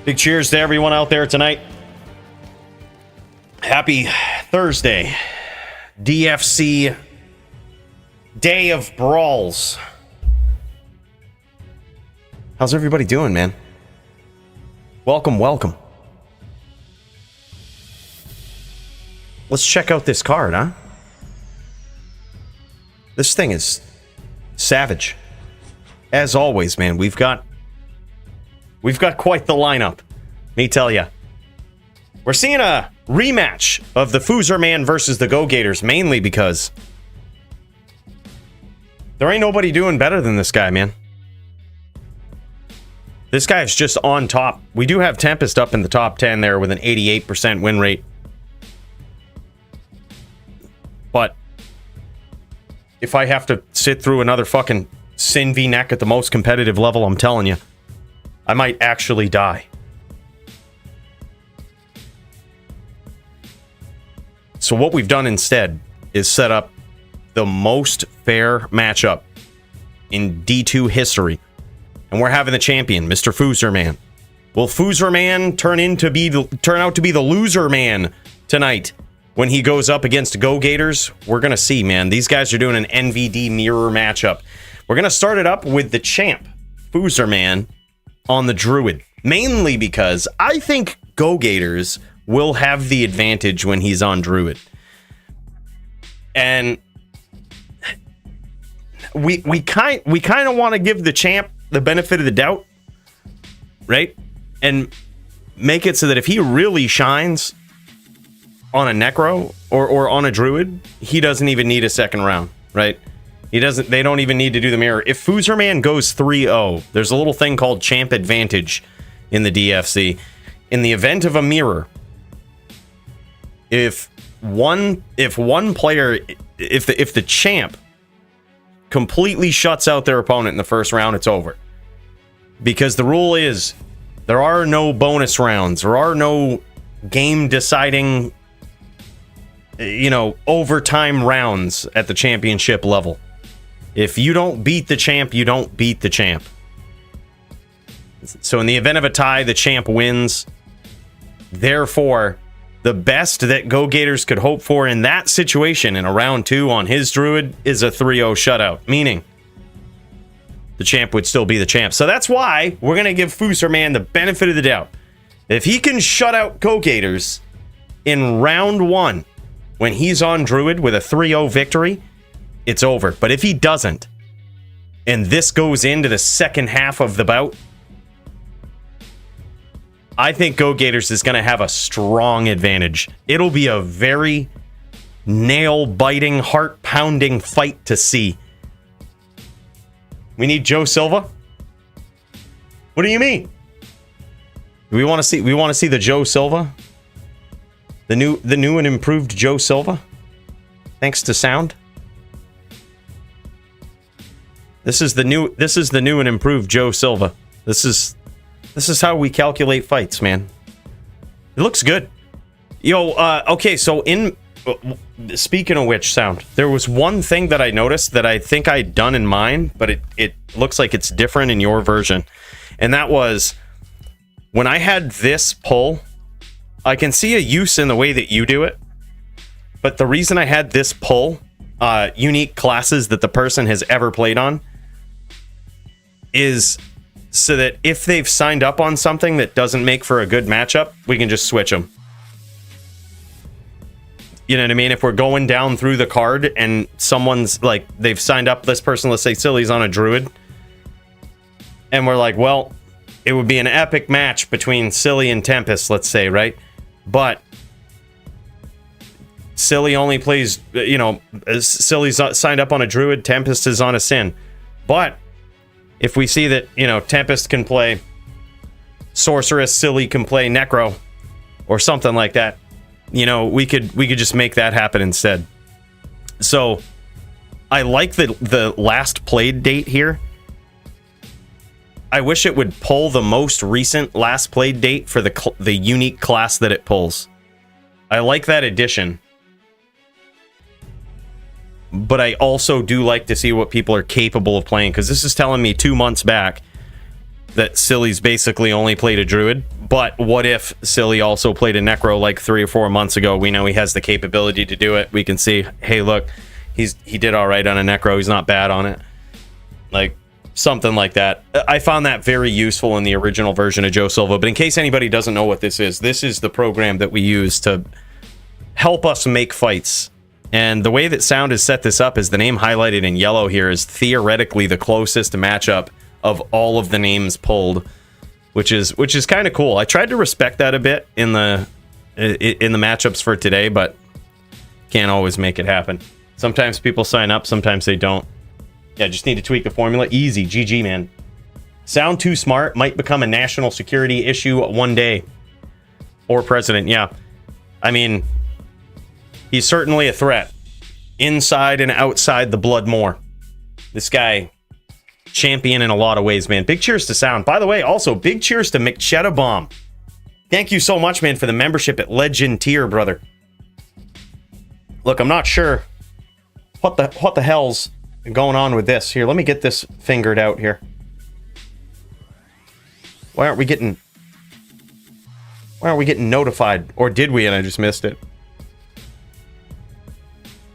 Big cheers to everyone out there tonight. Happy Thursday. DFC Day of Brawls. How's everybody doing, man? Welcome, welcome. Let's check out this card, huh? This thing is savage. As always, man, we've got quite the lineup. Me tell ya. We're seeing a rematch of the Foozerman versus the Go Gators, mainly because there ain't nobody doing better than this guy, man. This guy is just on top. We do have Tempest up in the top 10 there with an 88% win rate. But if I have to sit through another fucking Sin V-neck at the most competitive level, I'm telling you, I might actually die. So what we've done instead is set up the most fair matchup in D2 history. And we're having the champion, Mr. Foozerman. Will Foozerman turn out to be the loser man tonight when he goes up against Go Gators? We're going to see, man. These guys are doing an NVD mirror matchup. We're going to start it up with the champ, Foozerman, on the Druid. Mainly because I think Go Gators will have the advantage when he's on Druid. And we kind of want to give the champ the benefit of the doubt, right? And make it so that if he really shines on a Necro or on a Druid, he doesn't even need a second round, right? They don't even need to do the mirror. If Foozerman goes 3-0, there's a little thing called champ advantage in the DFC. In the event of a mirror, if the champ completely shuts out their opponent in the first round, it's over. Because the rule is there are no bonus rounds. There are no game deciding, overtime rounds at the championship level. If you don't beat the champ, you don't beat the champ. So in the event of a tie, the champ wins. Therefore, the best that Go Gators could hope for in that situation in a round 2 on his Druid is a 3-0 shutout, meaning the champ would still be the champ. So that's why we're going to give Foozerman the benefit of the doubt. If he can shut out Go Gators in round 1 when he's on Druid with a 3-0 victory, it's over. But if he doesn't, and this goes into the second half of the bout, I think Go Gators is going to have a strong advantage. It'll be a very nail-biting, heart-pounding fight to see. We need Joe Silva? What do you mean? We want to see the Joe Silva? The new and improved Joe Silva? Thanks to sound? This is the new and improved Joe Silva. This is how we calculate fights, man. It looks good. Okay, so speaking of which, sound, there was one thing that I noticed that I think I'd done in mine, but it looks like it's different in your version. And that was, when I had this pull, I can see a use in the way that you do it. But the reason I had this pull, unique classes that the person has ever played on, is so that if they've signed up on something that doesn't make for a good matchup, we can just switch them. You know what I mean? If we're going down through the card and someone's like, they've signed up, this person, let's say Silly's on a Druid, and we're like, well, it would be an epic match between Silly and Tempest, let's say, right? But Silly only plays, Silly's signed up on a Druid, Tempest is on a Sin. But if we see that, Tempest can play Sorceress, Silly can play Necro, or something like that, we could just make that happen instead. So I like the last played date here. I wish it would pull the most recent last played date for the unique class that it pulls. I like that addition. But I also do like to see what people are capable of playing, because this is telling me 2 months back that Silly's basically only played a Druid, But what if Silly also played a Necro like 3 or 4 months ago? We know he has the capability to do it. We can see, hey, look, he did all right on a Necro. He's not bad on it. Like, something like that. I found that very useful in the original version of Joe Silva. But in case anybody doesn't know what this is the program that we use to help us make fights. And the way that Sound has set this up is the name highlighted in yellow here is theoretically the closest matchup of all of the names pulled, which is kind of cool. I tried to respect that a bit in the matchups for today, but can't always make it happen. Sometimes people sign up, sometimes they don't. Yeah, just need to tweak the formula. Easy, GG, man. Sound too smart might become a national security issue one day. Or president, yeah. I mean, he's certainly a threat. Inside and outside the Bloodmore. This guy, champion in a lot of ways, man. Big cheers to Sound. By the way, also, big cheers to McCheddabomb. Thank you so much, man, for the membership at Legend Tier, brother. Look, I'm not sure what the hell's going on with this. Here, let me get this fingered out here. Why aren't we getting notified? Or did we and I just missed it?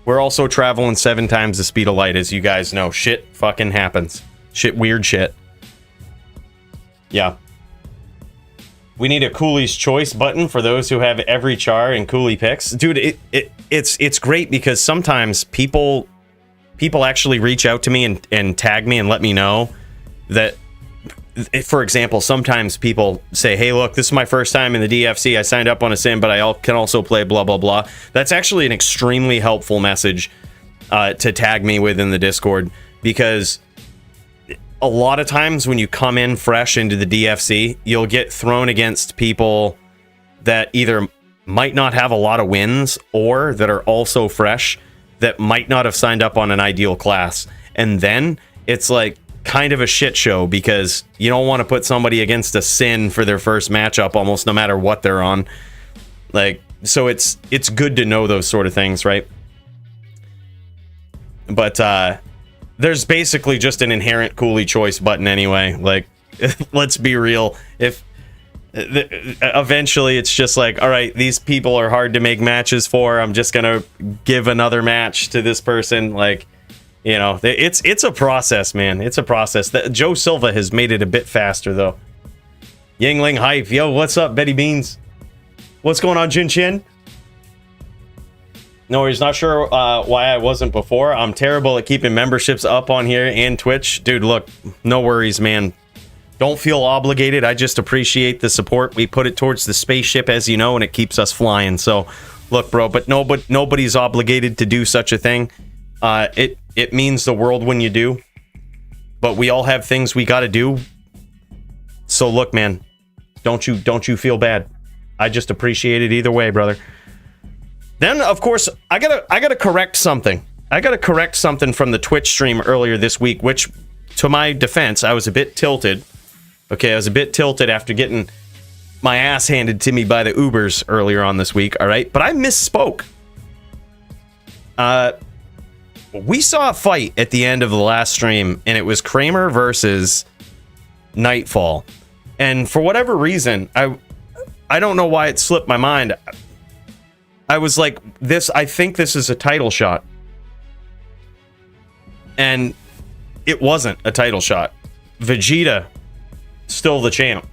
We're also traveling 7 times the speed of light, as you guys know. Shit fucking happens. Weird shit. Yeah. We need a Cooley's Choice button for those who have every char and Cooley picks. Dude, it's great because sometimes people actually reach out to me and tag me and let me know that, for example, sometimes people say, hey, look, this is my first time in the DFC. I signed up on a sim, but I can also play blah, blah, blah. That's actually an extremely helpful message to tag me with in the Discord, because a lot of times when you come in fresh into the DFC, you'll get thrown against people that either might not have a lot of wins or that are also fresh that might not have signed up on an ideal class. And then it's like kind of a shit show because you don't want to put somebody against a Sin for their first matchup almost no matter what they're on. Like, so it's good to know those sort of things, right? But there's basically just an inherent Cooley Choice button anyway. Like, let's be real. If eventually it's just like, all right, these people are hard to make matches for, I'm just gonna give another match to this person. Like, you know, it's a process, man. It's a process. Joe Silva has made it a bit faster though. Yingling hype, yo, what's up, Betty Beans? What's going on, Jin Chin? No, he's not sure why I wasn't before. I'm terrible at keeping memberships up on here and Twitch. Dude, look, no worries, man. Don't feel obligated. I just appreciate the support. We put it towards the spaceship, as you know, and it keeps us flying. So, look, bro, but nobody's obligated to do such a thing. It means the world when you do. But we all have things we got to do. So, look, man, don't you feel bad. I just appreciate it either way, brother. Then, of course, I gotta correct something. I gotta correct something from the Twitch stream earlier this week, which, to my defense, I was a bit tilted. Okay, I was a bit tilted after getting my ass handed to me by the Ubers earlier on this week, all right? But I misspoke. We saw a fight at the end of the last stream, and it was Kramer versus Nightfall. And for whatever reason, I don't know why it slipped my mind. I was like, I think this is a title shot. And it wasn't a title shot. Vegeta, still the champ.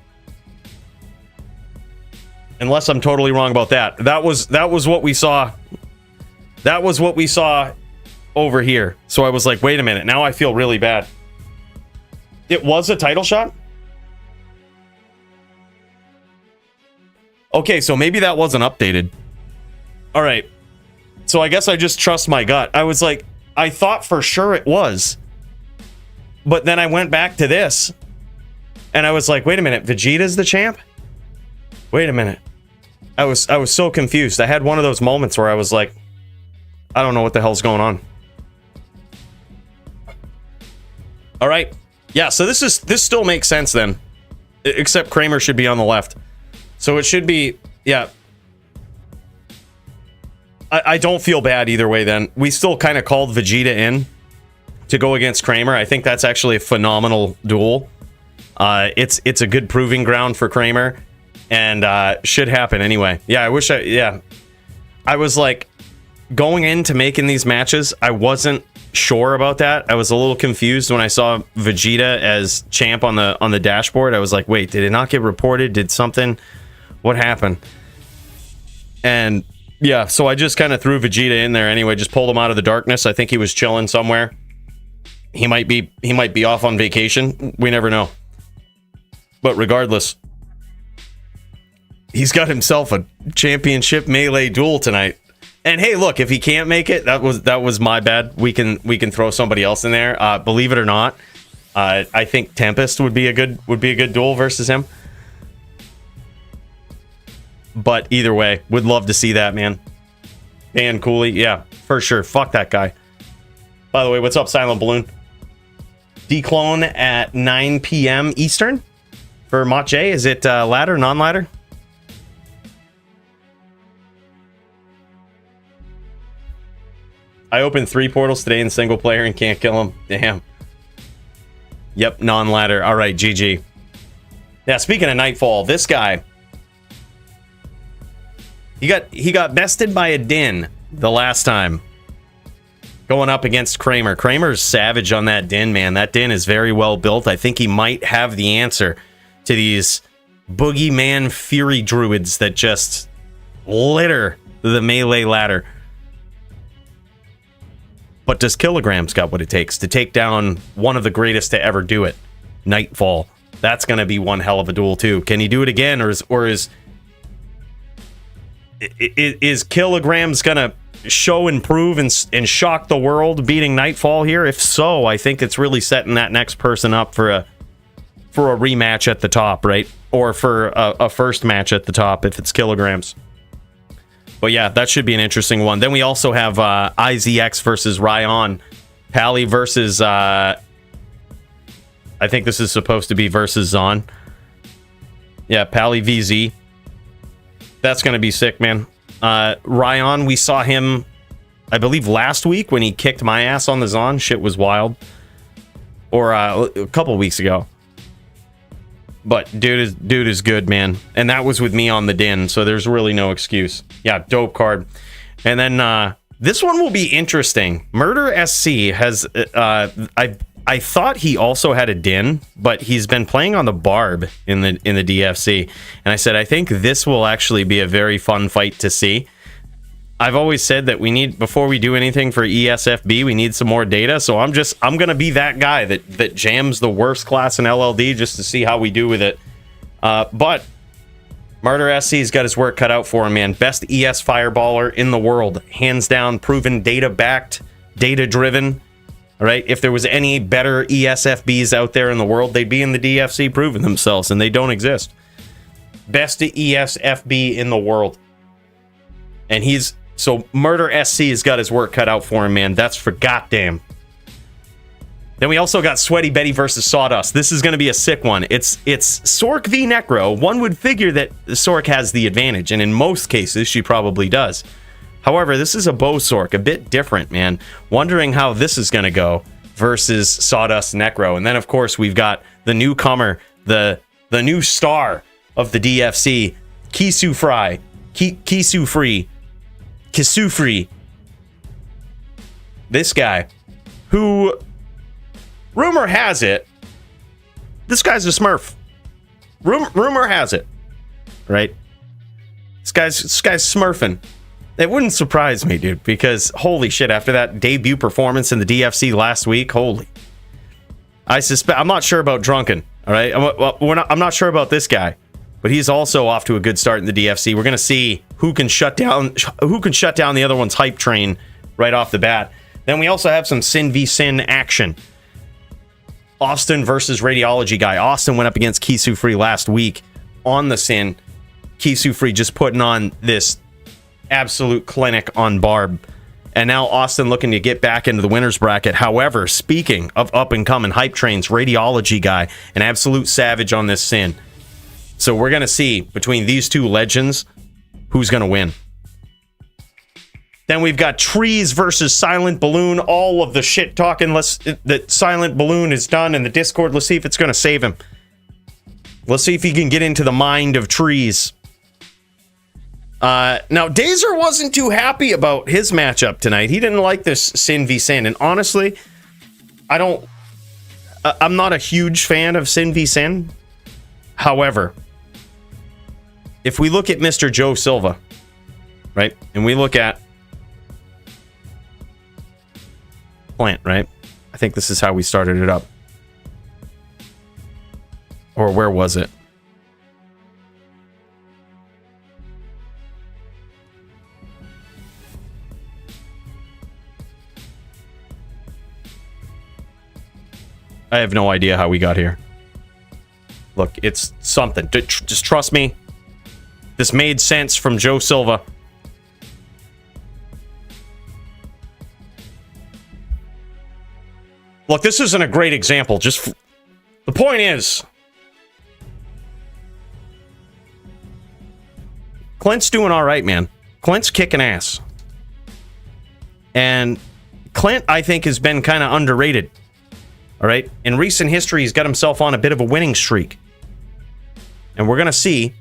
Unless I'm totally wrong about that. That was what we saw. That was what we saw over here. So I was like, wait a minute. Now I feel really bad. It was a title shot? Okay, so maybe that wasn't updated. All right. So I guess I just trust my gut. I was like, I thought for sure it was. But then I went back to this. And I was like, wait a minute, Vegeta's the champ? Wait a minute. I was so confused. I had one of those moments where I was like, I don't know what the hell's going on. All right. Yeah, so this still makes sense then. Except Kramer should be on the left. So it should be, yeah. I don't feel bad either way then. We still kind of called Vegeta in to go against Kramer. I think that's actually a phenomenal duel. It's a good proving ground for Kramer. and should happen anyway. Yeah, I wish I was like, going into making these matches, I wasn't sure about that. I was a little confused when I saw Vegeta as champ on the dashboard. I was like, wait, did it not get reported? Did something? What happened? And yeah, so I just kind of threw Vegeta in there anyway, just pulled him out of the darkness. I think he was chilling somewhere. He might be off on vacation. We never know. But regardless, he's got himself a championship melee duel tonight. And hey, look, if he can't make it, that was my bad. We can throw somebody else in there. Believe it or not, I think Tempest would be a good duel versus him. But either way, would love to see that, man. Dan Cooley, yeah, for sure. Fuck that guy. By the way, what's up, Silent Balloon? Declone at 9 p.m. Eastern for Mott J. Is it ladder, non-ladder? I opened 3 portals today in single player and can't kill them. Damn. Yep, non-ladder. All right, GG. Yeah, speaking of Nightfall, this guy, he got bested by a Din the last time. Going up against Kramer. Kramer's savage on that Din, man. That Din is very well built. I think he might have the answer to these boogeyman fury druids that just litter the melee ladder. But does Kilograms got what it takes to take down one of the greatest to ever do it? Nightfall. That's going to be one hell of a duel too. Can he do it again, or is Kilograms going to show and prove and shock the world beating Nightfall here? If so, I think it's really setting that next person up for a rematch at the top, right? Or for a first match at the top if it's Kilograms. But yeah, that should be an interesting one. Then we also have IZX versus Ryan. Pally versus I think this is supposed to be versus Zon. Yeah, Pally VZ. That's going to be sick, man. Ryan, we saw him, I believe, last week when he kicked my ass on the Zon. Shit was wild. Or a couple weeks ago. But dude is good, man. And that was with me on the Din, so there's really no excuse. Yeah, dope card. And then this one will be interesting. Murder SC has I thought he also had a Din, but he's been playing on the Barb in the DFC. And I said I think this will actually be a very fun fight to see. I've always said that we need, before we do anything for ESFB, we need some more data. So I'm going to be that guy that jams the worst class in LLD just to see how we do with it. But Murder SC's got his work cut out for him, man. Best ES fireballer in the world. Hands down, proven, data-backed, data-driven. All right, if there was any better ESFBs out there in the world, they'd be in the DFC proving themselves, and they don't exist. Best ESFB in the world. And so Murder SC has got his work cut out for him, man. That's for goddamn. Then we also got Sweaty Betty versus Sawdust. This is going to be a sick one. It's Sork v Necro. One would figure that Sork has the advantage, and in most cases, she probably does. However, this is a Bow Sork, a bit different, man. Wondering how this is going to go versus Sawdust Necro. And then, of course, we've got the newcomer, the new star of the DFC, Kisufri. Kisufri. This guy, who, rumor has it, this guy's a Smurf. Rumor has it, right? This guy's smurfing. It wouldn't surprise me, dude, because holy shit, after that debut performance in the DFC last week, holy. I'm not sure about Drunken, all right? I'm not sure about this guy, but he's also off to a good start in the DFC. We're going to see who can shut down the other one's hype train right off the bat. Then we also have some Sin v Sin action. Austin versus Radiology Guy. Austin went up against Kisufri last week on the Sin. Kisufri just putting on this absolute clinic on Barb. And now Austin looking to get back into the winner's bracket. However, speaking of up-and-coming hype trains, Radiology Guy, an absolute savage on this Sin. So we're going to see between these two legends who's going to win. Then we've got Trees versus Silent Balloon. All of the shit talking that Silent Balloon has done in the Discord. Let's see if it's going to save him. Let's see if he can get into the mind of trees. Now, Dazer wasn't too happy about his matchup tonight. He didn't like this Sin v Sin. And honestly, I'm not a huge fan of Sin v Sin. However, if we look at Mr. Joe Silva, right? And we look at Plant, right? I think this is how we started it up. Or where was it? I have no idea how we got here. Look, it's something. Just trust me. This made sense from Joe Silva. Look, this isn't a great example. Just the point is, Clint's doing all right, man. Clint's kicking ass. And Clint, I think, has been kind of underrated. All right? In recent history, he's got himself on a bit of a winning streak. And we're going to see.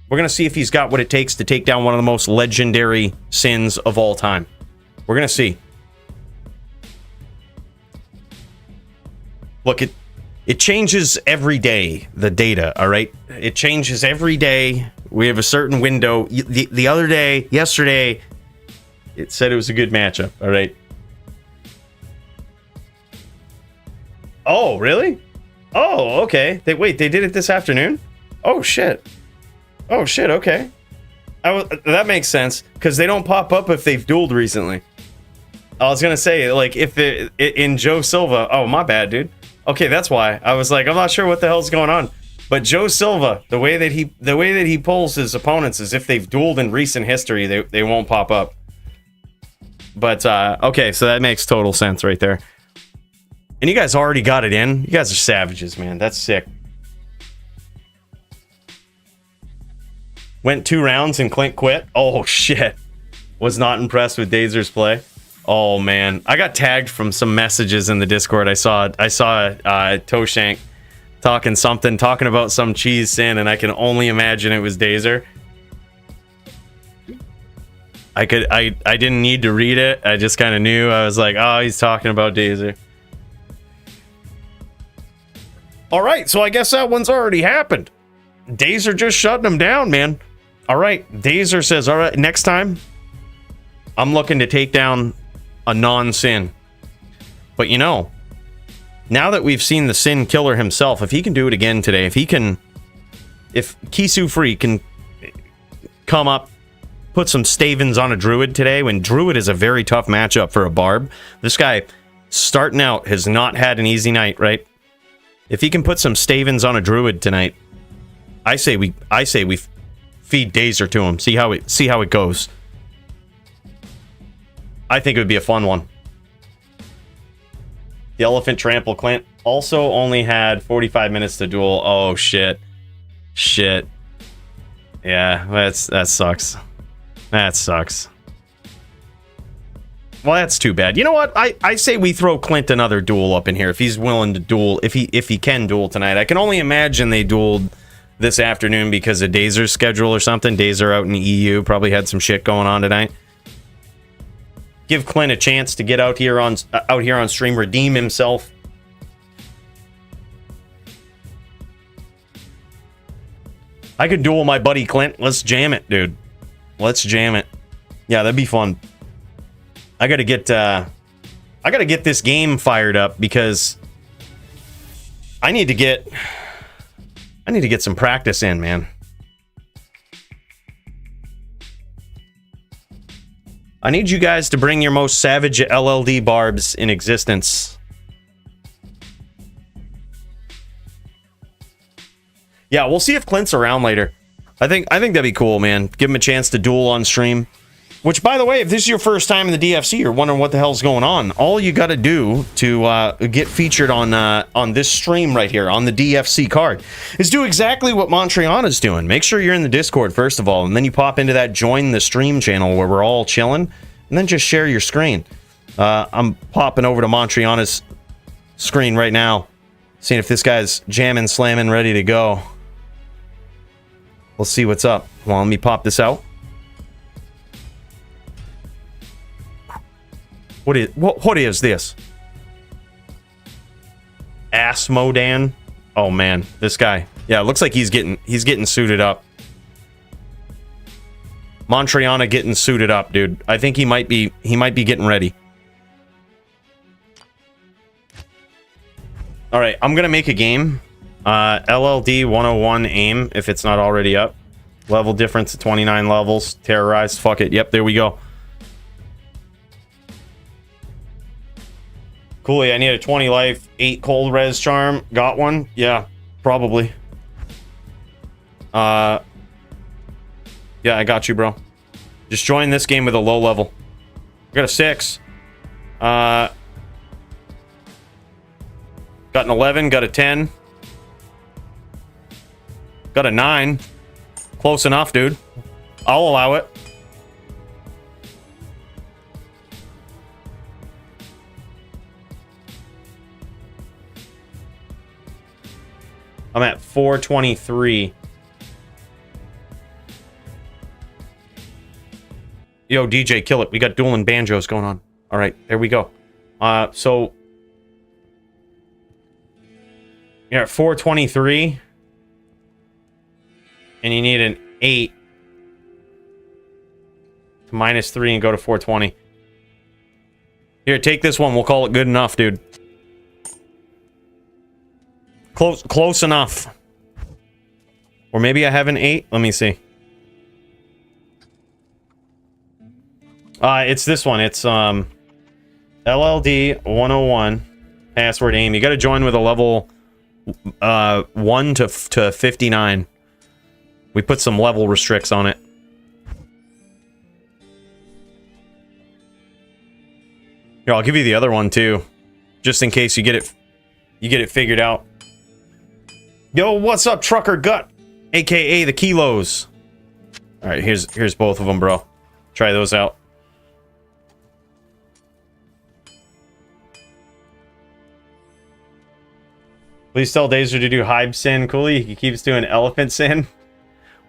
We're going to see if he's got what it takes to take down one of the most legendary sins of all time. We're going to see. Look, it changes every day, the data, all right? It changes every day. We have a certain window. The other day, yesterday, it said it was a good matchup, all right? Oh, really? Oh, okay. Wait, they did it this afternoon? Oh, shit. Oh, shit, okay. That makes sense, because they don't pop up if they've dueled recently. I was going to say, like, if in Joe Silva... Oh, my bad, dude. Okay, that's why. I was like, I'm not sure what the hell's going on. But Joe Silva, the way that he pulls his opponents is if they've dueled in recent history, they won't pop up. But, okay, so that makes total sense right there. And you guys already got it in. You guys are savages, man. That's sick. Went 2 rounds and Clint quit. Oh, shit. Was not impressed with Dazer's play. Oh, man. I got tagged from some messages in the Discord. I saw Toshank talking about some cheese sin, and I can only imagine it was Dazer. I didn't need to read it. I just kind of knew. I was like, oh, he's talking about Dazer. All right, so I guess that one's already happened. Dazer just shutting him down, man. All right, Dazer says, all right, next time, I'm looking to take down a non-sin. But you know, now that we've seen the sin killer himself, if he can do it again today, if Kisu Free can come up, put some stavens on a druid today, when druid is a very tough matchup for a barb. This guy, starting out, has not had an easy night, right? If he can put some stavens on a druid tonight, I say we feed Dazer to him. See how it goes. I think it would be a fun one. The Elephant Trample Clint also only had 45 minutes to duel. Oh, shit. Shit. Yeah, that sucks. That sucks. Well, that's too bad. You know what? I say we throw Clint another duel up in here if he's willing to duel. If he can duel tonight. I can only imagine they dueled this afternoon because of Dazer's schedule or something. Dazer out in the EU probably had some shit going on tonight. Give Clint a chance to get out here on stream, redeem himself. I could duel my buddy Clint. Let's jam it, dude. Let's jam it. Yeah, that'd be fun. I gotta get this game fired up because I need to get some practice in, man. I need you guys to bring your most savage LLD barbs in existence. Yeah, we'll see if Clint's around later. I think that'd be cool, man. Give him a chance to duel on stream. Which, by the way, if this is your first time in the DFC, you're wondering what the hell's going on, all you got to do to get featured on this stream right here, on the DFC card, is do exactly what Montreana's doing. Make sure you're in the Discord, first of all, and then you pop into that Join the Stream channel where we're all chilling, and then just share your screen. I'm popping over to Montreana's screen right now, seeing if this guy's jamming, slamming, ready to go. We'll see what's up. Well, let me pop this out. What is this? Asmodan. Oh man, this guy. Yeah, it looks like he's getting suited up. Montriana getting suited up, dude. I think he might be getting ready. All right, I'm gonna make a game. LLD 101 aim if it's not already up. Level difference of 29 levels. Terrorized. Fuck it. Yep, there we go. Coolly, I need a 20 life, 8 cold res charm. Got one? Yeah, probably. Yeah, I got you, bro. Just join this game with a low level. I got a 6. Got an 11, got a 10. Got a 9. Close enough, dude. I'll allow it. I'm at 423. Yo, DJ, kill it. We got dueling banjos going on. All right, there we go. So you're at 423, and you need an 8 to -3 and go to 420. Here, take this one. We'll call it good enough, dude. Close enough. Or maybe I have an 8. Let me see. It's this one. It's LLD 101 password aim. You got to join with a level 1 to 59. We put some level restricts on it. Here, I'll give you the other one too, just in case you get it figured out. Yo, what's up, Trucker Gut, aka the Kilos? All right, here's both of them, bro. Try those out. Please tell Dazer to do Hybe Sin. Coolly, he keeps doing Elephant Sin.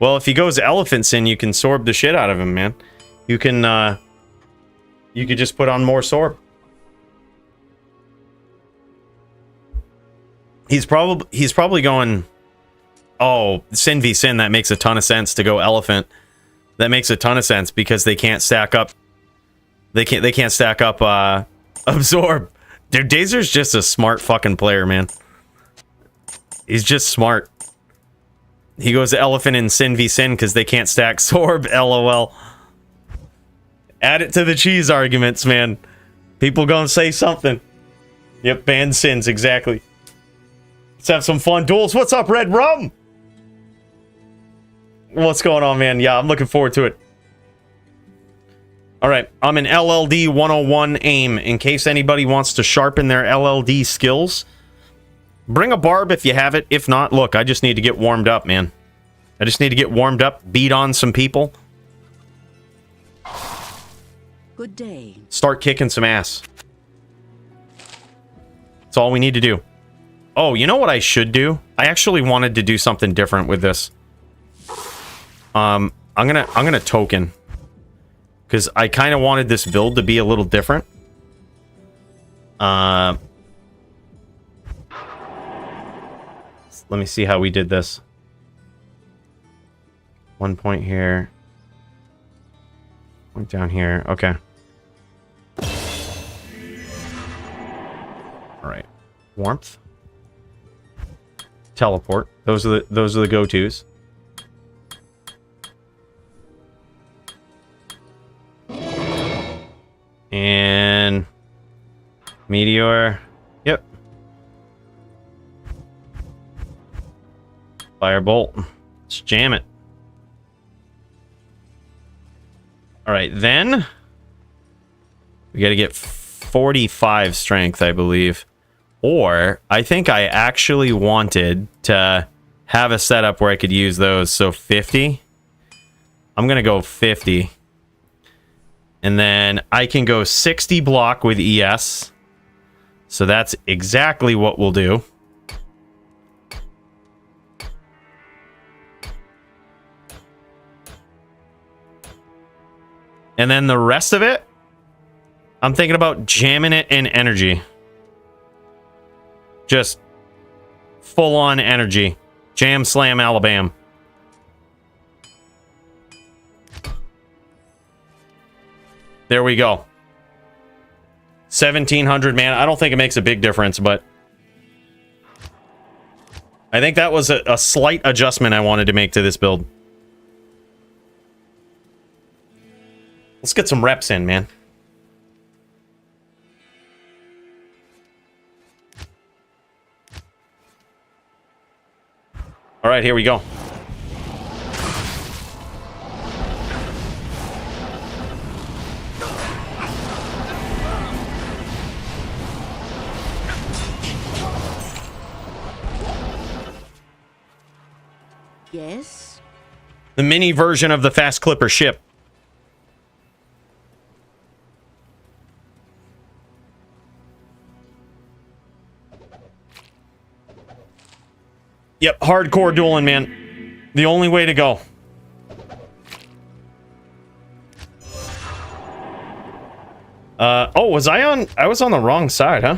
Well, if he goes Elephant Sin, you can sorb the shit out of him, man. You can, you could just put on more sorb. He's probably going, oh, Sin v Sin. That makes a ton of sense to go Elephant. That makes a ton of sense because they can't stack up. They can't stack up Absorb. Dude, Dazer's just a smart fucking player, man. He's just smart. He goes Elephant in Sin v Sin because they can't stack Sorb. LOL. Add it to the cheese arguments, man. People gonna say something. Yep, ban Sins, exactly. Let's have some fun duels. What's up, Red Rum? What's going on, man? Yeah, I'm looking forward to it. Alright, I'm an LLD 101 aim. In case anybody wants to sharpen their LLD skills, bring a barb if you have it. If not, look, I just need to get warmed up, man. I just need to get warmed up, beat on some people. Good day. Start kicking some ass. That's all we need to do. Oh, you know what I should do? I actually wanted to do something different with this. I'm gonna token. Because I kind of wanted this build to be a little different. Let me see how we did this. 1 point here. Point down here. Okay. All right. Warmth. Teleport. Those are the go-tos. And Meteor. Yep. Firebolt. Let's jam it. All right, then we got to get 45 strength, I believe. Or I think I actually wanted to have a setup where I could use those. So 50. I'm going to go 50. And then I can go 60 block with ES. So that's exactly what we'll do. And then the rest of it, I'm thinking about jamming it in energy. Just full on energy. Jam, slam, Alabama. There we go. 1,700, man. I don't think it makes a big difference, but I think that was a slight adjustment I wanted to make to this build. Let's get some reps in, man. All right, here we go. Yes? The mini version of the fast clipper ship. Yep, hardcore dueling, man. The only way to go. Oh, was I on? I was on the wrong side, huh?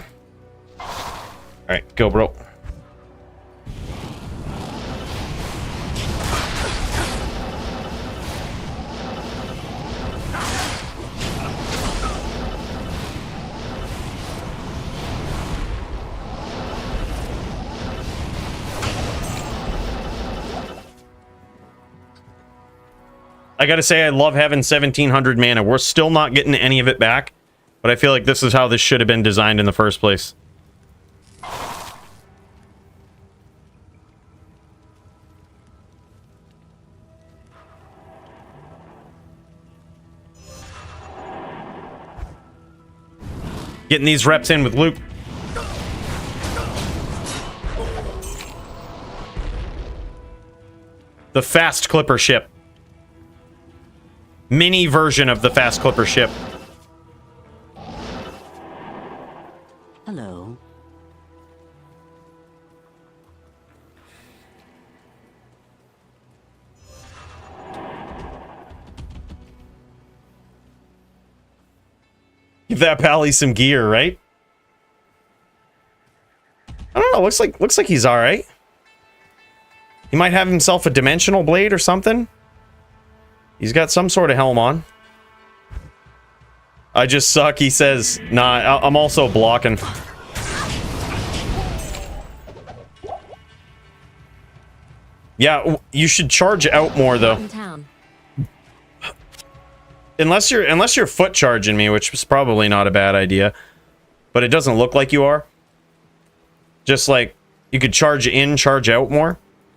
Alright, go, bro. I gotta say, I love having 1,700 mana. We're still not getting any of it back, but I feel like this is how this should have been designed in the first place. Getting these reps in with Luke. The fast clipper ship. Mini version of the fast clipper ship. Hello. Give that pally some gear, right? I don't know. Looks like he's all right. He might have himself a dimensional blade or something. He's got some sort of helm on. I just suck, he says. Nah, I'm also blocking. Yeah, you should charge out more though. Unless you're foot charging me, which is probably not a bad idea. But it doesn't look like you are. Just like you could charge in, charge out more.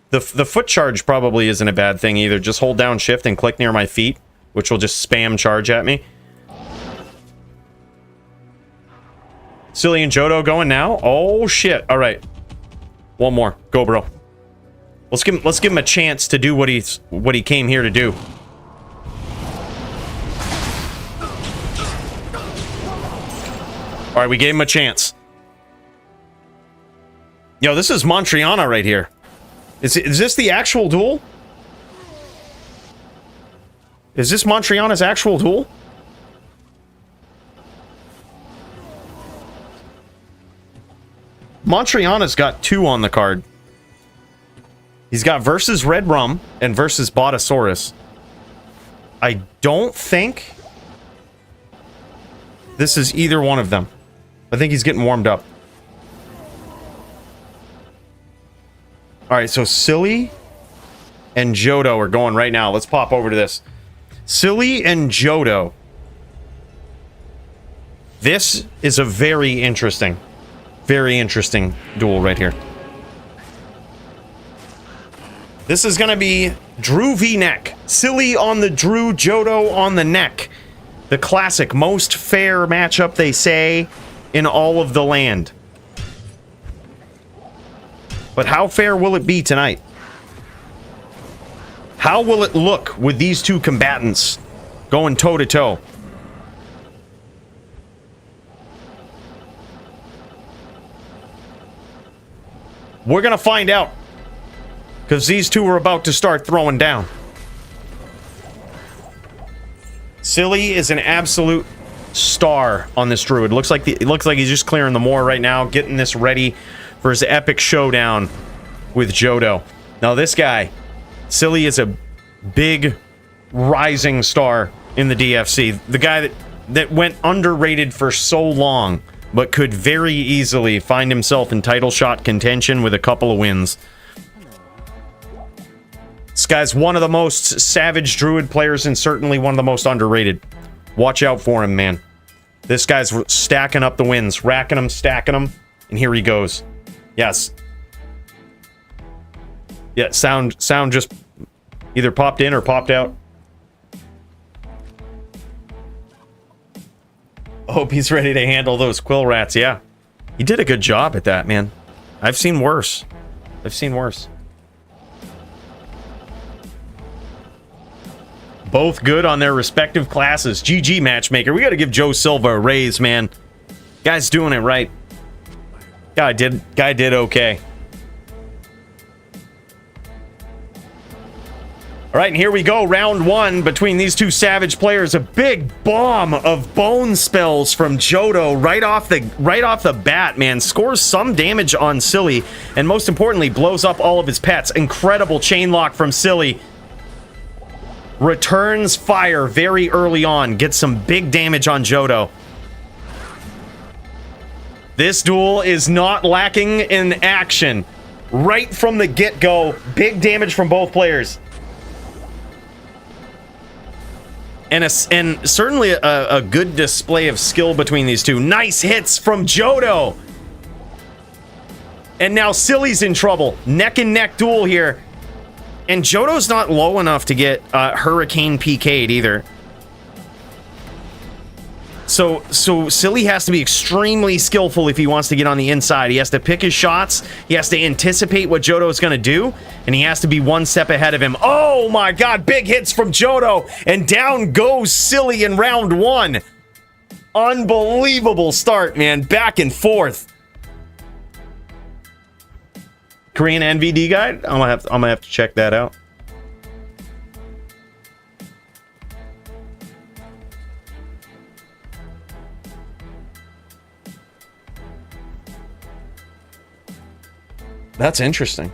The foot charge probably isn't a bad thing either. Just hold down shift and click near my feet, which will just spam charge at me. Silly and Jodo going now? Oh shit. Alright. One more. Go, bro. Let's give him a chance to do what he came here to do. Alright, we gave him a chance. Yo, this is Montriana right here. Is this the actual duel? Is this Montriana's actual duel? Montriana's got 2 on the card. He's got versus Red Rum and versus Botosaurus. I don't think this is either one of them. I think he's getting warmed up. Alright, so Silly and Jodo are going right now. Let's pop over to this. Silly and Jodo. This is a very interesting duel right here. This is going to be Drew v neck. Silly on the Drew, Jodo on the neck. The classic, most fair matchup, they say, in all of the land. But how fair will it be tonight? How will it look with these two combatants going toe-to-toe? We're gonna find out. Because these two are about to start throwing down. Silly is an absolute star on this druid. It looks like he's just clearing the moor right now, getting this ready for his epic showdown with Johto. Now this guy, Silly, is a big rising star in the DFC. The guy that went underrated for so long, but could very easily find himself in title shot contention with a couple of wins. This guy's one of the most savage druid players and certainly one of the most underrated. Watch out for him, man. This guy's stacking up the wins, racking them, stacking them, and here he goes. Yes. Yeah, sound just either popped in or popped out. I hope he's ready to handle those quill rats. Yeah, he did a good job at that, man. I've seen worse. I've seen worse. Both good on their respective classes. GG, matchmaker. We got to give Joe Silva a raise, man. Guy's doing it right. Guy did okay. All right, and here we go. Round one between these two savage players. A big bomb of bone spells from Johto right off the bat, man. Scores some damage on Silly, and most importantly, blows up all of his pets. Incredible chain lock from Silly. Returns fire very early on. Gets some big damage on Johto. This duel is not lacking in action. Right from the get-go, big damage from both players. And certainly a good display of skill between these two. Nice hits from Johto. And now Silly's in trouble. Neck and neck duel here. And Johto's not low enough to get Hurricane PK'd either. So Silly has to be extremely skillful if he wants to get on the inside. He has to pick his shots. He has to anticipate what Johto is going to do. And he has to be one step ahead of him. Oh my god, big hits from Johto. And down goes Silly in round one. Unbelievable start, man. Back and forth. Korean NVD guide? I'm gonna have to check that out. That's interesting.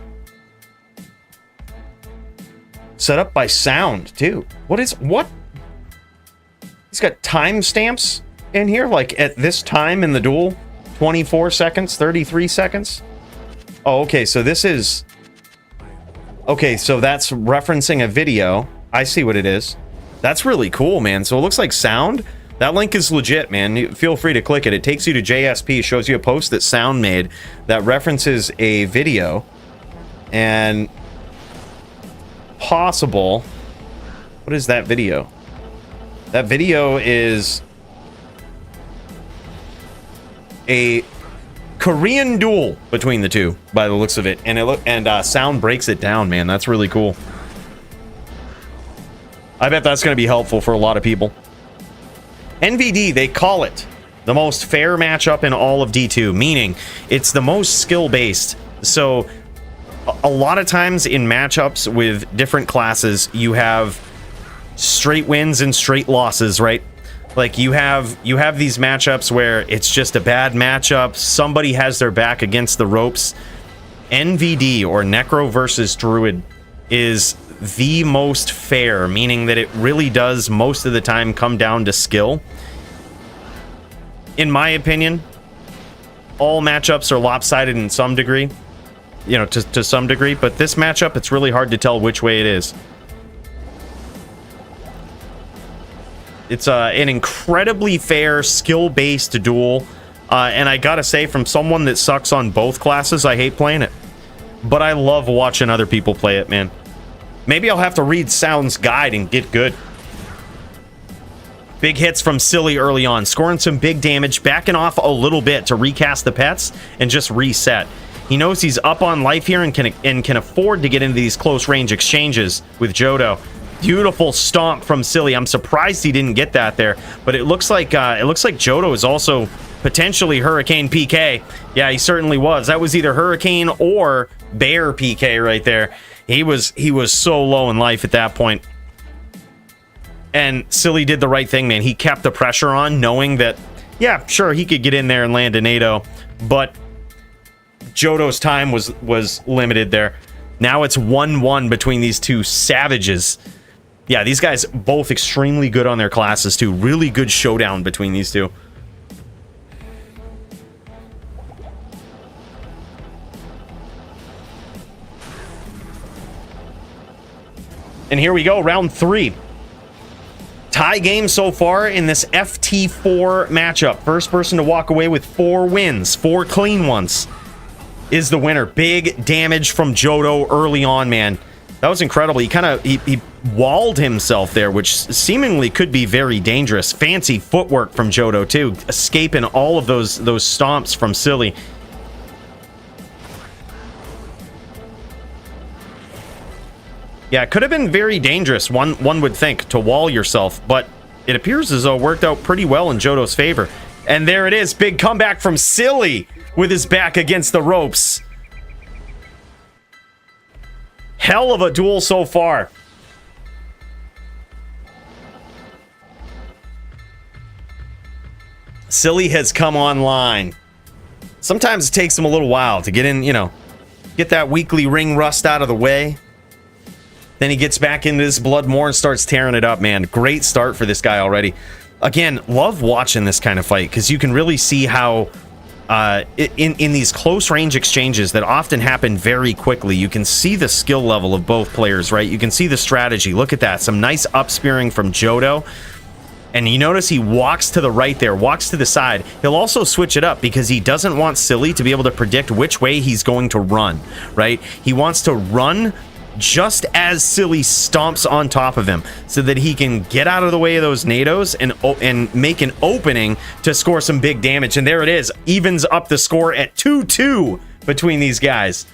Set up by sound too. What? He's got timestamps in here, like at this time in the duel, 24 seconds, 33 seconds. Oh, okay, so this is... Okay, so that's referencing a video. I see what it is. That's really cool, man. So it looks like sound. That link is legit, man. Feel free to click it. It takes you to JSP, shows you a post that Sound made that references a video. And... possible... What is that video? That video is... a... Korean duel between the two, by the looks of it, and Sound breaks it down, man. That's really cool. I bet that's going to be helpful for a lot of people. NVD, they call it the most fair matchup in all of D2, meaning it's the most skill-based. So a lot of times in matchups with different classes, you have straight wins and straight losses, right? Like you have these matchups where it's just a bad matchup. Somebody has their back against the ropes. NVD, or Necro versus Druid, is the most fair, meaning that it really does most of the time come down to skill. In my opinion, all matchups are lopsided in some degree, you know, to some degree, but this matchup, it's really hard to tell which way it is. It's an incredibly fair, skill-based duel. And I gotta say, from someone that sucks on both classes, I hate playing it. But I love watching other people play it, man. Maybe I'll have to read Sound's guide and get good. Big hits from Silly early on. Scoring some big damage, backing off a little bit to recast the pets and just reset. He knows he's up on life here and can afford to get into these close-range exchanges with Johto. Beautiful stomp from Silly. I'm surprised he didn't get that there, but it looks like Johto is also potentially Hurricane PK. Yeah, he certainly was. That was either Hurricane or Bear PK right there. He was so low in life at that point. And Silly did the right thing, man. He kept the pressure on, knowing that, yeah, sure, he could get in there and land a NATO, but Johto's time was limited there. Now it's 1-1 between these two savages. Yeah, these guys both extremely good on their classes, too. Really good showdown between these two. And here we go, round 3. Tie game so far in this FT4 matchup. First person to walk away with 4 wins, 4 clean ones, is the winner. Big damage from Johto early on, man. That was incredible. He walled himself there, which seemingly could be very dangerous. Fancy footwork from Johto, too. Escaping all of those stomps from Silly. Yeah, it could have been very dangerous, one would think, to wall yourself, but it appears as though it worked out pretty well in Johto's favor. And there it is, big comeback from Silly with his back against the ropes. Hell of a duel so far. Silly has come online. Sometimes it takes him a little while to get in, get that weekly ring rust out of the way. Then he gets back into this blood more and starts tearing it up, man. Great start for this guy already. Again, love watching this kind of fight because you can really see how in these close range exchanges that often happen very quickly, you can see the skill level of both players, right? You can see the strategy. Look at that. Some nice up-spearing from Johto. And you notice he walks to the right there, walks to the side. He'll also switch it up because he doesn't want Silly to be able to predict which way he's going to run, right? He wants to run just as Silly stomps on top of him so that he can get out of the way of those NATOs and make an opening to score some big damage. And there it is. Evens up the score at 2-2 between these guys.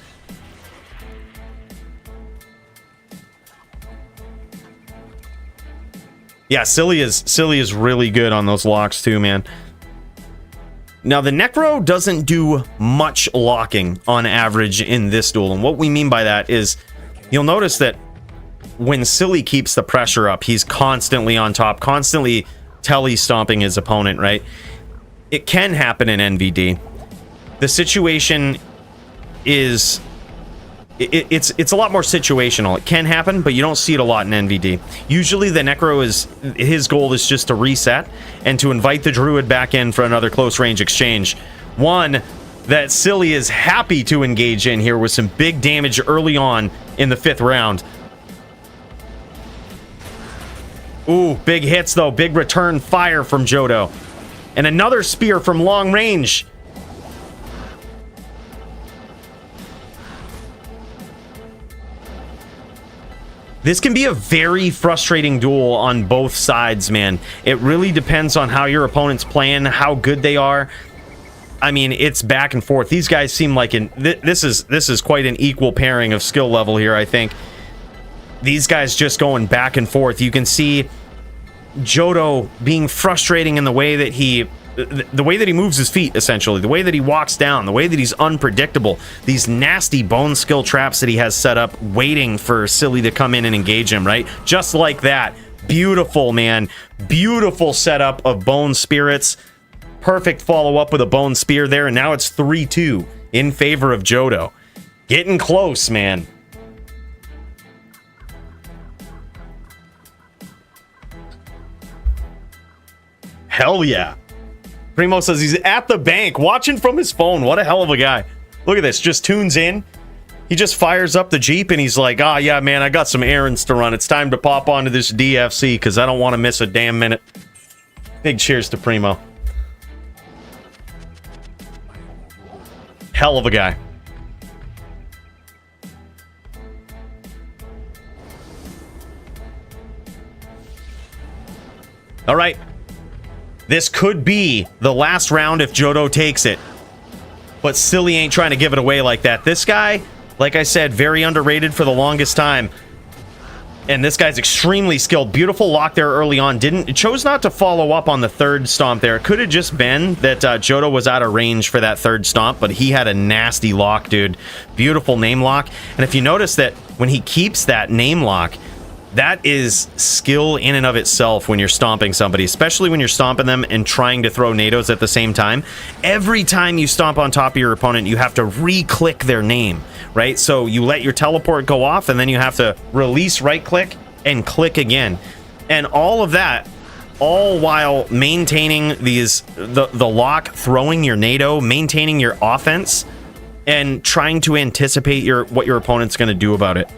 Yeah, Silly is really good on those locks too, man. Now, the Necro doesn't do much locking on average in this duel. And what we mean by that is you'll notice that when Silly keeps the pressure up, he's constantly on top, constantly tele-stomping his opponent, right? It can happen in NVD. The situation is... It's a lot more situational. It can happen, but you don't see it a lot in NVD. Usually the Necro his goal is just to reset and to invite the Druid back in for another close range exchange. One that Silly is happy to engage in here with some big damage early on in the 5th round. Ooh, big hits though. Big return fire from Johto. And another spear from long range. This can be a very frustrating duel on both sides, man. It really depends on how your opponent's playing, how good they are. I mean, it's back and forth. These guys seem like this is quite an equal pairing of skill level here, I think. These guys just going back and forth. You can see Johto being frustrating in the way that he moves his feet, essentially, the way that he walks down, the way that he's unpredictable, these nasty bone skill traps that he has set up waiting for Silly to come in and engage him, right? Just like that. Beautiful, man. Beautiful setup of bone spirits. Perfect follow-up with a bone spear there, and now it's 3-2 in favor of Johto. Getting close, man. Hell yeah. Primo says he's at the bank, watching from his phone. What a hell of a guy. Look at this, just tunes in. He just fires up the Jeep, and he's like, ah, yeah, man, I got some errands to run. It's time to pop onto this DFC, because I don't want to miss a damn minute. Big cheers to Primo. Hell of a guy. All right. This could be the last round if Johto takes it. But Silly ain't trying to give it away like that. This guy, like I said, very underrated for the longest time. And this guy's extremely skilled. Beautiful lock there early on. Chose not to follow up on the 3rd stomp there. It could have just been that Johto was out of range for that 3rd stomp, but he had a nasty lock, dude. Beautiful name lock. And if you notice that when he keeps that name lock, That is skill in and of itself when you're stomping somebody, especially when you're stomping them and trying to throw NATOs at the same time. Every time you stomp on top of your opponent, you have to re-click their name, right? So you let your teleport go off, and then you have to release right-click and click again. And all of that, all while maintaining the lock, throwing your NATO, maintaining your offense, and trying to anticipate what your opponent's going to do about it.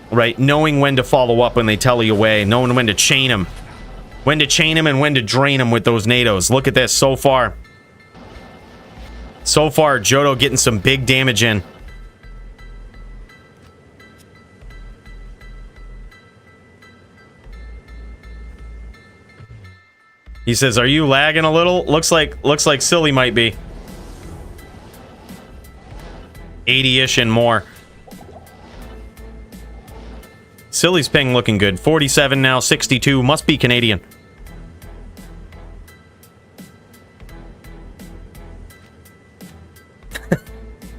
Right, knowing when to follow up when they tell you away, knowing when to chain them, and when to drain them with those NATOs. Look at this so far. So far, Johto getting some big damage in. He says, "Are you lagging a little?" Looks like Silly might be. 80-ish and more. Silly's ping looking good. 47 now, 62. Must be Canadian.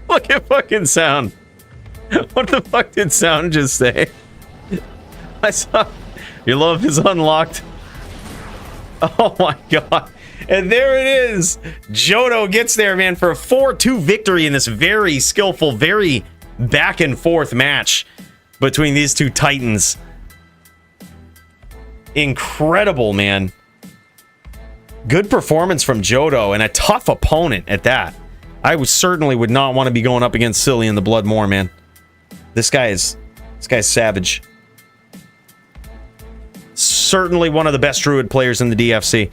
Look at fucking Sound. What the fuck did Sound just say? I saw... Your love is unlocked. Oh my god. And there it is. Johto gets there, man, for a 4-2 victory in this very skillful, very back and forth match between these two titans. Incredible, man. Good performance from Johto, and a tough opponent at that. I certainly would not want to be going up against Silly in the Blood Moor, man. This guy's savage. Certainly one of the best Druid players in the DFC.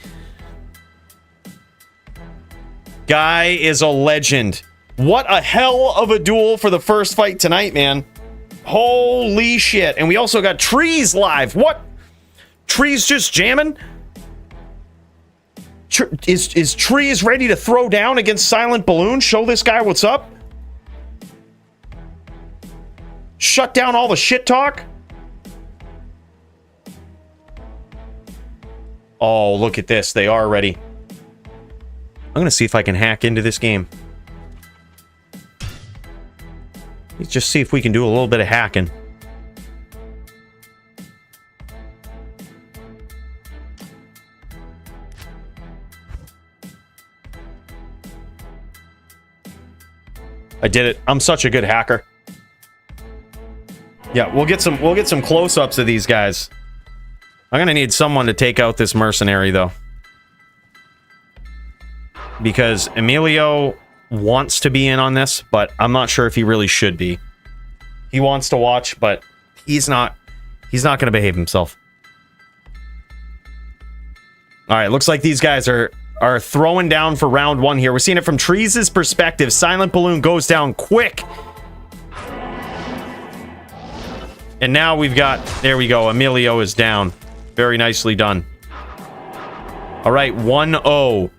Guy is a legend. What a hell of a duel for the first fight tonight, man. Holy shit. And we also got Trees live. What? Trees just jamming? Is Trees ready to throw down against Silent Balloon? Show this guy what's up? Shut down all the shit talk? Oh, look at this. They are ready. I'm going to see if I can hack into this game. Let's just see if we can do a little bit of hacking. I did it. I'm such a good hacker. Yeah, we'll get some close-ups of these guys. I'm gonna need someone to take out this mercenary though. Because Emilio wants to be in on this, but I'm not sure if he really should be. He wants to watch, but he's not going to behave himself. All right, looks like these guys are throwing down for round one here. We're seeing it from Trees' perspective. Silent Balloon goes down quick. And now we've got, there we go, Emilio is down. Very nicely done. All right, 1-0. All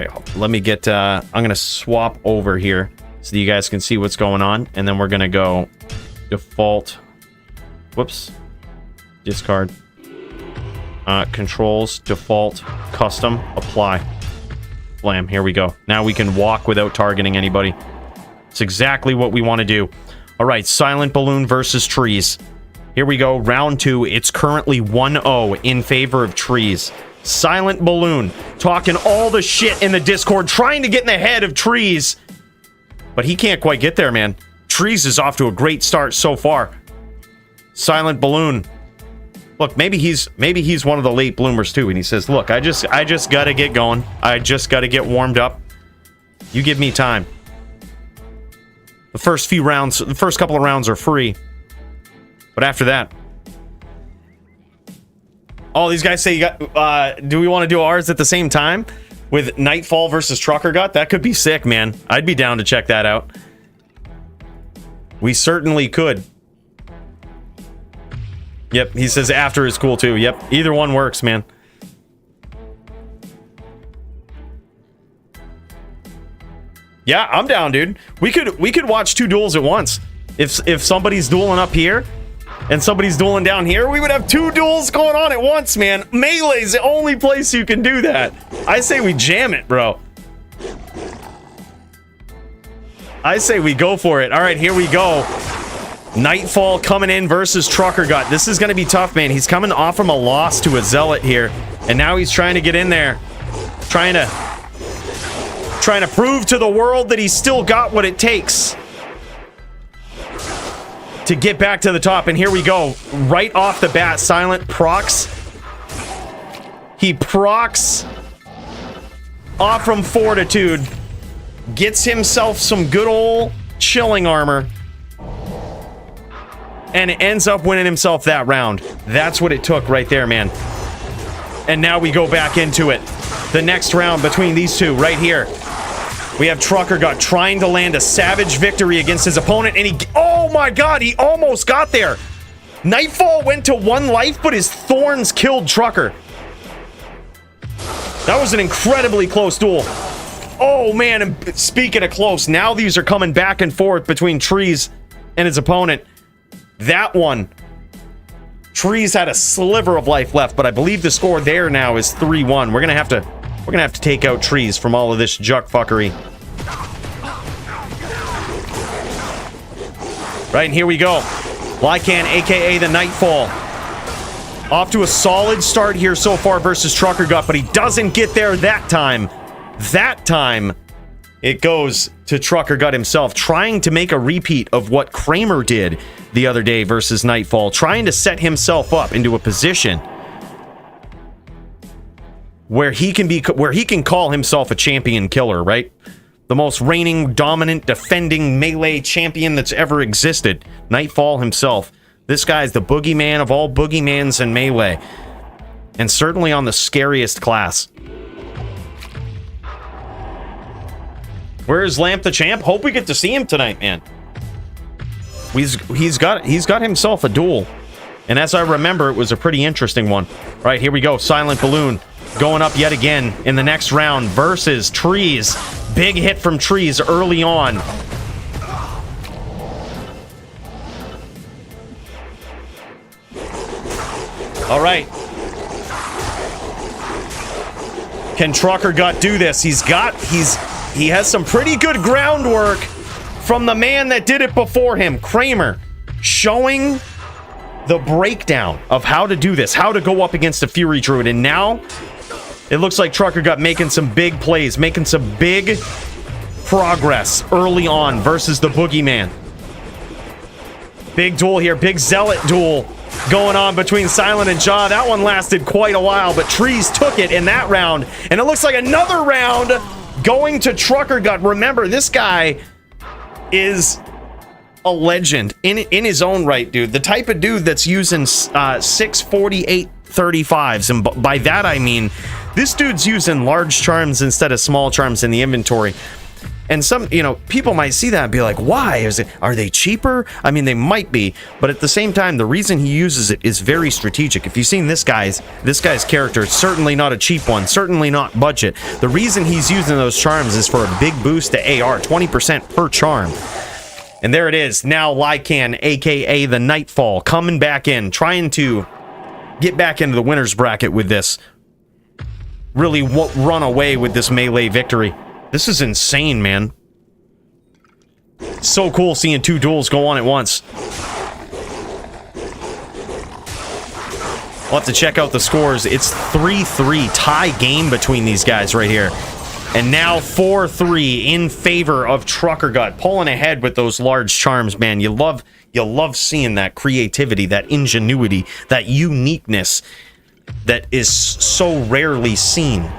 right, let me get, I'm going to swap over here so you guys can see what's going on. And then we're going to go default. Whoops. Discard. Controls, default, custom, apply. Blam, here we go. Now we can walk without targeting anybody. It's exactly what we want to do. All right, Silent Balloon versus Trees. Here we go, round two. It's currently 1-0 in favor of Trees. Silent Balloon talking all the shit in the Discord, trying to get in the head of Trees. But he can't quite get there, man. Trees is off to a great start so far. Silent Balloon. Look, maybe he's one of the late bloomers too, and he says, "Look, I just gotta get going. I just gotta get warmed up. You give me time." The first few rounds, the first couple of rounds are free, but after that, oh, these guys say you got. Do we want to do ours at the same time with Nightfall versus Trucker Gut? That could be sick, man. I'd be down to check that out. We certainly could. Yep, he says after is cool too. Yep, either one works, man. Yeah, I'm down, dude. We could watch two duels at once. If somebody's dueling up here and somebody's dueling down here, we would have two duels going on at once, man. Melee's the only place you can do that. I say we jam it, bro. I say we go for it. All right, here we go. Nightfall coming in versus Trucker Gut. This is going to be tough, man. He's coming off from a loss to a Zealot here, and now he's trying to get in there, trying to prove to the world that he's still got what it takes to get back to the top. And here we go. Right off the bat, Silent procs. He procs off from Fortitude, gets himself some good old chilling armor, and ends up winning himself that round. That's what it took right there, man. And now we go back into it. The next round between these two right here. We have Trucker Gut trying to land a savage victory against his opponent, and he... Oh my god, he almost got there! Nightfall went to 1 life, but his thorns killed Trucker. That was an incredibly close duel. Oh man, and speaking of close, now these are coming back and forth between Trees and his opponent. That one, Trees had a sliver of life left, but I believe the score there now is 3-1. We're gonna have to take out Trees from all of this juck fuckery. Right, and here we go. Lycan, aka the Nightfall, off to a solid start here so far versus Trucker Gut, but he doesn't get there that time. That time, it goes to Trucker Gut himself, trying to make a repeat of what Kramer did the other day versus Nightfall, trying to set himself up into a position where he can call himself a champion killer, right? The most reigning, dominant, defending melee champion that's ever existed. Nightfall himself. This guy's the boogeyman of all boogeymans in melee, and certainly on the scariest class. Where's Lamp the Champ? Hope we get to see him tonight, man. He's got himself a duel, and as I remember, it was a pretty interesting one. Right, here we go. Silent Balloon going up yet again in the next round versus Trees. Big hit from Trees early on. All right. Can Trucker Gut do this? He has some pretty good groundwork from the man that did it before him, Kramer, showing the breakdown of how to do this, how to go up against a Fury Druid. And now it looks like Trucker Gut making some big plays, making some big progress early on versus the Boogeyman. Big duel here, big Zealot duel going on between Silent and Jaw. That one lasted quite a while, but Trees took it in that round. And it looks like another round going to Trucker Gut. Remember, this guy is a legend in his own right, dude. The type of dude that's using 648 35s, and by that I mean this dude's using large charms instead of small charms in the inventory. And some, people might see that and be like, why? Are they cheaper? I mean, they might be, but at the same time, the reason he uses it is very strategic. If you've seen this guy's character, certainly not a cheap one, certainly not budget. The reason he's using those charms is for a big boost to AR, 20% per charm. And there it is. Now Lycan, aka the Nightfall, coming back in, trying to get back into the winner's bracket with this. Really run away with this melee victory. This is insane, man. So cool seeing two duels go on at once. We'll have to check out the scores. It's 3-3 tie game between these guys right here. And now 4-3 in favor of Trucker Gut, pulling ahead with those large charms, man. You love seeing that creativity, that ingenuity, that uniqueness that is so rarely seen.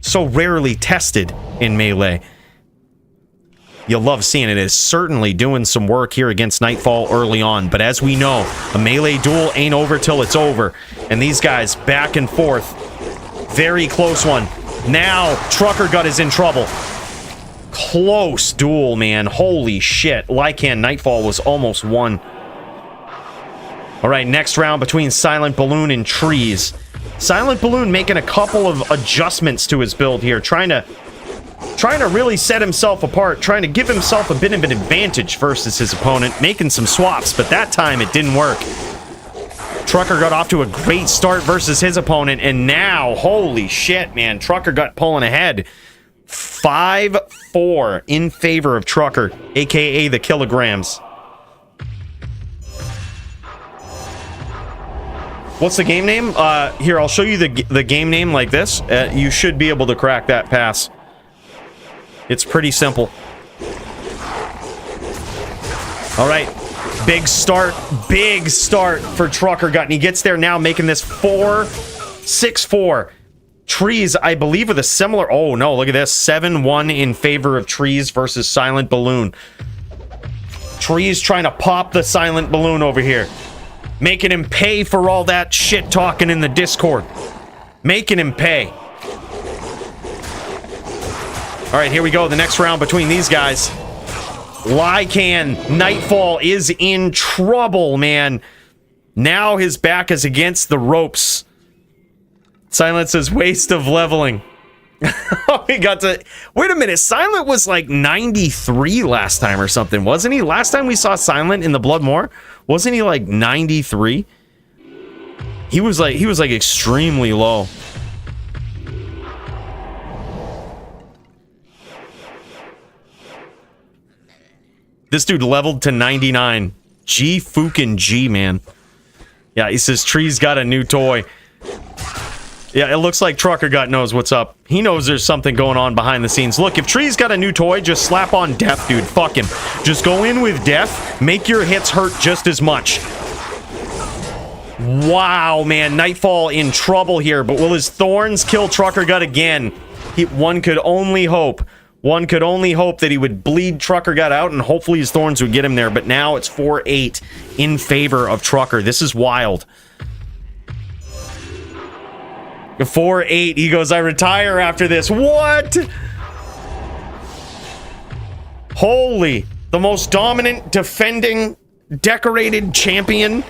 So rarely tested in melee. You love seeing it. Is certainly doing some work here against Nightfall early on, but as we know, a melee duel ain't over till it's over, and these guys back and forth. Very close one. Now Trucker Gut is in trouble. Close duel, man. Holy shit. Lycan Nightfall was almost won. All right, next round between Silent Balloon and Trees. Silent Balloon making a couple of adjustments to his build here, trying to really set himself apart, trying to give himself a bit of an advantage versus his opponent, making some swaps, but that time it didn't work. Trucker got off to a great start versus his opponent, and now, holy shit, man, Trucker Gut pulling ahead. 5-4 in favor of Trucker, aka the Kilograms. What's the game name? Here, I'll show you the game name like this. You should be able to crack that pass. It's pretty simple. All right. Big start for Trucker Gut. And he gets there now, making this 4-6-4. Trees, I believe, with a similar... Oh, no, look at this. 7-1 in favor of Trees versus Silent Balloon. Trees trying to pop the Silent Balloon over here. Making him pay for all that shit talking in the Discord. Making him pay. All right, here we go. The next round between these guys. Lycan, Nightfall is in trouble, man. Now his back is against the ropes. Silent says, waste of leveling. Oh, he got to... Wait a minute, Silent was like 93 last time or something, wasn't he? Last time we saw Silent in the Bloodmore, wasn't he like 93? He was like extremely low. This dude leveled to 99. G fucking G, man. Yeah, he says Tree's got a new toy. Yeah, it looks like Trucker Gut knows what's up. He knows there's something going on behind the scenes. Look, if Tree's got a new toy, just slap on Death, dude. Fuck him. Just go in with Death. Make your hits hurt just as much. Wow, man. Nightfall in trouble here, but will his thorns kill Trucker Gut again? One could only hope. One could only hope that he would bleed Trucker Gut out, and hopefully his thorns would get him there. But now it's 4-8 in favor of Trucker. This is wild. 4-8. He goes, I retire after this. What? Holy. The most dominant, defending, decorated champion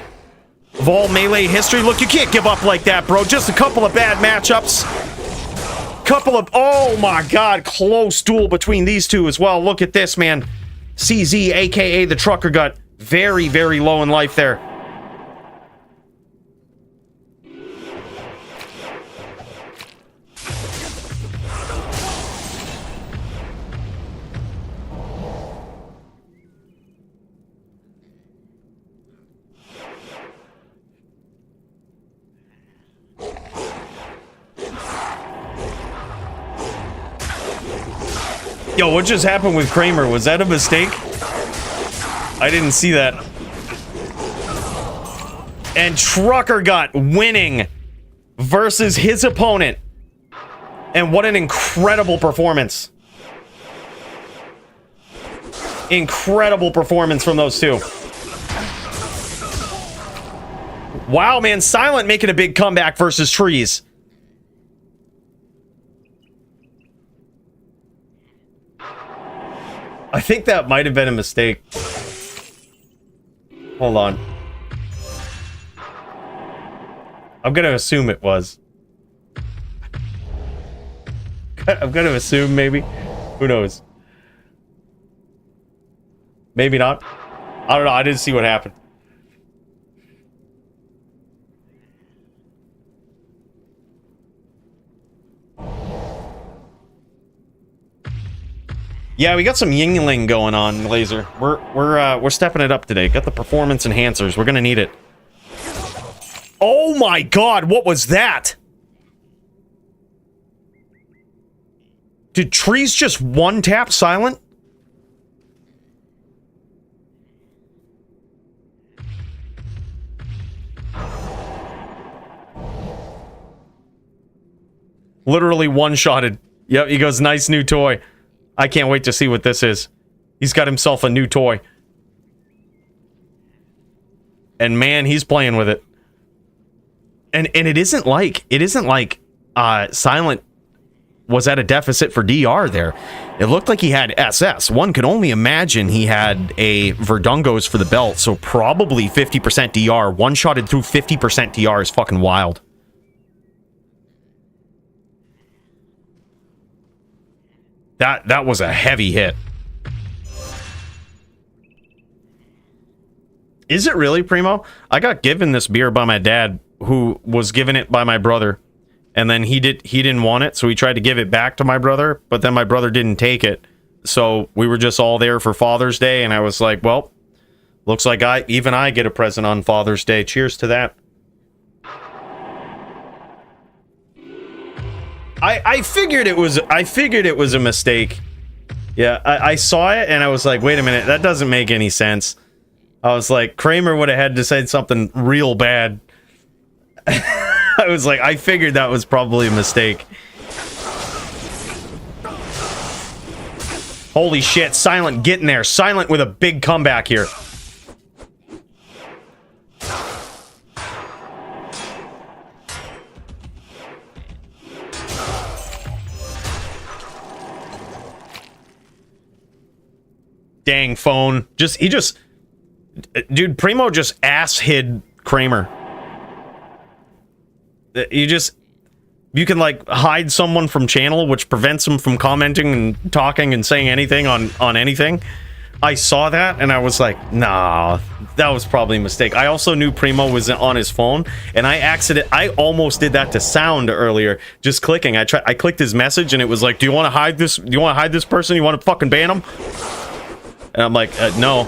of all Melee history. Look, you can't give up like that, bro. Just a couple of bad matchups. Oh my god, close duel between these two as well. Look at this, man. CZ, aka the Trucker Gut, very, very low in life there. Yo, what just happened with Kramer? Was that a mistake? I didn't see that. And Trucker Gut winning versus his opponent. And what an incredible performance. Incredible performance from those two. Wow, man. Silent making a big comeback versus Trees. I think that might have been a mistake. Hold on. I'm gonna assume it was. I'm gonna assume maybe. Who knows? Maybe not. I don't know. I didn't see what happened. Yeah, we got some yingling going on, Laser. We're stepping it up today. Got the performance enhancers. We're gonna need it. Oh my god, what was that? Did Trees just one-tap Silent? Literally one-shotted. Yep, he goes, nice new toy. I can't wait to see what this is. He's got himself a new toy. And man, he's playing with it. And it isn't like Silent was at a deficit for DR there. It looked like he had SS. One could only imagine he had a Verdungos for the belt, so probably 50% DR. One-shotted through 50% DR is fucking wild. That was a heavy hit. Is it really, Primo? I got given this beer by my dad, who was given it by my brother. And then he didn't want it, so he tried to give it back to my brother, but then my brother didn't take it. So we were just all there for Father's Day, and I was like, well, looks like even I get a present on Father's Day. Cheers to that. I figured it was a mistake. Yeah, I saw it and I was like, wait a minute, that doesn't make any sense. I was like, Kramer would have had to say something real bad. I was like, I figured that was probably a mistake. Holy shit, Silent getting there. Silent with a big comeback here. Dang phone. Dude, Primo just ass hid Kramer. You can like hide someone from channel, which prevents them from commenting and talking and saying anything on anything. I saw that and I was like, nah, that was probably a mistake. I also knew Primo was on his phone, and I almost did that to Sound earlier, just clicking. I clicked his message and it was like, do you want to hide this? Do you want to hide this person? You want to fucking ban him? And I'm like, no.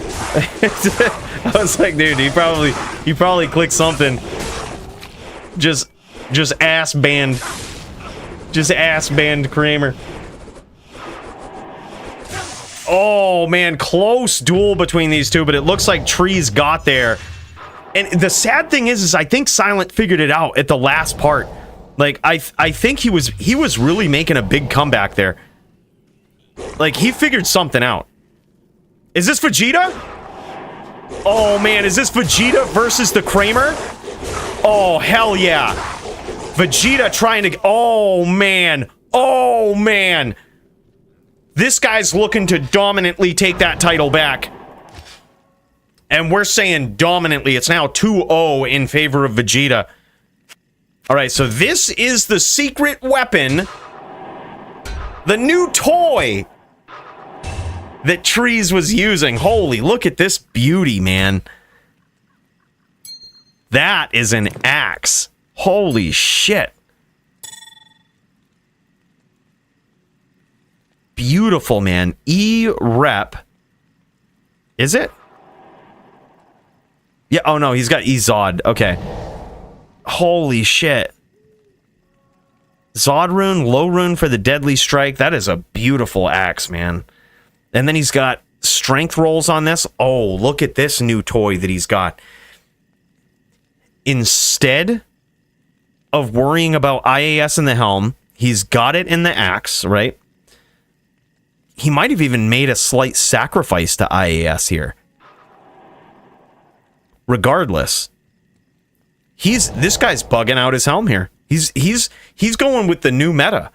I was like, dude, he probably clicked something. Just ass banned Kramer. Oh man, close duel between these two, but it looks like Trees got there. And the sad thing is I think Silent figured it out at the last part. Like I think he was really making a big comeback there. Like he figured something out. Is this Vegeta? Oh man, is this Vegeta versus the Kramer? Oh hell yeah. Vegeta trying to... Oh man. Oh man. This guy's looking to dominantly take that title back. And we're saying dominantly. It's now 2-0 in favor of Vegeta. Alright, so this is the secret weapon. The new toy that Trees was using. Holy, look at this beauty, man. That is an axe. Holy shit. Beautiful, man. E-Rep. Is it? Yeah, oh no, he's got E-Zod. Okay. Holy shit. Zod rune, low rune for the deadly strike. That is a beautiful axe, man. And then he's got strength rolls on this. Oh, look at this new toy that he's got. Instead of worrying about IAS in the helm, he's got it in the axe, right? He might have even made a slight sacrifice to IAS here. Regardless, this guy's bugging out his helm here. He's going with the new meta.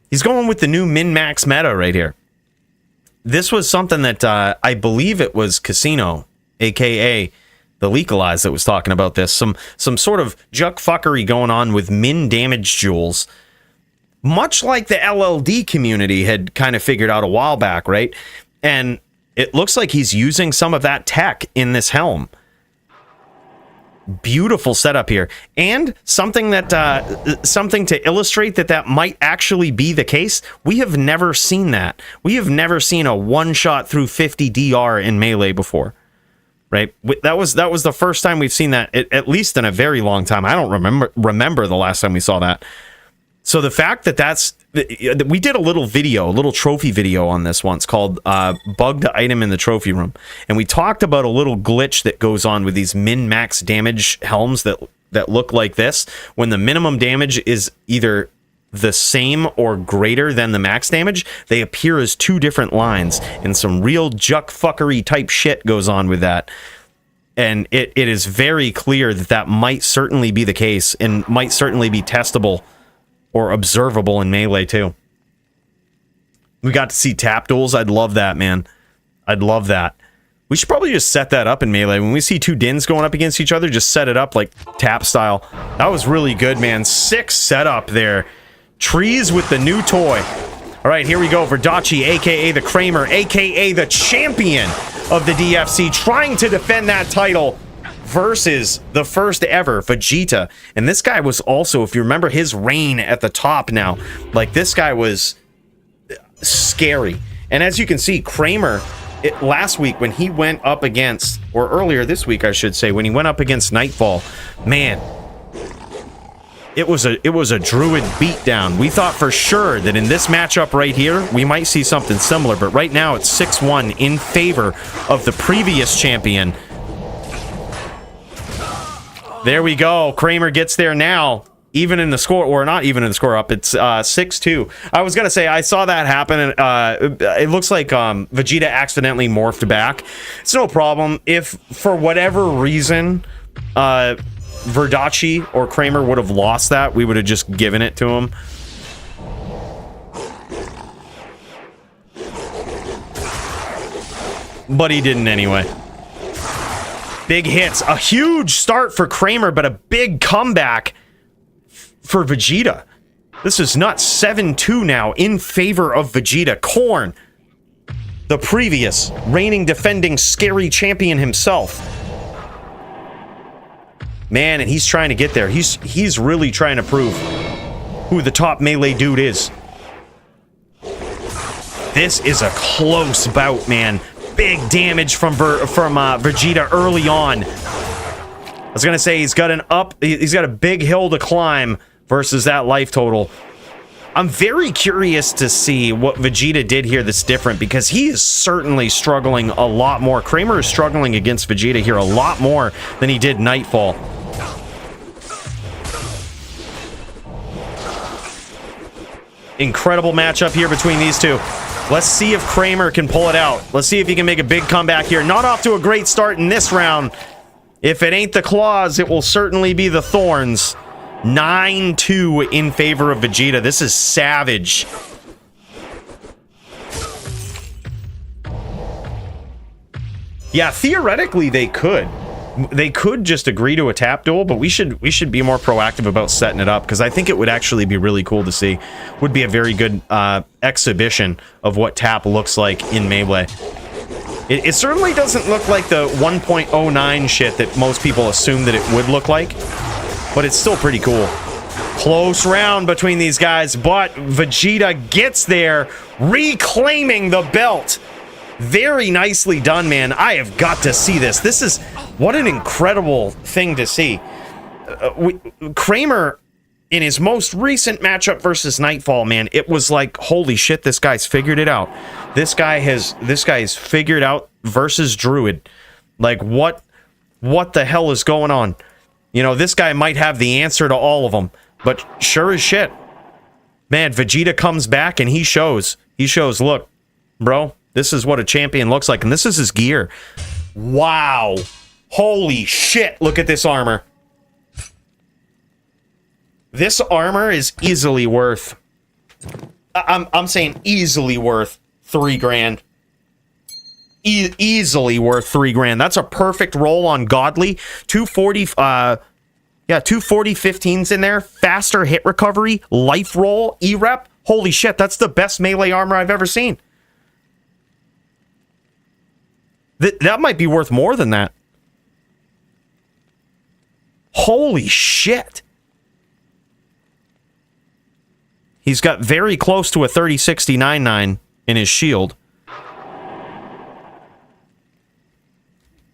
He's going with the new min-max meta right here. This was something that I believe it was Casino, aka the Legalize, that was talking about this. Some sort of juck fuckery going on with min damage jewels, much like the LLD community had kind of figured out a while back, right? And it looks like he's using some of that tech in this helm. Beautiful setup here, and something to illustrate that might actually be the case. We have never seen that. We have never seen a one-shot through 50 DR in Melee before, right? That was the first time we've seen that, at least in a very long time. I don't remember the last time we saw that. So the fact that we did a little trophy video on this once called Bugged Item in the Trophy Room. And we talked about a little glitch that goes on with these min-max damage helms that look like this. When the minimum damage is either the same or greater than the max damage, they appear as two different lines. And some real juck fuckery type shit goes on with that. And it is very clear that might certainly be the case and might certainly be testable or observable in Melee too. We got to see tap duels. I'd love that, man. I'd love that. We should probably just set that up in Melee. When we see two Dins going up against each other, just set it up like tap style. That was really good, man. Sick setup there. Trees with the new toy. All right, here we go. Verdachi, a.k.a. the Kramer, a.k.a. the champion of the DFC, trying to defend that title versus the first ever Vegeta. And this guy was also, if you remember his reign at the top now, like this guy was scary. And as you can see, Kramer, last week when he went up against, or earlier this week I should say, when he went up against Nightfall, man, it was a Druid beatdown. We thought for sure that in this matchup right here, we might see something similar, but right now it's 6-1 in favor of the previous champion. There we go. Kramer gets there now. Even in the score, or not even in the score up, it's 6-2. I was going to say, I saw that happen, and it looks like Vegeta accidentally morphed back. It's no problem. If, for whatever reason, Verdachi or Kramer would have lost that, we would have just given it to him. But he didn't anyway. Big hits. A huge start for Kramer, but a big comeback for Vegeta. This is nuts. 7-2 now in favor of Vegeta. Korn, the previous reigning defending scary champion himself. Man, and he's trying to get there. He's really trying to prove who the top melee dude is. This is a close bout, man. Big damage from Vegeta early on. I was gonna say he's got a big hill to climb versus that life total. I'm very curious to see what Vegeta did here that's different, because he is certainly struggling a lot more. Kramer is struggling against Vegeta here a lot more than he did Nightfall. Incredible matchup here between these two. Let's see if Kramer can pull it out. Let's see if he can make a big comeback here. Not off to a great start in this round. If it ain't the claws, it will certainly be the thorns. 9-2 in favor of Vegeta. This is savage. Yeah, theoretically they could. They could just agree to a tap duel, but we should be more proactive about setting it up, because I think it would actually be really cool to see. Would be a very good exhibition of what tap looks like in Melee. It certainly doesn't look like the 1.09 shit that most people assume that it would look like, but it's still pretty cool. Close round between these guys, but Vegeta gets there, reclaiming the belt. Very nicely done, man. I have got to see this. This is, what an incredible thing to see. Kramer, in his most recent matchup versus Nightfall, man, it was like, holy shit, this guy's figured it out. This guy has figured out versus Druid. Like, what the hell is going on? You know, this guy might have the answer to all of them, but sure as shit, man, Vegeta comes back and he shows, look, bro, this is what a champion looks like, and this is his gear. Wow. Holy shit, look at this armor. This armor is easily worth, I'm saying easily worth $3,000. Easily worth $3,000. That's a perfect roll on Godly. 240, 240 15s in there. Faster hit recovery, life roll, E-rep. Holy shit, that's the best melee armor I've ever seen. That might be worth more than that. Holy shit. He's got very close to a 3069.9 in his shield.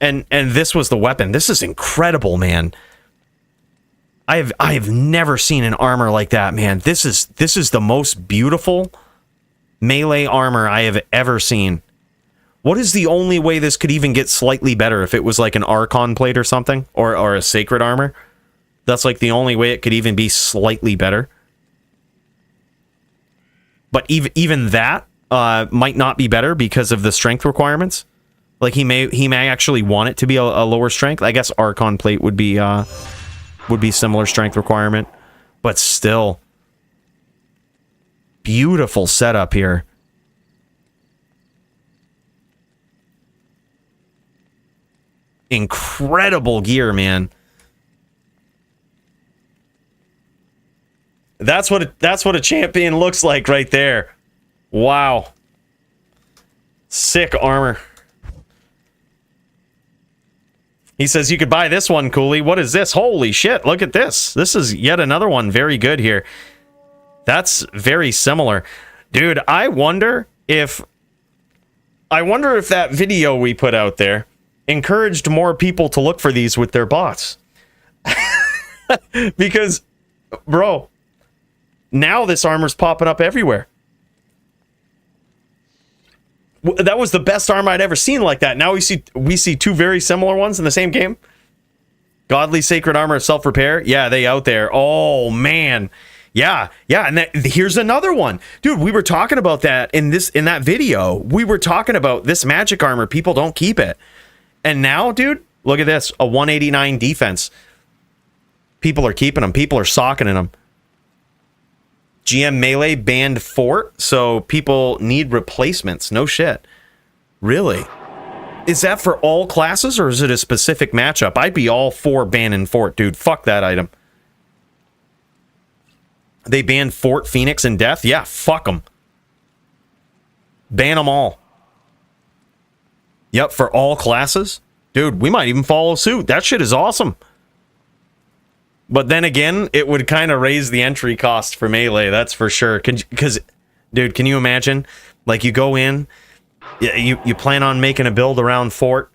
And this was the weapon. This is incredible, man. I have never seen an armor like that, man. This is the most beautiful melee armor I have ever seen. What is the only way this could even get slightly better? If it was like an Archon plate or something, or a sacred armor? That's like the only way it could even be slightly better. But even that might not be better because of the strength requirements. Like he may actually want it to be a lower strength. I guess Archon plate would be similar strength requirement, but still beautiful setup here. Incredible gear, man. That's what a champion looks like right there. Wow. Sick armor. He says you could buy this one, Cooley. What is this? Holy shit, look at this. This is yet another one very good here. That's very similar. Dude, I wonder if that video we put out there encouraged more people to look for these with their bots. Because Bro, now this armor's popping up everywhere. That was the best armor I'd ever seen like that. Now we see two very similar ones in the same game. Godly Sacred Armor of Self-Repair. Yeah, they out there. Oh, man. Yeah. And here's another one. Dude, we were talking about that in that video. We were talking about this magic armor. People don't keep it. And now, dude, look at this. A 189 defense. People are keeping them. People are socking in them. GM Melee banned Fort, so people need replacements. No shit. Really? Is that for all classes, or is it a specific matchup? I'd be all for banning Fort, dude. Fuck that item. They banned Fort, Phoenix, and Death? Yeah, fuck them. Ban them all. Yep, for all classes? Dude, we might even follow suit. That shit is awesome. But then again, it would kind of raise the entry cost for Melee, that's for sure. Because, dude, can you imagine? Like, you go in, you plan on making a build around Fort,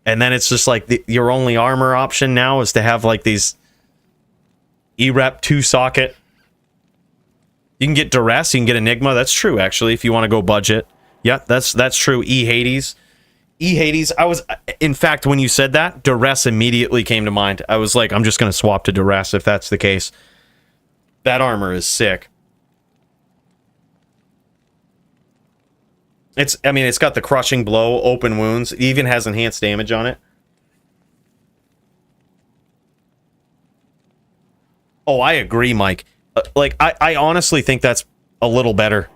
and then it's just like your only armor option now is to have, like, these E-Rep 2-socket. You can get Duress, you can get Enigma. That's true, actually, if you want to go budget. Yeah, that's true. E-Hades. E-Hades, in fact, when you said that, Duress immediately came to mind. I was like, I'm just going to swap to Duress if that's the case. That armor is sick. It's got the crushing blow, open wounds. It even has enhanced damage on it. Oh, I agree, Mike. I honestly think that's a little better.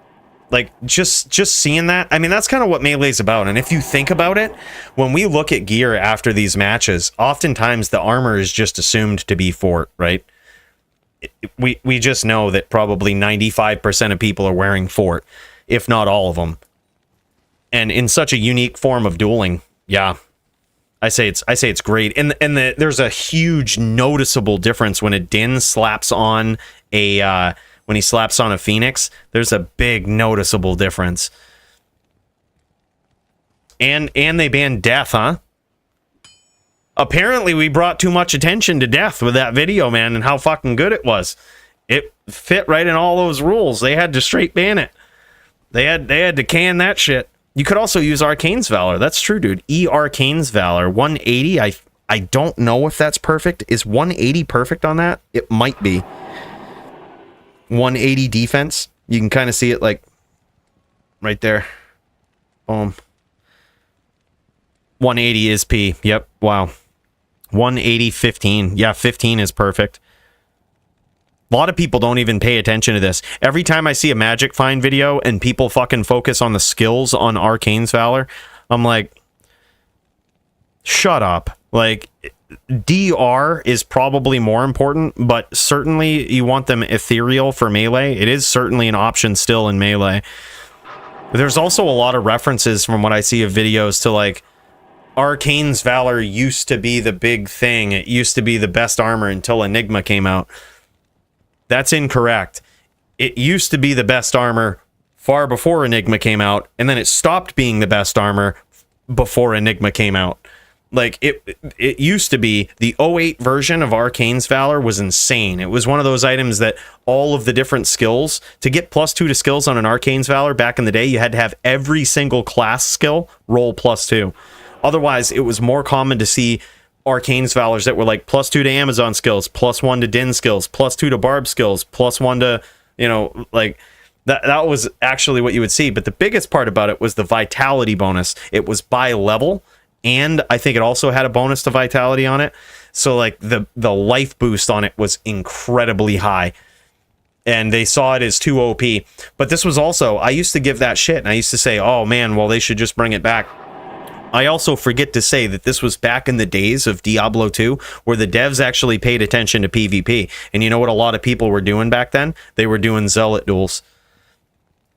Like, just seeing that, I mean, that's kind of what Melee's about. And if you think about it, when we look at gear after these matches, oftentimes the armor is just assumed to be Fort, right? We just know that probably 95% of people are wearing Fort, if not all of them. And in such a unique form of dueling, yeah, I say it's great. And there's a huge noticeable difference when a Din slaps on when he slaps on a Phoenix. There's a big noticeable difference. And they banned Death, huh? Apparently we brought too much attention to Death with that video, man, and how fucking good it was. It fit right in all those rules. They had to straight ban it. They had to can that shit. You could also use Arcane's Valor. That's true, dude. Arcane's Valor 180. I don't know if that's perfect. Is 180 perfect on that? It might be. 180 defense. You can kind of see it like right there. 180 is P. Yep. Wow. 180 15. Yeah, 15 is perfect. A lot of people don't even pay attention to this. Every time I see a Magic Find video and people fucking focus on the skills on Arcane's Valor, I'm like, shut up. Like, DR is probably more important, but certainly you want them ethereal for Melee. It is certainly an option still in Melee. There's also a lot of references from what I see of videos to, like, Arcane's Valor used to be the big thing. It used to be the best armor until Enigma came out. That's incorrect. It used to be the best armor far before Enigma came out, and then it stopped being the best armor before Enigma came out. Like, it used to be the '08 version of Arcane's Valor was insane. It was one of those items that all of the different skills, to get +2 to skills on an Arcane's Valor back in the day, you had to have every single class skill roll +2. Otherwise, it was more common to see Arcane's Valors that were like +2 to Amazon skills, +1 to Din skills, +2 to Barb skills, +1 to, like, that was actually what you would see. But the biggest part about it was the vitality bonus. It was by level, and I think it also had a bonus to vitality on it. So, like, the life boost on it was incredibly high. And they saw it as too OP. But this was also, I used to give that shit, and I used to say, oh man, well, they should just bring it back. I also forget to say that this was back in the days of Diablo 2, where the devs actually paid attention to PvP. And you know what a lot of people were doing back then? They were doing Zealot duels.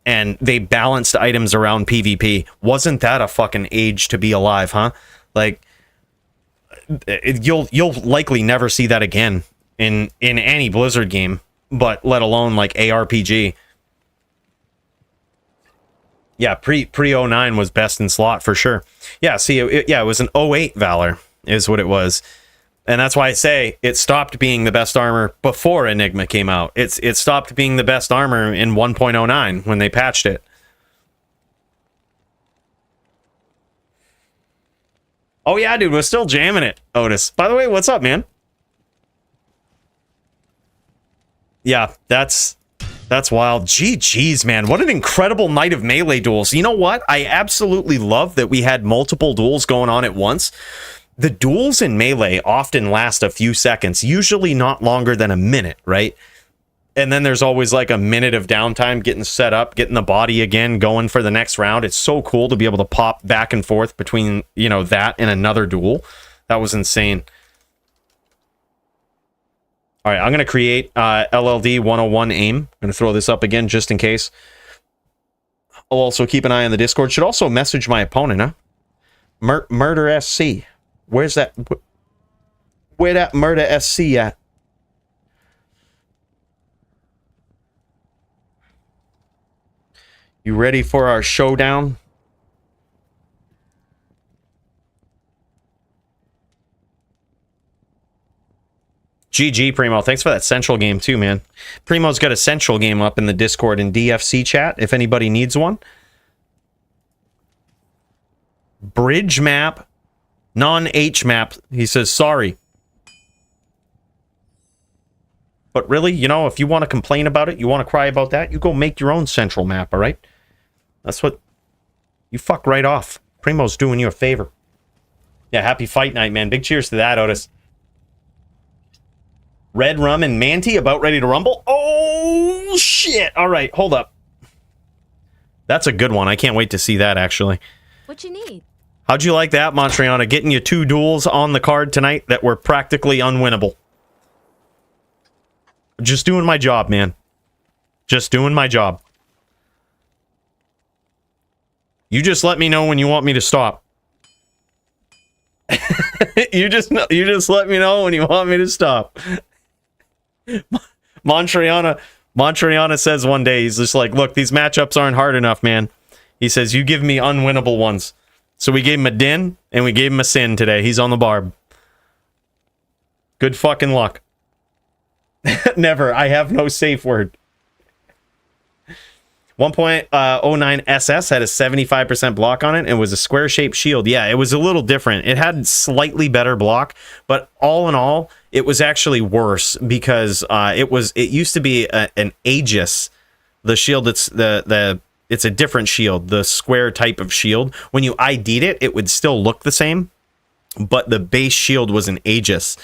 And they balanced items around PvP. Wasn't that a fucking age to be alive, huh? Like, you'll likely never see that again in any Blizzard game, but let alone like ARPG. Yeah, pre-09 was best in slot for sure. Yeah, see, it was an '08 Valor is what it was. And that's why I say it stopped being the best armor before Enigma came out. It stopped being the best armor in 1.09 when they patched it. Oh yeah, dude, we're still jamming it, Otis. By the way, what's up, man? Yeah, that's wild. GG's, man. What an incredible night of melee duels. You know what? I absolutely love that we had multiple duels going on at once. The duels in melee often last a few seconds, usually not longer than a minute, right? And then there's always like a minute of downtime getting set up, getting the body again, going for the next round. It's so cool to be able to pop back and forth between, you know, that and another duel. That was insane. All right, I'm going to create LLD 101 aim. I'm going to throw this up again just in case. I'll also keep an eye on the Discord. Should also message my opponent, huh? Murder SC. Where's that? Where that Murder SC at? You ready for our showdown? GG, Primo. Thanks for that Central game, too, man. Primo's got a Central game up in the Discord and DFC chat, if anybody needs one. Bridge map, non-H map. He says, sorry. But really, you know, if you want to complain about it, you want to cry about that, you go make your own Central map, all right? That's what... You fuck right off. Primo's doing you a favor. Yeah, happy fight night, man. Big cheers to that, Otis. Red Rum and Manti about ready to rumble. Oh, shit. All right, hold up. That's a good one. I can't wait to see that, actually. What you need? How'd you like that, Montriana? Getting you 2 duels on the card tonight that were practically unwinnable. Just doing my job, man. Just doing my job. You just let me know when you want me to stop. you just let me know when you want me to stop. Montriana says one day, he's just like, look, these matchups aren't hard enough, man. He says, you give me unwinnable ones. So we gave him a din, and we gave him a sin today. He's on the barb. Good fucking luck. Never. I have no safe word. 1.09 SS had a 75% block on it and was a square-shaped shield. Yeah, it was a little different. It had slightly better block, but all in all, it was actually worse because it used to be an Aegis. The shield, it's it's a different shield, the square type of shield. When you ID'd it, it would still look the same, but the base shield was an Aegis,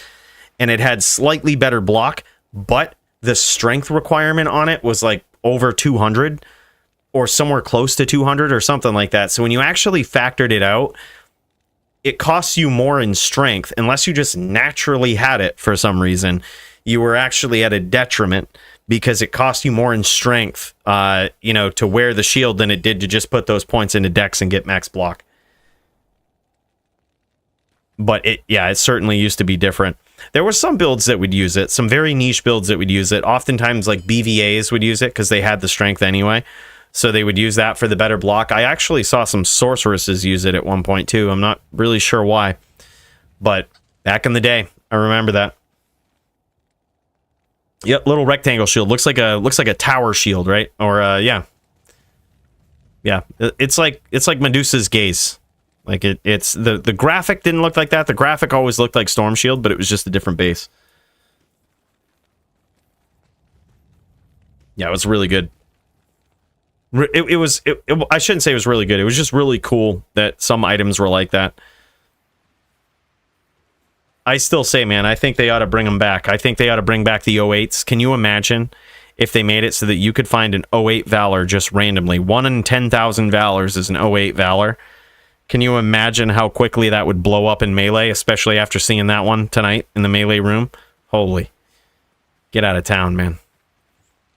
and it had slightly better block, but the strength requirement on it was like over 200 or somewhere close to 200 or something like that. So when you actually factored it out, it costs you more in strength unless you just naturally had it for some reason. You were actually at a detriment because it cost you more in strength, you know, to wear the shield than it did to just put those points into dex and get max block. But it certainly used to be different. There were some builds that would use it, some very niche builds that would use it. Oftentimes, like BVAs would use it because they had the strength anyway. So they would use that for the better block. I actually saw some sorceresses use it at one point too. I'm not really sure why. But back in the day, I remember that. Yep, little rectangle shield. Looks like a tower shield, right? Or yeah. Yeah. It's like Medusa's gaze. Like it's the graphic didn't look like that. The graphic always looked like Storm Shield, but it was just a different base. Yeah, it was really good. I shouldn't say it was really good. It was just really cool that some items were like that. I still say, man, I think they ought to bring them back. I think they ought to bring back the 08s. Can you imagine if they made it so that you could find an 08 Valor just randomly? 1 in 10,000 Valors is an 08 Valor. Can you imagine how quickly that would blow up in Melee, especially after seeing that one tonight in the Melee room? Holy. Get out of town, man.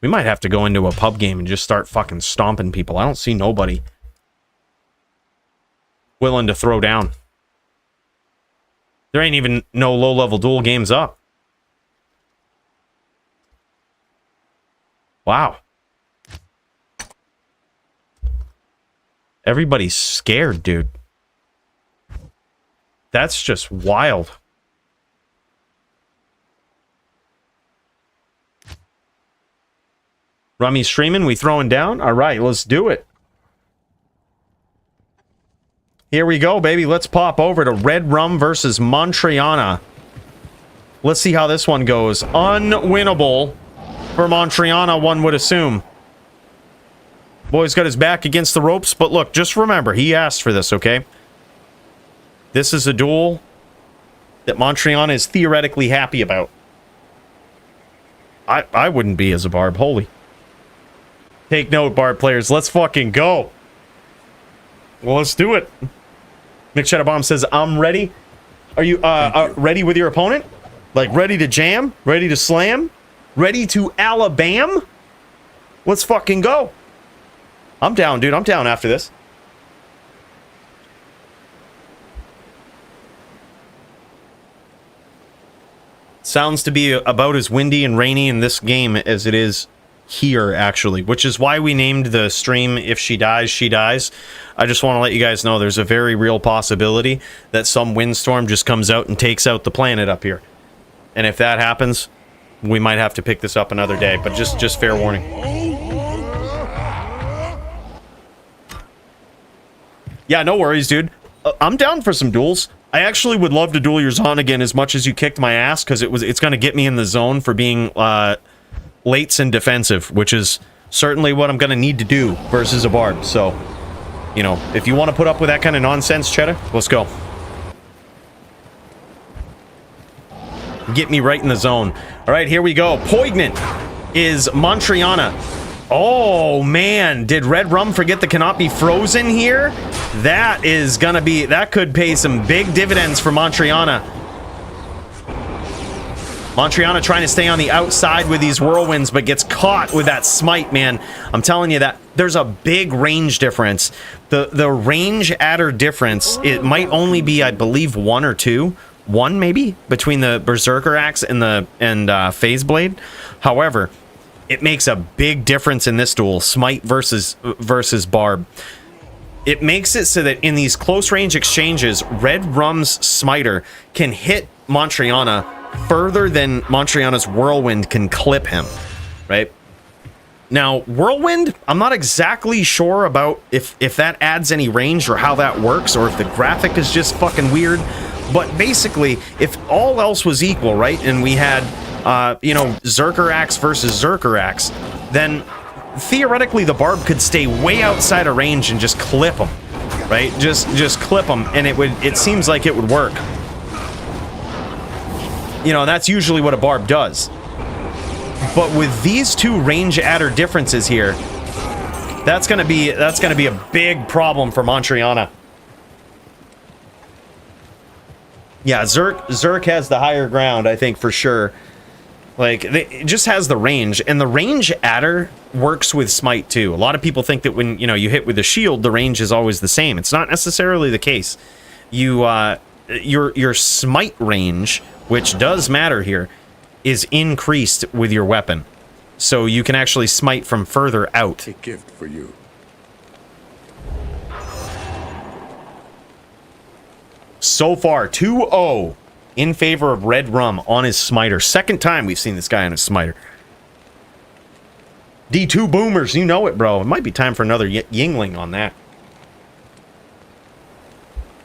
We might have to go into a pub game and just start fucking stomping people. I don't see nobody willing to throw down. There ain't even no low-level duel games up. Wow. Everybody's scared, dude. That's just wild. Rummy streaming, we throwing down? All right, let's do it. Here we go, baby. Let's pop over to Red Rum versus Montriana. Let's see how this one goes. Unwinnable for Montriana, one would assume. Boy's got his back against the ropes, but look, just remember, he asked for this, okay? This is a duel that Montriana is theoretically happy about. I wouldn't be as a Barb, holy. Take note, Barb players, let's fucking go. Well, let's do it. McShadow Bomb says, I'm ready. Are you ready with your opponent? Like, ready to jam? Ready to slam? Ready to Alabama? Let's fucking go. I'm down, dude. I'm down after this. Sounds to be about as windy and rainy in this game as it is here, actually, which is why we named the stream If She Dies, She Dies. I just want to let you guys know there's a very real possibility that some windstorm just comes out and takes out the planet up here. And if that happens, we might have to pick this up another day, but just fair warning. Yeah, no worries, dude. I'm down for some duels. I actually would love to duel your Zon again as much as you kicked my ass, because it's going to get me in the zone for being lates and defensive, which is certainly what I'm going to need to do versus a Barb. So, you know, if you want to put up with that kind of nonsense, Cheddar, let's go. Get me right in the zone. All right, here we go. Poignant is Montriana. Oh, man. Did Red Rum forget the cannot be frozen here? That is going to be... That could pay some big dividends for Montriana. Montriana trying to stay on the outside with these whirlwinds, but gets caught with that smite, man. I'm telling you that there's a big range difference. The range adder difference, it might only be, I believe, 1 or 2. 1 maybe between the Berserker Axe and Phase Blade. However, it makes a big difference in this duel, smite versus Barb. It makes it so that in these close range exchanges, Red Rum's smiter can hit Montriana further than Montriana's whirlwind can clip him, right? Now, whirlwind, I'm not exactly sure about if that adds any range or how that works, or if the graphic is just fucking weird. But basically, if all else was equal, right, and we had, you know, Zerker Axe versus Zerker Axe, then theoretically the Barb could stay way outside of range and just clip him, right? Just clip him, and it seems like it would work. You know, that's usually what a Barb does. But with these two range adder differences here, that's gonna be a big problem for Montriana. Yeah, Zerk has the higher ground, I think, for sure. Like, it just has the range, and the range adder works with smite too. A lot of people think that when, you know, you hit with a shield, the range is always the same. It's not necessarily the case. Your smite range, which does matter here, is increased with your weapon. So you can actually smite from further out. A gift for you. So far, 2-0 in favor of Red Rum on his smiter. Second time we've seen this guy on his smiter. D2 Boomers, you know it, bro. It might be time for another Yingling on that.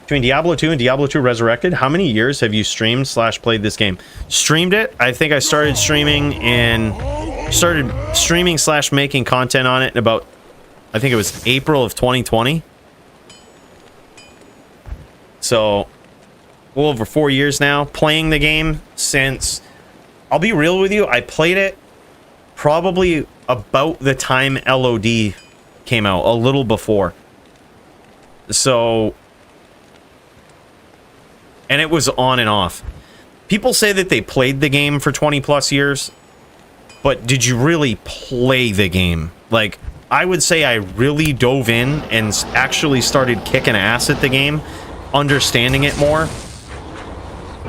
Between Diablo 2 and Diablo 2 Resurrected, how many years have you streamed / played this game? Streamed it? I think I started streaming / making content on it in about, I think it was April of 2020. So, well over 4 years now. Playing the game since, I'll be real with you, I played it probably about the time LOD came out, a little before. So, and it was on and off. People say that they played the game for 20 plus years, but did you really play the game? Like, I would say I really dove in and actually started kicking ass at the game, understanding it more,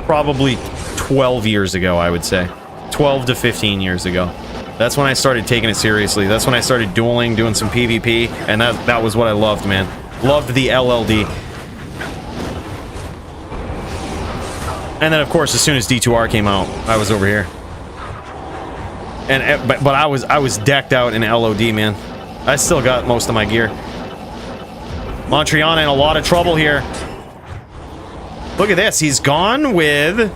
probably 12 years ago, I would say. 12 to 15 years ago. That's when I started taking it seriously. That's when I started dueling, doing some PvP, and that was what I loved, man. Loved the LLD. And then, of course, as soon as D2R came out, I was over here. But I was decked out in LOD, man. I still got most of my gear. Montriana in a lot of trouble here. Look at this. He's gone with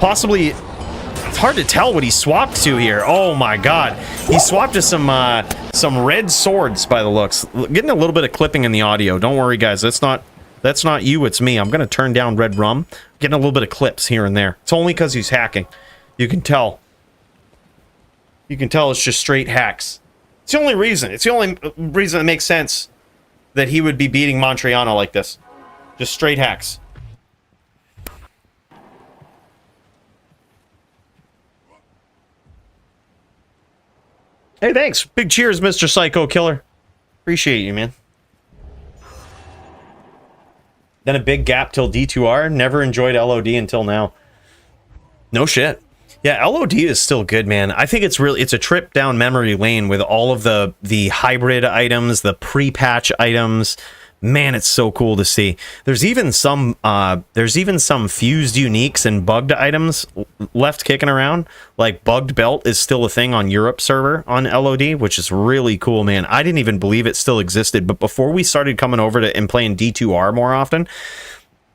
possibly. It's hard to tell what he swapped to here. Oh my god. He swapped to some red swords by the looks. Getting a little bit of clipping in the audio. Don't worry, guys. That's not you, it's me. I'm gonna turn down red rum. Getting a little bit of clips here and there. It's only because he's hacking. You can tell. You can tell it's just straight hacks. It's the only reason. It's the only reason that makes sense that he would be beating Montriano like this. Just straight hacks. Hey, thanks. Big cheers, Mr. Psycho Killer. Appreciate you, man. Then a big gap till D2R. Never enjoyed LOD until now. No shit. Yeah, LOD is still good, man. I think it's a trip down memory lane with all of the hybrid items, the pre-patch items. Man, it's so cool to see. There's even some fused uniques and bugged items left kicking around. Like bugged belt is still a thing on Europe server on LOD, which is really cool, man. I didn't even believe it still existed, but before we started coming over to and playing D2R more often,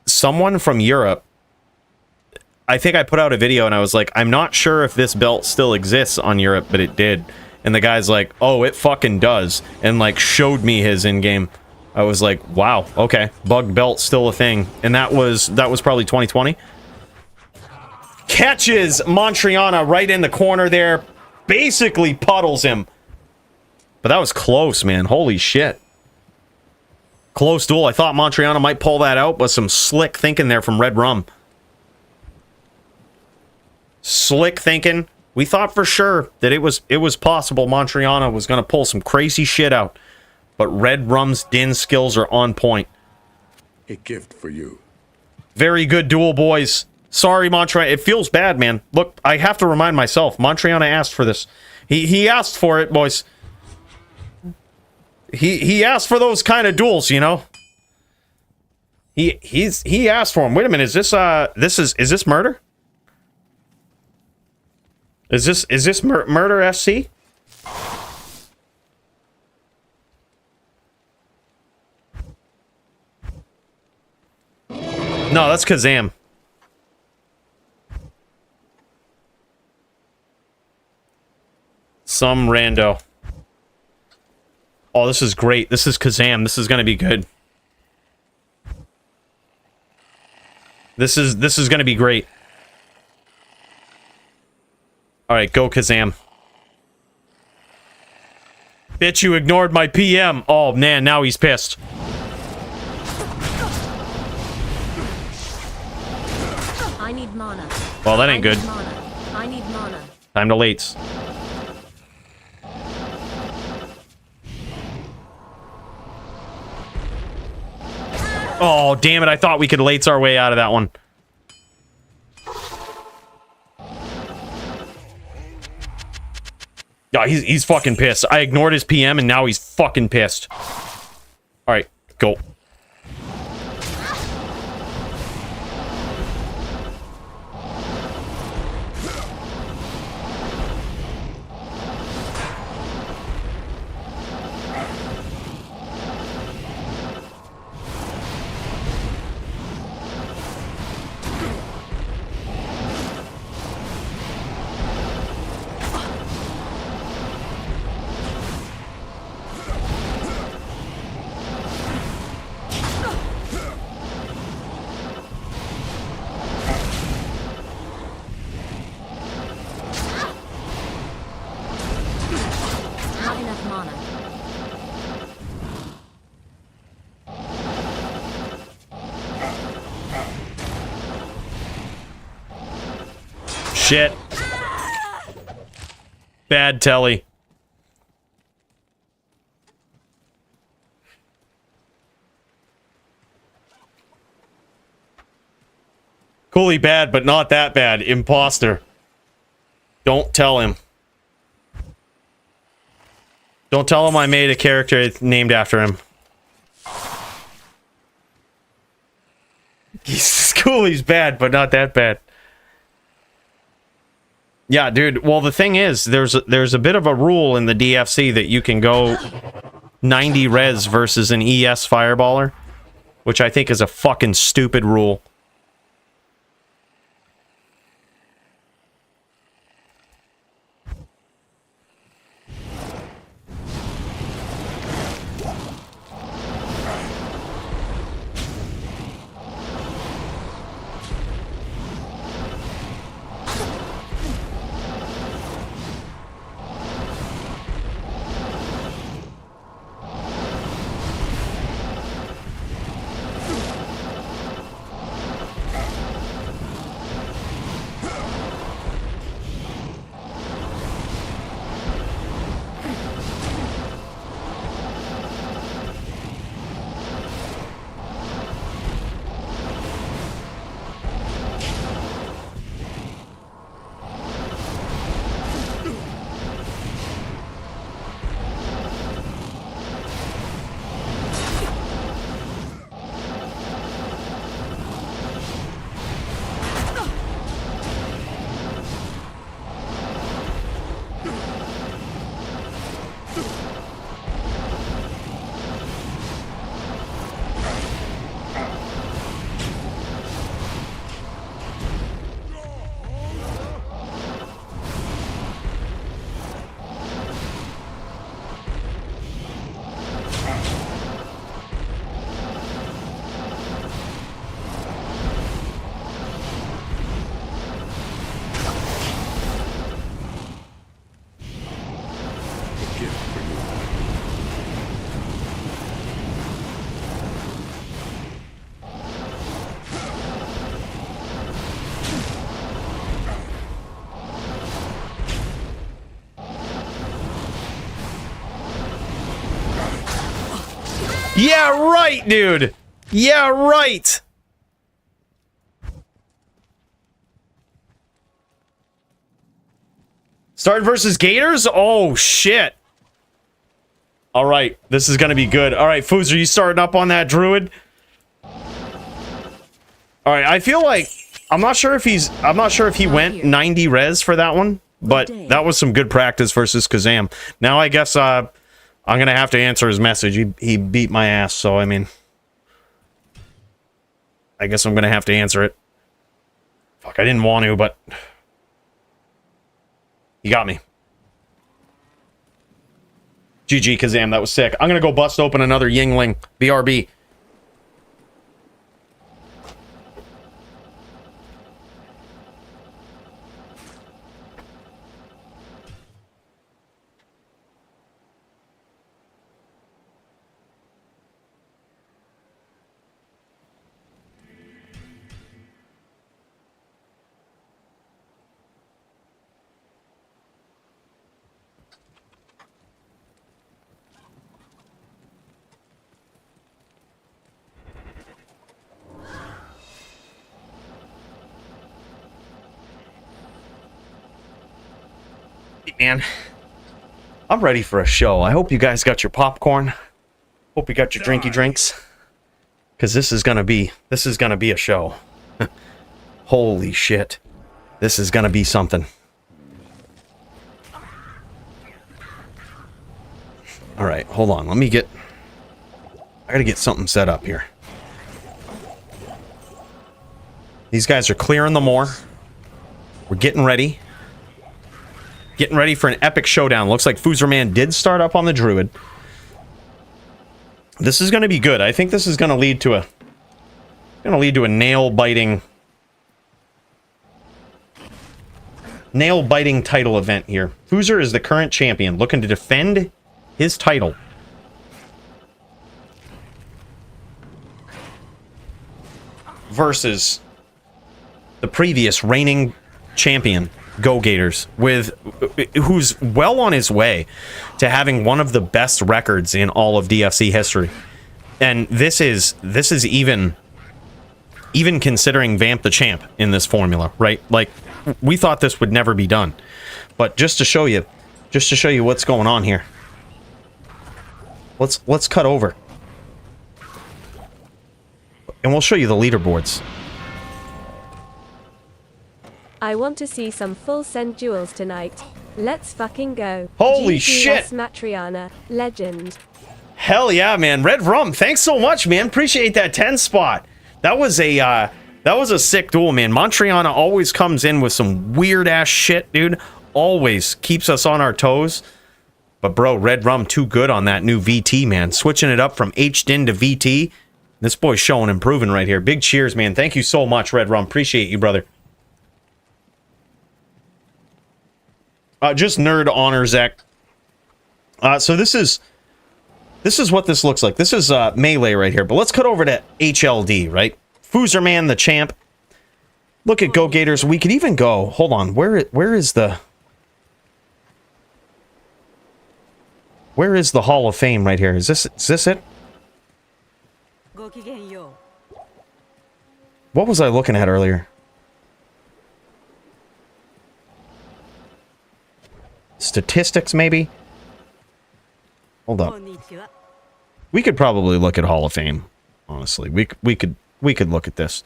someone from Europe, I think I put out a video and I was like, I'm not sure if this belt still exists on Europe, but it did. And the guy's like, oh, it fucking does, and like showed me his in-game. I was like, wow, okay, bugged belt still a thing. And that was probably 2020. Catches Montriana right in the corner there, basically puddles him. But that was close, man. Holy shit. Close duel. I thought Montriana might pull that out, but some slick thinking there from Red Rum. Slick thinking. We thought for sure that it was possible Montriana was going to pull some crazy shit out. But Red Rum's din skills are on point. A gift for you. Very good duel, boys. Sorry, Montriana. It feels bad, man. Look, I have to remind myself. Montriana asked for this. He asked for it, boys. He asked for those kind of duels, you know. He asked for them. Wait a minute. Is this is this murder? Is this murder SC? No, that's Kazam. Some rando. Oh, this is great. This is Kazam. This is gonna be good. This is gonna be great. Alright, go Kazam. Bitch, you ignored my PM. Oh man, now he's pissed. I need mana. Well, that ain't good. I need mana. Time to lates. Oh, damn it. I thought we could lates our way out of that one. Yeah, he's fucking pissed. I ignored his PM and now he's fucking pissed. Alright, go. Shit. Bad telly. Coolly bad, but not that bad. Imposter. Don't tell him. Don't tell him I made a character named after him. He's cool, he's bad, but not that bad. Yeah, dude. Well, the thing is, there's a bit of a rule in the DFC that you can go 90 res versus an ES fireballer, which I think is a fucking stupid rule. Yeah, right, dude. Yeah, right. Start versus Gators? Oh, shit. All right, this is going to be good. All right, Foos, are you starting up on that druid? All right, I feel like I'm not sure if he went 90 res for that one, but that was some good practice versus Kazam. Now I guess I'm going to have to answer his message. He beat my ass, so I mean, I guess I'm going to have to answer it. Fuck, I didn't want to, but you got me. GG, Kazam, that was sick. I'm going to go bust open another Yingling. BRB. Man, I'm ready for a show. I hope you guys got your popcorn. Hope you got your drinky drinks, because this is gonna be a show. Holy shit, this is gonna be something. All right, hold on. I gotta get something set up here. These guys are clearing the moor. We're getting ready. Getting ready for an epic showdown. Looks like Foozerman did start up on the druid. This is going to be good. I think this is going to lead to a nail-biting title event here. Foozer is the current champion, looking to defend his title. Versus the previous reigning champion, Go Gators, who's well on his way to having one of the best records in all of DFC history. And this is even considering Vamp the Champ in this formula, right? Like, we thought this would never be done. But just to show you what's going on here. Let's cut over. And we'll show you the leaderboards. I want to see some full send duels tonight. Let's fucking go. Holy GG shit. Las Matriana, legend. Hell yeah, man. Red Rum, thanks so much, man. Appreciate that 10 spot. That was a sick duel, man. Montriana always comes in with some weird ass shit, dude. Always keeps us on our toes. But bro, Red Rum too good on that new VT, man. Switching it up from HDIN to VT. This boy's showing improving right here. Big cheers, man. Thank you so much, Red Rum. Appreciate you, brother. Just nerd honor, Zach. So this is what this looks like. This is Melee right here. But let's cut over to HLD, right? Foozerman, the champ. Look at Go Gators. We could even go. Hold on. Where is the Hall of Fame right here? Is this it? What was I looking at earlier? Statistics, maybe? Hold up. We could probably look at Hall of Fame. Honestly, we could look at this.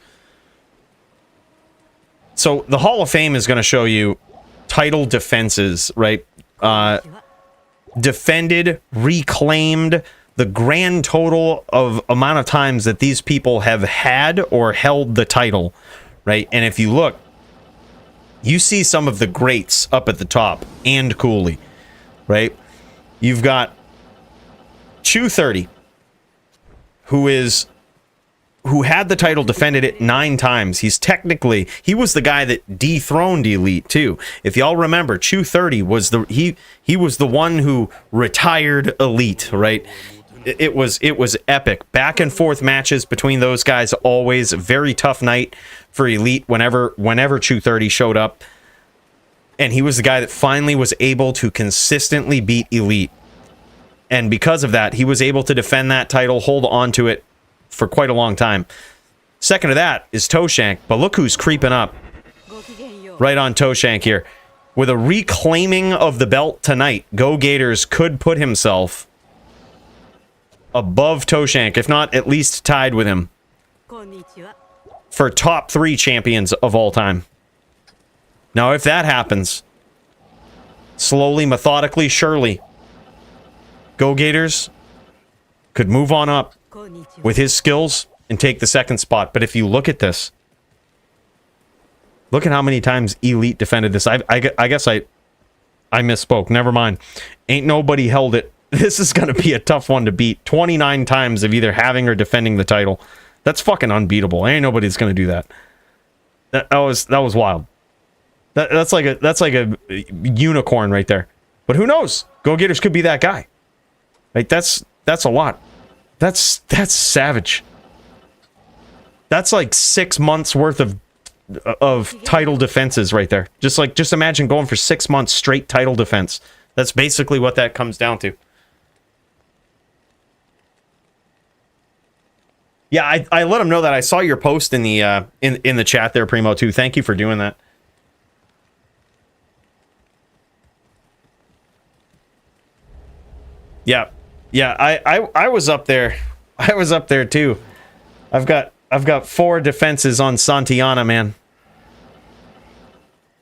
So the Hall of Fame is going to show you title defenses, right? Defended, reclaimed, the grand total of amount of times that these people have had or held the title, right? And if you look, you see some of the greats up at the top, and Cooley, right? You've got Chew 30, who had the title, defended it 9 times. He was the guy that dethroned Elite too. If y'all remember, Chew 30 was he was the one who retired Elite, right? It was epic. Back and forth matches between those guys, always very tough night for Elite whenever Chew 30 showed up. And he was the guy that finally was able to consistently beat Elite. And because of that, he was able to defend that title, hold on to it for quite a long time. Second to that is Toshank, but look who's creeping up right on Toshank here. With a reclaiming of the belt tonight, Go Gators could put himself above Toshank, if not at least tied with him, for top 3 champions of all time. Now, if that happens, slowly, methodically, surely, Go Gators could move on up with his skills and take the 2nd spot. But if you look at this, look at how many times Elite defended this. I guess I misspoke. Never mind. Ain't nobody held it. This is going to be a tough one to beat. 29 times of either having or defending the title. That's fucking unbeatable. Ain't nobody's going to do that. That was wild. That's like a unicorn right there. But who knows? Go Gators could be that guy. Like that's a lot. That's savage. That's like 6 months worth of title defenses right there. Just imagine going for 6 months straight title defense. That's basically what that comes down to. Yeah, I let him know that I saw your post in the in the chat there, Primo, too. Thank you for doing that. Yeah, I was up there. I was up there too. I've got 4 defenses on Santiana, man.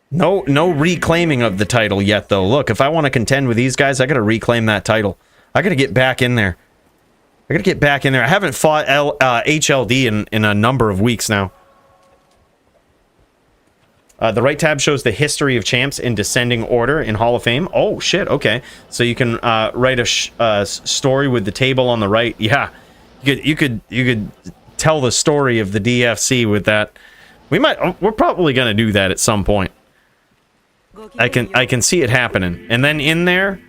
No reclaiming of the title yet, though. Look, if I want to contend with these guys, I got to reclaim that title. I got to get back in there. I haven't fought HLD in a number of weeks now. The right tab shows the history of champs in descending order in Hall of Fame. Oh, shit, okay. So you can write a story with the table on the right. Yeah, you could tell the story of the DFC with that. We're probably going to do that at some point. I can see it happening. And then in there,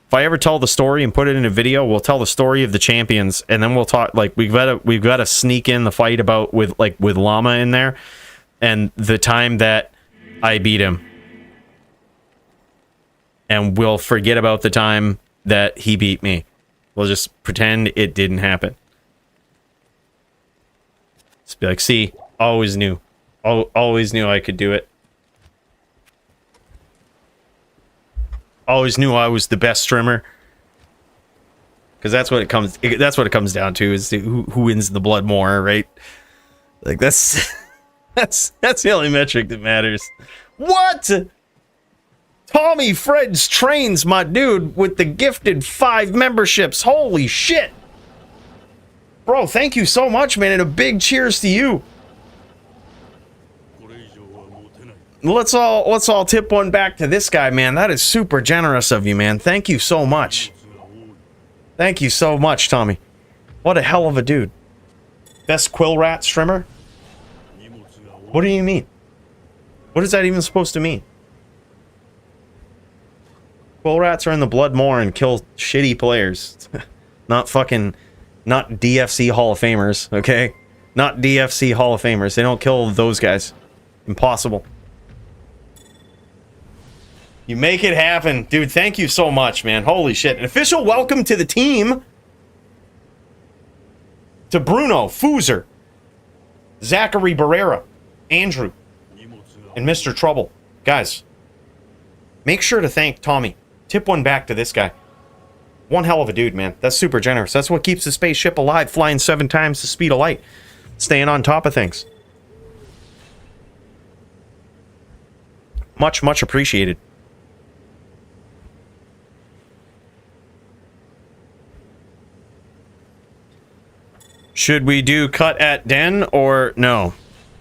if I ever tell the story and put it in a video, we'll tell the story of the champions, and then we'll talk, like, we've got to sneak in the fight about with Llama in there and the time that I beat him. And we'll forget about the time that he beat me. We'll just pretend it didn't happen. Just be like, see, always knew. Always knew I could do it. Always knew I was the best streamer. Because that's what it comes down to, is who wins the blood more, right? Like that's the only metric that matters. What? Tommy Freds trains, my dude, with the gifted 5 memberships. Holy shit. Bro, thank you so much, man, and a big cheers to you. Let's all tip one back to this guy, man. That is super generous of you, man. Thank you so much. Thank you so much, Tommy. What a hell of a dude. Best quill rat streamer? What do you mean? What is that even supposed to mean? Quill rats are in the blood more and kill shitty players. Not DFC Hall of Famers, okay? Not DFC Hall of Famers. They don't kill those guys. Impossible. You make it happen. Dude, thank you so much, man. Holy shit. An official welcome to the team. To Bruno, Foozer, Zachary Barrera, Andrew, and Mr. Trouble. Guys, make sure to thank Tommy. Tip one back to this guy. One hell of a dude, man. That's super generous. That's what keeps the spaceship alive, flying 7 times the speed of light. Staying on top of things. Much, much appreciated. Should we do cut at den or no?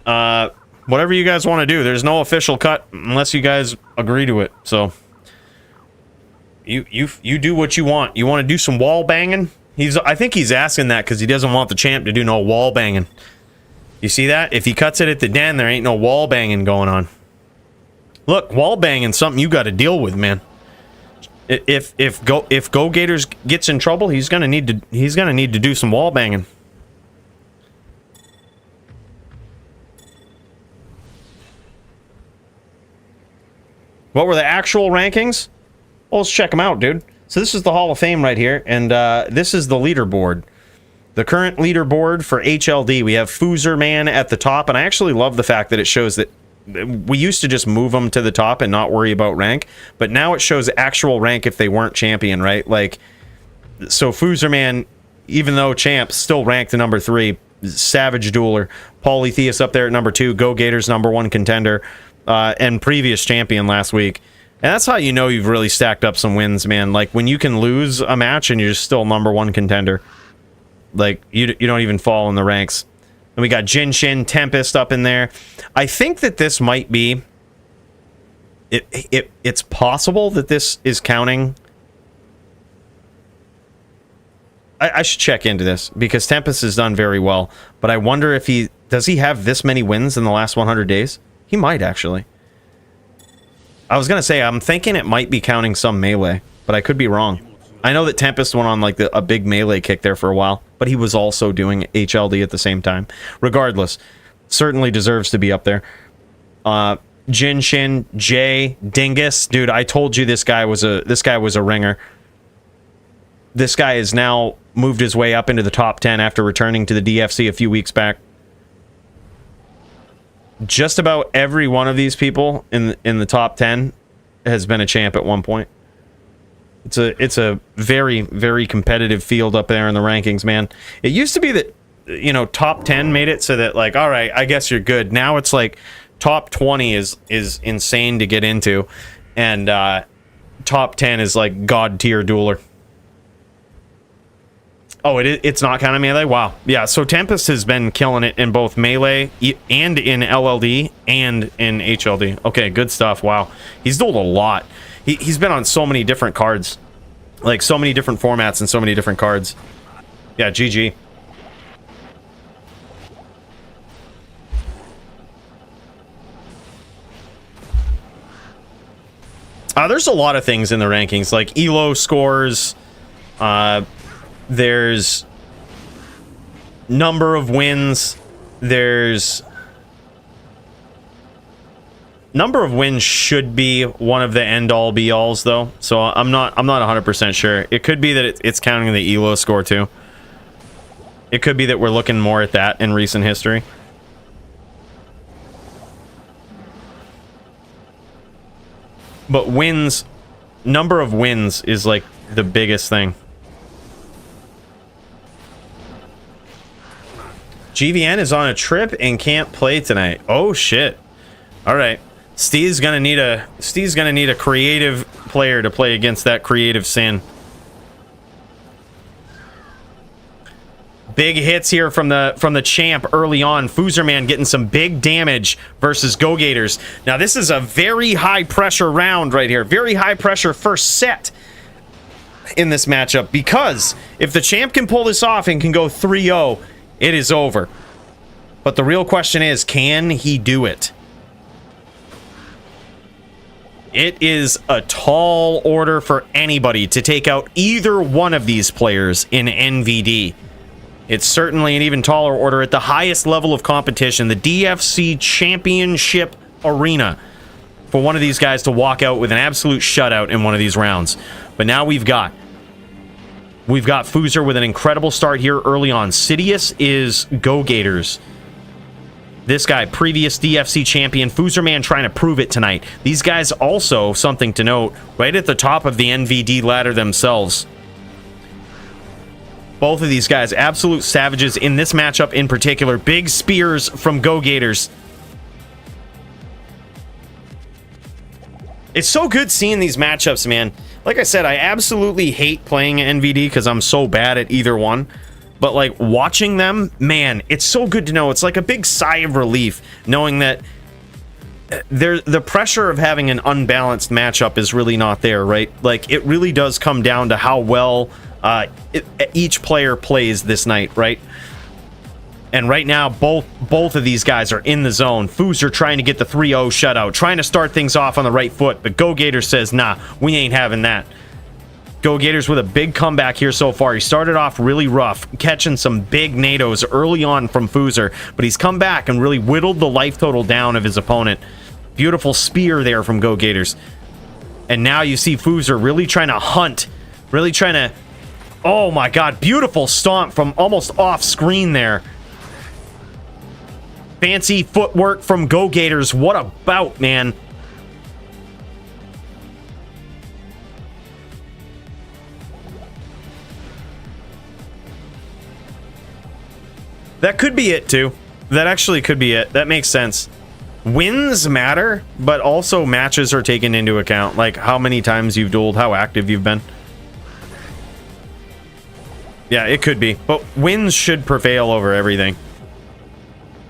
Whatever you guys want to do. There's no official cut unless you guys agree to it. So you do what you want. You want to do some wall banging? I think he's asking that because he doesn't want the champ to do no wall banging. You see that? If he cuts it at the den, there ain't no wall banging going on. Look, wall banging's something you got to deal with, man. If Go Gators gets in trouble, he's gonna need to do some wall banging. What were the actual rankings? Well, let's check them out, dude. So this is the Hall of Fame right here, and this is the leaderboard. The current leaderboard for HLD. We have Foozer Man at the top, and I actually love the fact that it shows that we used to just move them to the top and not worry about rank, but now it shows actual rank if they weren't champion, right? Like, so Foozer Man, even though champ, still ranked to number 3. Savage Dueler. Polytheus up there at number 2. Go Gators #1 contender. And previous champion last week. And that's how you know you've really stacked up some wins, man. Like, when you can lose a match and you're still #1 contender. Like, you don't even fall in the ranks. And we got Jin Shin, Tempest up in there. I think that this might be... It's possible that this is counting... I should check into this, because Tempest has done very well. But I wonder if he... Does he have this many wins in the last 100 days? He might, actually. I was going to say, I'm thinking it might be counting some melee, but I could be wrong. I know that Tempest went on like a big melee kick there for a while, but he was also doing HLD at the same time. Regardless, certainly deserves to be up there. Jin Shin, Jay, Dingus. Dude, I told you this guy was a ringer. This guy has now moved his way up into the top 10 after returning to the DFC a few weeks back. Just about every one of these people in the top 10 has been a champ at one point. It's a very, very competitive field up there in the rankings, man. It used to be that, you know, top 10 made it so that, like, all right, I guess you're good. Now it's like top 20 is insane to get into, and top 10 is like god tier dueler. Oh, it's not counting melee? Wow. Yeah, so Tempest has been killing it in both melee and in LLD and in HLD. Okay, good stuff. Wow. He's dueled a lot. He's been on so many different cards. Like, so many different formats and so many different cards. Yeah, GG. There's a lot of things in the rankings, like ELO scores, there's number of wins, there's number of wins should be one of the end-all be-alls, though, so I'm not 100% sure. It could be that it's counting the ELO score too. It could be that we're looking more at that in recent history. But wins, number of wins is like the biggest thing. GVN is on a trip and can't play tonight. Oh shit. All right. Steve's gonna need a creative player to play against that creative Sin. Big hits here from the champ early on. Foozerman getting some big damage versus Go Gators. Now this is a very high pressure round right here. Very high pressure first set in this matchup, because if the champ can pull this off and can go 3-0, it is over. But the real question is, can he do it? It is a tall order for anybody to take out either one of these players in NVD. It's certainly an even taller order at the highest level of competition, the DFC Championship Arena, for one of these guys to walk out with an absolute shutout in one of these rounds. But now we've got Foozer with an incredible start here early on. Sidious is Go Gators. This guy, previous DFC champion. Foozerman trying to prove it tonight. These guys also, something to note, right at the top of the NVD ladder themselves. Both of these guys, absolute savages in this matchup in particular. Big spears from Go Gators. It's so good seeing these matchups, man. Like I said, I absolutely hate playing NVD because I'm so bad at either one. But like watching them, man, it's so good to know. It's like a big sigh of relief knowing that the pressure of having an unbalanced matchup is really not there, right? Like it really does come down to how well each player plays this night, right? And right now, both of these guys are in the zone. Foozer trying to get the 3-0 shutout, trying to start things off on the right foot, but Go Gators says, nah, we ain't having that. Go Gators with a big comeback here so far. He started off really rough, catching some big NATOs early on from Foozer, but he's come back and really whittled the life total down of his opponent. Beautiful spear there from Go Gators. And now you see Foozer really trying to hunt, really trying to... Oh my god, beautiful stomp from almost off screen there. Fancy footwork from Go Gators. What a bout, man. That could be it, too. That actually could be it. That makes sense. Wins matter, but also matches are taken into account. Like how many times you've dueled, how active you've been. Yeah, it could be. But wins should prevail over everything.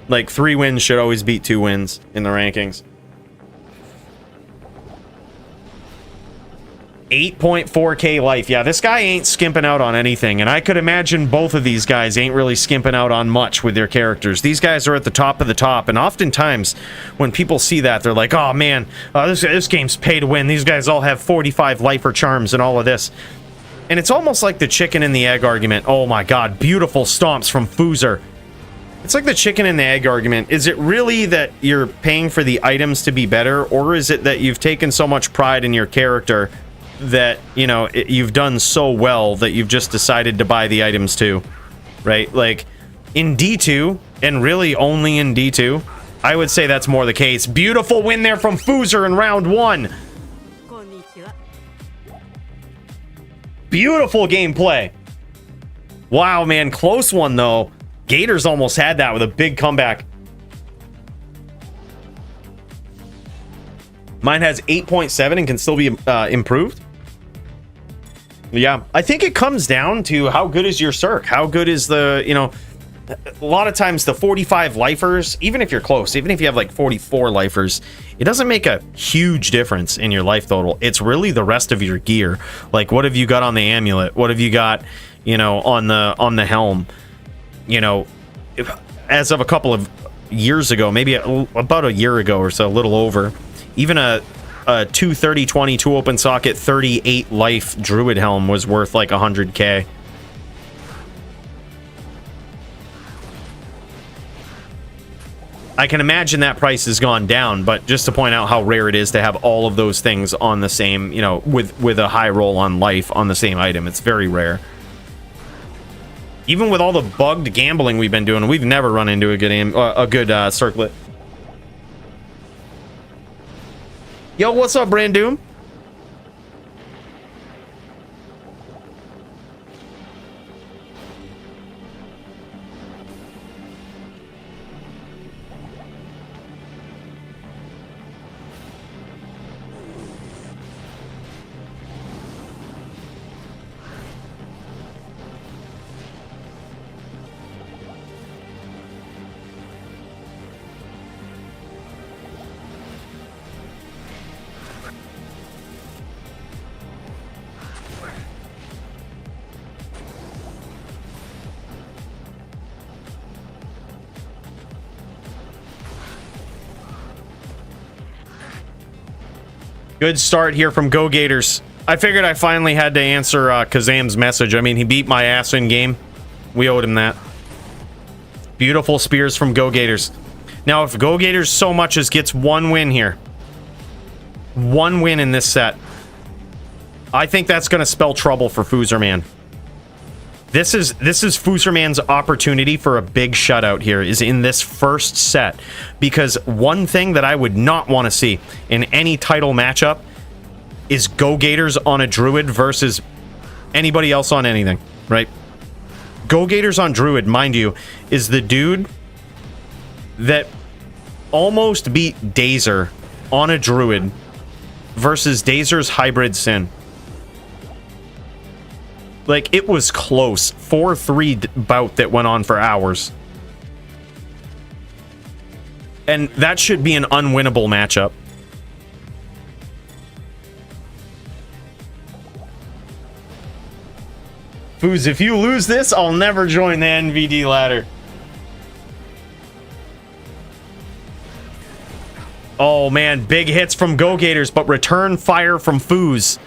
Like 3 wins should always beat 2 wins in the rankings. 8.4k life. Yeah, this guy ain't skimping out on anything. And I could imagine both of these guys ain't really skimping out on much with their characters. These guys are at the top of the top. And oftentimes, when people see that, they're like, oh man, this game's pay to win. These guys all have 45 life or charms and all of this. And it's almost like the chicken and the egg argument. Oh my god, beautiful stomps from Foozer. It's like the chicken and the egg argument. Is it really that you're paying for the items to be better, or is it that you've taken so much pride in your character that, you know, you've done so well that you've just decided to buy the items too, right? Like, in D2, and really only in D2, I would say that's more the case. Beautiful win there from Foozer in round 1. Beautiful gameplay. Wow, man, close one though. Gators almost had that with a big comeback. Mine has 8.7 and can still be improved. Yeah, I think it comes down to how good is your circ? How good is the, you know, a lot of times the 45 lifers, even if you're close, even if you have like 44 lifers, it doesn't make a huge difference in your life total. It's really the rest of your gear. Like, what have you got on the amulet? What have you got, you know, on the helm? You know, as of a couple of years ago, maybe about a year ago or so, a little over, even a 230-20 2 open socket 38 life druid helm was worth like 100k. I can imagine that price has gone down, but just to point out how rare it is to have all of those things on the same, you know, with a high roll on life on the same item. It's very rare. Even with all the bugged gambling we've been doing, we've never run into a good circlet. Yo, what's up, Brandoom? Good start here from Go Gators. I figured I finally had to answer Kazam's message. I mean, he beat my ass in game. We owed him that. Beautiful spears from Go Gators. Now, if Go Gators so much as gets one win here, one win in this set, I think that's going to spell trouble for Foozerman. This is Foozerman's opportunity for a big shutout here, is in this first set. Because one thing that I would not want to see in any title matchup is Go Gators on a Druid versus anybody else on anything, right? Go Gators on Druid, mind you, is the dude that almost beat Dazer on a Druid versus Dazer's Hybrid Sin. Like, it was close. 4-3 bout that went on for hours. And that should be an unwinnable matchup. Foos, if you lose this, I'll never join the NVD ladder. Oh man, big hits from Go Gators, but return fire from Foos.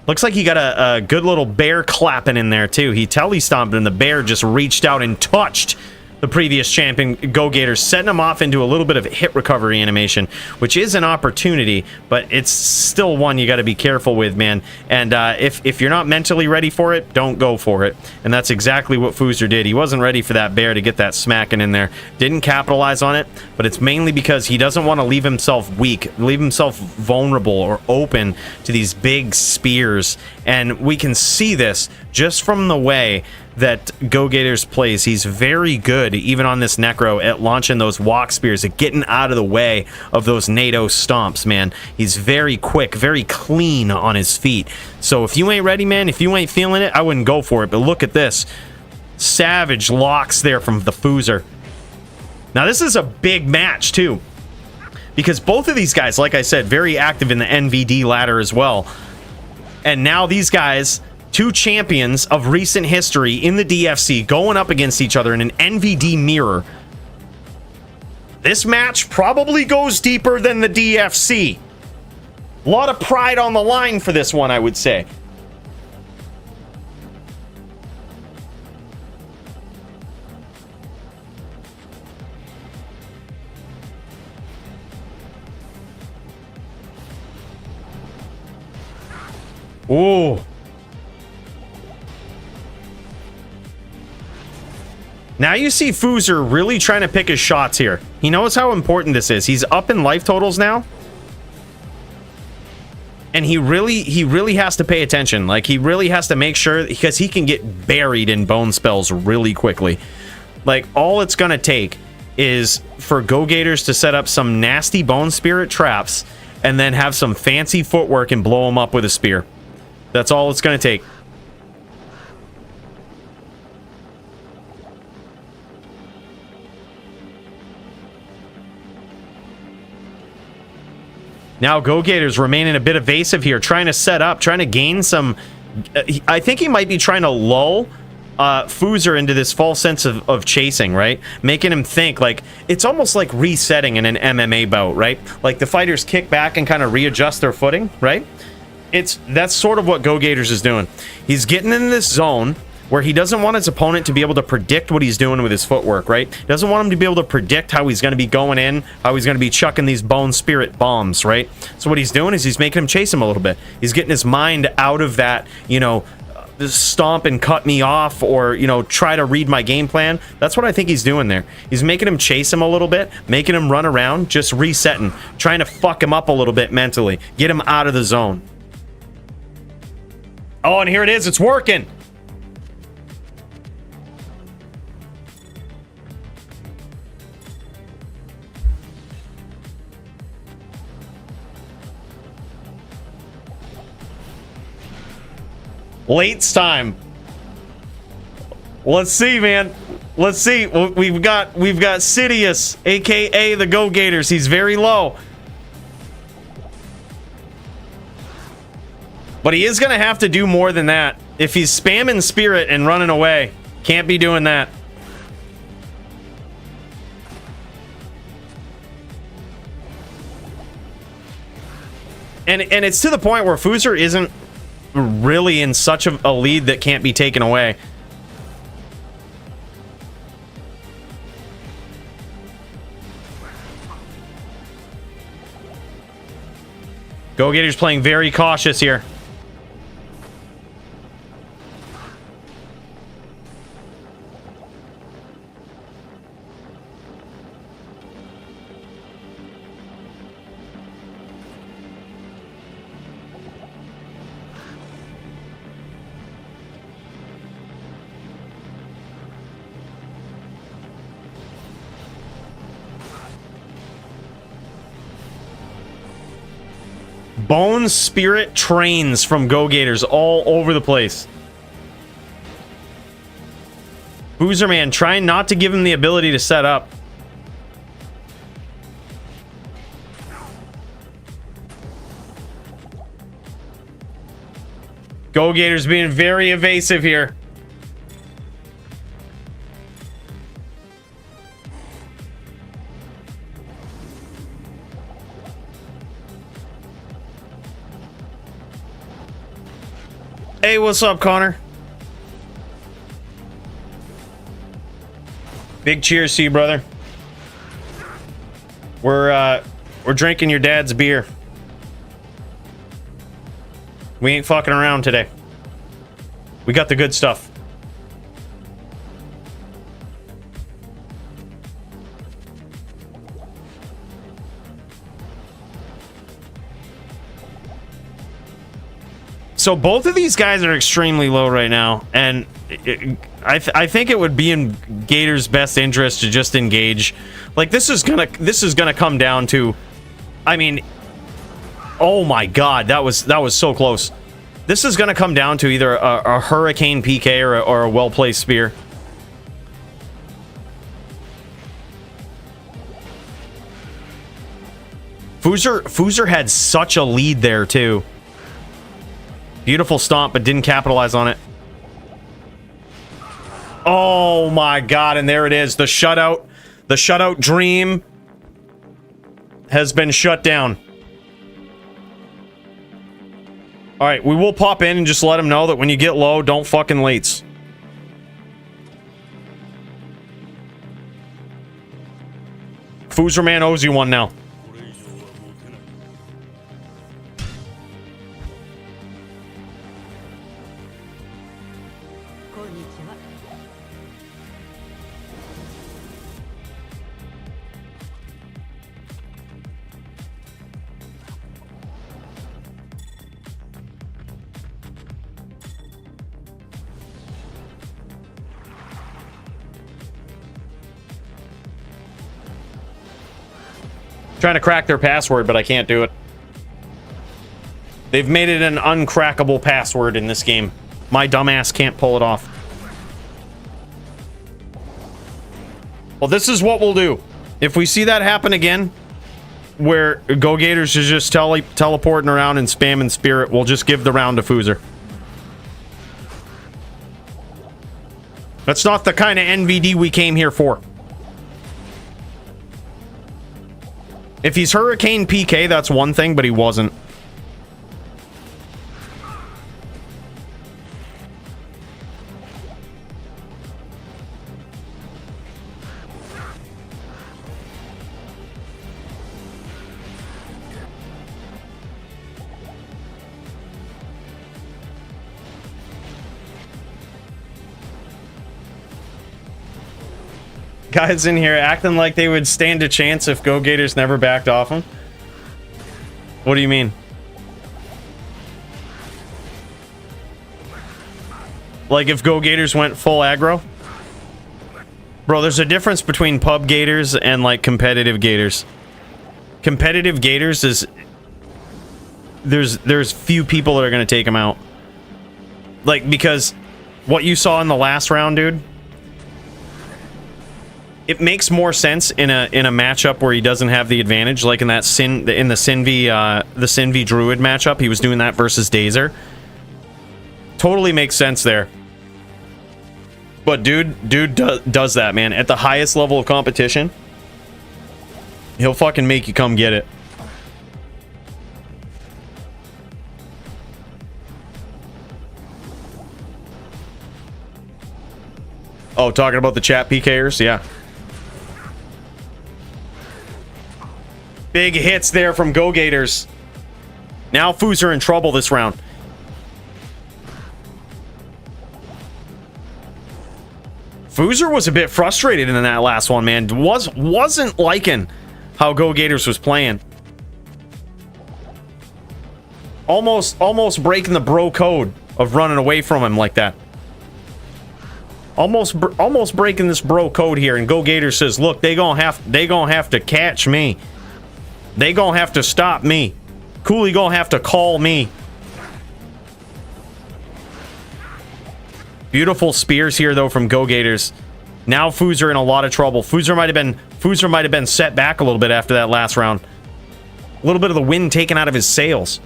Looks like he got a good little bear clapping in there too. He tele-stomped and the bear just reached out and touched the previous champion, Go Gators, setting him off into a little bit of hit recovery animation, which is an opportunity, but it's still one you got to be careful with, man. And if you're not mentally ready for it, don't go for it. And that's exactly what Foozer did. He wasn't ready for that bear to get that smacking in there. Didn't capitalize on it, but it's mainly because he doesn't want to leave himself weak, leave himself vulnerable or open to these big spears. And we can see this just from the way that Go Gators plays. He's very good, even on this Necro, at launching those walk spears, at getting out of the way of those NATO stomps, man. He's very quick, very clean on his feet. So if you ain't ready, man, if you ain't feeling it, I wouldn't go for it. But look at this. Savage locks there from the Foozer. Now, this is a big match, too, because both of these guys, like I said, very active in the NVD ladder as well. And now these guys, two champions of recent history in the DFC, going up against each other in an NVD mirror. This match probably goes deeper than the DFC. A lot of pride on the line for this one, I would say. Ooh. Now you see Foozer really trying to pick his shots here. He knows how important this is. He's up in life totals now. And he really has to pay attention. Like, he really has to make sure, because he can get buried in bone spells really quickly. Like, all it's gonna take is for Go Gators to set up some nasty bone spirit traps and then have some fancy footwork and blow him up with a spear. That's all it's gonna take. Now Go Gators remaining a bit evasive here, trying to set up, trying to gain some... I think he might be trying to lull Foozer into this false sense of chasing, right? Making him think, like, it's almost like resetting in an MMA bout, right? Like the fighters kick back and kind of readjust their footing, right? That's sort of what Go Gators is doing. He's getting in this zone where he doesn't want his opponent to be able to predict what he's doing with his footwork, right? He doesn't want him to be able to predict how he's going to be going in, how he's going to be chucking these bone spirit bombs, right? So what he's doing is he's making him chase him a little bit. He's getting his mind out of that, you know, stomp and cut me off, or, you know, try to read my game plan. That's what I think he's doing there. He's making him chase him a little bit, making him run around, just resetting, trying to fuck him up a little bit mentally, get him out of the zone. Oh, and here it is. It's working. Late's time. Let's see, man. Let's see. We've got Sidious, aka the Go Gators. He's very low. But he is going to have to do more than that. If he's spamming Spirit and running away, can't be doing that. And it's to the point where Foozer isn't really in such a lead that can't be taken away. Go Gators playing very cautious here. Bone Spirit trains from Go Gators all over the place. Boozerman trying not to give him the ability to set up. Go Gators being very evasive here. Hey, what's up, Connor? Big cheers to you, brother. We're drinking your dad's beer. We ain't fucking around today. We got the good stuff. So both of these guys are extremely low right now, and I think it would be in Gator's best interest to just engage. Like this is gonna come down to, I mean, oh my god, that was so close. This is gonna come down to either a hurricane PK or a well-placed spear. Foozer had such a lead there too. Beautiful stomp, but didn't capitalize on it. Oh my god, and there it is. The shutout. The shutout dream has been shut down. Alright, we will pop in and just let him know that when you get low, don't fucking lates. Foozerman owes you one now. Trying to crack their password, but I can't do it. They've made it an uncrackable password in this game. My dumbass can't pull it off. Well, this is what we'll do. If we see that happen again, where Go Gators is just teleporting around and spamming Spirit, we'll just give the round to Foozer. That's not the kind of NVD we came here for. If he's Hurricane PK, that's one thing, but he wasn't. Guys in here acting like they would stand a chance if Go Gators never backed off him. What do you mean? Like if Go Gators went full aggro? Bro, there's a difference between pub Gators and like competitive Gators. Competitive Gators is... There's few people that are going to take him out. Like, because what you saw in the last round, dude... It makes more sense in a matchup where he doesn't have the advantage, like in that the Sinvi Druid matchup. He was doing that versus Dazer. Totally makes sense there. But dude does that, man. At the highest level of competition, he'll fucking make you come get it. Oh, talking about the chat PKers? Yeah. Big hits there from Go Gators. Now Foos are in trouble this round. Foozer was a bit frustrated in that last one, man. Wasn't liking how Go Gators was playing. Almost breaking the bro code of running away from him like that. Almost breaking this bro code here. And Go Gators says, "Look, they gonna have to catch me. They gonna have to stop me. Cooley gonna have to call me." Beautiful spears here though from Go Gators. Now Foozer in a lot of trouble. Foozer might have been set back a little bit after that last round. A little bit of the wind taken out of his sails.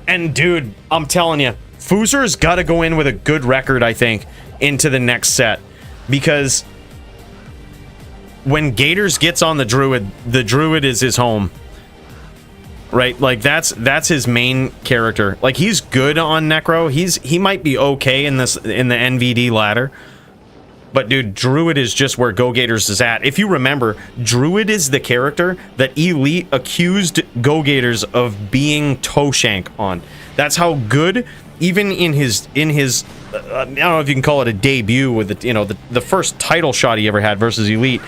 And dude, I'm telling you, Foozer's got to go in with a good record, I think, into the next set, because when Gators gets on the Druid is his home, right? Like that's his main character. Like he's good on Necro. He might be okay in the NVD ladder, but dude, Druid is just where Go Gators is at. If you remember, Druid is the character that Elite accused Go Gators of being toe shank on. That's how good, even in his I don't know if you can call it a debut with the first title shot he ever had versus Elite.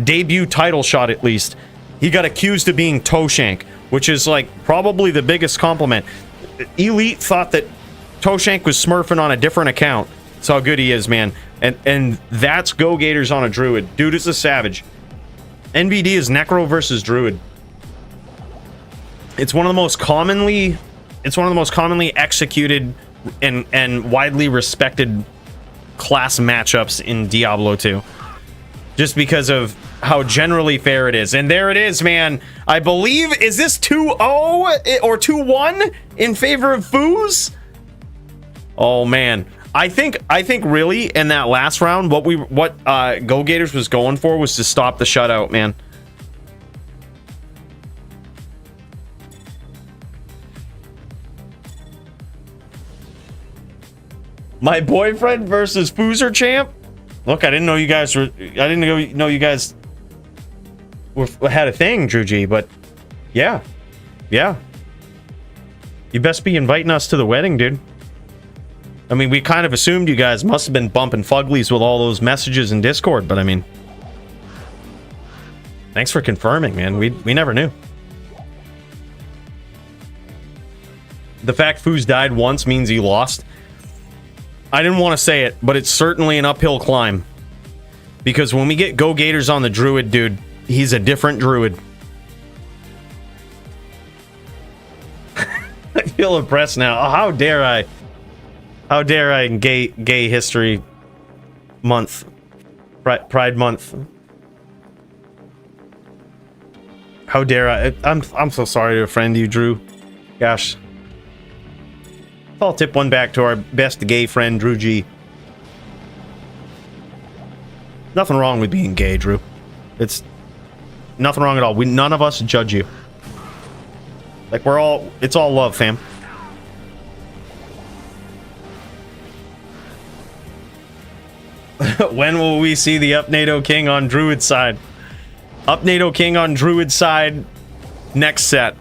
Debut title shot, at least, he got accused of being toe shank, which is like probably the biggest compliment. Elite thought that toe shank was smurfing on a different account. That's how good he is, man. And that's Go Gators on a Druid. Dude is a savage. NVD is Necro versus Druid. It's one of the most commonly executed and widely respected class matchups in Diablo 2. Just because of how generally fair it is. And there it is, man. I believe, is this 2-0 or 2-1 in favor of Foos? Oh man. I think really in that last round, what Go Gators was going for was to stop the shutout, man. My boyfriend versus Foozer champ. Look, I didn't know you guys had a thing, Drew G, but yeah. You best be inviting us to the wedding, dude. I mean, we kind of assumed you guys must have been bumping fuglies with all those messages in Discord, but I mean, thanks for confirming, man. We never knew. The fact Foos died once means he lost. I didn't want to say it, but it's certainly an uphill climb. Because when we get Go Gators on the Druid, dude, he's a different Druid. I feel impressed now. Oh, how dare I? How dare I in gay history month. Pride month. How dare I? I'm so sorry to offend you, Drew. Gosh. I'll tip one back to our best gay friend, Drew G. Nothing wrong with being gay, Drew. It's nothing wrong at all. None of us judge you. Like, it's all love, fam. When will we see the Up NATO King on Druid side? Up NATO King on Druid side next set.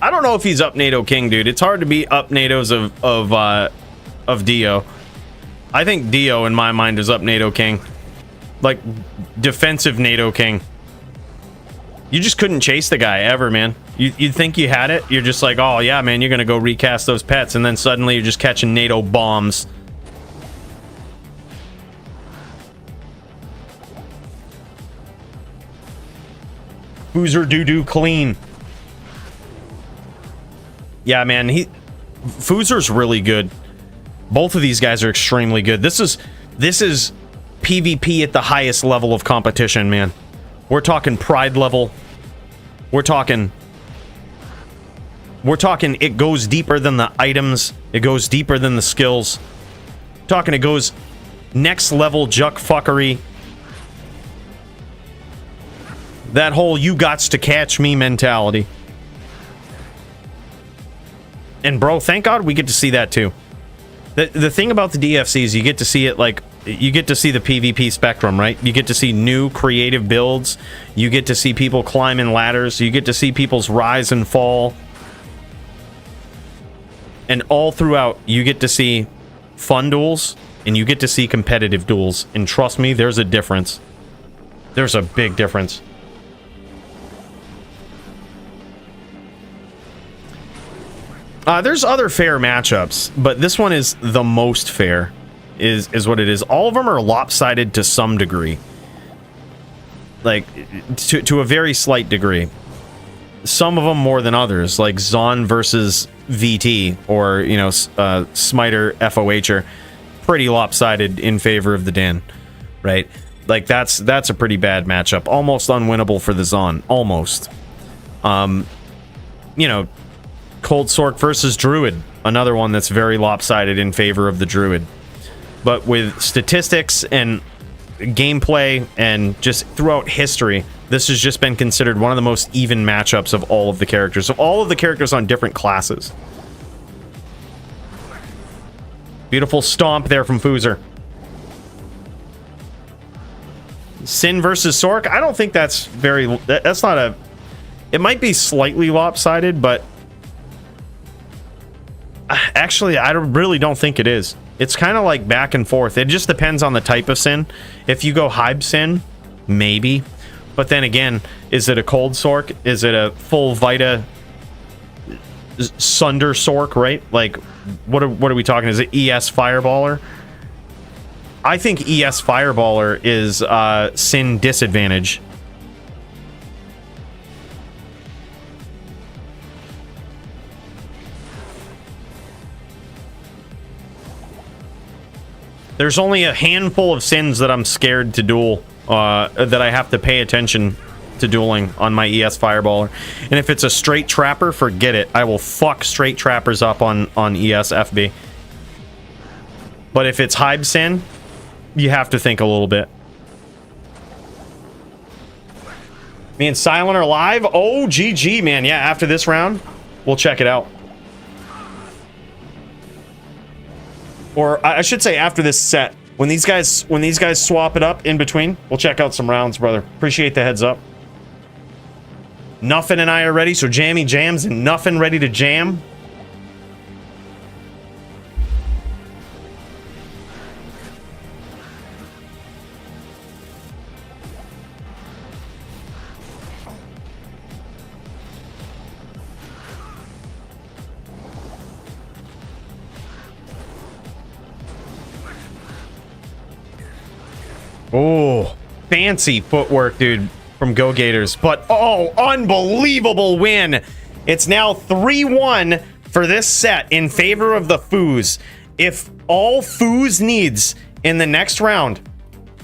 I don't know if he's Up NATO King, dude. It's hard to be Up NATOs of Dio. I think Dio, in my mind, is Up NATO King. Like, defensive NATO King. You just couldn't chase the guy ever, man. You'd think you had it. You're just like, oh, yeah, man, you're going to go recast those pets. And then suddenly you're just catching NATO bombs. Boozer doo-doo clean. Yeah, man, Foozer's really good. Both of these guys are extremely good. This is PvP at the highest level of competition, man. We're talking pride level. We're talking it goes deeper than the items. It goes deeper than the skills. It goes next level juck fuckery. That whole you gots to catch me mentality. And bro, thank God we get to see that too. The thing about the DFCs, you get to see it like, you get to see the PvP spectrum, right? You get to see new creative builds. You get to see people climbing ladders. You get to see people's rise and fall. And all throughout, you get to see fun duels and you get to see competitive duels. And trust me, there's a difference. There's a big difference. There's other fair matchups, but this one is the most fair, is what it is. All of them are lopsided to some degree. Like, to a very slight degree. Some of them more than others, like Zon versus VT, or, you know, Smiter FOHer. Pretty lopsided in favor of the Din, right? Like, that's a pretty bad matchup. Almost unwinnable for the Zon. Almost. You know, Cold Sork versus Druid, another one that's very lopsided in favor of the Druid. But with statistics and gameplay and just throughout history, this has just been considered one of the most even matchups of all of the characters. So all of the characters on different classes. Beautiful stomp there from Foozer. Sin versus Sork, I don't think that's very... That's not a... It might be slightly lopsided, but... Actually, I really don't think it is. It's kind of like back and forth. It just depends on the type of Sin. If you go Hybe Sin, maybe. But then again, is it a Cold Sork? Is it a full Vita Sunder Sork, right? Like, what are we talking? Is it ES Fireballer? I think ES Fireballer is Sin disadvantage. There's only a handful of Sins that I'm scared to duel, that I have to pay attention to dueling on my ES Fireballer. And if it's a straight Trapper, forget it. I will fuck straight Trappers up on ES FB. But if it's Hybe Sin, you have to think a little bit. Me and Silent are live? Oh, GG, man. Yeah, after this round, we'll check it out. Or I should say after this set. When these guys swap it up in between, we'll check out some rounds, brother. Appreciate the heads up. Nuffin and I are ready, so Jammy Jams and Nuffin ready to jam. Oh, fancy footwork, dude, from Go Gators. But, oh, unbelievable win. It's now 3-1 for this set in favor of the Foos. If all Foos needs in the next round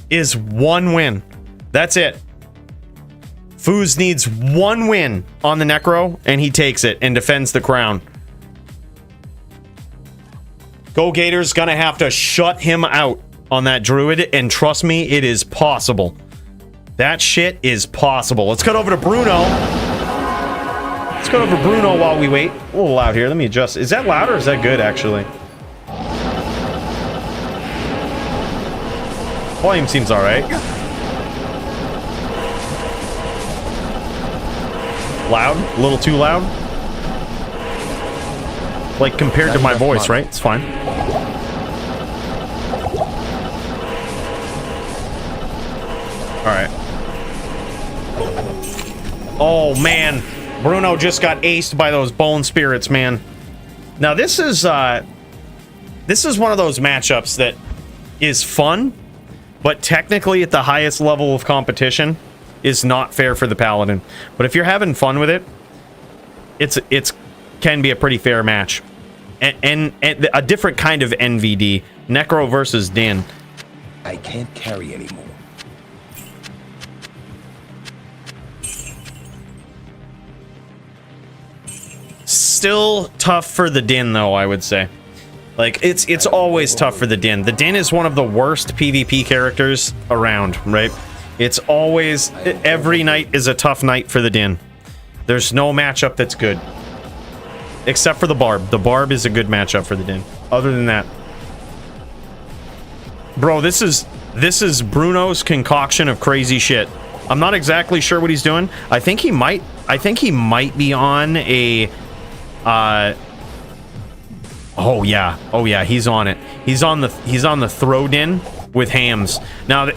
is one win, that's it. Foos needs one win on the Necro, and he takes it and defends the crown. Go Gators gonna have to shut him out on that Druid, and trust me, it is possible. That shit is possible. Let's cut over to Bruno. Let's cut over to Bruno while we wait. A little loud here. Let me adjust. Is that loud or is that good, actually? Volume seems alright. Loud? A little too loud? Like, compared to my voice, right? It's fine. Alright. Oh, man. Bruno just got aced by those bone spirits, man. Now, this is one of those matchups that is fun, but technically at the highest level of competition is not fair for the Paladin. But if you're having fun with it, it's can be a pretty fair match. And a different kind of NVD. Necro versus Din. I can't carry anymore. Still tough for the Din, though, I would say. Like, it's always tough for the Din. The Din is one of the worst PvP characters around, right? It's always, every night is a tough night for the Din. There's no matchup that's good. Except for the Barb. The Barb is a good matchup for the Din. Other than that. Bro, this is Bruno's concoction of crazy shit. I'm not exactly sure what he's doing. I think he might be on a oh yeah, he's on it. He's on the throw Din with hams. Now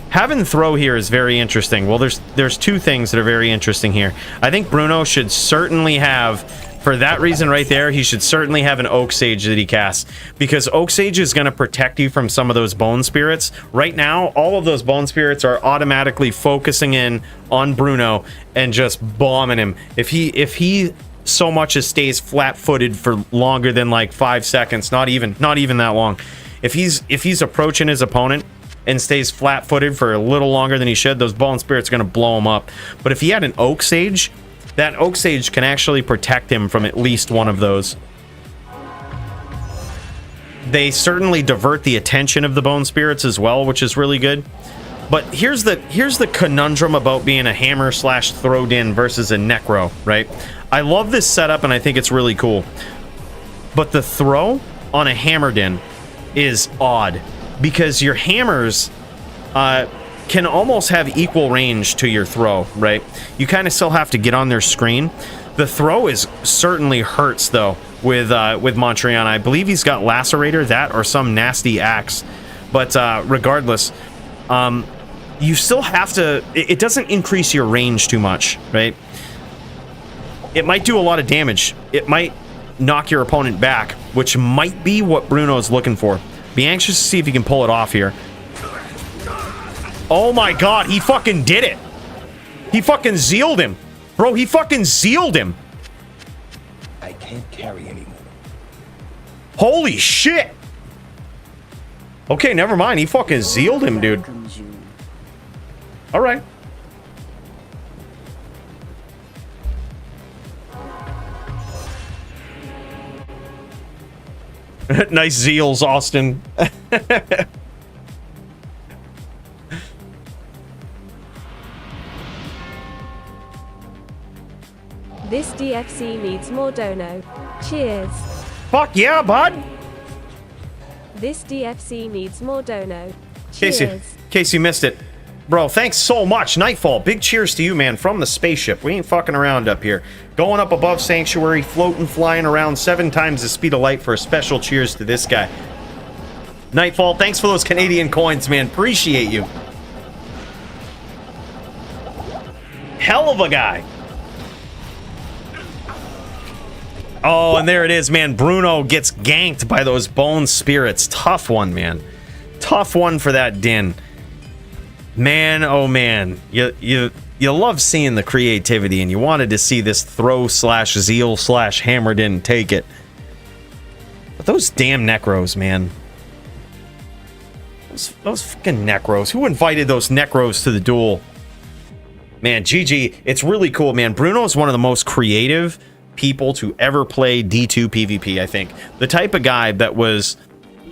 having throw here is very interesting. Well, there's two things that are very interesting here. I think Bruno should certainly have, for that reason right there, he should certainly have an Oak Sage that he casts, because Oak Sage is going to protect you from some of those Bone Spirits. Right now, all of those Bone Spirits are automatically focusing in on Bruno and just bombing him. If he so much as stays flat-footed for longer than like 5 seconds, not even that long. If he's approaching his opponent and stays flat-footed for a little longer than he should, those Bone Spirits are going to blow him up. But if he had an Oak Sage, that Oak Sage can actually protect him from at least one of those. They certainly divert the attention of the Bone Spirits as well, which is really good. But here's the conundrum about being a hammer slash throw Din versus a necro, right? I love this setup and I think it's really cool. But the throw on a hammer Din is odd, because your hammers can almost have equal range to your throw, right? You kind of still have to get on their screen. The throw is certainly hurts though with Montreon. I believe he's got Lacerator, that or some nasty axe. But regardless, you still have to. It doesn't increase your range too much, right? It might do a lot of damage. It might knock your opponent back, which might be what Bruno's looking for. Be anxious to see if he can pull it off here. Oh my god, he fucking did it. He fucking zealed him. Bro, he fucking zealed him. I can't carry anymore. Holy shit. Okay, never mind. He fucking zealed him, dude. Alright. Nice zeals, Austin. This DFC needs more dono. Cheers. Fuck yeah, bud. This DFC needs more dono. Cheers. In case you missed it. Bro, thanks so much. Nightfall, big cheers to you, man, from the spaceship. We ain't fucking around up here. Going up above Sanctuary, floating, flying around 7 times the speed of light for a special cheers to this guy. Nightfall, thanks for those Canadian coins, man. Appreciate you. Hell of a guy. Oh, and there it is, man. Bruno gets ganked by those Bone Spirits. Tough one, man. Tough one for that Din. Man, oh man. You love seeing the creativity, and you wanted to see this throw slash zeal slash hammer Din take it. But those damn necros, man. Those fucking necros. Who invited those necros to the duel? Man, GG. It's really cool, man. Bruno is one of the most creative people to ever play D2 PvP, I think. The type of guy that was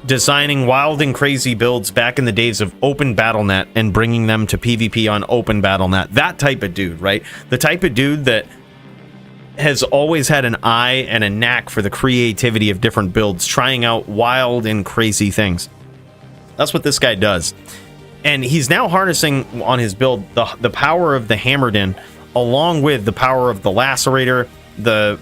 designing wild and crazy builds back in the days of Open Battle.net and bringing them to PvP on Open Battle.net. That type of dude, right? The type of dude that has always had an eye and a knack for the creativity of different builds, trying out wild and crazy things. That's what this guy does. And he's now harnessing on his build the power of the Hammer Din, along with the power of the Lacerator, the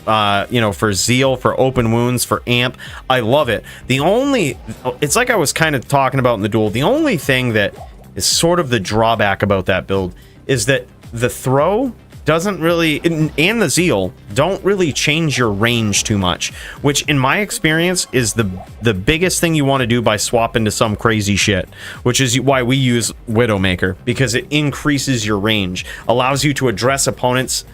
for zeal, for open wounds, for amp. I love it. It's like I was kind of talking about in the duel, the only thing that is sort of the drawback about that build is that the throw doesn't really, and the zeal don't really change your range too much, which in my experience is the biggest thing you want to do by swapping to some crazy shit, which is why we use Widowmaker, because it increases your range, allows you to address opponents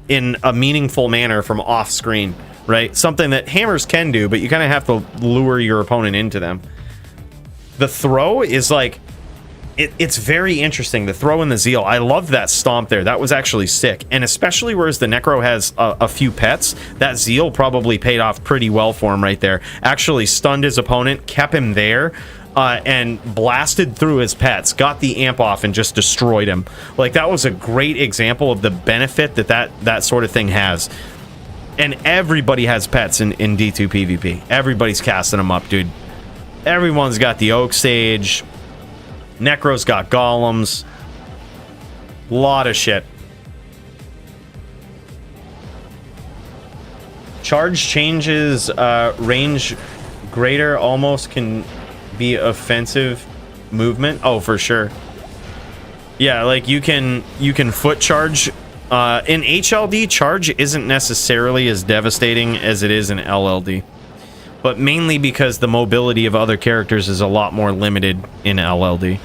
in a meaningful manner from off screen, right? Something that hammers can do, but you kind of have to lure your opponent into them. The throw is like, it's very interesting. The throw and the zeal. I love that stomp there. That was actually sick. And especially whereas the Necro has a few pets, that zeal probably paid off pretty well for him right there. Actually stunned his opponent, kept him there. and blasted through his pets, got the amp off, and just destroyed him. Like, that was a great example of the benefit that sort of thing has. And everybody has pets in D2 PvP. Everybody's casting them up, dude. Everyone's got the Oak Sage. Necro's got golems. Lot of shit. Charge changes range greater, almost can be offensive movement. Oh, for sure. Yeah, like you can foot charge. In HLD, charge isn't necessarily as devastating as it is in LLD, but mainly because the mobility of other characters is a lot more limited in LLD.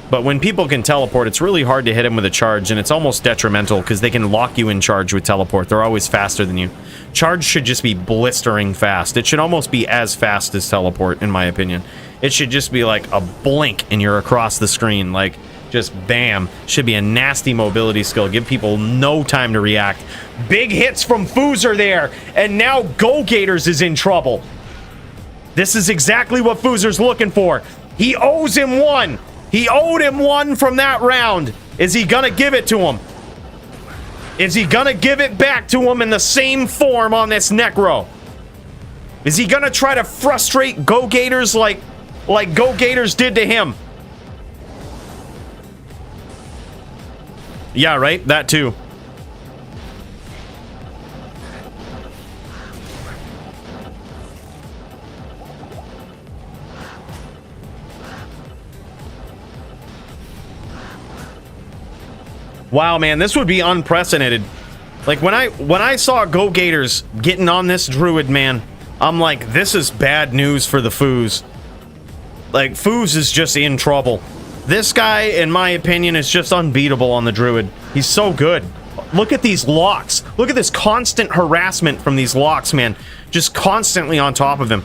But when people can teleport, it's really hard to hit them with a charge, and it's almost detrimental because they can lock you in charge with teleport. They're always faster than you. Charge should just be blistering fast. It should almost be as fast as teleport, in my opinion. It should just be like a blink and you're across the screen. Like, just bam. Should be a nasty mobility skill. Give people no time to react. Big hits from Foozer there, and now Go Gators is in trouble. This is exactly what Foozer's looking for. He owes him one. He owed him one from that round. Is he gonna give it to him? Is he gonna give it back to him in the same form on this Necro? Is he gonna try to frustrate Go Gators like Go Gators did to him? Yeah, right? That too. Wow, man, this would be unprecedented. Like, when I saw Go Gators getting on this Druid, man, I'm like, this is bad news for the Foos. Like, Foos is just in trouble. This guy, in my opinion, is just unbeatable on the Druid. He's so good. Look at these locks. Look at this constant harassment from these locks, man. Just constantly on top of him.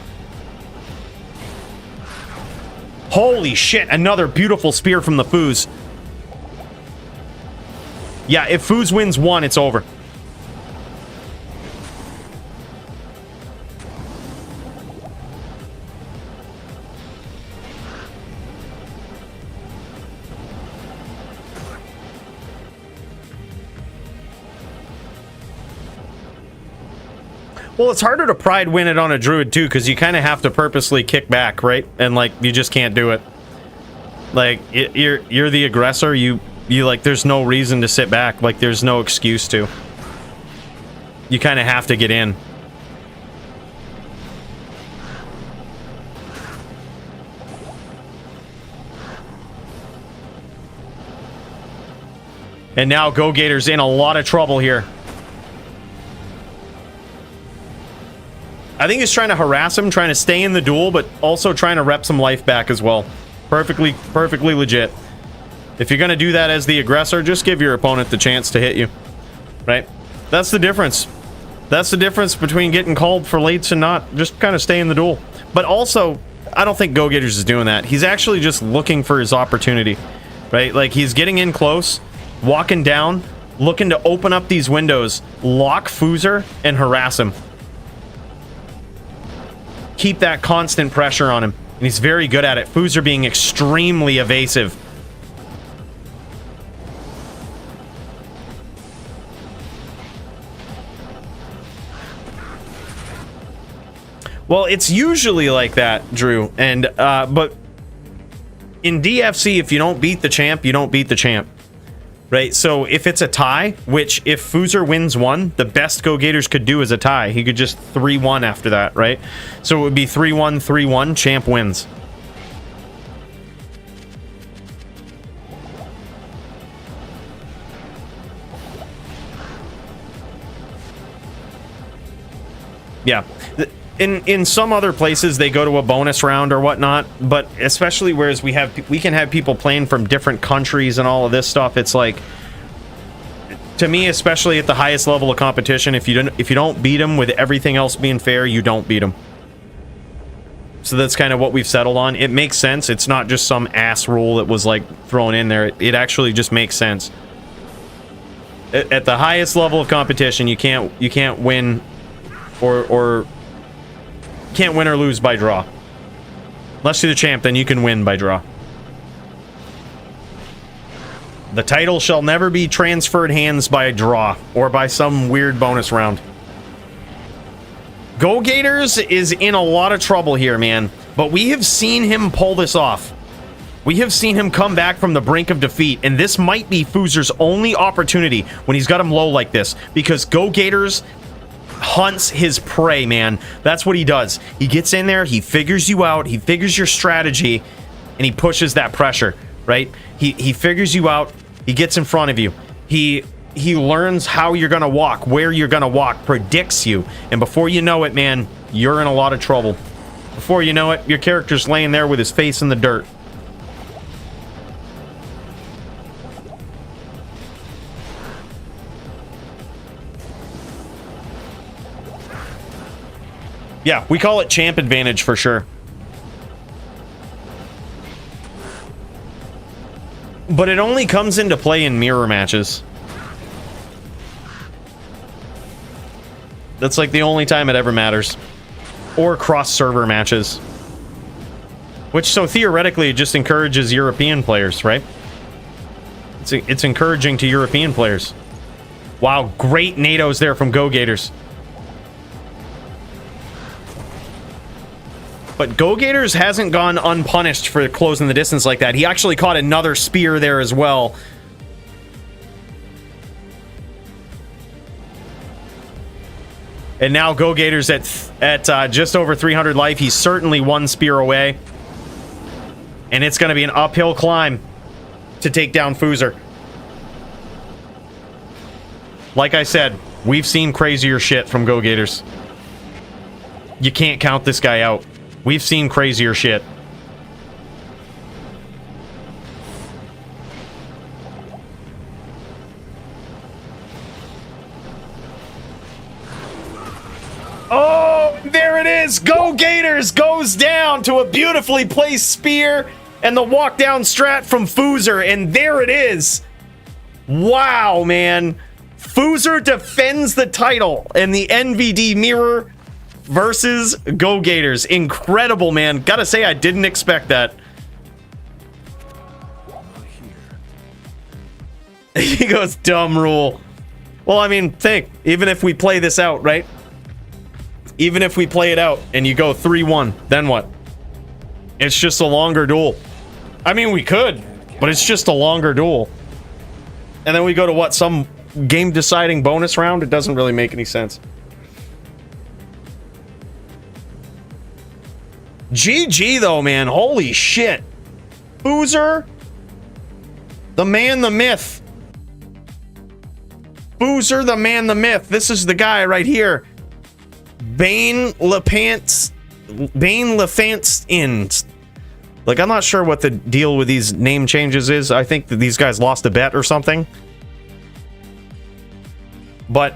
Holy shit, another beautiful spear from the Foos. Yeah, if Foos wins one, it's over. Well, it's harder to pride win it on a Druid too, because you kind of have to purposely kick back, right? And like, you just can't do it. Like, you're the aggressor. You like, there's no reason to sit back. Like, there's no excuse to. You kind of have to get in. And now Go Gators in a lot of trouble here. I think he's trying to harass him, trying to stay in the duel, but also trying to rep some life back as well. Perfectly legit. If you're going to do that as the aggressor, just give your opponent the chance to hit you. Right? That's the difference. That's the difference between getting called for lates and not. Just kind of stay in the duel. But also, I don't think Go Gators is doing that. He's actually just looking for his opportunity. Right? Like, he's getting in close, walking down, looking to open up these windows, lock Foozer, and harass him. Keep that constant pressure on him. And he's very good at it. Foozer being extremely evasive. Well, it's usually like that, Drew. And but in DFC, if you don't beat the champ, you don't beat the champ. Right? So if it's a tie, which if Foozer wins one, the best Go Gators could do is a tie. He could just 3-1 after that, right? So it would be 3-1, 3-1, champ wins. Yeah. In some other places they go to a bonus round or whatnot, but especially whereas we can have people playing from different countries and all of this stuff, it's like, to me, especially at the highest level of competition, if you don't beat them with everything else being fair, you don't beat them. So that's kind of what we've settled on. It makes sense. It's not just some ass rule that was like thrown in there. It actually just makes sense. At the highest level of competition, you can't win or can't win or lose by draw. Unless you're the champ, then you can win by draw. The title shall never be transferred hands by a draw or by some weird bonus round. Go Gators is in a lot of trouble here, man. But we have seen him pull this off. We have seen him come back from the brink of defeat, and this might be Foozer's only opportunity when he's got him low like this, because Go Gators hunts his prey, man. That's what he does. He gets in there, he figures you out, he figures your strategy, and he pushes that pressure, right? He figures you out, he gets in front of you. He learns how you're gonna walk, where you're gonna walk, predicts you, and before you know it, man, you're in a lot of trouble. Before you know it, your character's laying there with his face in the dirt. Yeah, we call it champ advantage for sure. But it only comes into play in mirror matches. That's like the only time it ever matters. Or cross-server matches. Which, so theoretically, it just encourages European players, right? It's encouraging to European players. Wow, great NATOs there from Go Gators. But Go Gators hasn't gone unpunished for closing the distance like that. He actually caught another spear there as well. And now Go Gators at just over 300 life. He's certainly one spear away. And it's going to be an uphill climb to take down Foozer. Like I said, we've seen crazier shit from Go Gators. You can't count this guy out. We've seen crazier shit. Oh, there it is! Go Gators goes down to a beautifully placed spear and the walk down strat from Foozer, and there it is! Wow, man. Foozer defends the title in the NVD mirror versus Go Gators. Incredible, man. Gotta say, I didn't expect that. He goes, dumb rule. Well, I mean, think. Even if we play this out, right? Even if we play it out and you go 3-1, then what? It's just a longer duel. I mean, we could, but it's just a longer duel. And then we go to what? Some game-deciding bonus round? It doesn't really make any sense. GG though, man. Holy shit. Foozer, the man, the myth. Foozer, the man, the myth. This is the guy right here. Bane LeFant's in. Like, I'm not sure what the deal with these name changes is. I think that these guys lost a bet or something. But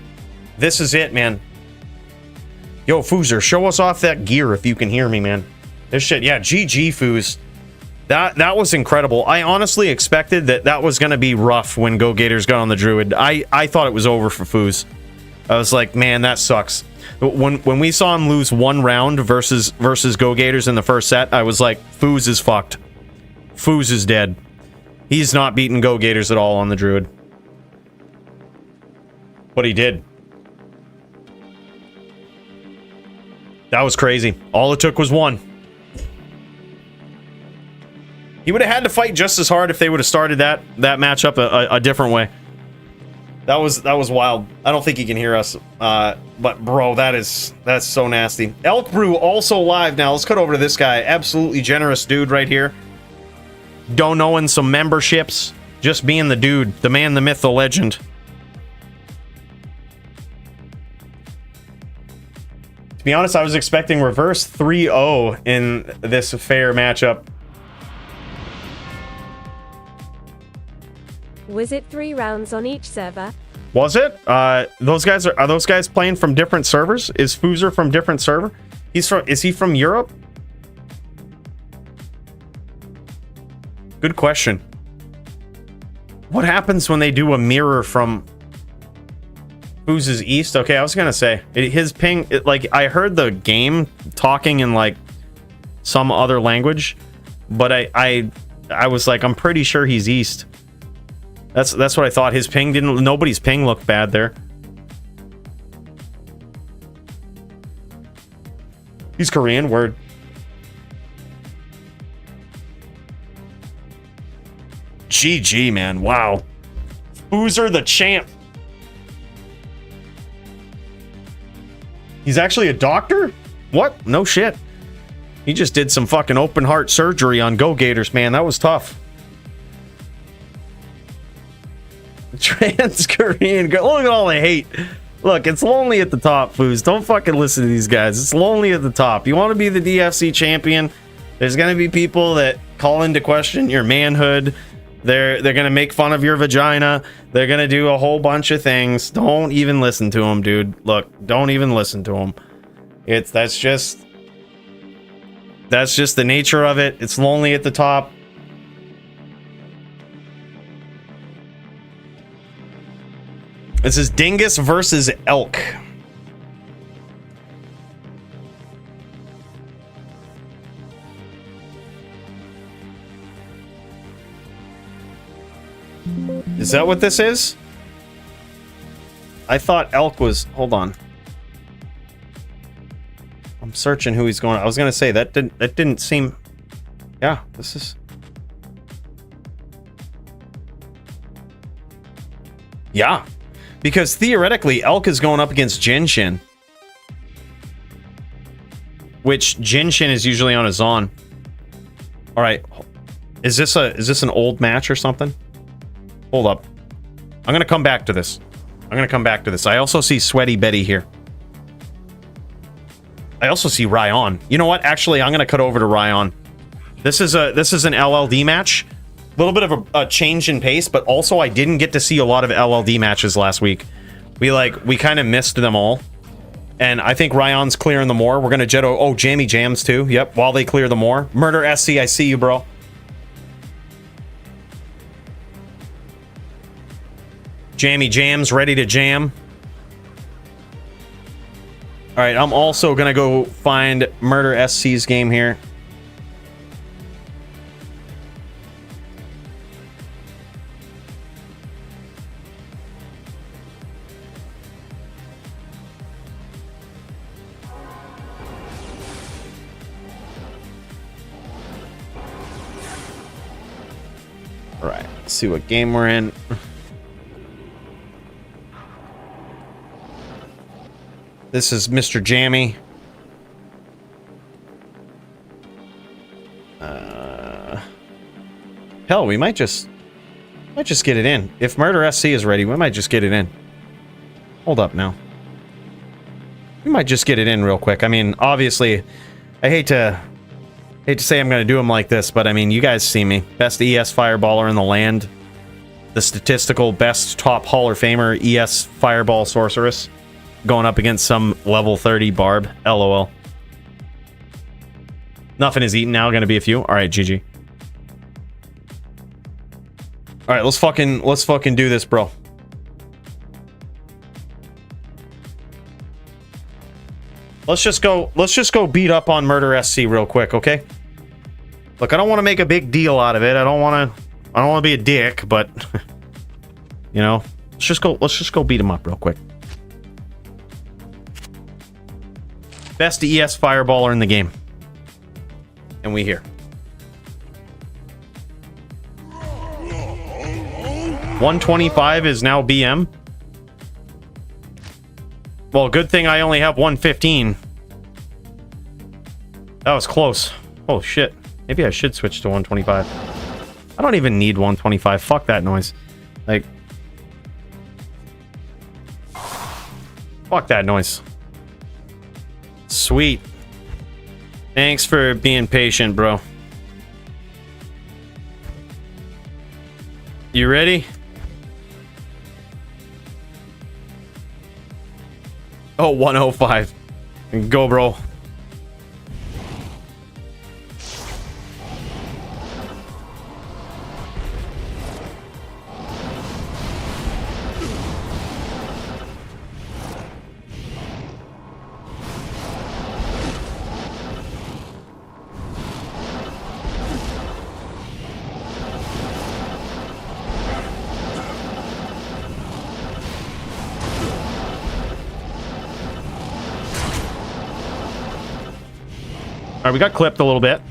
this is it, man. Yo, Foozer, show us off that gear if you can hear me, man. This shit, yeah, GG, Foos. That was incredible. I honestly expected that was going to be rough when Go Gators got on the Druid. I thought it was over for Foos. I was like, man, that sucks. When we saw him lose one round versus Go Gators in the first set, I was like, Foos is fucked. Foos is dead. He's not beating Go Gators at all on the Druid. But he did. That was crazy. All it took was one. He would have had to fight just as hard if they would have started that matchup a different way. That was wild. I don't think he can hear us. But bro, that's so nasty. Elk Brew also live now. Let's cut over to this guy. Absolutely generous dude right here. Don't knowing some memberships. Just being the dude, the man, the myth, the legend. To be honest, I was expecting reverse 3-0 in this fair matchup. Was it 3 rounds on each server? Was it? Those guys are those guys playing from different servers? Is Foozer from different server? Is he from Europe? Good question. What happens when they do a mirror from Fooz's east? Okay, I was gonna say his ping. Like, I heard the game talking in like some other language, but I was like, I'm pretty sure he's East. That's what I thought. His ping didn't. Nobody's ping looked bad there. He's Korean. Word. GG, man. Wow. Boozer the champ. He's actually a doctor? What? No shit. He just did some fucking open heart surgery on Go Gators, man. That was tough. Trans-Korean girl. Look at all the hate. Look, it's lonely at the top, Foos. Don't fucking listen to these guys. It's lonely at the top. You want to be the DFC champion? There's going to be people that call into question your manhood. They're going to make fun of your vagina. They're going to do a whole bunch of things. Don't even listen to them, dude. Look, don't even listen to them. That's just the nature of it. It's lonely at the top. This is Dingus versus Elk. Is that what this is? I thought Elk was... Hold on. I'm searching who he's going... I was going to say, that didn't seem... Yeah, this is... Yeah. Because theoretically, Elk is going up against Jinshin. Which Jinshin is usually on his on. Alright. Is this an old match or something? Hold up. I'm gonna come back to this. I also see Sweaty Betty here. I also see Ryan. You know what? Actually, I'm gonna cut over to Ryan. This is an LLD match. A little bit of a change in pace, but also I didn't get to see a lot of LLD matches last week. We kind of missed them all. And I think Ryan's clearing the more. We're gonna Jetto. Oh, Jamie Jams too. Yep, while they clear the more. Murder SC, I see you, bro. Jammy Jams ready to jam. Alright, I'm also gonna go find Murder SC's game here. Alright, let's see what game we're in. This is Mr. Jammy. Hell, we might just get it in. If Murder SC is ready, we might just get it in. Hold up now. We might just get it in real quick. I mean, obviously, I hate to say I'm going to do him like this, but I mean, you guys see me. Best ES Fireballer in the land. The statistical best top Hall of Famer ES Fireball Sorceress. Going up against some level 30 Barb. LOL. Nothing is eaten now. Gonna be a few. Alright, GG. Alright, let's fucking do this, bro. Let's just go beat up on Murder SC real quick, okay? Look, I don't want to make a big deal out of it. I don't want to be a dick, but you know, let's just go beat him up real quick. Best ES Fireballer in the game. And we here. 125 is now BM. Well, good thing I only have 115. That was close. Oh shit. Maybe I should switch to 125. I don't even need 125. Fuck that noise. Like... Fuck that noise. Sweet. Thanks for being patient, bro. You ready? Oh, 105. Go, bro. right, we got clipped a little bit.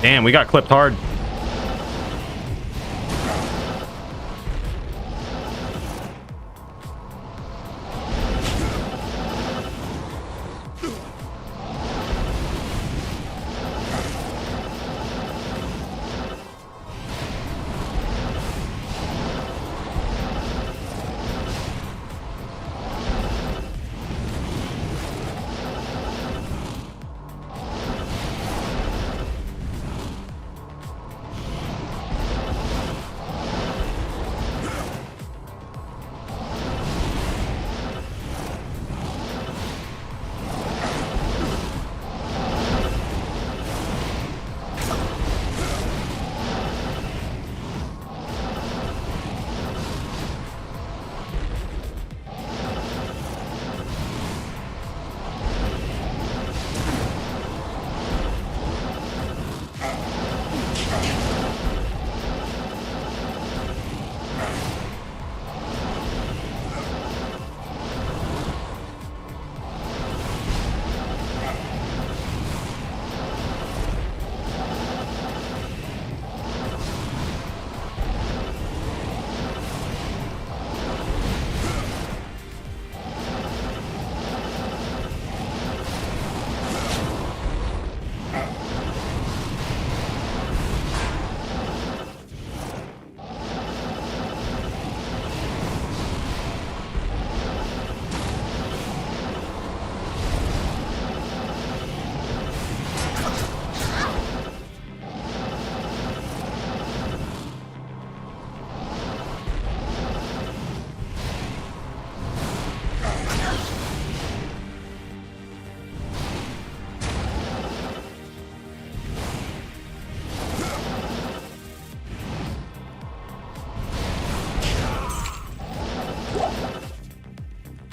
Damn, we got clipped hard.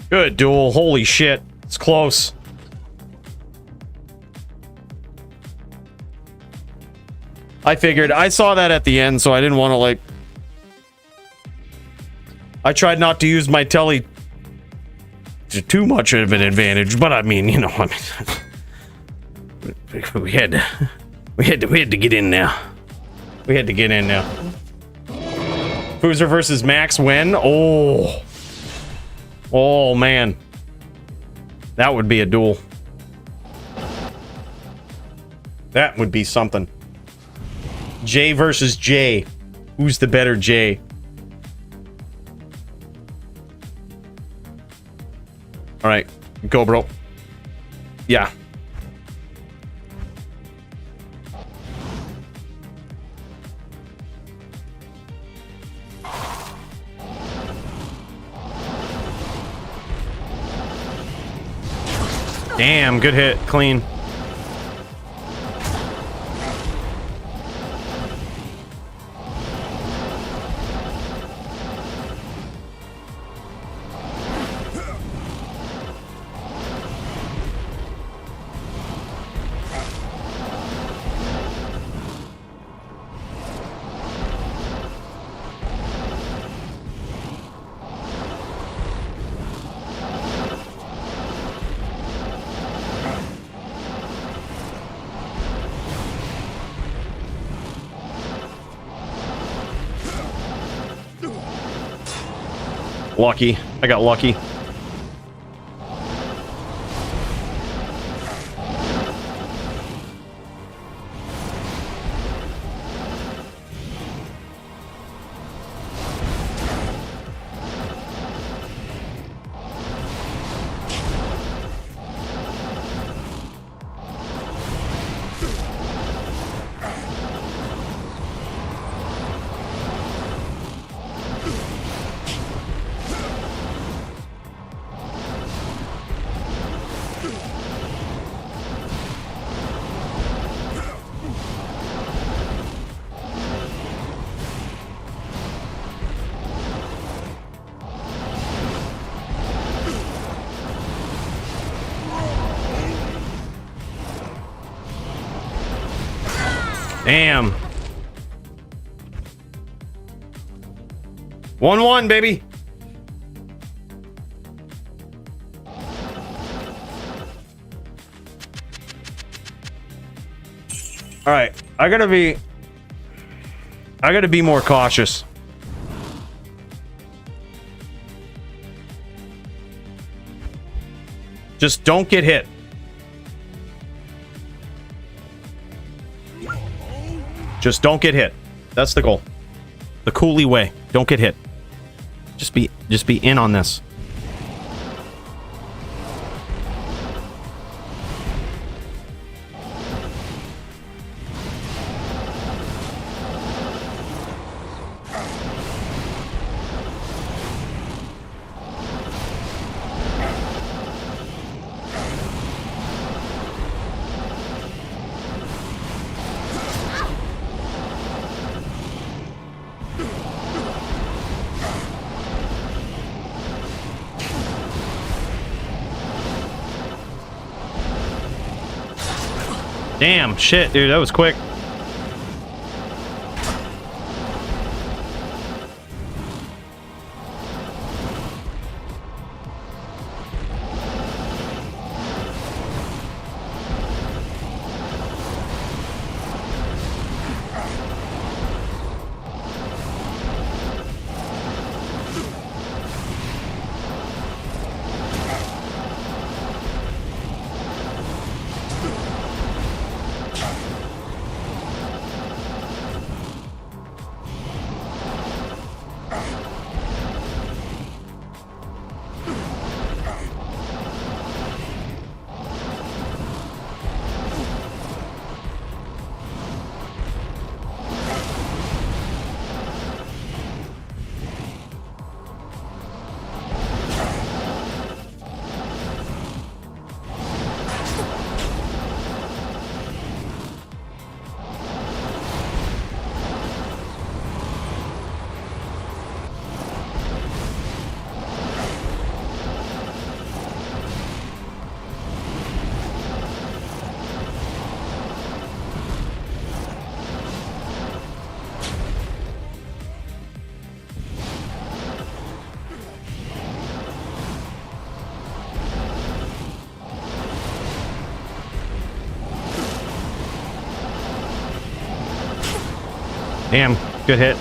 Good duel. Holy shit. It's close. I figured. I saw that at the end, so I didn't want to, like... I tried not to use my telly to too much of an advantage, but I mean, you know, I mean... we had to get in now. We had to get in now. Foozer versus Max win? Oh... Oh, man. That would be a duel. That would be something. J versus J. Who's the better J? Alright. Go, bro. Yeah. Damn, good hit. Clean. Lucky. I got lucky. Damn. 1-1, baby. All right, I gotta be more cautious. Just don't get hit. Just don't get hit. That's the goal. The Cooley way. Don't get hit. Just be in on this. Damn, shit, dude, that was quick. Damn, good hit.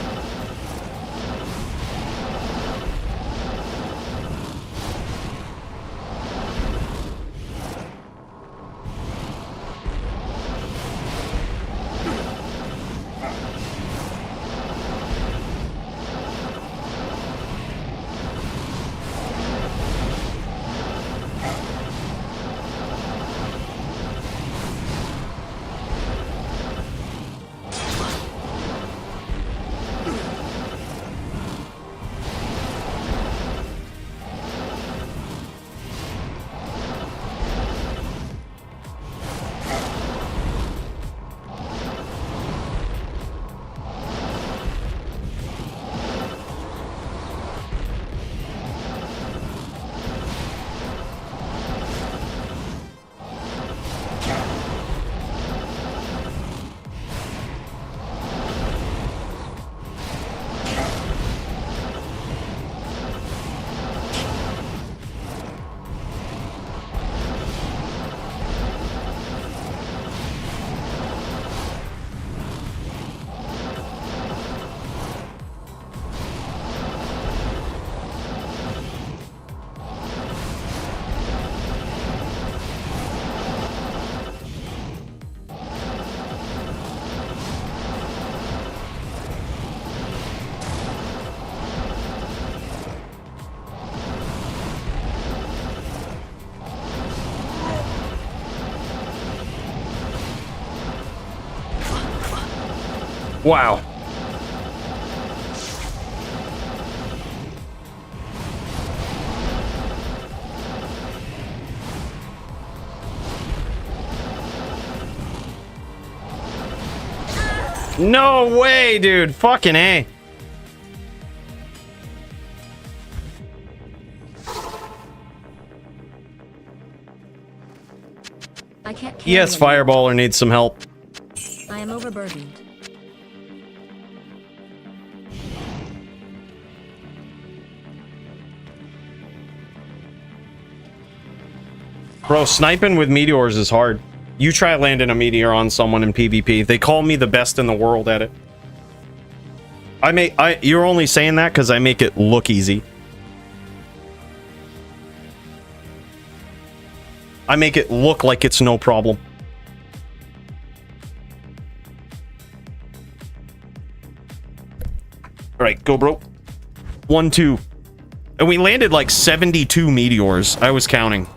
Wow. No way, dude. Fucking A. I can't carry Yes, anymore. Fireballer needs some help. I am overburdened. Bro, sniping with meteors is hard. You try landing a meteor on someone in PvP. They call me the best in the world at it. You're only saying that because I make it look easy. I make it look like it's no problem. Alright, go bro. 1, 2. And we landed like 72 meteors. I was counting.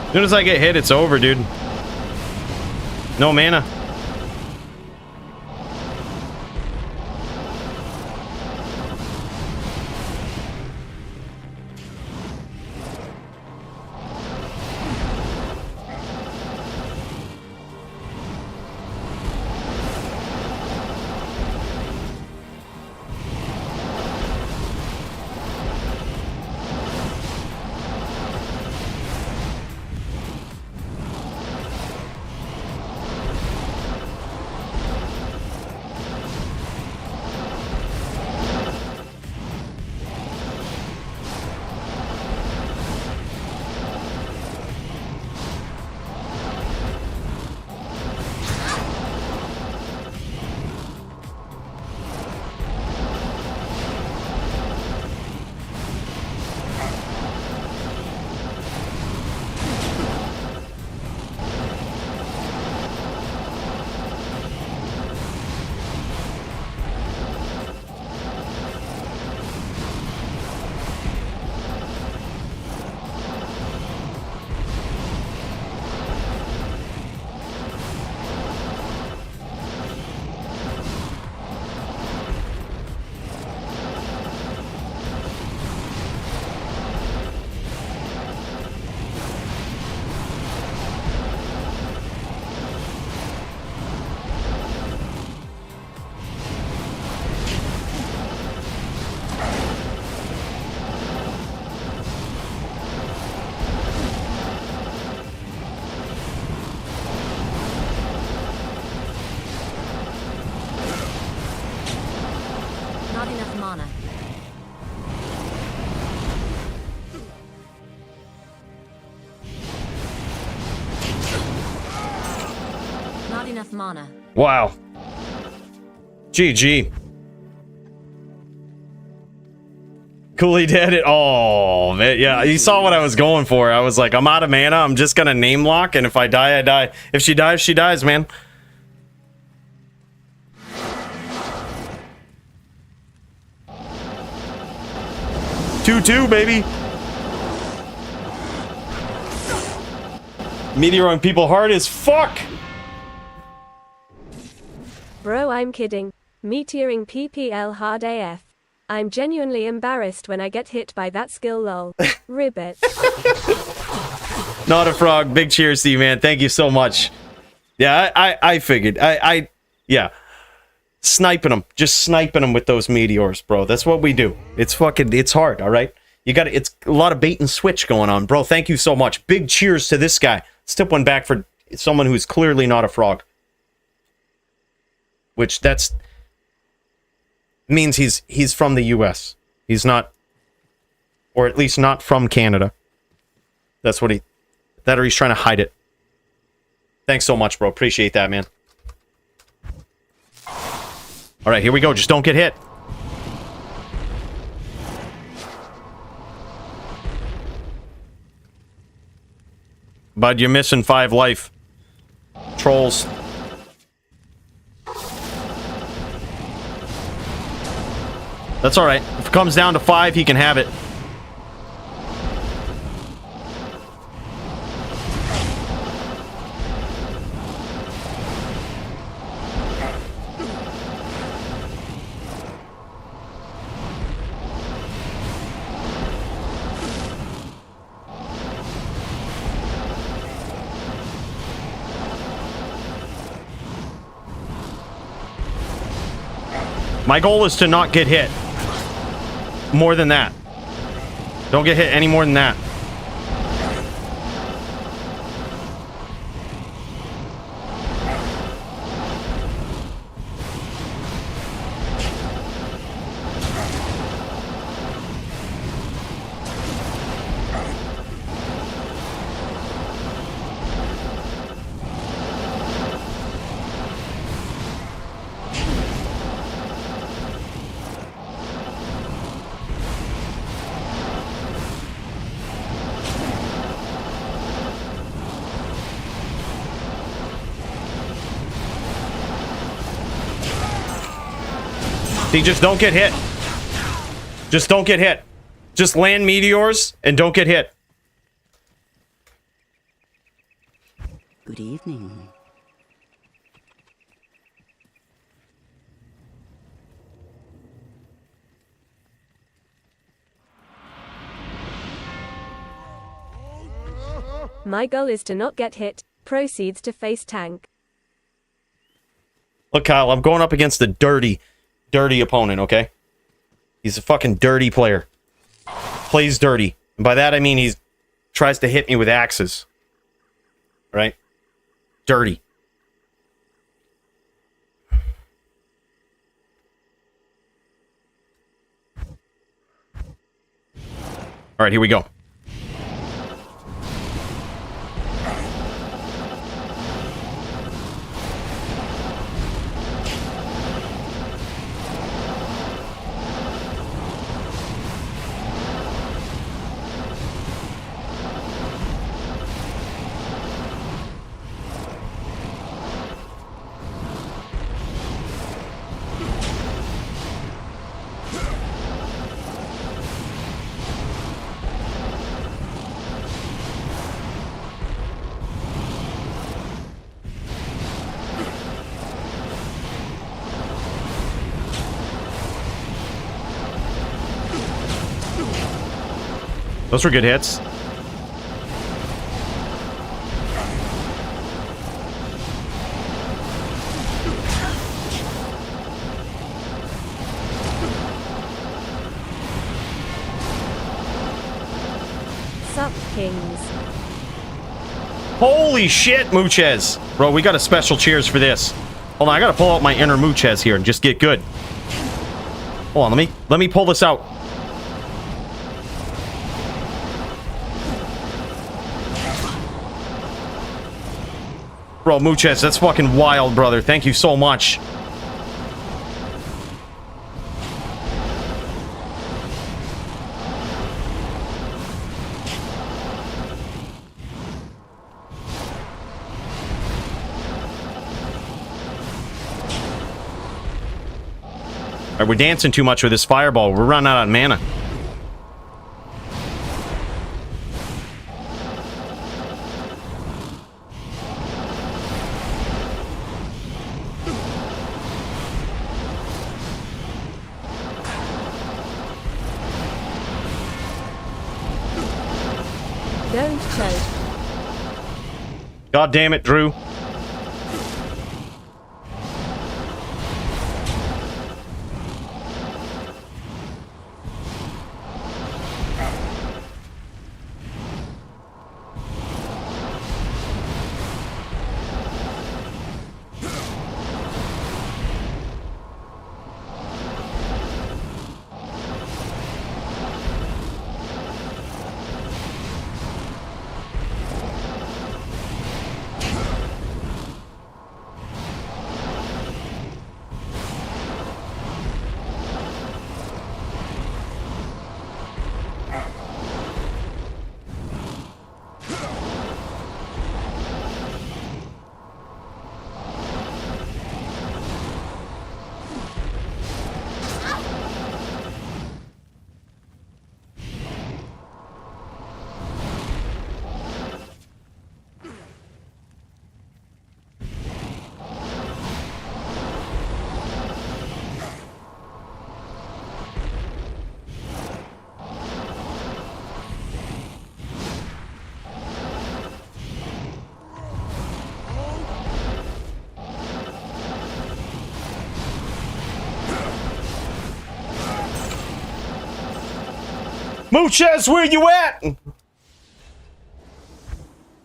As soon as I get hit, it's over, dude. No mana. Not enough mana. Not enough mana. Wow. GG. Coolly did it. Oh, man. Yeah, you saw what I was going for. I was like, I'm out of mana. I'm just going to name lock. And if I die, I die. If she dies, she dies, man. Two, baby. Meteoring people hard as fuck. Bro, I'm kidding. Meteoring PPL hard AF. I'm genuinely embarrassed when I get hit by that skill lol. Ribbit. Not a frog. Big cheers to you, man. Thank you so much. Yeah, I figured. Yeah. Sniping them. Just sniping them with those meteors, bro. That's what we do. It's hard, all right? You got it's a lot of bait and switch going on, bro. Thank you so much. Big cheers to this guy. Let's tip one back for someone who's clearly not a frog. Which that's means he's from the US. He's not, or at least not from Canada. That's what that or he's trying to hide it. Thanks so much, bro. Appreciate that, man. All right, here we go. Just don't get hit. Bud, you're missing 5 life. Trolls. That's alright. If it comes down to 5, he can have it. My goal is to not get hit. More than that. Don't get hit any more than that. See, just don't get hit. Just don't get hit. Just land meteors and don't get hit. Good evening. My goal is to not get hit. Proceeds to face tank. Look, Kyle, I'm going up against a dirty opponent, okay? He's a fucking dirty player. Plays dirty. And by that I mean he tries to hit me with axes. Right? Dirty. Alright, here we go. Those were good hits. Sup, kings. Holy shit, Mooches. Bro, we got a special cheers for this. Hold on, I gotta pull out my inner Mooches here and just get good. Hold on, let me pull this out. Bro, Mooches, that's fucking wild, brother. Thank you so much. Alright, we're dancing too much with this fireball. We're running out of mana. Don't choke. God damn it, Drew. Mooches, where you at?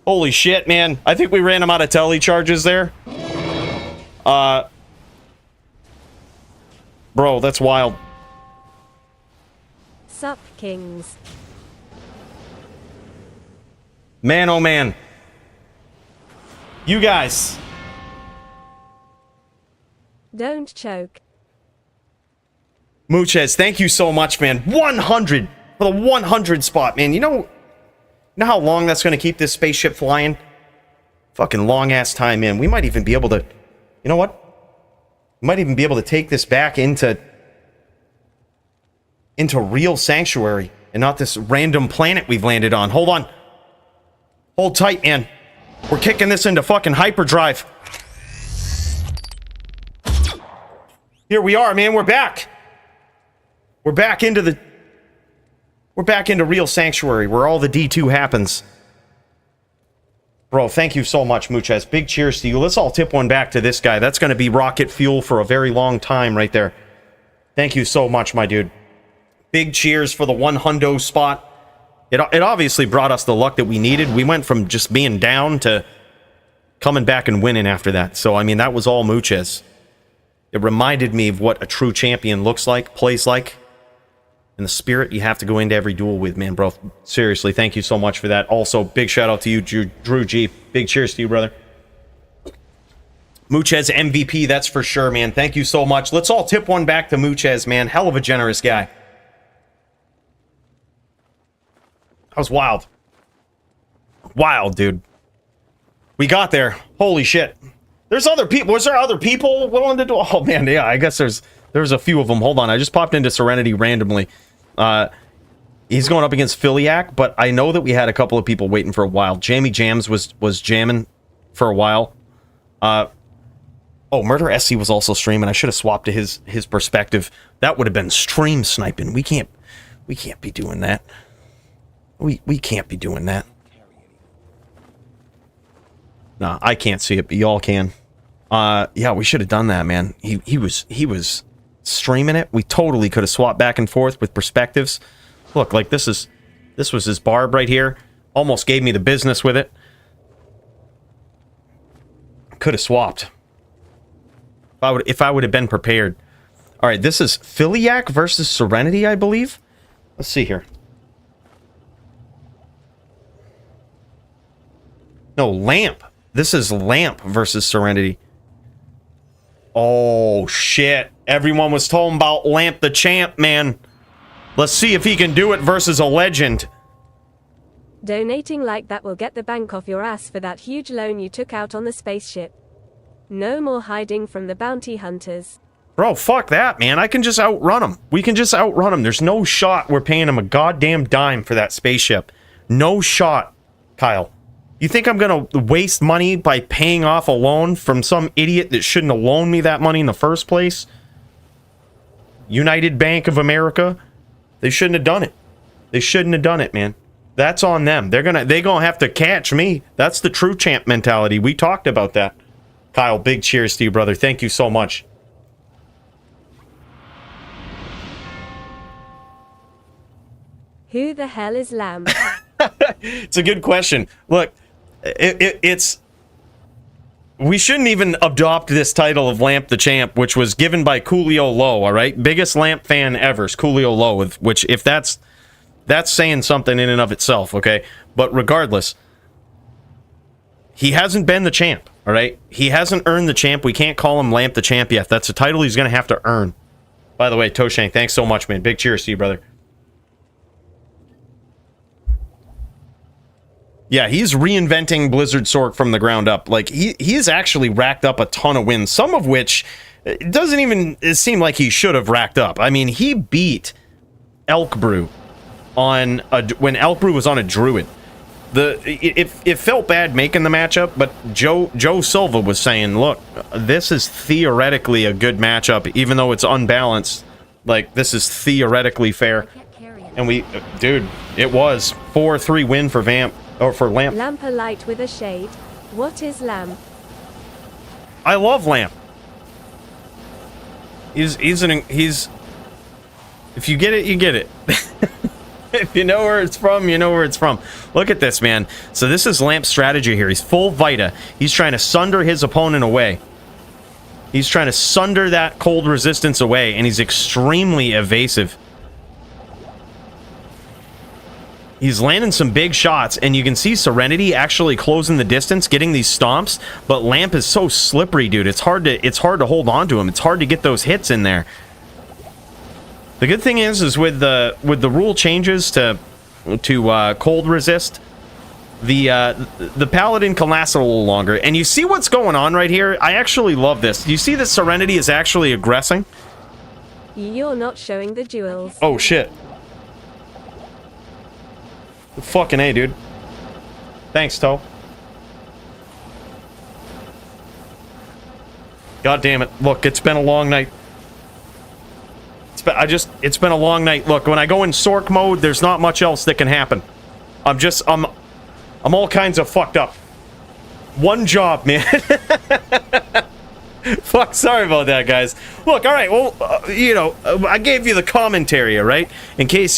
Holy shit, man. I think we ran him out of tele charges there. Bro, that's wild. Sup, kings. Man, oh man. You guys. Don't choke. Mooches, thank you so much, man. 100 for the 100 spot, man. You know how long that's going to keep this spaceship flying? Fucking long-ass time, man. We might even be able to... You know what? We might even be able to take this back into real sanctuary and not this random planet we've landed on. Hold on. Hold tight, man. We're kicking this into fucking hyperdrive. Here we are, man. We're back. We're back into real sanctuary where all the D2 happens. Bro, thank you so much, Mooches. Big cheers to you. Let's all tip one back to this guy. That's going to be rocket fuel for a very long time right there. Thank you so much, my dude. Big cheers for the 100 spot. It obviously brought us the luck that we needed. We went from just being down to coming back and winning after that. So, I mean, that was all Mooches. It reminded me of what a true champion looks like, plays like. And the spirit you have to go into every duel with, man, bro. Seriously, thank you so much for that. Also, big shout out to you, Drew G. Big cheers to you, brother. Mooches MVP, that's for sure, man. Thank you so much. Let's all tip one back to Mooches, man. Hell of a generous guy. That was wild. Wild, dude. We got there. Holy shit. There's other people. Was there other people willing to do? Oh, man, yeah, I guess there's a few of them. Hold on, I just popped into Serenity randomly. He's going up against Philiac, but I know that we had a couple of people waiting for a while. Jamie Jams was jamming for a while. Oh, Murder SC was also streaming. I should have swapped to his perspective. That would have been stream sniping. We can't be doing that. We can't be doing that. Nah, I can't see it, but y'all can. Yeah, we should have done that, man. He was streaming it. We totally could have swapped back and forth with perspectives. Look, like this was his barb right here. Almost gave me the business with it. Could have swapped. If I would have been prepared. All right, this is Philiac versus Serenity, I believe. Let's see here. No, Lamp. This is Lamp versus Serenity. Oh, shit. Everyone was talking about Lamp the Champ, man. Let's see if he can do it versus a legend. Donating like that will get the bank off your ass for that huge loan you took out on the spaceship. No more hiding from the bounty hunters. Bro, fuck that, man. I can just outrun him. We can just outrun him. There's no shot we're paying him a goddamn dime for that spaceship. No shot, Kyle. You think I'm going to waste money by paying off a loan from some idiot that shouldn't have loaned me that money in the first place? United Bank of America? They shouldn't have done it. They shouldn't have done it, man. That's on them. They're gonna have to catch me. That's the true champ mentality. We talked about that. Kyle, big cheers to you, brother. Thank you so much. Who the hell is Lamb? It's a good question. Look, it's... We shouldn't even adopt this title of Lamp the Champ, which was given by Coolio Low, all right? Biggest Lamp fan ever is Coolio Low, which, if that's saying something in and of itself, okay? But regardless, he hasn't been the champ, all right? He hasn't earned the champ. We can't call him Lamp the Champ yet. That's a title he's going to have to earn. By the way, Toshang, thanks so much, man. Big cheers to you, brother. Yeah, he's reinventing Blizzard Sork from the ground up. Like, he has actually racked up a ton of wins, some of which it doesn't even seem like he should have racked up. I mean, he beat Elk Brew when Elk Brew was on a Druid. It felt bad making the matchup, but Joe Silva was saying, look, this is theoretically a good matchup, even though it's unbalanced. Like, this is theoretically fair. And dude, it was 4-3 win for Vamp. Or for Lamp. Lamp a light with a shade. What is Lamp? I love Lamp. He's if you get it, you get it. If you know where it's from, you know where it's from. Look at this, man. So this is Lamp's strategy here. He's full Vita. He's trying to sunder his opponent away. He's trying to sunder that cold resistance away, and he's extremely evasive. He's landing some big shots, and you can see Serenity actually closing the distance, getting these stomps, but Lamp is so slippery, dude. It's hard to hold on to him. It's hard to get those hits in there. The good thing is with the rule changes to cold resist, the Paladin can last a little longer. And you see what's going on right here? I actually love this. You see that Serenity is actually aggressing? You're not showing the jewels. Oh, shit. Fucking A, dude. Thanks, Toe. God damn it. Look, it's been a long night. It's been a long night. Look, when I go in Sork mode, there's not much else that can happen. I'm all kinds of fucked up. One job, man. Fuck, sorry about that, guys. Look, all right, well, I gave you the commentary, all right? In case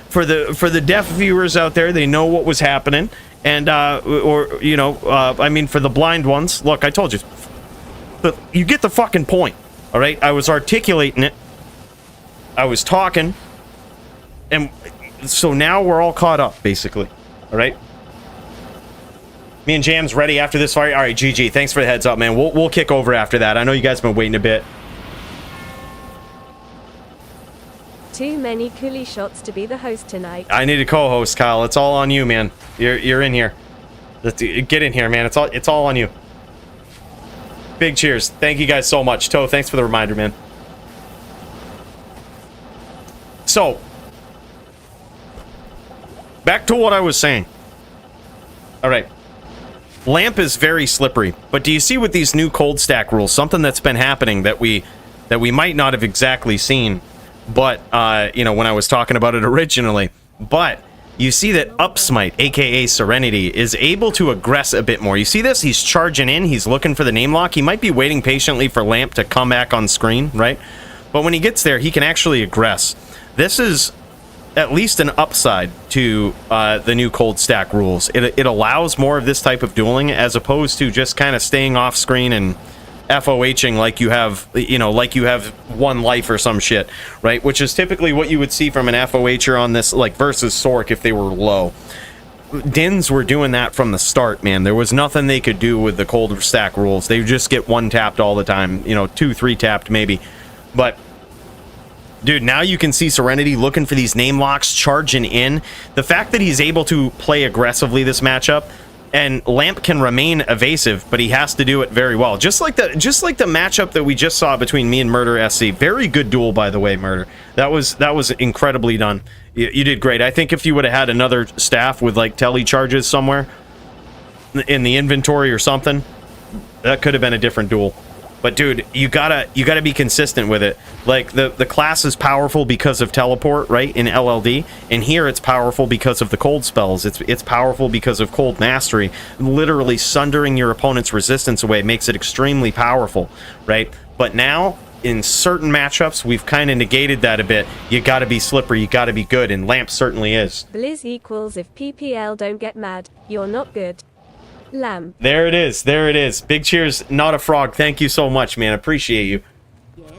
for the deaf viewers out there, they know what was happening, and I mean, for the blind ones, look, I told you, you get the fucking point, all right? I was articulating it, I was talking, and so now we're all caught up, basically, all right? Me and Jam's ready after this fight. All right, GG. Thanks for the heads up, man. We'll kick over after that. I know you guys have been waiting a bit. Too many coolie shots to be the host tonight. I need a co-host, Kyle. It's all on you, man. You're in here. Get in here, man. It's all on you. Big cheers. Thank you guys so much. Toe, thanks for the reminder, man. So, back to what I was saying. All right. Lamp is very slippery, but do you see with these new cold stack rules, something that's been happening that we might not have exactly seen, but when I was talking about it originally, but you see that Upsmite, aka Serenity, is able to aggress a bit more. You see this? He's charging in, he's looking for the name lock. He might be waiting patiently for Lamp to come back on screen, right? But when he gets there, he can actually aggress. This is at least an upside to the new cold stack rules. It allows more of this type of dueling as opposed to just kind of staying off screen and FOHing like you have, like you have one life or some shit, right? Which is typically what you would see from an FOHer on this, like versus Sork if they were low. Dins were doing that from the start, man. There was nothing they could do with the cold stack rules. They would just get one tapped all the time, 2, 3 tapped maybe. But dude, now you can see Serenity looking for these name locks, charging in. The fact that he's able to play aggressively this matchup, and Lamp can remain evasive, but he has to do it very well. Just like the matchup that we just saw between me and Murder SC. Very good duel, by the way, Murder. That was incredibly done. You did great. I think if you would have had another staff with like tele charges somewhere in the inventory or something, that could have been a different duel. But dude, you gotta be consistent with it. Like the class is powerful because of teleport, right? In LLD, and here it's powerful because of the cold spells. It's powerful because of cold mastery. Literally sundering your opponent's resistance away makes it extremely powerful, right? But now in certain matchups, we've kind of negated that a bit. You gotta be slippery, you gotta be good, and Lamp certainly is. Blizz equals if PPL don't get mad, you're not good. Lamp. There it is. There it is. Big cheers, Not a Frog. Thank you so much, man. Appreciate you. Yes?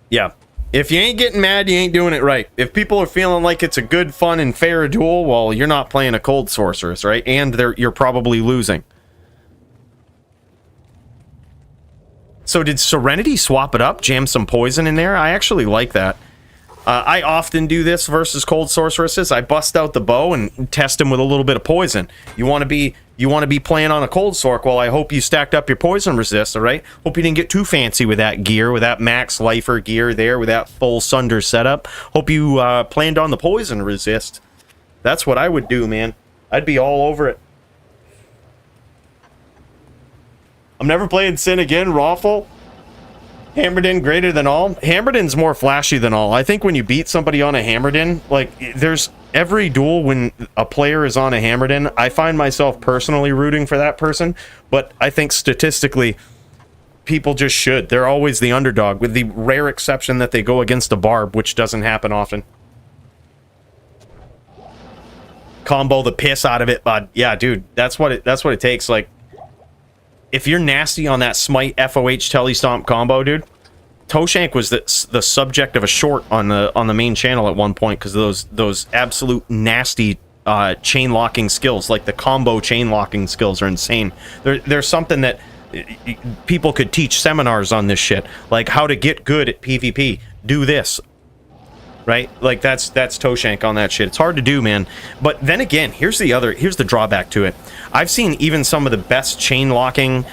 Yeah. If you ain't getting mad, you ain't doing it right. If people are feeling like it's a good, fun, and fair duel, well, you're not playing a cold sorceress, right? And you're probably losing. So did Serenity swap it up? Jam some poison in there? I actually like that. I often do this versus cold sorceresses. I bust out the bow and test them with a little bit of poison. You want to be playing on a cold sork. Well, I hope you stacked up your poison resist, all right? Hope you didn't get too fancy with that gear, with that max lifer gear there, with that full sunder setup. Hope you planned on the poison resist. That's what I would do, man. I'd be all over it. I'm never playing Sin again, Rawful. Hammerdin greater than all. Hammerdin's more flashy than all. I think when you beat somebody on a Hammerdin, like there's every duel when a player is on a Hammerdin, I find myself personally rooting for that person, but I think statistically people just should. They're always the underdog, with the rare exception that they go against a Barb, which doesn't happen often. combo the piss out of it, bud. Yeah, dude, that's what it takes. Like, if you're nasty on that smite FOH telestomp combo, dude. Toshank was the subject of a short on the main channel at one point because of those absolute nasty chain locking skills. Like the combo chain locking skills are insane. There's something that people could teach seminars on this shit, like how to get good at PvP. Do this, right? Like that's Toshank on that shit. It's hard to do, man. But then again, here's the drawback to it. I've seen even some of the best chain locking,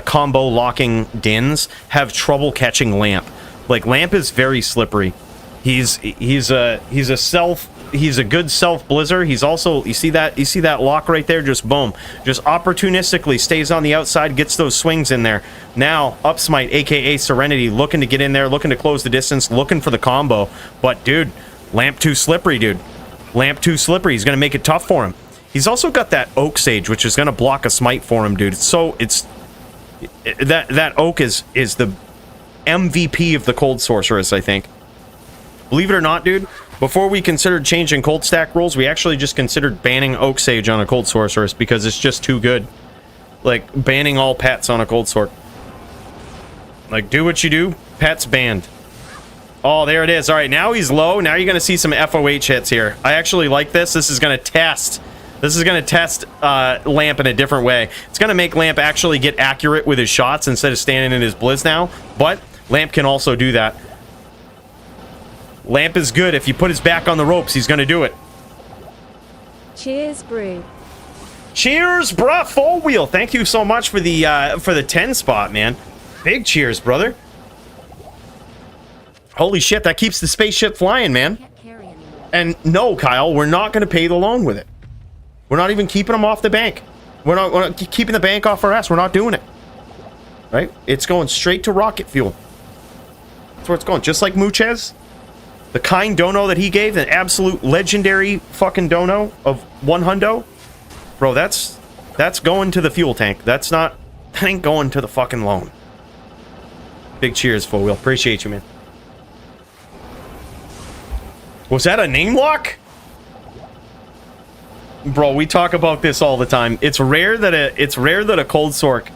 combo locking Dins have trouble catching Lamp. Like Lamp is very slippery. He's a good self blizzer. He's also, you see that lock right there, just boom, just opportunistically stays on the outside, gets those swings in there. Now up smite, aka Serenity, looking to get in there, looking to close the distance, looking for the combo. But dude, Lamp too slippery, dude. Lamp too slippery. He's gonna make it tough for him. He's also got that Oak Sage, which is gonna block a smite for him, dude. That Oak is the MVP of the Cold Sorceress, I think. Believe it or not, dude, before we considered changing cold stack rules, we actually just considered banning Oak Sage on a Cold Sorceress because it's just too good. Like, banning all pets on a Cold Sword. Like, do what you do, pets banned. Oh, there it is. All right, now he's low. Now you're going to see some FOH hits here. I actually like this. This is going to test Lamp in a different way. It's going to make Lamp actually get accurate with his shots instead of standing in his blizz now. But Lamp can also do that. Lamp is good. If you put his back on the ropes, he's going to do it. Cheers, Brew. Cheers, bruh. Full wheel. Thank you so much for the 10 spot, man. Big cheers, brother. Holy shit, that keeps the spaceship flying, man. Can't carry anymore. And no, Kyle, we're not going to pay the loan with it. We're not even keeping them off the bank. We're not keeping the bank off our ass. We're not doing it. Right? It's going straight to rocket fuel. That's where it's going. Just like Muchez. The kind dono that he gave, an absolute legendary fucking dono of 100. Bro, that's going to the fuel tank. That ain't going to the fucking loan. Big cheers, Full Wheel. Appreciate you, man. Was that a name lock? Bro, we talk about this all the time. It's rare that a Cold Sorc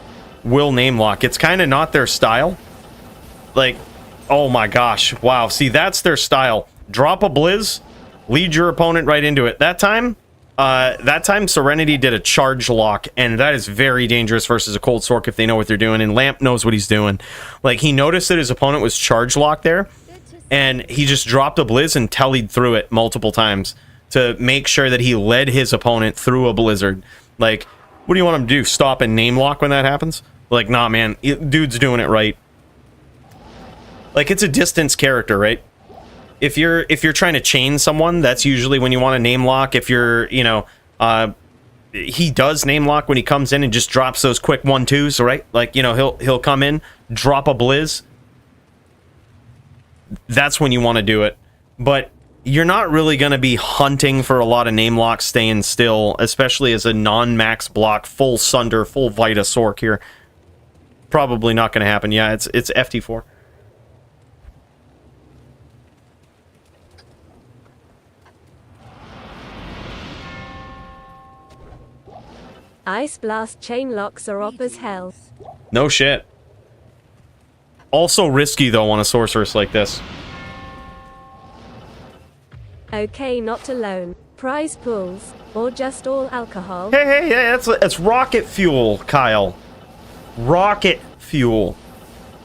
will name lock. It's kind of not their style. Like, oh my gosh. Wow. See, that's their style. Drop a blizz, lead your opponent right into it. That time Serenity did a charge lock, and that is very dangerous versus a Cold Sorc if they know what they're doing, and Lamp knows what he's doing. Like, he noticed that his opponent was charge locked there, and he just dropped a blizz and tellied through it multiple times to make sure that he led his opponent through a blizzard. Like, what do you want him to do? Stop and name lock when that happens? Like, nah, man. Dude's doing it right. Like, it's a distance character, right? If you're trying to chain someone, that's usually when you want to name lock. If you're, he does name lock when he comes in and just drops those quick 1-2s, right? Like, he'll come in, drop a blizz. That's when you want to do it. But you're not really going to be hunting for a lot of name locks staying still, especially as a non-max block, full Sunder, full Vita Sorc here. Probably not going to happen. Yeah, it's FT4. Ice Blast chain locks are op as hell. No shit. Also risky, though, on a sorceress like this. Okay, not alone. Prize pools, or just all alcohol. Hey, that's rocket fuel, Kyle. Rocket fuel.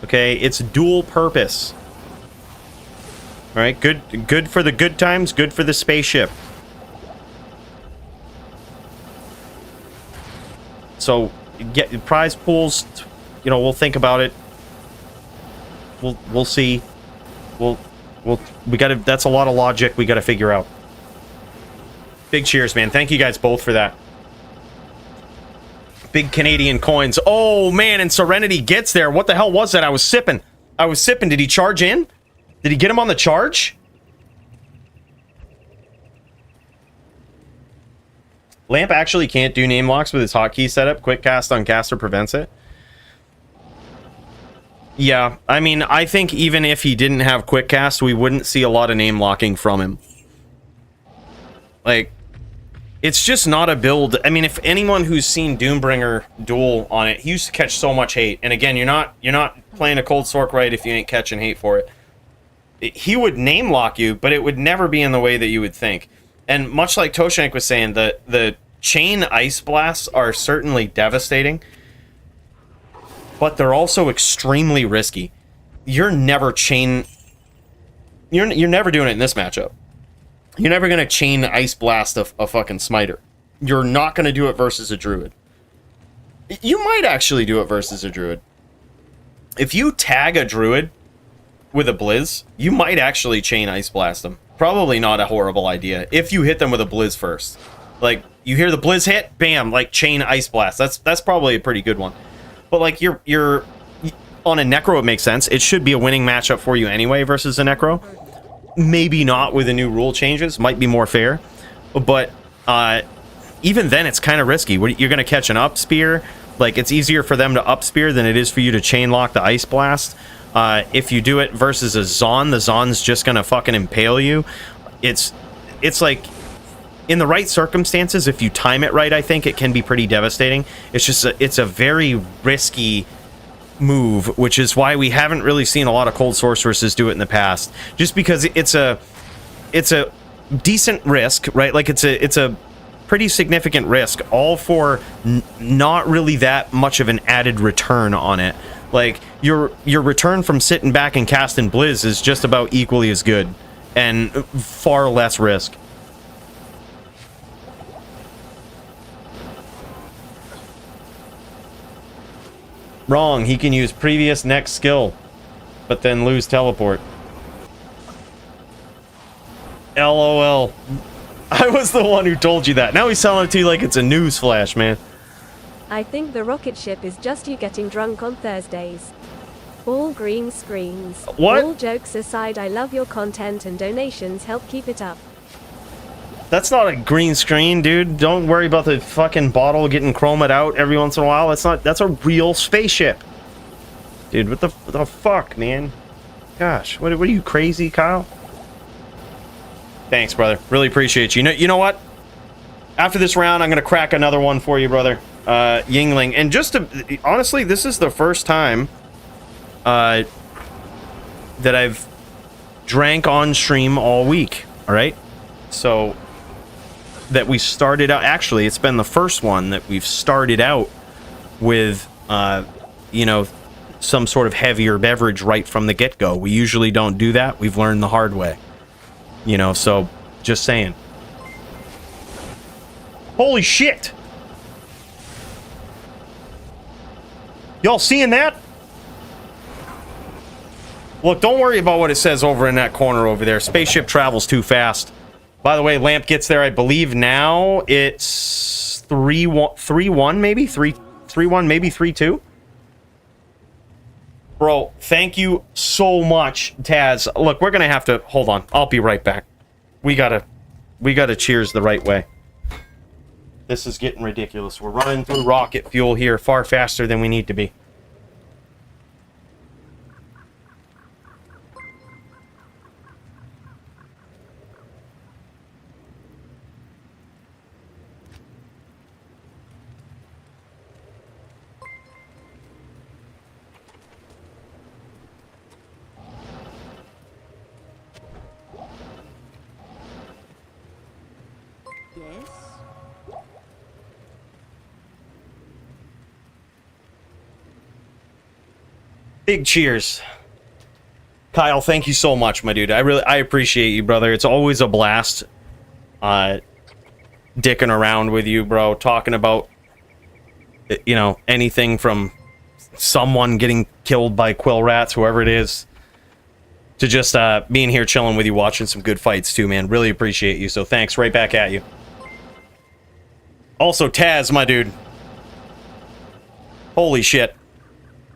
Okay, it's dual purpose. All right, good for the good times, good for the spaceship. So, get prize pools. We'll think about it. We'll see. We gotta. That's a lot of logic we gotta figure out. Big cheers, man. Thank you guys both for that. Big Canadian coins. Oh man, and Serenity gets there. What the hell was that? I was sipping. Did he charge in? Did he get him on the charge? Lamp actually can't do name locks with his hotkey setup. Quick cast on caster prevents it. Yeah, I mean, I think even if he didn't have quick cast, we wouldn't see a lot of name locking from him. Like, It's just not a build. I mean, if anyone who's seen Doombringer duel on it, he used to catch so much hate. And again, you're not playing a Cold Sork right if you ain't catching hate for it. He would name lock you, but it would never be in the way that you would think. And much like Toshank was saying, the chain ice blasts are certainly devastating, but they're also extremely risky. You're never doing it in this matchup. You're never going to chain ice blast a fucking smiter. You're not going to do it versus a druid. You might actually do it versus a druid. If you tag a druid with a blizz, you might actually chain ice blast them. Probably not a horrible idea if you hit them with a blizz first. Like, you hear the blizz hit, bam, like chain ice blast. That's probably a pretty good one. But like you're on a necro, it makes sense. It should be a winning matchup for you anyway versus a necro. Maybe not with the new rule changes, might be more fair. But even then it's kind of risky. You're going to catch an up spear. Like, it's easier for them to up spear than it is for you to chain lock the ice blast. If you do it versus a Zon, the Zon's just gonna fucking impale you. It's like, in the right circumstances, if you time it right, I think it can be pretty devastating. It's just it's a very risky move, which is why we haven't really seen a lot of Cold Sorceresses do it in the past. Just because it's a decent risk, right? Like, it's a pretty significant risk, all for not really that much of an added return on it. Like, your return from sitting back and casting Blizz is just about equally as good, and far less risk. Wrong, he can use previous next skill, but then lose teleport. LOL. I was the one who told you that. Now he's selling it to you like it's a news flash, man. I think the rocket ship is just you getting drunk on Thursdays. All green screens. What? All jokes aside, I love your content and donations help keep it up. That's not a green screen, dude. Don't worry about the fucking bottle getting chromed out every once in a while. That's a real spaceship. Dude, what the fuck, man? Gosh, what are you, crazy, Kyle? Thanks, brother. Really appreciate you. You know what? After this round, I'm going to crack another one for you, brother. Yingling. And just to... Honestly, this is the first time that I've drank on stream all week. All right? So... that we started out... Actually, it's been the first one that we've started out with, you know, some sort of heavier beverage right from the get-go. We usually don't do that. We've learned the hard way. You know, so just saying. Holy shit! Y'all seeing that? Look, don't worry about what it says over in that corner over there. Spaceship travels too fast. By the way, Lamp gets there, I believe now it's 3-1 maybe? 3-1, maybe 3-2? Bro, thank you so much, Taz. Look, we're gonna have to... Hold on, I'll be right back. We gotta cheers the right way. This is getting ridiculous. We're running through rocket fuel here far faster than we need to be. Yes? Big cheers. Kyle, thank you so much, my dude. I appreciate you, brother. It's always a blast dicking around with you, bro, talking about, you know, anything from someone getting killed by quill rats, whoever it is, to just being here chilling with you, watching some good fights too, man. Really appreciate you. So thanks. Right back at you. Also, Taz, my dude. Holy shit.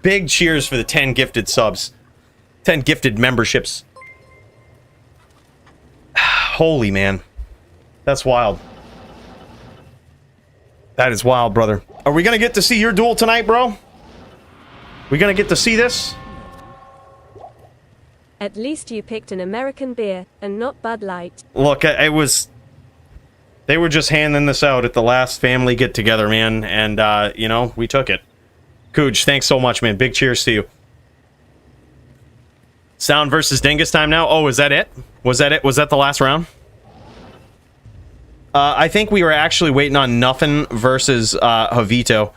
Big cheers for the 10 gifted subs. 10 gifted memberships. Holy man. That's wild. That is wild, brother. Are we gonna get to see your duel tonight, bro? We gonna get to see this? At least you picked an American beer, and not Bud Light. Look, it was They were just handing this out at the last family get-together, man. And, you know, we took it. Cooge, thanks so much, man. Big cheers to you. Sound versus Dingus time now? Oh, is that it? Was that it? Was that the last round? I think we were actually waiting on Nuffin versus Javito.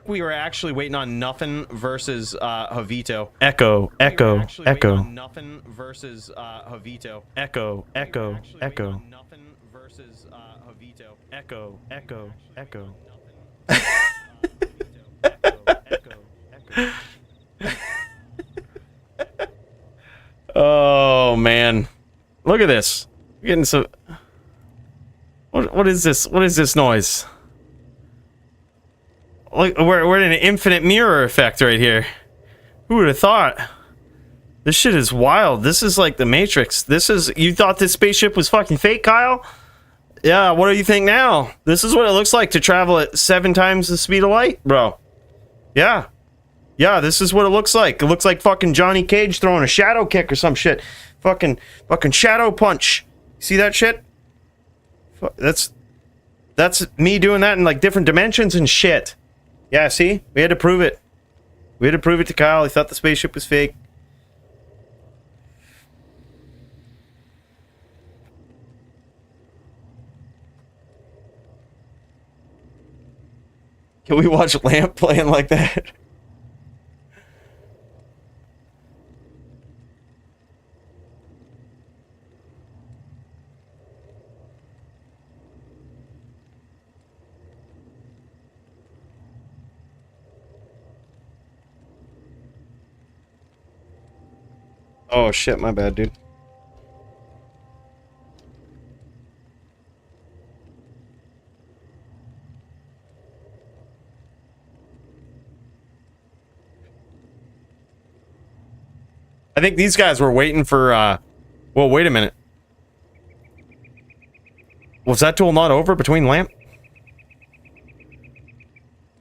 We were actually waiting on Nuffin versus Javito. Echo, echo, echo. Nuffin versus Javito. Echo, echo, echo. Nuffin versus Javito. Echo, echo, echo. Oh man, look at this. We're getting some. What is this? What is this noise? Like we're in an infinite mirror effect right here. Who would have thought? This shit is wild. This is like the Matrix. This is. You thought this spaceship was fucking fake, Kyle? Yeah. What do you think now? This is what it looks like to travel at 7 times the speed of light, bro. Yeah. Yeah, this is what it looks like. It looks like fucking Johnny Cage throwing a shadow kick or some shit. Fucking shadow punch. See that shit? That's me doing that in like different dimensions and shit. Yeah, see? We had to prove it. We had to prove it to Kyle. He thought the spaceship was fake. Can we watch Lamp playing like that? Oh shit, my bad, dude. I think these guys were waiting for, well, wait a minute. Was that duel not over between Lamp?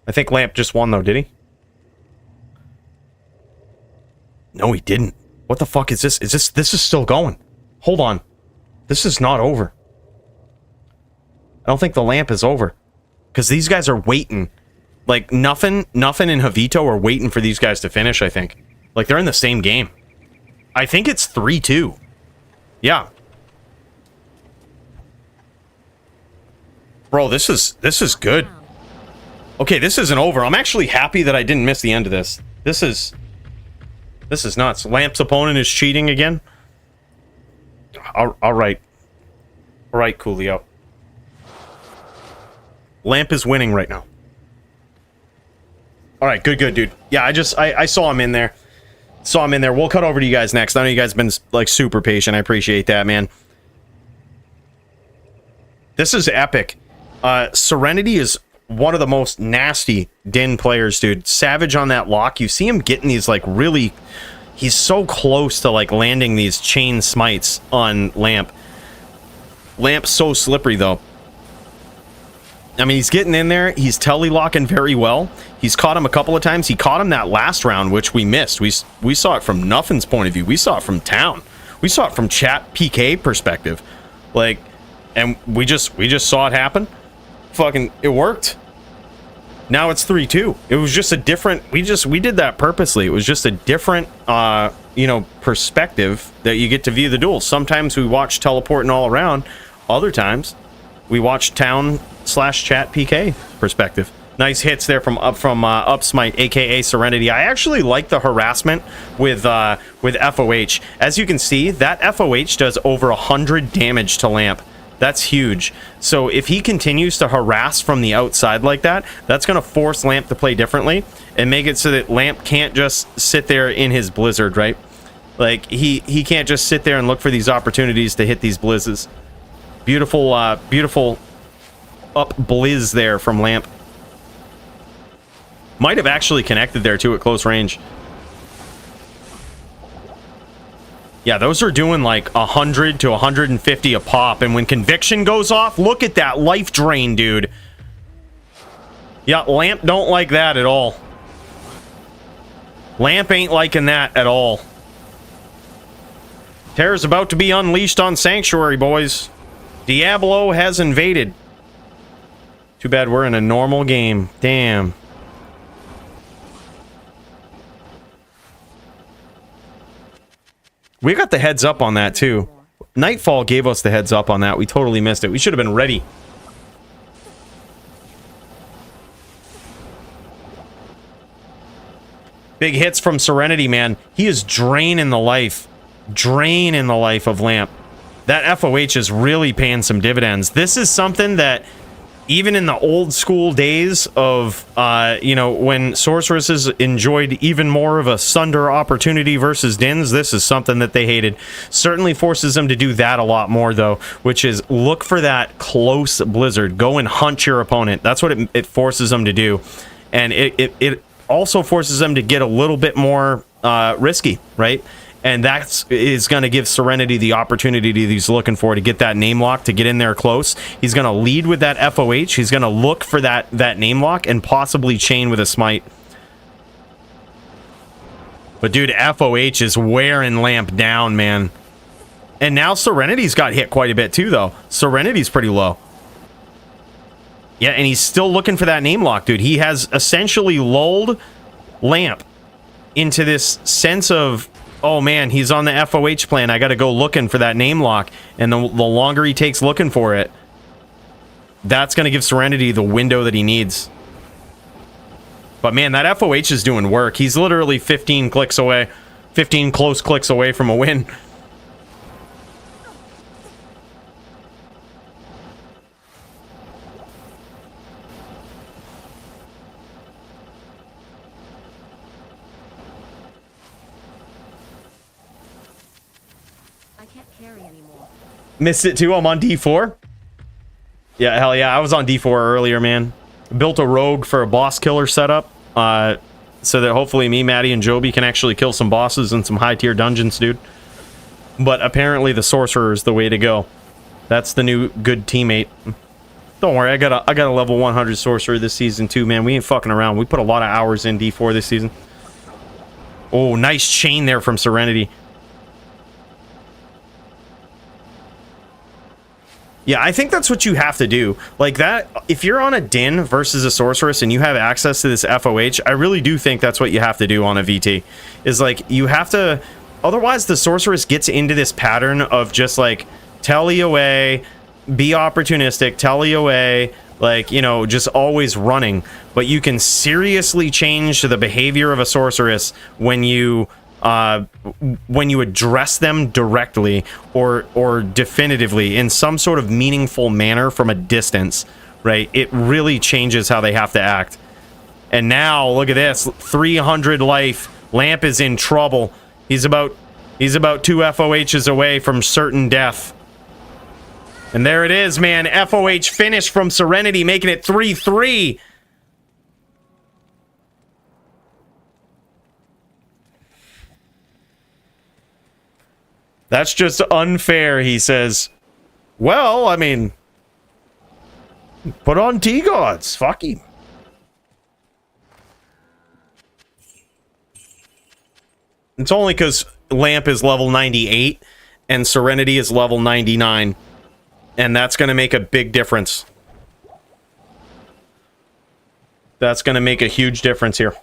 I think Lamp just won, though, did he? No, he didn't. What the fuck is this? This is still going. Hold on. This is not over. I don't think the Lamp is over. Because these guys are waiting. Like, Nuffin and Javito are waiting for these guys to finish, I think. Like, they're in the same game. I think it's 3-2. Yeah. Bro, this is good. Okay, this isn't over. I'm actually happy that I didn't miss the end of this. This is nuts. Lamp's opponent is cheating again. All right. All right, Coolio. Lamp is winning right now. All right, good, dude. Yeah, I saw him in there. Saw him in there. We'll cut over to you guys next. I know you guys have been, like, super patient. I appreciate that, man. This is epic. Serenity is one of the most nasty Din players, dude. Savage on that lock. You see him getting these, like, really... He's so close to, like, landing these chain smites on Lamp. Lamp's so slippery, though. I mean, he's getting in there. He's telly-locking very well. He's caught him a couple of times. He caught him that last round, which we missed. We saw it from Nuffin's point of view. We saw it from Town. We saw it from chat PK perspective. Like, and we just saw it happen. Fucking, it worked. Now it's 3-2. It was just a different... We did that purposely. It was just a different, perspective that you get to view the duels. Sometimes we watch teleporting all around. Other times, we watch Town/chat PK perspective. Nice hits there from Upsmite, aka Serenity. I actually like the harassment with FOH. As you can see, that FOH does over 100 damage to Lamp. That's huge. So if he continues to harass from the outside like that, that's going to force Lamp to play differently and make it so that Lamp can't just sit there in his blizzard, right? Like, he can't just sit there and look for these opportunities to hit these blizzes. Beautiful, beautiful up blizz there from Lamp. Might have actually connected there, too, at close range. Yeah, those are doing like 100 to 150 a pop. And when Conviction goes off, look at that life drain, dude. Yeah, Lamp don't like that at all. Lamp ain't liking that at all. Terror's about to be unleashed on Sanctuary, boys. Diablo has invaded. Too bad we're in a normal game. Damn. We got the heads up on that too. Nightfall gave us the heads up on that. We totally missed it. We should have been ready. Big hits from Serenity, man. He is draining the life. Draining the life of Lamp. That FOH is really paying some dividends. This is something that even in the old school days of, you know, when sorceresses enjoyed even more of a Sunder opportunity versus Dins, this is something that they hated. Certainly forces them to do that a lot more, though, which is look for that close blizzard. Go and hunt your opponent. That's what it forces them to do. And it also forces them to get a little bit more risky, right? And that is going to give Serenity the opportunity that he's looking for to get that name lock, to get in there close. He's going to lead with that FOH. He's going to look for that name lock and possibly chain with a smite. But dude, FOH is wearing Lamp down, man. And now Serenity's got hit quite a bit too, though. Serenity's pretty low. Yeah, and he's still looking for that name lock, dude. He has essentially lulled Lamp into this sense of, oh man, he's on the FOH plan. I got to go looking for that name lock. And the longer he takes looking for it, that's going to give Serenity the window that he needs. But man, that FOH is doing work. He's literally 15 clicks away, 15 close clicks away from a win. Missed it too. I'm on D4. Yeah, hell yeah. I was on D4 earlier, man. Built a rogue for a boss killer setup. So that hopefully me, Maddie, and Joby can actually kill some bosses in some high tier dungeons, dude. But apparently the sorcerer is the way to go. That's the new good teammate. Don't worry, I got a level 100 sorcerer this season too, man. We ain't fucking around. We put a lot of hours in D4 this season. Oh, nice chain there from Serenity. Yeah, I think that's what you have to do. Like that, if you're on a Din versus a Sorceress and you have access to this FOH, I really do think that's what you have to do on a VT. Is like, you have to, otherwise the Sorceress gets into this pattern of just like, telly away, be opportunistic, telly away, like, you know, just always running. But you can seriously change the behavior of a Sorceress when you address them directly or definitively in some sort of meaningful manner from a distance, right? It really changes how they have to act. And now look at this, 300 life. Lamp is in trouble. He's about 2 FOHs away from certain death. And there it is, man. FOH finish from Serenity, making it 3-3. That's just unfair, he says. Well, I mean, put on T-Gods. Fuck him. It's only because Lamp is level 98 and Serenity is level 99. And that's going to make a big difference. That's going to make a huge difference here.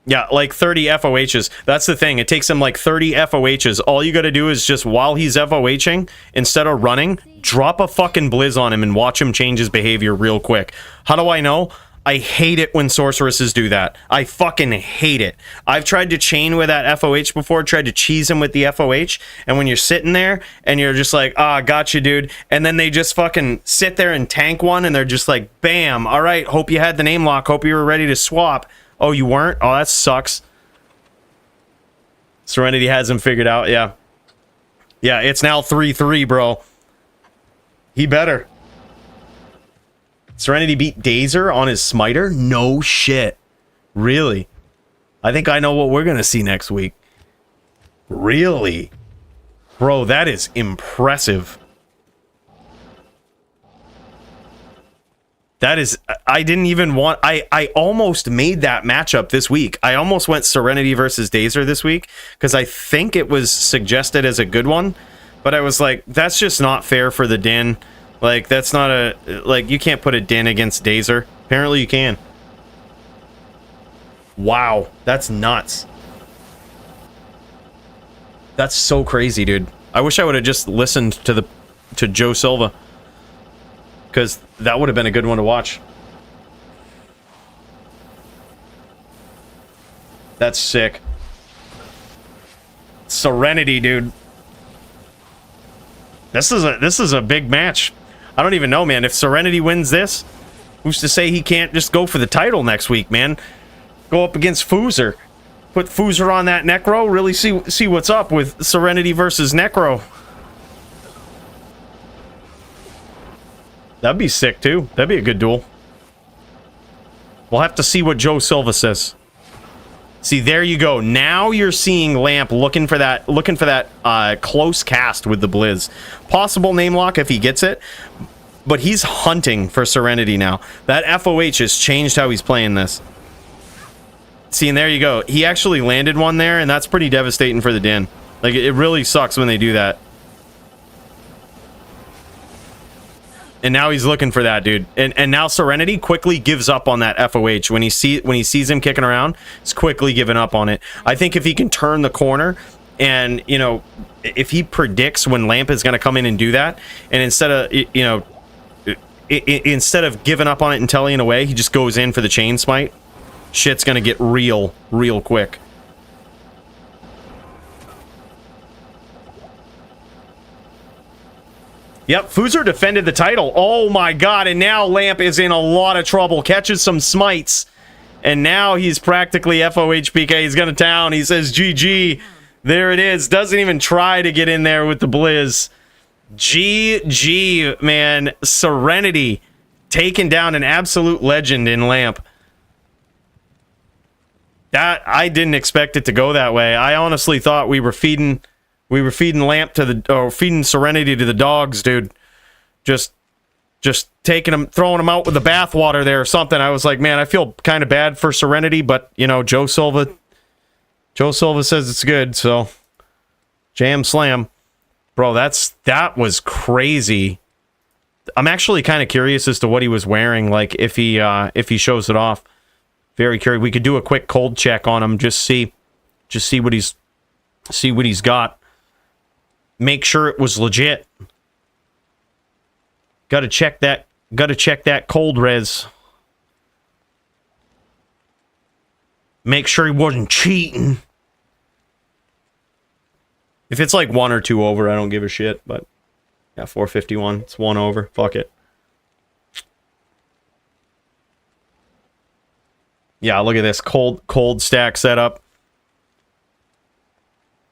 Yeah, like 30 FOHs. That's the thing. It takes him like 30 FOHs. All you got to do is just, while he's FOHing, instead of running, drop a fucking Blizz on him and watch him change his behavior real quick. How do I know? I hate it when sorceresses do that. I fucking hate it. I've tried to chain with that FOH before, tried to cheese him with the FOH, and when you're sitting there and you're just like, ah, gotcha, dude, and then they just fucking sit there and tank one, and they're just like, bam, all right, hope you had the name lock, hope you were ready to swap. Oh, you weren't? Oh, that sucks. Serenity has him figured out, yeah. Yeah, it's now 3-3, bro. He better. Serenity beat Dazer on his smiter? No shit. Really? I think I know what we're going to see next week. Really? Bro, that is impressive. That is, I didn't even want, I almost made that matchup this week. I almost went Serenity versus Dazer this week because I think it was suggested as a good one. But I was like, that's just not fair for the Din. Like, that's not a... Like, you can't put a Din against Dazer. Apparently you can. Wow. That's nuts. That's so crazy, dude. I wish I would have just listened to Joe Silva. Because that would have been a good one to watch. That's sick. Serenity, dude. This is a big match. I don't even know, man. If Serenity wins this, who's to say he can't just go for the title next week, man? Go up against Foozer. Put Foozer on that Necro. Really see what's up with Serenity versus Necro. That'd be sick, too. That'd be a good duel. We'll have to see what Joe Silva says. See, there you go. Now you're seeing Lamp looking for that close cast with the Blizz. Possible name lock if he gets it, but he's hunting for Serenity now. That FOH has changed how he's playing this. See, and there you go. He actually landed one there, and that's pretty devastating for the Din. Like, it really sucks when they do that. And now he's looking for that, dude. And now Serenity quickly gives up on that FOH. When he sees him kicking around, he's quickly giving up on it. I think if he can turn the corner and, you know, if he predicts when Lamp is going to come in and do that, and instead of, you know, instead of giving up on it and telling away, he just goes in for the chain smite, shit's going to get real quick. Yep, Foozer defended the title. Oh my god, and now Lamp is in a lot of trouble. Catches some smites. And now he's practically FOH PK. He's going to town. He says GG. There it is. Doesn't even try to get in there with the Blizz. GG, man. Serenity taking down an absolute legend in Lamp. That, I didn't expect it to go that way. I honestly thought we were feeding Lamp to the, or feeding Serenity to the dogs, dude. Just taking him, throwing him out with the bathwater there or something. I was like, man, I feel kind of bad for Serenity, but you know, Joe Silva says it's good, so jam slam, bro. That was crazy. I'm actually kind of curious as to what he was wearing, like if he shows it off. Very curious. We could do a quick cold check on him, just see what he's got. Make sure it was legit. Gotta check that cold res. Make sure he wasn't cheating. If it's like 1 or 2 over, I don't give a shit, but yeah, 451. It's 1 over. Fuck it. Yeah, look at this cold stack setup.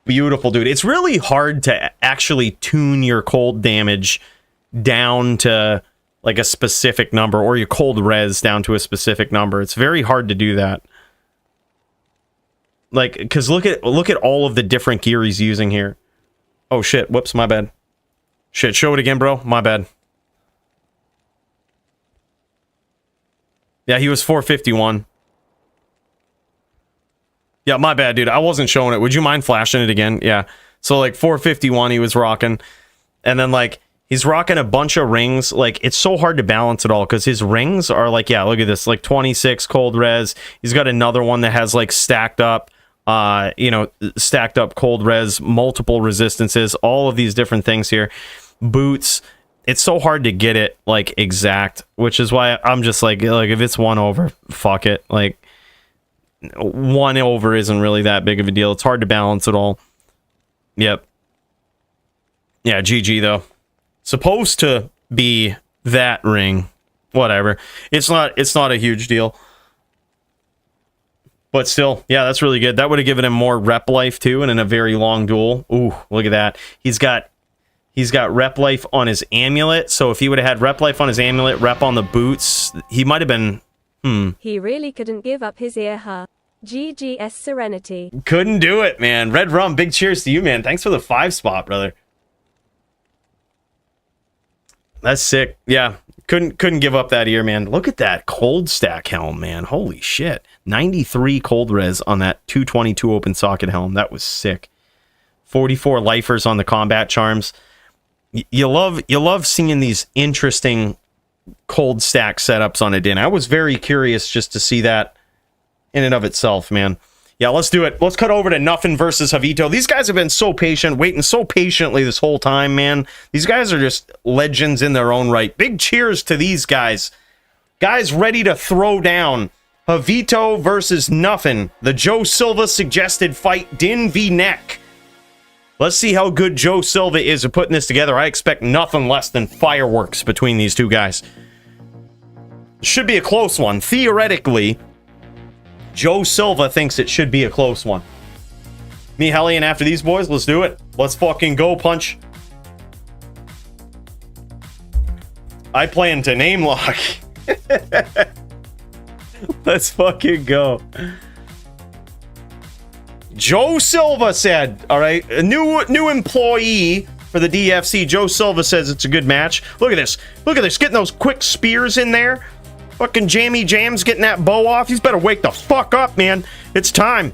Beautiful, dude. It's really hard to actually tune your cold damage down to like a specific number, or your cold res down to a specific number. It's very hard to do that. Like, because look at all of the different gear he's using here. Oh shit, whoops, my bad. Shit, show it again, bro. My bad. Yeah, he was 451. Yeah, my bad, dude. I wasn't showing it. Would you mind flashing it again? Yeah. So, like, 451 he was rocking. And then, like, he's rocking a bunch of rings. Like, it's so hard to balance it all because his rings are, like, yeah, look at this. Like, 26 cold res. He's got another one that has, like, stacked up cold res, multiple resistances, all of these different things here. Boots. It's so hard to get it, like, exact, which is why I'm just like, if it's 1 over, fuck it. Like, 1 over isn't really that big of a deal. It's hard to balance it all. Yep. Yeah, GG though. Supposed to be that ring. Whatever. It's not a huge deal. But still, yeah, that's really good. That would have given him more rep life too, and in a very long duel. Ooh, look at that. He's got rep life on his amulet, so if he would have had rep life on his amulet, rep on the boots, he might have been He really couldn't give up his ear, huh? GGS Serenity. Couldn't do it, man. Red Rum, big cheers to you, man. Thanks for the 5 spot, brother. That's sick. Yeah, couldn't give up that ear, man. Look at that cold stack helm, man. Holy shit. 93 cold res on that 222 open socket helm. That was sick. 44 lifers on the combat charms. You love seeing these interesting cold stack setups on a din. I was very curious just to see that in and of itself, man. Yeah, let's do it. Let's cut over to Nuffin versus Javito. These guys have been so patient, waiting so patiently this whole time, man. These guys are just legends in their own right. Big cheers to these guys. Guys ready to throw down. Javito versus Nuffin. The Joe Silva suggested fight, Din v Neck. Let's see how good Joe Silva is at putting this together. I expect nothing less than fireworks between these two guys. Should be a close one. Theoretically, Joe Silva thinks it should be a close one. Me, Hellion, after these boys, let's do it. Let's fucking go, Punch. I plan to name lock. Let's fucking go. Joe Silva said, all right, a new employee for the DFC. Joe Silva says it's a good match. Look at this. Look at this. Getting those quick spears in there. Fucking Jammy Jams getting that bow off. He's better wake the fuck up, man. It's time.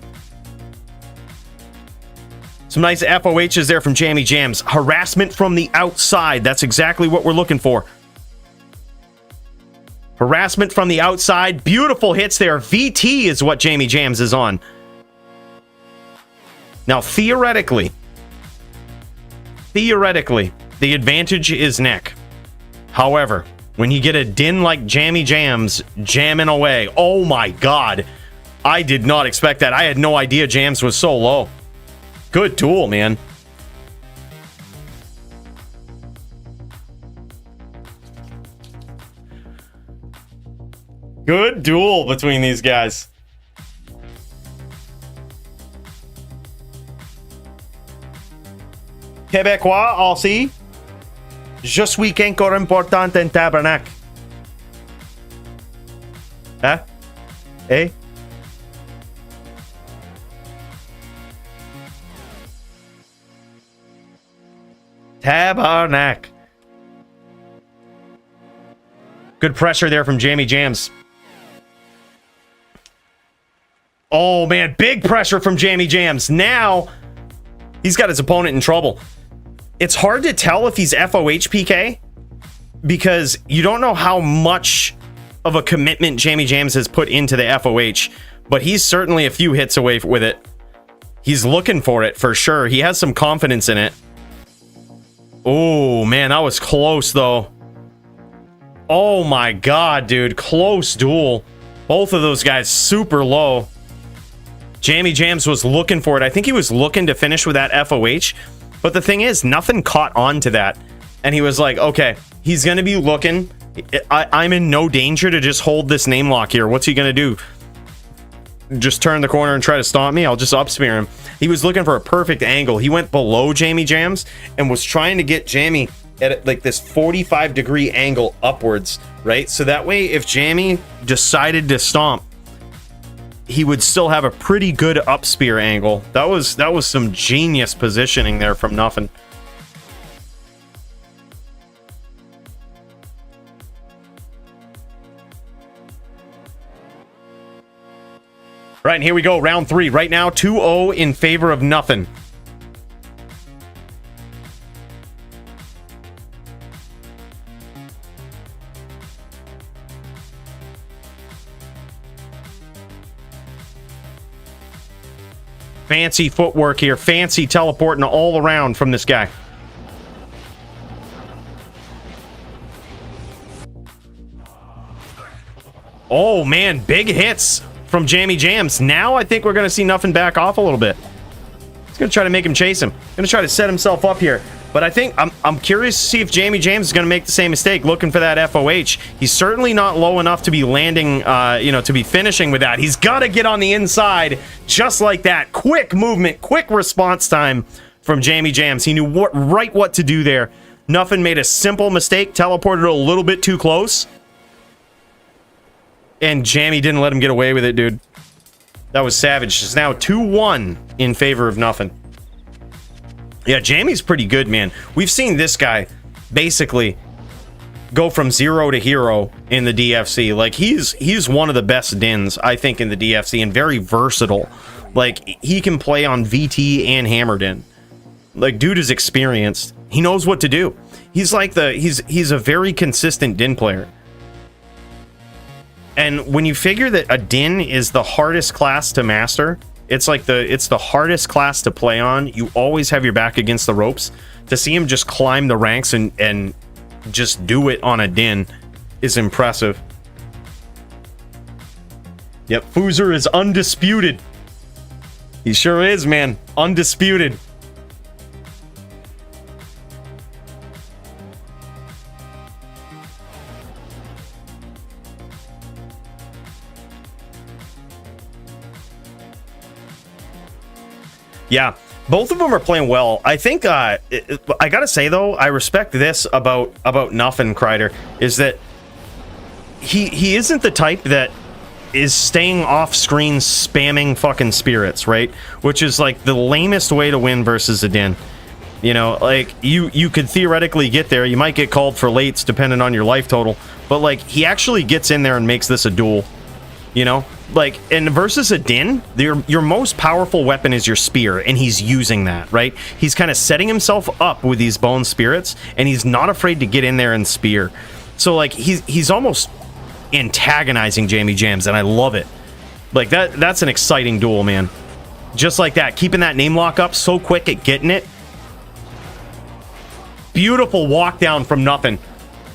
Some nice FOHs there from Jammy Jams. Harassment from the outside. That's exactly what we're looking for. Harassment from the outside. Beautiful hits there. VT is what Jammy Jams is on. Now, theoretically, the advantage is Neck. However, when you get a din like Jammy Jams jamming away, oh my god, I did not expect that. I had no idea Jams was so low. Good duel, man. Good duel between these guys. Québécois aussi. Je suis encore important en tabernacle. Hein? Eh? Tabernacle. Good pressure there from Jammy Jams. Oh, man. Big pressure from Jammy Jams. Now, he's got his opponent in trouble. It's hard to tell if he's FOH PK because you don't know how much of a commitment Jammy Jams has put into the FOH, but he's certainly a few hits away with it. He's looking for it for sure. He has some confidence in it. Oh, man, that was close, though. Oh, my God, dude. Close duel. Both of those guys super low. Jammy Jams was looking for it. I think he was looking to finish with that FOH. But the thing is, nothing caught on to that. And he was like, okay, he's going to be looking. I'm in no danger to just hold this name lock here. What's he going to do? Just turn the corner and try to stomp me? I'll just up spear him. He was looking for a perfect angle. He went below Jammy Jams and was trying to get Jammy at like this 45-degree angle upwards, right? So that way, if Jammy decided to stomp, he would still have a pretty good up spear angle. That was some genius positioning there from Nuffin. Right, and here we go, round 3. Right now, 2-0 in favor of Nuffin. Fancy footwork here. Fancy teleporting all around from this guy. Oh, man. Big hits from Jammy Jams. Now I think we're going to see Nuffin back off a little bit. He's going to try to make him chase him. Going to try to set himself up here. But I think I'm curious to see if Jammy Jams is going to make the same mistake looking for that FOH. He's certainly not low enough to be landing, to be finishing with that. He's got to get on the inside just like that. Quick movement, quick response time from Jammy Jams. He knew what to do there. Nuffin made a simple mistake, teleported a little bit too close. And Jammy didn't let him get away with it, dude. That was savage. It's now 2-1 in favor of Nuffin. Yeah, Jammy's pretty good, man. We've seen this guy basically go from 0 to hero in the DFC. Like, he's one of the best dins, I think, in the DFC, and very versatile. Like, he can play on VT and Hammer Din. Like, dude is experienced. He knows what to do. He's like he's a very consistent Din player. And when you figure that a Din is the hardest class to master, it's the hardest class to play on. You always have your back against the ropes. To see him just climb the ranks and just do it on a Din is impressive. Yep, Foozer is undisputed. He sure is, man. Undisputed. Yeah, both of them are playing well. I think I gotta say though, I respect this about Nuffen Kreider, is that he isn't the type that is staying off screen spamming fucking spirits, right? Which is like the lamest way to win versus a Din. You know, like you could theoretically get there. You might get called for lates depending on your life total, but like he actually gets in there and makes this a duel. You know, like, and versus a Din, your most powerful weapon is your spear, and he's using that, right? He's kind of setting himself up with these bone spirits, and he's not afraid to get in there and spear. So like he's almost antagonizing Jamie Jams, and I love it. Like that's an exciting duel, man. Just like that, keeping that name lock up so quick at getting it. Beautiful walk down from nothing.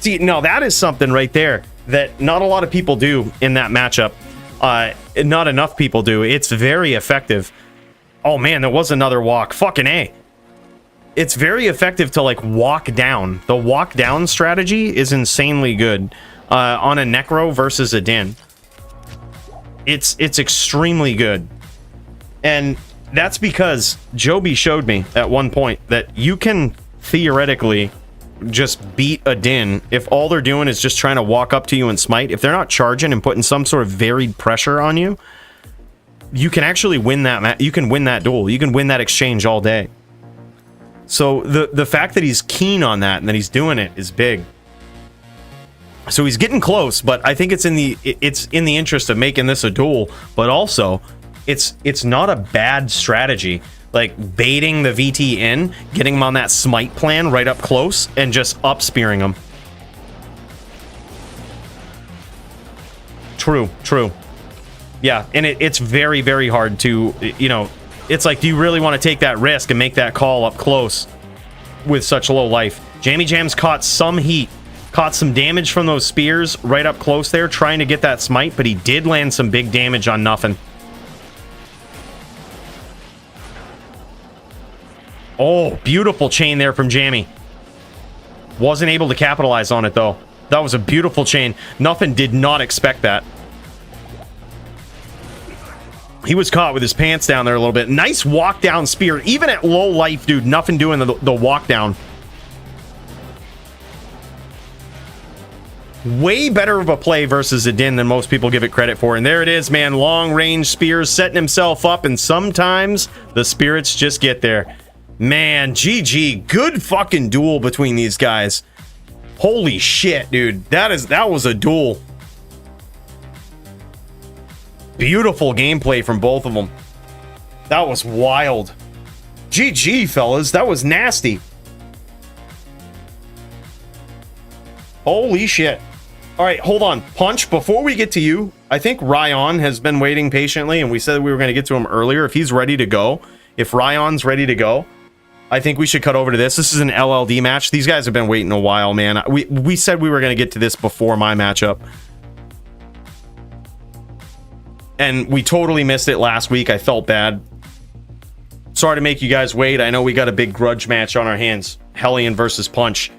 See, now that is something right there that not a lot of people do in that matchup. Not enough people do. It's very effective. Oh man, there was another walk. Fucking A. It's very effective to like walk down. The walk down strategy is insanely good on a Necro versus a Din. It's extremely good. And that's because Joby showed me at one point that you can theoretically just beat a Din if all they're doing is just trying to walk up to you and smite. If they're not charging and putting some sort of varied pressure on you, you can actually win that. You can win that duel. You can win that exchange all day. So the fact that he's keen on that and that he's doing it is big. So he's getting close, but I think it's in the interest of making this a duel. But also, it's not a bad strategy. Like baiting the VT in, getting him on that smite plan right up close, and just up spearing him. True. Yeah, and it's very, very hard to, you know, it's like, do you really want to take that risk and make that call up close with such low life? Jamie Jams caught some heat, caught some damage from those spears right up close there, trying to get that smite, but he did land some big damage on nothing. Oh, beautiful chain there from Jamie. Wasn't able to capitalize on it, though. That was a beautiful chain. Nothing did not expect that. He was caught with his pants down there a little bit. Nice walk down spear. Even at low life, dude, nothing doing the walk down. Way better of a play versus a Din than most people give it credit for. And there it is, man. Long range spears setting himself up. And sometimes the spirits just get there. Man, GG. Good fucking duel between these guys. Holy shit, dude. That was a duel. Beautiful gameplay from both of them. That was wild. GG, fellas. That was nasty. Holy shit. All right, hold on. Punch, before we get to you, I think Ryan has been waiting patiently, and we said we were going to get to him earlier. If he's ready to go, if Ryan's ready to go, I think we should cut over to this. This is an LLD match. These guys have been waiting a while, man. We said we were going to get to this before my matchup. And we totally missed it last week. I felt bad. Sorry to make you guys wait. I know we got a big grudge match on our hands. Hellion versus Punch.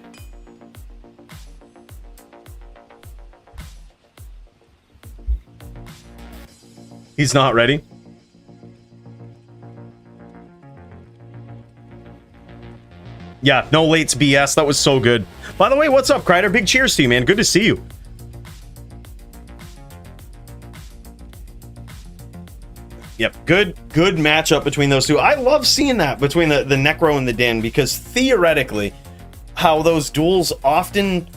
He's not ready. Yeah, no lates BS. That was so good. By the way, what's up, Kreider? Big cheers to you, man. Good to see you. Yep, good matchup between those two. I love seeing that between the Necro and the Din, because theoretically, how those duels often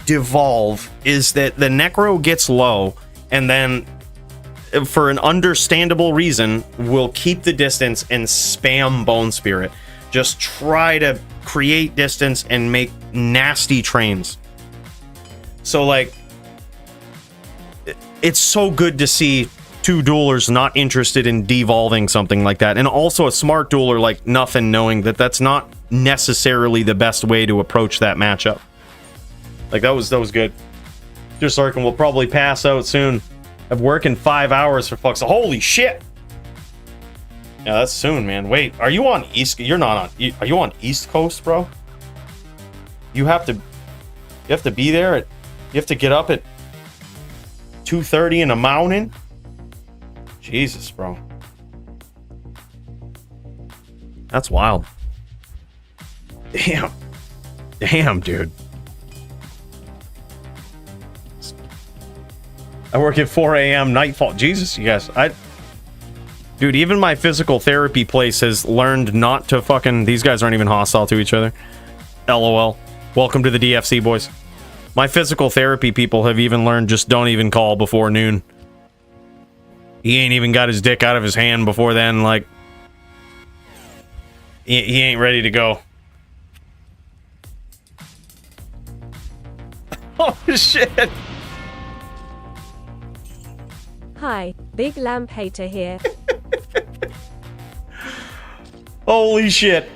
devolve is that the Necro gets low, and then for an understandable reason will keep the distance and spam Bone Spirit. just try to create distance and make nasty trains. So like, it's so good to see two duelers not interested in devolving something like that, and also a smart dueler like Nothing knowing that that's not necessarily the best way to approach that matchup. Like that was good. Just Arkin will probably pass out soon. I've worked in 5 hours for fuck's. Holy shit! Yeah, that's soon, man. Wait, are you on East? You're not on. Are you on East Coast, bro? You have to be there at. You have to get up at 2:30 in the mountain. Jesus, bro. That's wild. Damn, dude. I work at 4 a.m. nightfall. Jesus, you guys. Dude, even my physical therapy place has learned not to fucking... These guys aren't even hostile to each other. LOL. Welcome to the DFC, boys. My physical therapy people have even learned just don't even call before noon. He ain't even got his dick out of his hand before then, like... He ain't ready to go. Oh, shit! Hi, big lamp hater here. Holy shit.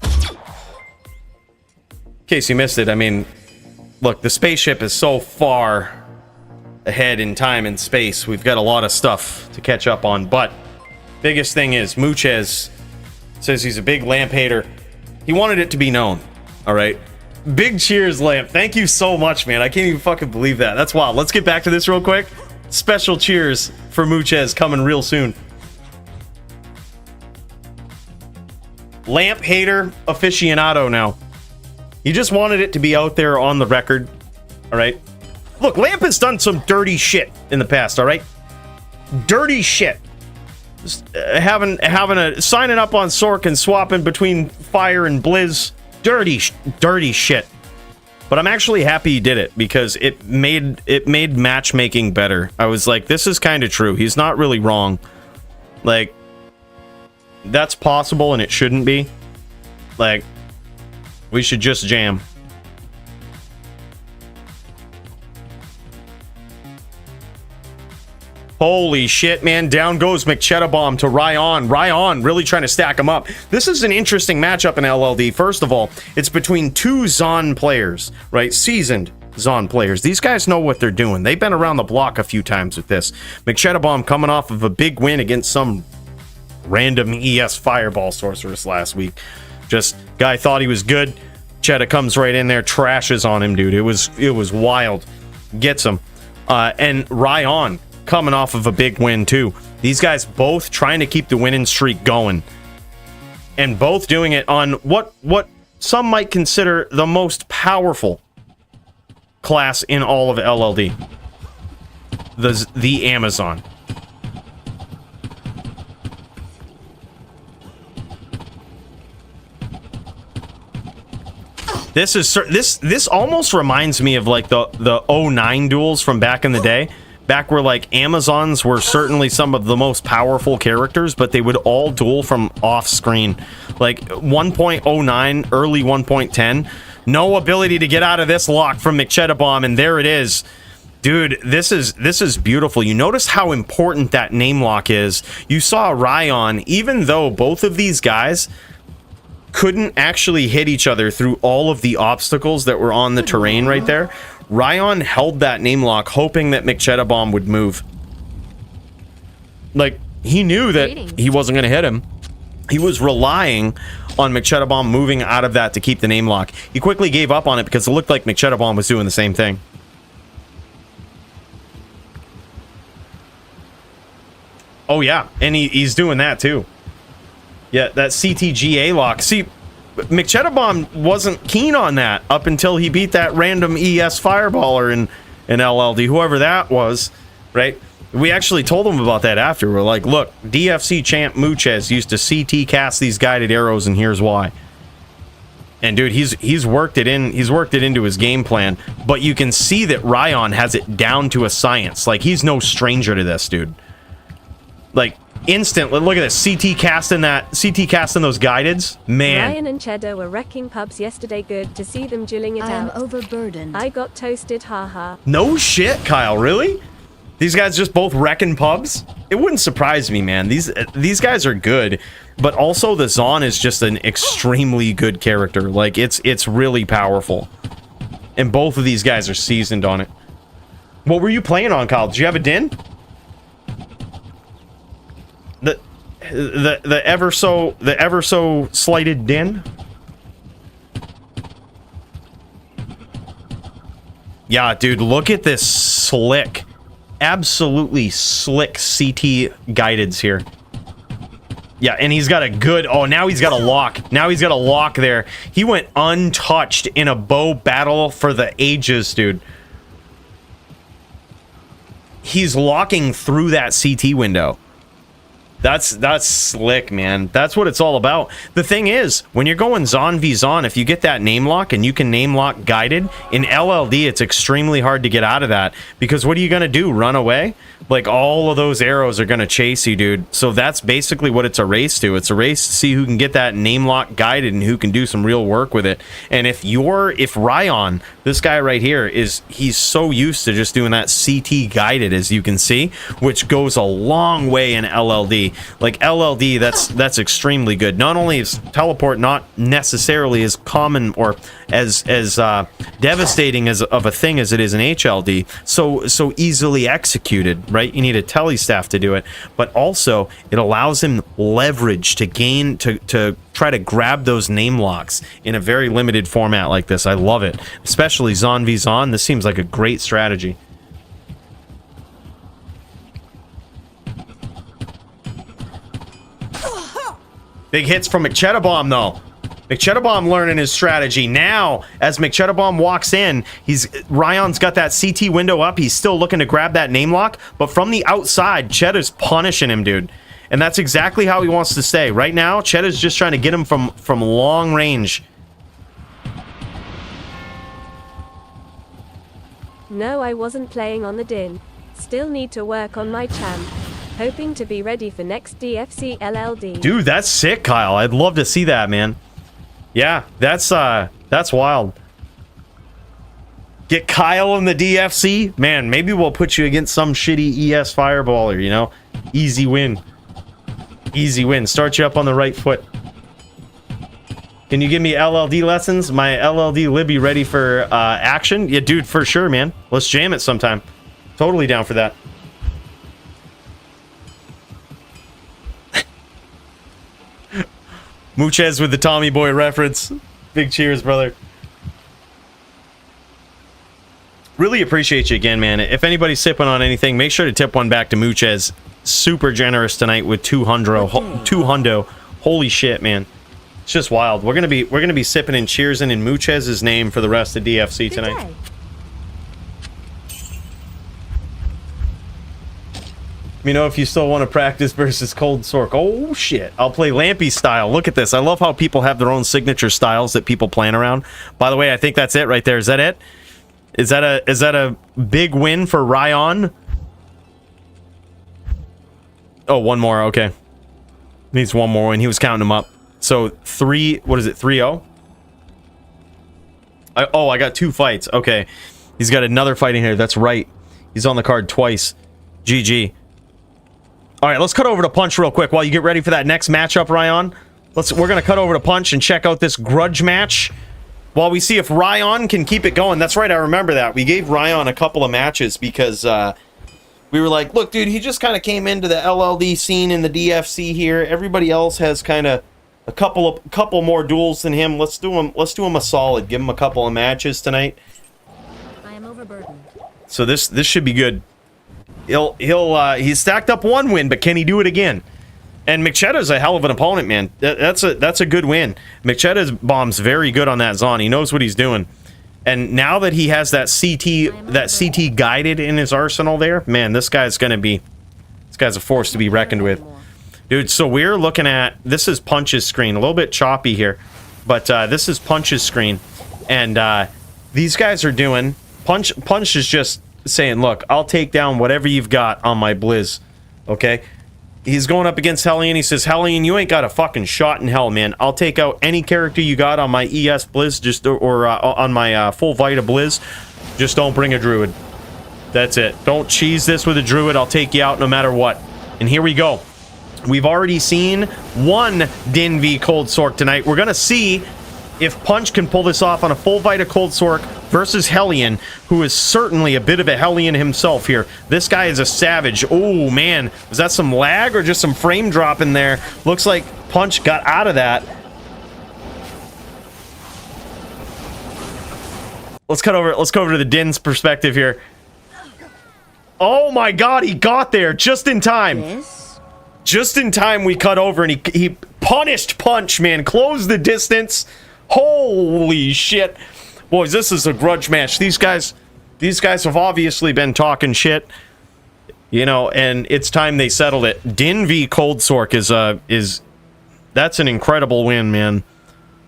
In case you missed it, I mean, look, the spaceship is so far ahead in time and space. We've got a lot of stuff to catch up on, but biggest thing is Muchez says he's a big lamp hater. He wanted it to be known, all right? Big cheers, Lamp. Thank you so much, man. I can't even fucking believe that. That's wild. Let's get back to this real quick. Special cheers for Muchez coming real soon. Lamp hater aficionado now. He just wanted it to be out there on the record. All right. Look, Lamp has done some dirty shit in the past. All right. Dirty shit. Just, having signing up on Sork and swapping between Fire and Blizz. Dirty shit. But I'm actually happy he did it because it made matchmaking better. I was like, this is kind of true. He's not really wrong. Like, that's possible and it shouldn't be. Like, we should just jam. Holy shit, man. Down goes McChettabomb to Ryan. Ryan really trying to stack him up. This is an interesting matchup in LLD. First of all, it's between two Zon players, right? Seasoned Zon players. These guys know what they're doing. They've been around the block a few times with this. McChettabomb coming off of a big win against some random ES Fireball Sorceress last week. Just, guy thought he was good. Chetta comes right in there, trashes on him, dude. It was wild. Gets him. And Ryan coming off of a big win too. These guys both trying to keep the winning streak going, and both doing it on what some might consider the most powerful class in all of LLD, the Amazon. This almost reminds me of like the 09 duels from back in the day. Back where, like, Amazons were certainly some of the most powerful characters, but they would all duel from off-screen. Like, 1.09, early 1.10, no ability to get out of this lock from McChettabomb, and there it is. Dude, this is beautiful. You notice how important that name lock is. You saw Ryan, even though both of these guys couldn't actually hit each other through all of the obstacles that were on the terrain right there, Ryan held that name lock, hoping that McChettabomb would move. Like, he knew that he wasn't going to hit him. He was relying on McChettabomb moving out of that to keep the name lock. He quickly gave up on it because it looked like McChettabomb was doing the same thing. Oh, yeah. And he's doing that, too. Yeah, that CTGA lock. See, McChettabomb wasn't keen on that up until he beat that random ES Fireballer in LLD, whoever that was, right? We actually told him about that after. We're like, look, DFC champ Muchez used to CT cast these guided arrows, and here's why. And dude, he's worked it in. He's worked it into his game plan. But you can see that Ryan has it down to a science. Like, he's no stranger to this, dude. Like, Instantly, look at this. CT casting those guideds. Man. Ryan and Cheddar were wrecking pubs yesterday. Good to see them dueling it I am out. overburdened. I got toasted, haha. No shit, Kyle, really? These guys just both wrecking pubs? It wouldn't surprise me, man. These guys are good, but also the Zon is just an extremely good character. Like, it's really powerful. And both of these guys are seasoned on it. What were you playing on, Kyle? Did you have a din? The ever so slighted din? Yeah, dude, look at this slick, absolutely slick CT guideds here. Yeah, and he's got a good, oh, now he's got a lock. Now he's got a lock there. He went untouched in a bow battle for the ages, dude. He's locking through that CT window. That's slick, man. That's what it's all about. The thing is, when you're going Zon v Zon, if you get that name lock and you can name lock guided, in LLD, it's extremely hard to get out of that. Because what are you going to do? Run away? Like, all of those arrows are going to chase you, dude. So that's basically what it's a race to. It's a race to see who can get that name lock guided and who can do some real work with it. And if Ryan, this guy right here, he's so used to just doing that CT guided, as you can see, which goes a long way in LLD. Like, LLD, that's extremely good. Not only is teleport not necessarily as common or as devastating of a thing as it is in HLD, so easily executed, right? You need a tele staff to do it, but also it allows him leverage to gain to try to grab those name locks in a very limited format like this. I love it, especially Zon v Zon. This seems like a great strategy. Big hits from McCheddabomb, though. McCheddabomb learning his strategy. Now, as McCheddabomb walks in, Ryan's got that CT window up. He's still looking to grab that name lock, but from the outside, Cheddar's punishing him, dude. And that's exactly how he wants to stay. Right now, Cheddar's just trying to get him from long range. No, I wasn't playing on the din. Still need to work on my champ. Hoping to be ready for next DFC LLD. Dude, that's sick, Kyle. I'd love to see that, man. Yeah, that's wild. Get Kyle in the DFC? Man, maybe we'll put you against some shitty ES fireballer, you know? Easy win. Easy win. Start you up on the right foot. Can you give me LLD lessons? My LLD Libby ready for action? Yeah, dude, for sure, man. Let's jam it sometime. Totally down for that. Muchez with the Tommy Boy reference. Big cheers, brother. Really appreciate you again, man. If anybody's sipping on anything, make sure to tip one back to Muchez. Super generous tonight with 200. Holy shit, man. It's just wild. We're gonna be sipping and cheersing in Muchez's name for the rest of DFC tonight. Let me know if you still want to practice versus Cold Sork. Oh shit, I'll play Lampy style. Look at this. I love how people have their own signature styles that people plan around. By the way, I think that's it right there. Is that it? Is that a big win for Ryan? Oh, one more. Okay. Needs one more win. He was counting them up. So 3, what is it? 3-0? I got 2 fights. Okay. He's got another fight in here. That's right. He's on the card twice. GG. All right, let's cut over to Punch real quick while you get ready for that next matchup, Ryan. We're gonna cut over to Punch and check out this grudge match while we see if Ryan can keep it going. That's right, I remember that. We gave Ryan a couple of matches because we were like, look, dude, he just kind of came into the LLD scene in the DFC here. Everybody else has kind of a couple more duels than him. Let's do him a solid. Give him a couple of matches tonight. I am overburdened. So this should be good. He's stacked up 1 win, but can he do it again? And McCheddah's a hell of an opponent, man. That's a good win. McCheddah's bomb's very good on that Zon. He knows what he's doing. And now that he has that CT guided in his arsenal there, man, this guy's a force to be reckoned with. Dude, so we're looking at, this is Punch's screen. A little bit choppy here, but this is Punch's screen. And these guys are doing, Punch is just saying, look, I'll take down whatever you've got on my Blizz, okay? He's going up against Hellion. He says, Hellion, you ain't got a fucking shot in hell, man. I'll take out any character you got on my ES Blizz, just or on my full Vita Blizz. Just don't bring a druid. That's it. Don't cheese this with a druid. I'll take you out no matter what. And here we go. We've already seen one Din v Cold Sork tonight. We're going to see if Punch can pull this off on a full Vita Cold Sork versus Hellion, who is certainly a bit of a Hellion himself here. This guy is a savage. Oh, man. Was that some lag or just some frame drop in there? Looks like Punch got out of that. Let's go over to the Din's perspective here. Oh, my God. He got there just in time. Yes? Just in time we cut over and he punished Punch, man. Closed the distance. Holy shit. Boys, this is a grudge match. These guys have obviously been talking shit. You know, and it's time they settled it. Din v Cold Sork is that's an incredible win, man.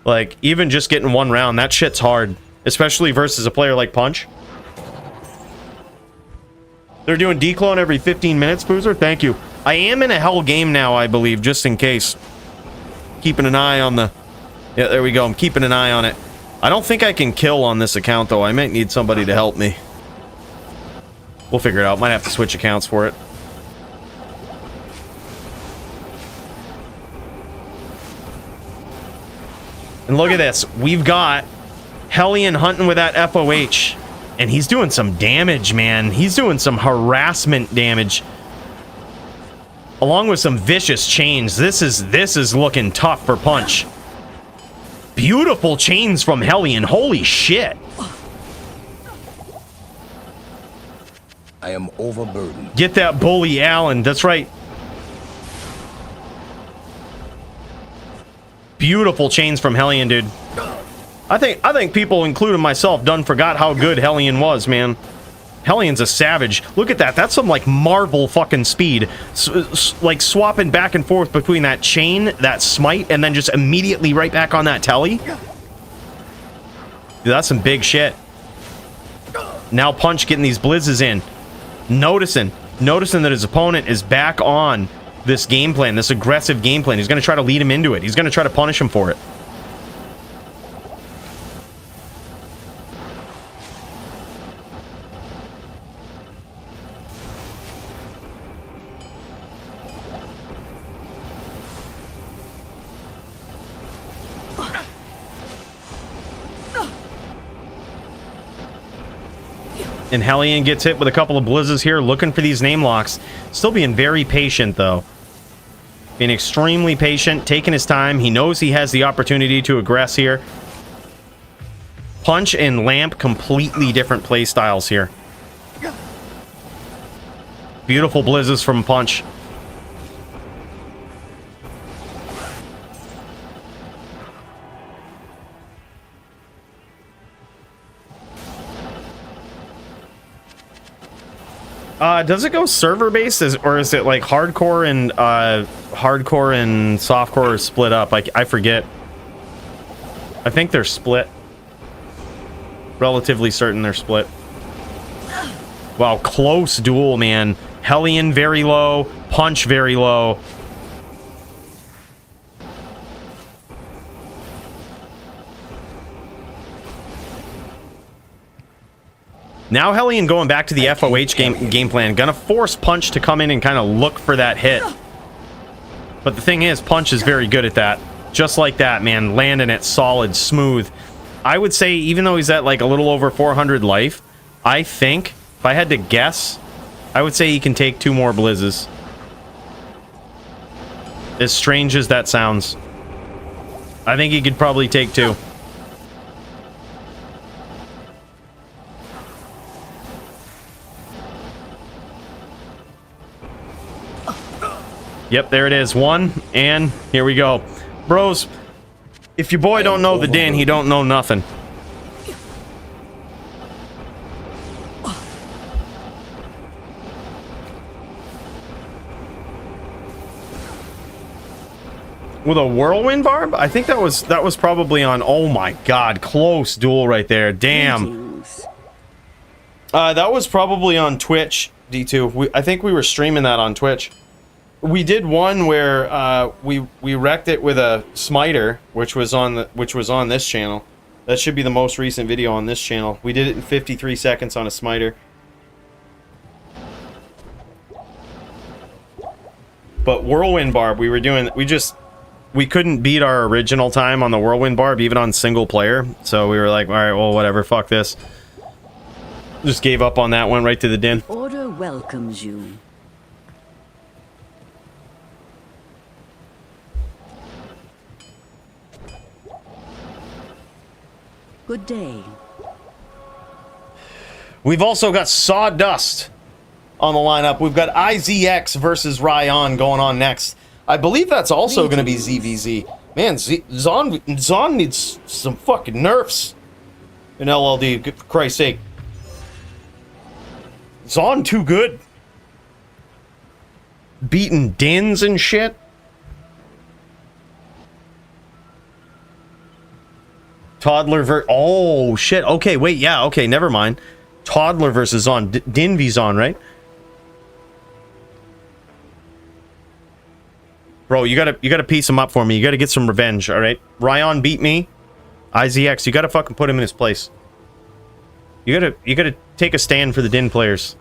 Like, even just getting one round, that shit's hard. Especially versus a player like Punch. They're doing declone every 15 minutes, Boozer. Thank you. I am in a hell game now, I believe, just in case. Keeping an eye on the... Yeah, there we go. I'm keeping an eye on it. I don't think I can kill on this account, though. I might need somebody to help me. We'll figure it out. Might have to switch accounts for it. And look at this. We've got Hellion hunting with that FOH. And he's doing some damage, man. He's doing some harassment damage. Along with some vicious chains. This is looking tough for Punch. Beautiful chains from Hellion. Holy shit. I am overburdened. Get that bully, Allen. That's right. Beautiful chains from Hellion, dude. I think people, including myself, done forgot how good Hellion was, man. Hellion's a savage. Look at that. That's some, like, Marvel fucking speed. Like, swapping back and forth between that chain, that smite, and then just immediately right back on that telly. Dude, that's some big shit. Now Punch getting these blizzes in. Noticing that his opponent is back on this game plan, this aggressive game plan. He's going to try to lead him into it. He's going to try to punish him for it. And Hellion gets hit with a couple of blizzes here, looking for these name locks. Still being very patient, though. Being extremely patient, taking his time. He knows he has the opportunity to aggress here. Punch and Lamp, completely different play styles here. Beautiful blizzes from Punch. Does it go server based, or is it like hardcore and softcore split up? I forget. I think they're split. Relatively certain they're split. Wow, close duel, man. Hellion very low, Punch very low. Now Hellion going back to the FOH game plan. Gonna force Punch to come in and kind of look for that hit. But the thing is, Punch is very good at that. Just like that, man. Landing it solid, smooth. I would say, even though he's at like a little over 400 life, I think, if I had to guess, I would say he can take 2 more blizzes. As strange as that sounds. I think he could probably take 2. Yep, there it is. 1, and here we go. Bros, if your boy don't know the Din, he don't know nothing. With a whirlwind barb? I think that was probably on... Oh my god, close duel right there. Damn. That was probably on Twitch, D2. I think we were streaming that on Twitch. We did one where we wrecked it with a smiter, which was on this channel. That should be the most recent video on this channel. We did it in 53 seconds on a smiter. But whirlwind barb, we couldn't beat our original time on the whirlwind barb, even on single player. So we were like, all right, well, whatever, fuck this. Just gave up on that, went right to the din. Order welcomes you. Good day. We've also got Sawdust on the lineup. We've got IZX versus Ryan going on next. I believe that's also going to be ZVZ. Man, Zon needs some fucking nerfs in LLD, for Christ's sake. Zon too good. Beating Dins and shit. Toddler oh shit. Okay, wait, yeah, okay, never mind. Toddler versus Zon. Din v Zon, right? Bro, you gotta piece him up for me. You gotta get some revenge, alright? Ryan beat me. IZX, you gotta fucking put him in his place. You gotta take a stand for the Din players.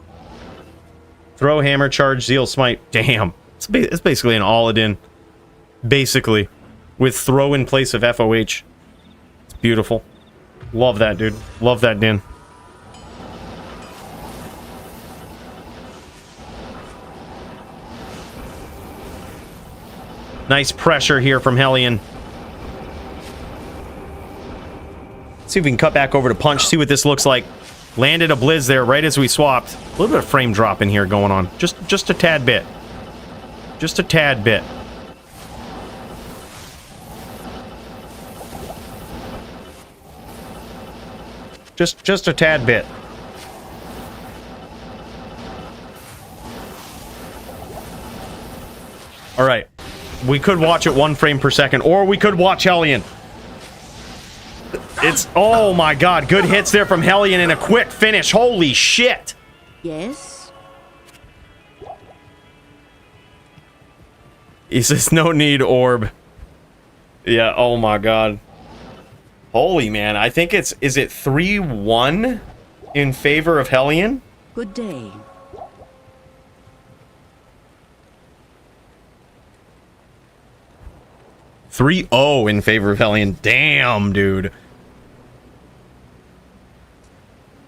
Throw, hammer, charge, zeal, smite. Damn. It's basically an all-a-Din. Basically. With throw in place of FOH. It's beautiful. Love that, dude. Love that Din. Nice pressure here from Hellion. See if we can cut back over to punch, see what this looks like. Landed a blizz there right as we swapped. A little bit of frame drop in here going on. Just a tad bit. Just a tad bit. Just a tad bit. All right. We could watch it 1 frame per second, or we could watch Hellion. It's, oh my god, good hits there from Hellion and a quick finish. Holy shit. Yes? He says, no need, orb. Yeah, oh my god. Holy man, I think is it 3-1 in favor of Hellion? Good day. (3-0) in favor of Hellion. Damn, dude.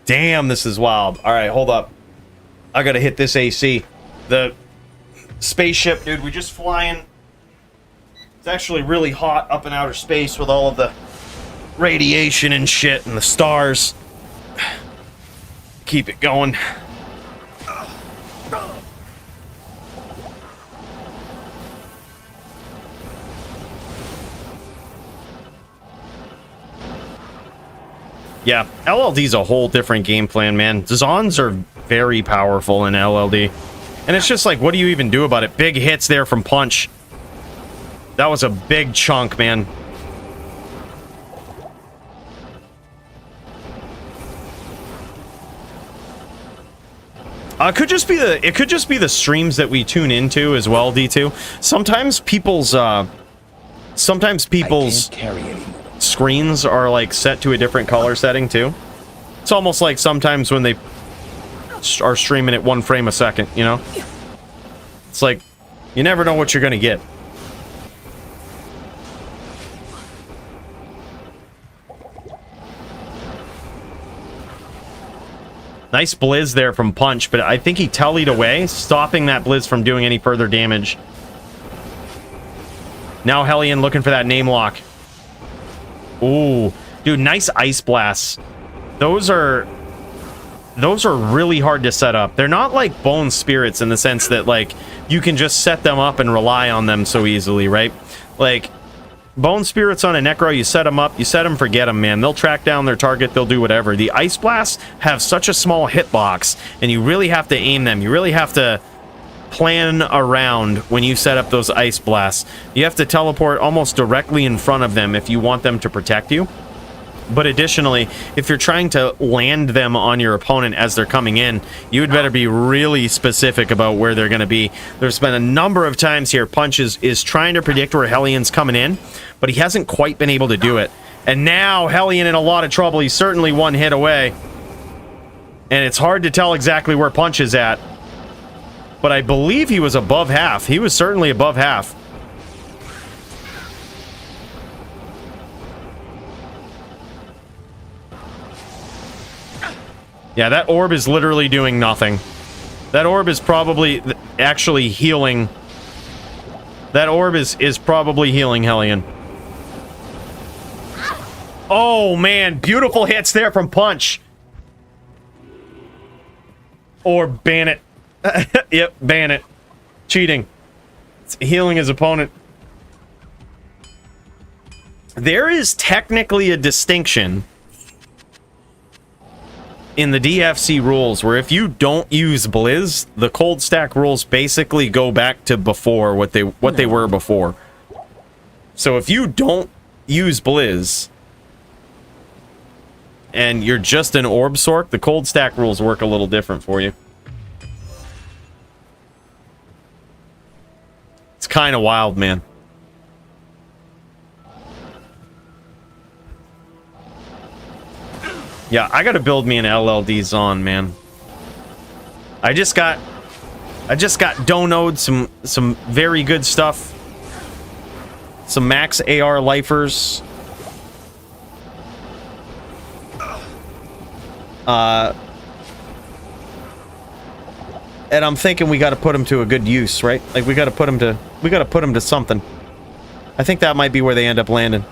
Damn, this is wild. Alright, hold up. I gotta hit this AC. The spaceship, dude, we're just flying. It's actually really hot up in outer space with all of the radiation and shit and the stars. Keep it going. Yeah, LLD's a whole different game plan, man. Zons are very powerful in LLD. And it's just like, what do you even do about it? Big hits there from Punch. That was a big chunk, man. It could just be the streams that we tune into as well, D2. Sometimes people's screens are like set to a different color setting too. It's almost like sometimes when they are streaming at 1 frame a second, you know? It's like you never know what you're gonna get. Nice blizz there from Punch, but I think he tellied away, stopping that blizz from doing any further damage. Now Hellion looking for that name lock. Ooh, dude, nice ice blasts. Those are really hard to set up. They're not like bone spirits in the sense that like you can just set them up and rely on them so easily, right? Like bone spirits on a necro, you set them up, you set them, forget them, man. They'll track down their target, they'll do whatever. The ice blasts have such a small hitbox, and you really have to aim them. You really have to plan around when you set up those ice blasts. You have to teleport almost directly in front of them if you want them to protect you. But additionally, if you're trying to land them on your opponent as they're coming in, you would better be really specific about where they're going to be. There's been a number of times here Punch is trying to predict where Hellian's coming in, but he hasn't quite been able to do it. And now Hellion in a lot of trouble. He's certainly one hit away. And it's hard to tell exactly where Punch is at. But I believe he was above half. He was certainly above half. Yeah, that orb is literally doing nothing. That orb is probably actually healing. That orb is probably healing Hellion. Oh, man. Beautiful hits there from Punch. Or ban it. Yep, ban it. Cheating. It's healing his opponent. There is technically a distinction in the DFC rules where if you don't use Blizz, the cold stack rules basically go back to before what they were before. So if you don't use Blizz and you're just an orb sork, the cold stack rules work a little different for you. It's kind of wild, man. Yeah, I gotta build me an LLD Zon, man. I just got donoed some very good stuff. Some max AR lifers. And I'm thinking we gotta put them to a good use, right? Like we gotta put them to something. I think that might be where they end up landing.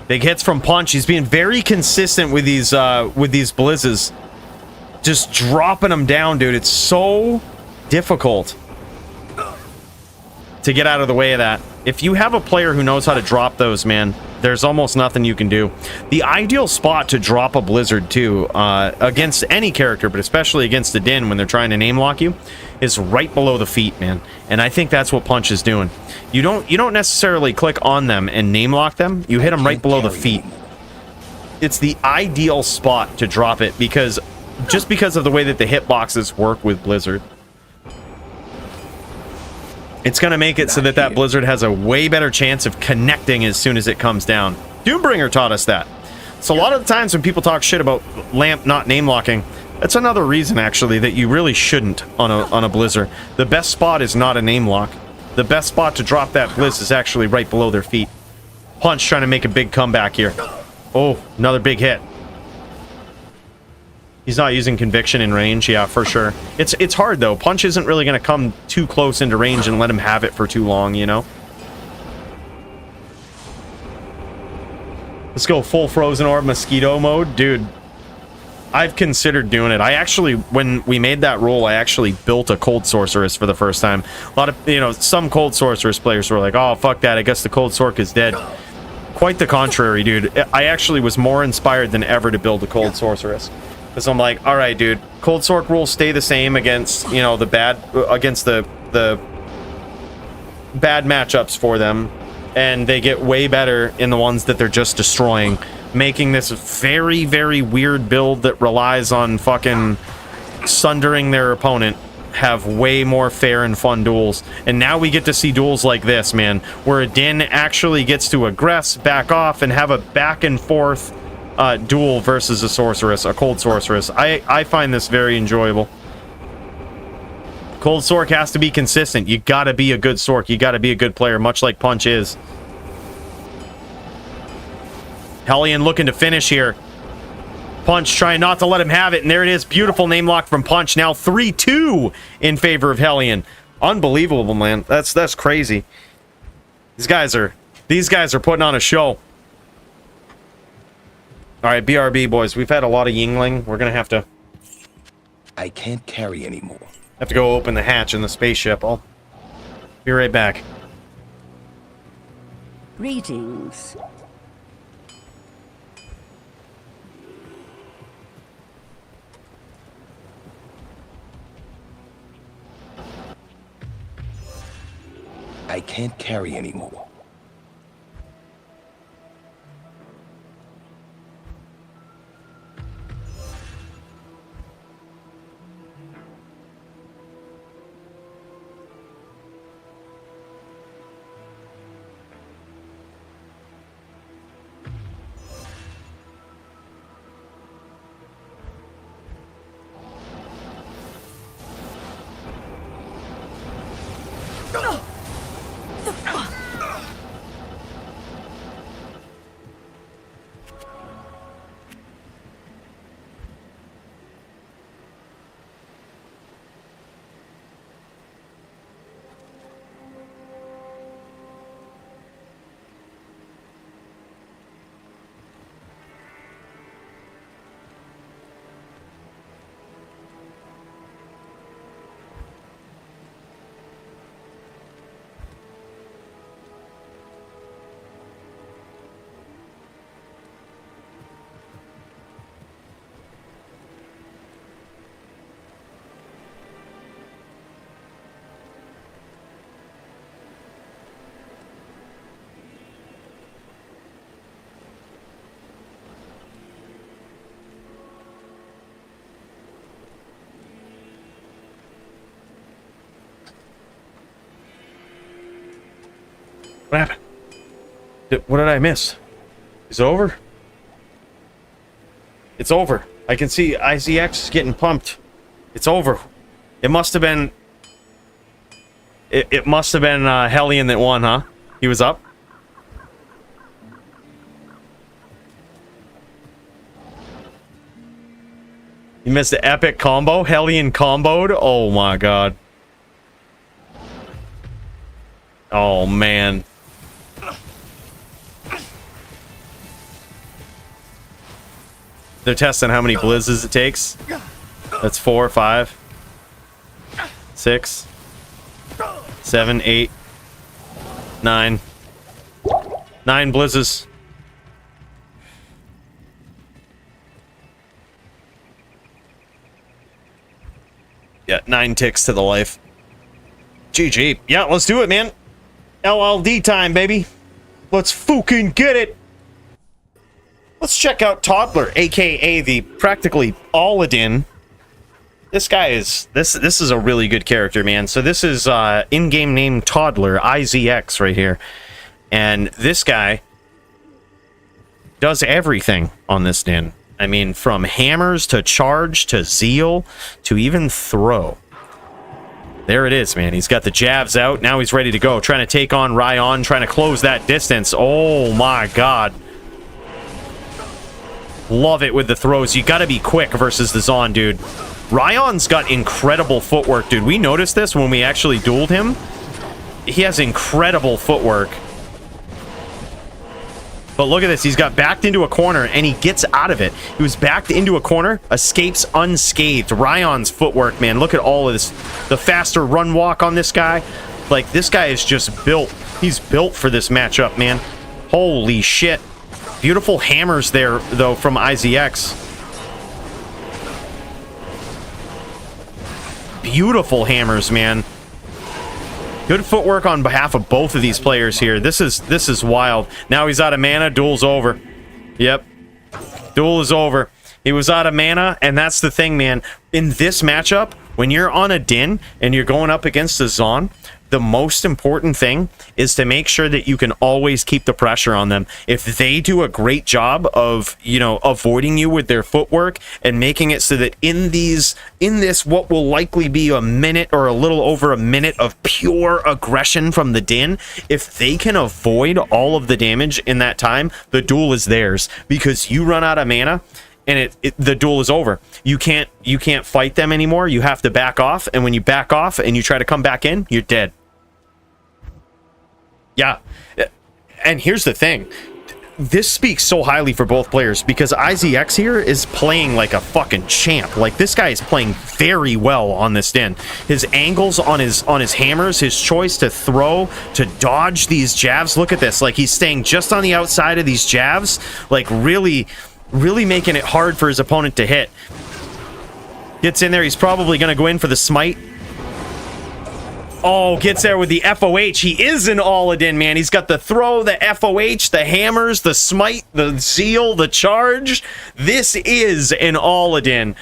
Big hits from Punch. He's being very consistent with these blizzes. Just dropping them down, dude. It's so difficult to get out of the way of that. If you have a player who knows how to drop those, man, there's almost nothing you can do. The ideal spot to drop a Blizzard, too, against any character, but especially against the Din when they're trying to name lock you, is right below the feet, man. And I think that's what Punch is doing. You don't necessarily click on them and name lock them. You hit them right below the feet. It's the ideal spot to drop it because of the way that the hitboxes work with Blizzard. It's going to make it so that Blizzard has a way better chance of connecting as soon as it comes down. Doombringer taught us that. So a lot of the times when people talk shit about Lamp not name locking, that's another reason, actually, that you really shouldn't on a Blizzard. The best spot is not a name lock. The best spot to drop that Blizz is actually right below their feet. Punch trying to make a big comeback here. Oh, another big hit. He's not using Conviction in range, yeah, for sure. It's hard, though. Punch isn't really going to come too close into range and let him have it for too long, you know? Let's go full Frozen Orb Mosquito mode. Dude, I've considered doing it. I actually, when we made that roll, I actually built a Cold Sorceress for the first time. A lot of, some Cold Sorceress players were like, oh, fuck that, I guess the Cold Sorc is dead. Quite the contrary, dude. I actually was more inspired than ever to build a Cold Sorceress. Because I'm like, all right, dude, Cold Sorc rules stay the same against, the bad matchups for them, and they get way better in the ones that they're just destroying, making this very, very weird build that relies on fucking sundering their opponent have way more fair and fun duels. And now we get to see duels like this, man, where a Din actually gets to aggress, back off, and have a back and forth duel versus a sorceress, a Cold Sorceress. I find this very enjoyable. Cold Sorc has to be consistent. You gotta be a good Sorc. You gotta be a good player, much like Punch is. Hellion looking to finish here. Punch trying not to let him have it, and there it is. Beautiful name lock from Punch. Now 3-2 in favor of Hellion. Unbelievable, man. That's crazy. These guys are putting on a show. All right, BRB boys, we've had a lot of Yingling. We're gonna have to. I can't carry anymore. Have to go open the hatch in the spaceship. I'll be right back. Greetings. I can't carry anymore. What happened? What did I miss? Is it over? It's over. I can see IZX is getting pumped. It's over. It must have been... It must have been Hellion that won, huh? He was up? You missed the epic combo? Hellion comboed? Oh my god. Oh man. They're testing how many blizzes it takes. That's 4, 5, 6, 7, 8, 9. 9 blizzes. Yeah, 9 ticks to the life. GG. Yeah, let's do it, man. LLD time, baby. Let's fucking get it. Let's check out Toddler, aka the practically Aladdin. This guy is this is a really good character, man. So this is in-game name Toddler, IZX right here. And this guy does everything on this din. I mean, from hammers to charge to zeal to even throw. There it is, man. He's got the jabs out. Now he's ready to go. Trying to take on Ryan, trying to close that distance. Oh my god. Love it with the throws. You gotta be quick versus the Zon, dude. Ryan's got incredible footwork, dude. We noticed this when we actually dueled him. He has incredible footwork. But look at this. He's got backed into a corner, and he gets out of it. He was backed into a corner, escapes unscathed. Ryan's footwork, man. Look at all of this. The faster run walk on this guy. Like, this guy is just built. He's built for this matchup, man. Holy shit. Beautiful hammers there, though, from IZX. Beautiful hammers, man. Good footwork on behalf of both of these players here. This is wild. Now he's out of mana. Duel's over. Yep. Duel is over. He was out of mana, and that's the thing, man. In this matchup, when you're on a Din and you're going up against a Zon, the most important thing is to make sure that you can always keep the pressure on them. If they do a great job of, you know, avoiding you with their footwork and making it so that in this what will likely be a minute or a little over a minute of pure aggression from the Din, if they can avoid all of the damage in that time, the duel is theirs, because you run out of mana and the duel is over. You can't fight them anymore. You have to back off, and when you back off and you try to come back in, you're dead. Yeah, and here's the thing. This speaks so highly for both players, because IZX here is playing like a fucking champ. Like, this guy is playing very well on this Din. His angles on his hammers, his choice to throw, to dodge these jabs. Look at this. Like, he's staying just on the outside of these jabs, like really making it hard for his opponent to hit. Gets in there. He's probably going to go in for the smite. Oh, gets there with the FOH. He is an Aladdin, man. He's got the throw, the FOH, the hammers, the smite, the zeal, the charge. This is an Aladdin.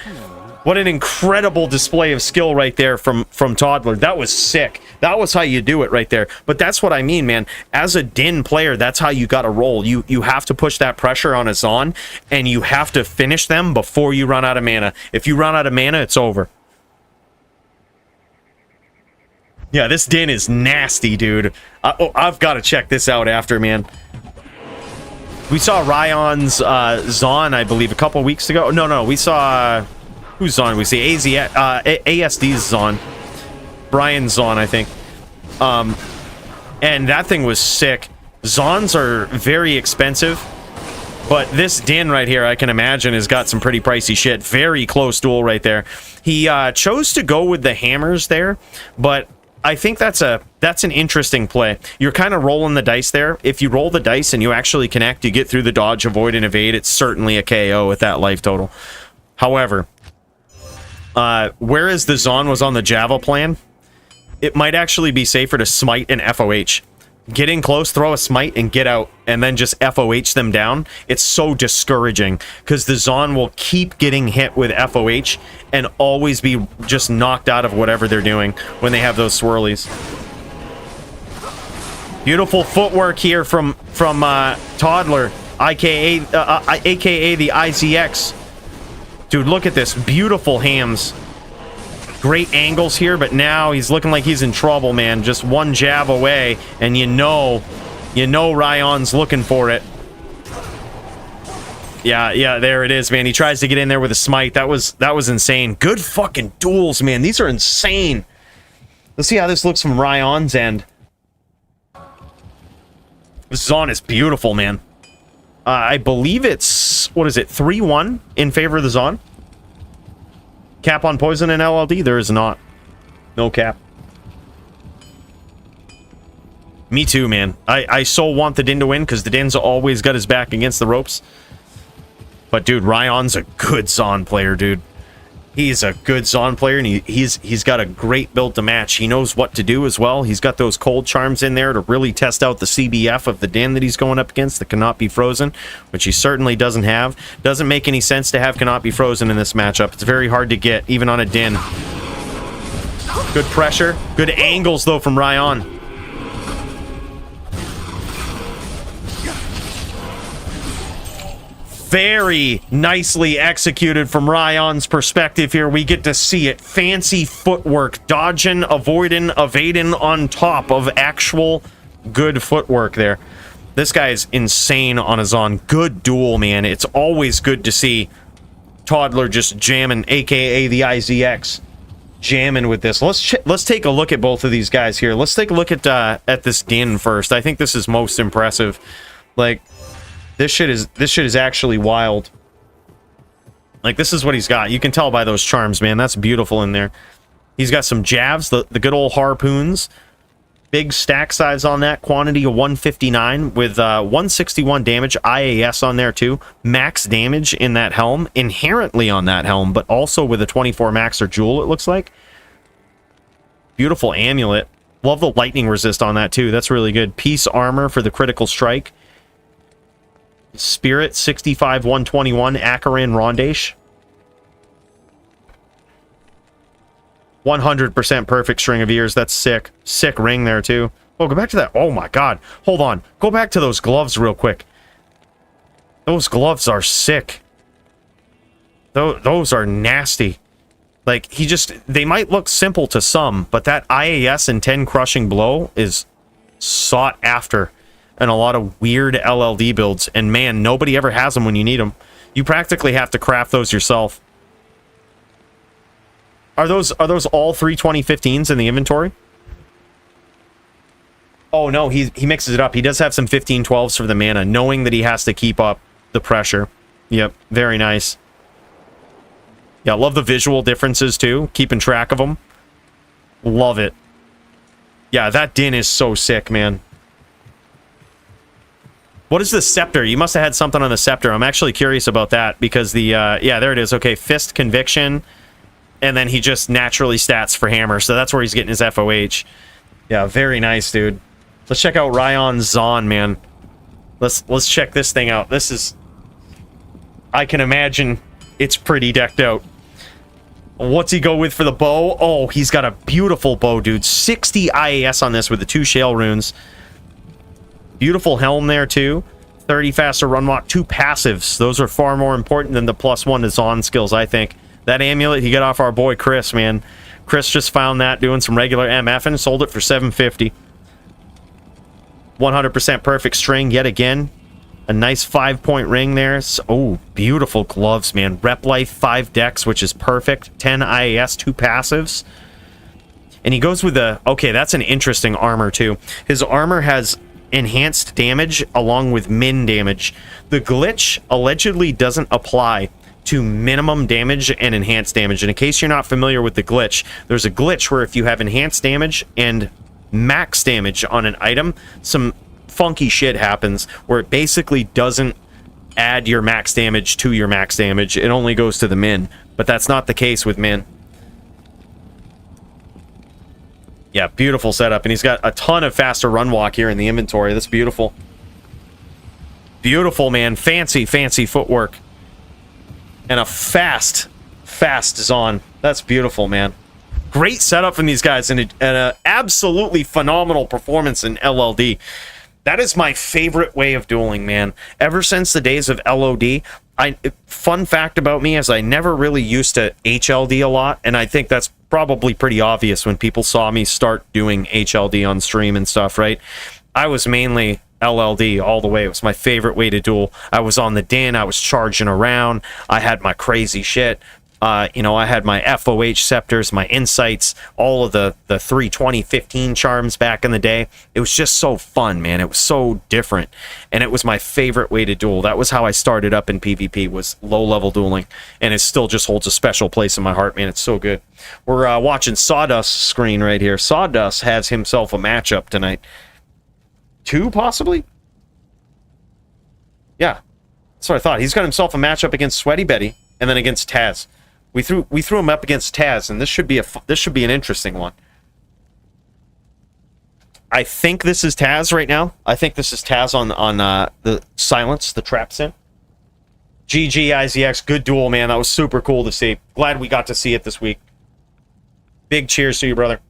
What an incredible display of skill right there from Toddler. That was sick. That was how you do it right there. But that's what I mean, man. As a Din player, that's how you got to roll. You have to push that pressure on a Zon, and you have to finish them before you run out of mana. If you run out of mana, it's over. Yeah, this Din is nasty, dude. I've got to check this out after, man. We saw Ryan's Zon, I believe, a couple weeks ago. No, we saw... who's Zon? We see ASD's Zon. Brian's Zon, I think. And that thing was sick. Zons are very expensive. But this Din right here, I can imagine, has got some pretty pricey shit. Very close duel right there. He chose to go with the hammers there, but... I think that's an interesting play. You're kind of rolling the dice there. If you roll the dice and you actually connect, you get through the dodge, avoid, and evade. It's certainly a KO with that life total. However, whereas the Zon was on the Java plan, it might actually be safer to smite and FOH. Get in close, throw a smite, and get out, and then just FOH them down. It's so discouraging, because the Zon will keep getting hit with FOH and always be just knocked out of whatever they're doing when they have those swirlies. Beautiful footwork here from Toddler, aka the IZX. Dude, look at this. Beautiful hams. Great angles here, but now he's looking like he's in trouble, man. Just one jab away, and you know Ryan's looking for it. Yeah, there it is, man. He tries to get in there with a smite. That was insane. Good fucking duels, man. These are insane. Let's see how this looks from Ryan's end. This Zon is beautiful, man. I believe it's, what is it, 3-1 in favor of the Zon? Cap on poison and LLD? There is not. No cap. Me too, man. I so want the Din to win, because the Din's always got his back against the ropes. But, dude, Ryan's a good Zon player, dude. He's a good Zon player, and he's got a great build to match. He knows what to do as well. He's got those cold charms in there to really test out the CBF of the Din that he's going up against that cannot be frozen, which he certainly doesn't have. Doesn't make any sense to have cannot be frozen in this matchup. It's very hard to get, even on a Din. Good pressure. Good angles, though, from Ryan. Very nicely executed from Ryan's perspective here. We get to see it. Fancy footwork. Dodging, avoiding, evading on top of actual good footwork there. This guy is insane on his own. Good duel, man. It's always good to see Toddler just jamming, aka the IZX. Jamming with this. Let's take a look at both of these guys here. Let's take a look at this Din first. I think this is most impressive. Like, This shit is actually wild. Like, this is what he's got. You can tell by those charms, man. That's beautiful in there. He's got some jabs, the good old harpoons. Big stack size on that. Quantity of 159 with 161 damage. IAS on there, too. Max damage in that helm. Inherently on that helm, but also with a 24 max or jewel, it looks like. Beautiful amulet. Love the lightning resist on that, too. That's really good. Piece armor for the critical strike. Spirit 65 121 Akaran Rondesh. 100% perfect string of ears. That's sick. Sick ring there too. Oh, go back to that. Oh my god. Hold on. Go back to those gloves real quick. Those gloves are sick. Those are nasty. Like, they might look simple to some, but that IAS and 10 crushing blow is sought after. And a lot of weird LLD builds, and man, nobody ever has them when you need them. You practically have to craft those yourself. Are those all 3 2015s in the inventory? Oh no, he mixes it up. He does have some 1512s for the mana, knowing that he has to keep up the pressure. Yep, very nice. Yeah, love the visual differences too, keeping track of them. Love it. Yeah, that Din is so sick, man. What is the scepter? You must have had something on the scepter. I'm actually curious about that, because the, yeah, there it is. Okay, fist conviction, and then he just naturally stats for hammer, so that's where he's getting his FOH. Yeah, very nice, dude. Let's check out Ryan Zahn, man. Let's check this thing out. This is... I can imagine it's pretty decked out. What's he go with for the bow? Oh, he's got a beautiful bow, dude. 60 IAS on this with the 2 shale runes. Beautiful helm there, too. 30 faster run walk, 2 passives. Those are far more important than the +1 to Zahn skills, I think. That amulet he got off our boy Chris, man. Chris just found that doing some regular MF and sold it for $750. 100% perfect string yet again. A nice 5-point ring there. So, oh, beautiful gloves, man. Rep life, 5 decks, which is perfect. 10 IAS, 2 passives. And he goes with the... Okay, that's an interesting armor, too. His armor has enhanced damage along with min damage. The glitch allegedly doesn't apply to minimum damage and enhanced damage. And in case you're not familiar with the glitch, there's a glitch where if you have enhanced damage and max damage on an item, some funky shit happens where it basically doesn't add your max damage to your max damage. It only goes to the min. But that's not the case with min. Yeah, beautiful setup. And he's got a ton of faster run walk here in the inventory. That's beautiful. Beautiful, man. Fancy, fancy footwork. And a fast Zahn. That's beautiful, man. Great setup from these guys and an absolutely phenomenal performance in LLD. That is my favorite way of dueling, man. Ever since the days of LOD, fun fact about me is I never really used to HLD a lot, and I think that's probably pretty obvious when people saw me start doing HLD on stream and stuff, right? I was mainly LLD all the way. It was my favorite way to duel. I was on the din, I was charging around, I had my crazy shit. You know, I had my FOH scepters, my insights, all of the 320-15 charms back in the day. It was just so fun, man. It was so different. And it was my favorite way to duel. That was how I started up in PvP, was low-level dueling. And it still just holds a special place in my heart, man. It's so good. We're watching Sawdust's screen right here. Sawdust has himself a matchup tonight. 2, possibly? Yeah. That's what I thought. He's got himself a matchup against Sweaty Betty and then against Taz. We threw him up against Taz, and this should be an interesting one. I think this is Taz right now. I think this is Taz on the silence, the trap sim. GG IZX, good duel, man. That was super cool to see. Glad we got to see it this week. Big cheers to you, brother.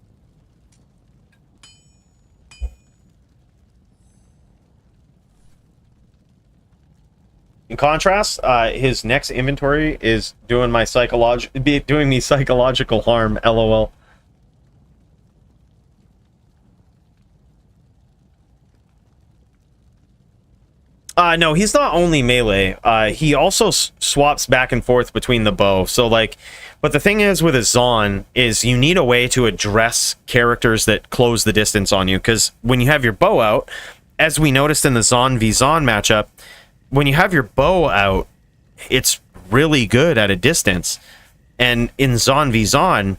In contrast, his next inventory is doing me psychological harm. LOL. No, he's not only melee. He also swaps back and forth between the bow. So, like, but the thing is with a Zahn is you need a way to address characters that close the distance on you. Because when you have your bow out, as we noticed in the Zahn v Zahn matchup, when you have your bow out, it's really good at a distance. And in Zahn v Zahn,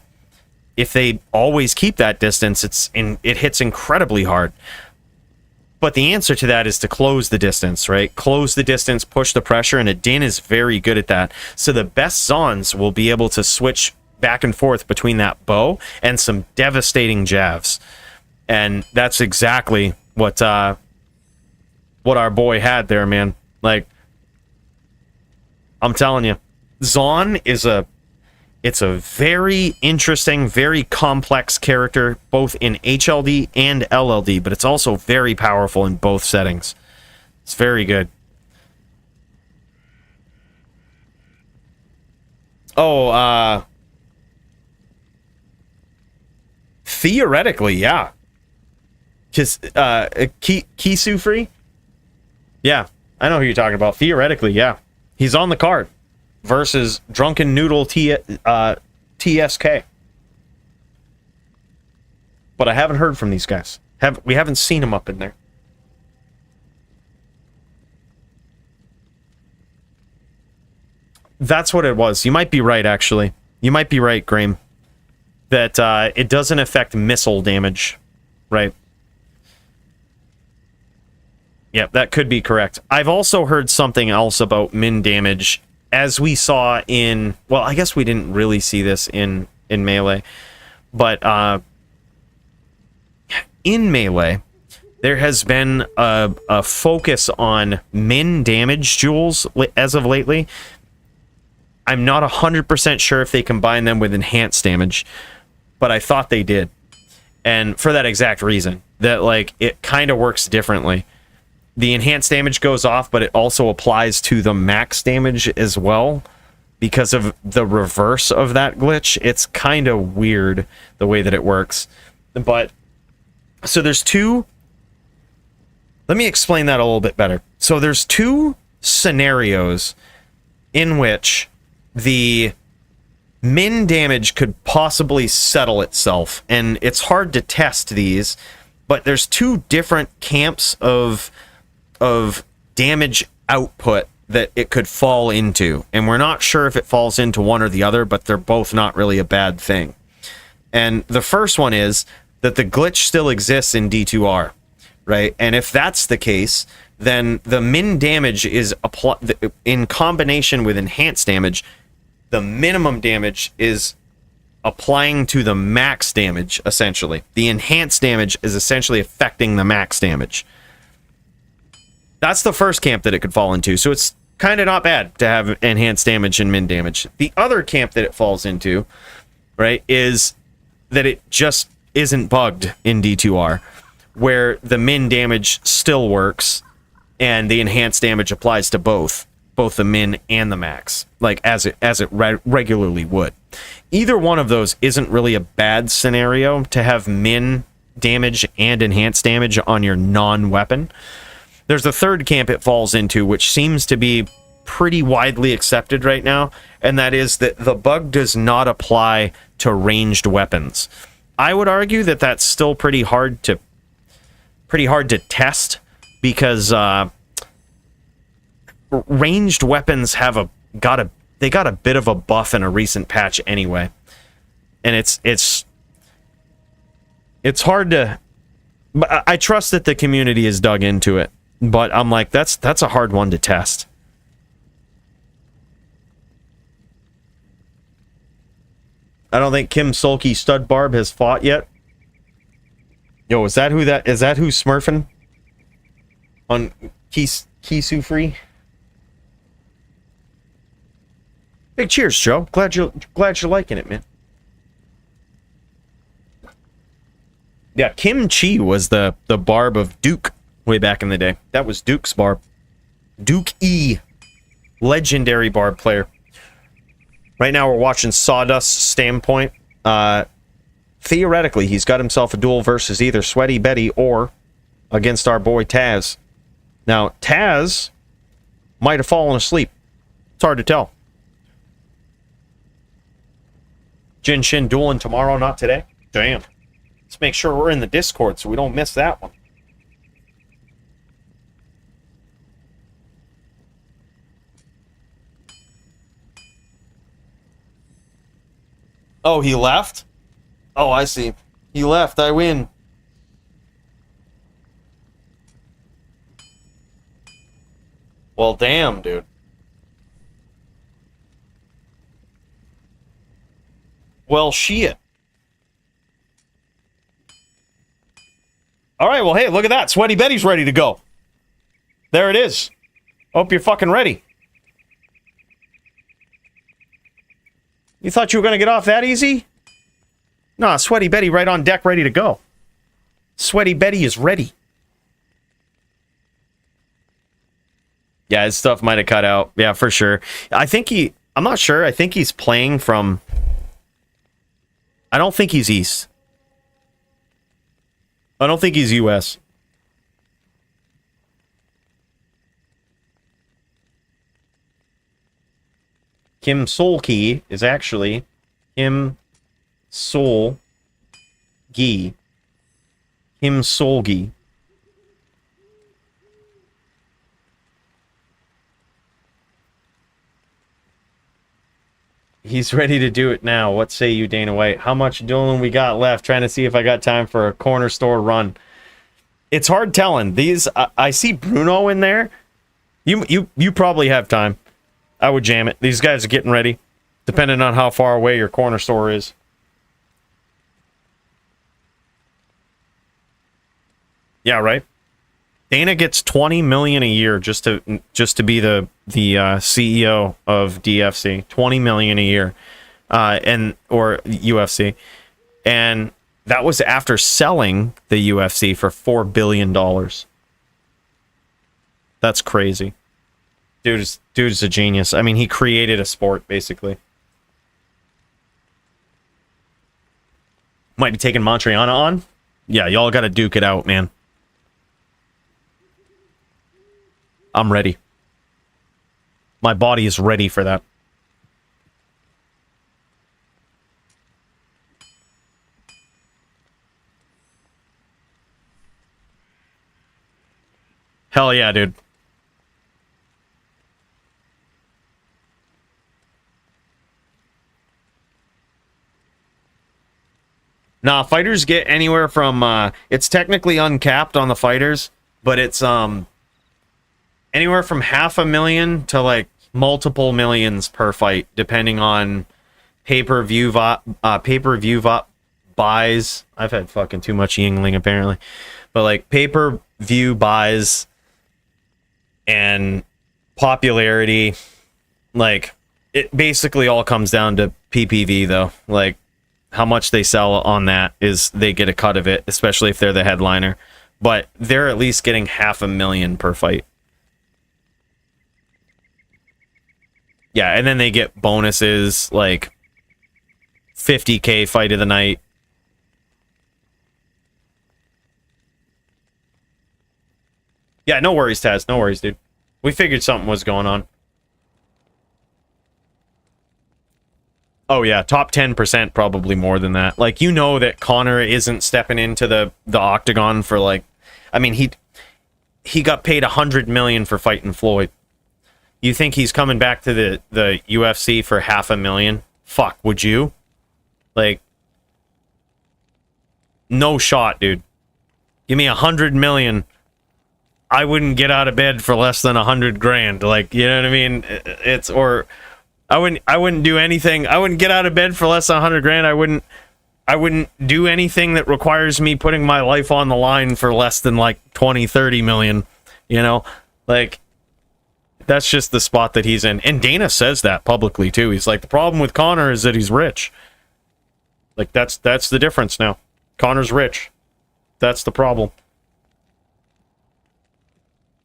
if they always keep that distance, it hits incredibly hard. But the answer to that is to close the distance, right? Close the distance, push the pressure, and a Din is very good at that. So the best Zahns will be able to switch back and forth between that bow and some devastating jabs. And that's exactly what our boy had there, man. Like, I'm telling you, Zahn is it's a very interesting, very complex character, both in HLD and LLD, but it's also very powerful in both settings. It's very good. Oh, theoretically, yeah. Because, Kisu free? Yeah. I know who you're talking about. Theoretically, yeah. He's on the card versus Drunken Noodle TSK. But I haven't heard from these guys. We haven't seen him up in there. That's what it was. You might be right, actually. You might be right, Graham. That it doesn't affect missile damage. Right. Yeah, that could be correct. I've also heard something else about min damage, as we saw in... Well, I guess we didn't really see this in Melee, but in Melee, there has been a focus on min damage jewels as of lately. I'm not 100% sure if they combine them with enhanced damage, but I thought they did. And for that exact reason, that like it kind of works differently. The enhanced damage goes off, but it also applies to the max damage as well because of the reverse of that glitch. It's kind of weird the way that it works. But so there's two. Let me explain that a little bit better. So there's two scenarios in which the min damage could possibly settle itself, and it's hard to test these, but there's two different camps of damage output that it could fall into, and we're not sure if it falls into one or the other, but they're both not really a bad thing. And the first one is that the glitch still exists in D2R, right? And if that's the case, then the min damage is in combination with enhanced damage. The minimum damage is applying to the max damage, essentially. The enhanced damage is essentially affecting the max damage. That's the first camp that it could fall into. So it's kind of not bad to have enhanced damage and min damage. The other camp that it falls into, right, is that it just isn't bugged in D2R, where the min damage still works and the enhanced damage applies to both the min and the max, like as it regularly would. Either one of those isn't really a bad scenario to have min damage and enhanced damage on your non-weapon. There's a third camp it falls into, which seems to be pretty widely accepted right now, and that is that the bug does not apply to ranged weapons. I would argue that that's still pretty hard to test, because ranged weapons have got a bit of a buff in a recent patch anyway, and it's hard to. But I trust that the community has dug into it, but I'm like, that's a hard one to test. I don't think Kim Sulky Stud Barb has fought yet. Yo, is that who's smurfing on Kisu Free? Big cheers, Joe. Glad you're liking it, man. Yeah, Kim Chi was the barb of Duke way back in the day. That was Duke's barb. Duke E. Legendary barb player. Right now we're watching Sawdust's standpoint. Theoretically, he's got himself a duel versus either Sweaty Betty or against our boy Taz. Now, Taz might have fallen asleep. It's hard to tell. Jin Shin dueling tomorrow, not today? Damn. Let's make sure we're in the Discord so we don't miss that one. Oh, he left? Oh, I see. He left. I win. Well, damn, dude. Well, shit. All right, well, hey, look at that. Sweaty Betty's ready to go. There it is. Hope you're fucking ready. You thought you were going to get off that easy? Nah, Sweaty Betty right on deck, ready to go. Sweaty Betty is ready. Yeah, his stuff might have cut out. Yeah, for sure. I'm not sure. I think he's playing from... I don't think he's East. I don't think he's US. Kim Solgi is actually Kim Solgi. Kim Solgi. He's ready to do it now. What say you, Dana White? How much dueling we got left? Trying to see if I got time for a corner store run. It's hard telling. These I see Bruno in there. You probably have time. I would jam it. These guys are getting ready, depending on how far away your corner store is. Yeah, right. Dana gets 20 million a year just to be the CEO of DFC. 20 million a year, or UFC, and that was after selling the UFC for $4 billion. That's crazy. Dude's a genius. I mean, he created a sport, basically. Might be taking Montriana on. Yeah, y'all got to duke it out, man. I'm ready. My body is ready for that. Hell yeah, dude. Nah, fighters get anywhere from it's technically uncapped on the fighters, but it's anywhere from $500,000 to like multiple millions per fight, depending on pay-per-view buys. I've had fucking too much Yingling apparently, but like pay-per-view buys and popularity. Like, it basically all comes down to PPV though. Like, how much they sell on that is they get a cut of it, especially if they're the headliner. But they're at least getting $500,000 per fight. Yeah, and then they get bonuses like 50K fight of the night. Yeah, no worries, Taz. No worries, dude. We figured something was going on. Oh yeah, top 10%, probably more than that. Like, you know that Connor isn't stepping into the octagon for like, I mean, he got paid $100 million for fighting Floyd. You think he's coming back to the UFC for $500,000? Fuck, would you? Like, no shot, dude. Give me $100 million. I wouldn't get out of bed for less than $100,000. Like, you know what I mean? It's, or I wouldn't do anything. I wouldn't get out of bed for less than $100,000. I wouldn't do anything that requires me putting my life on the line for less than like 20, 30 million. You know, like, that's just the spot that he's in. And Dana says that publicly too. He's like, the problem with Connor is that he's rich. Like, that's the difference now. Connor's rich. That's the problem.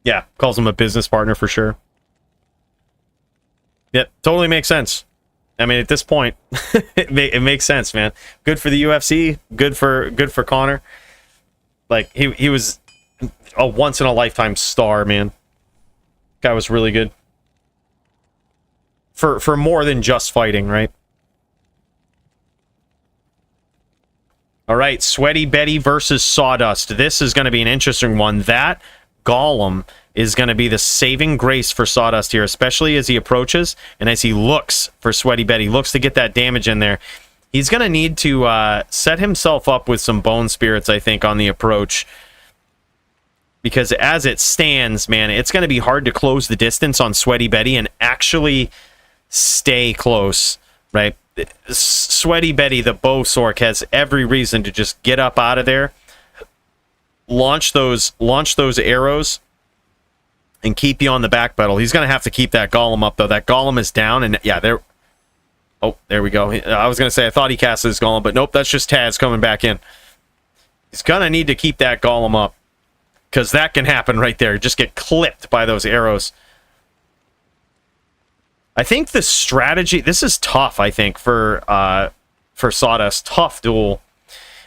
Yeah, calls him a business partner for sure. Yeah, totally makes sense. I mean, at this point, it makes sense, man. Good for the UFC. Good for Connor. Like, he was a once in a lifetime star, man. Guy was really good. For more than just fighting, right? All right, Sweaty Betty versus Sawdust. This is going to be an interesting one. That Golem is going to be the saving grace for Sawdust here, especially as he approaches and as he looks for Sweaty Betty, looks to get that damage in there. He's going to need to set himself up with some Bone Spirits, I think, on the approach. Because as it stands, man, it's going to be hard to close the distance on Sweaty Betty and actually stay close, right? Sweaty Betty, the Bow Sork, has every reason to just get up out of there, launch those arrows, and keep you on the back pedal. He's going to have to keep that Golem up, though. That Golem is down, and yeah, there... Oh, there we go. I was going to say, I thought he casted his Golem, but nope, that's just Taz coming back in. He's going to need to keep that Golem up, because that can happen right there. Just get clipped by those arrows. I think the strategy... This is tough, I think, for Sawdust. Tough duel.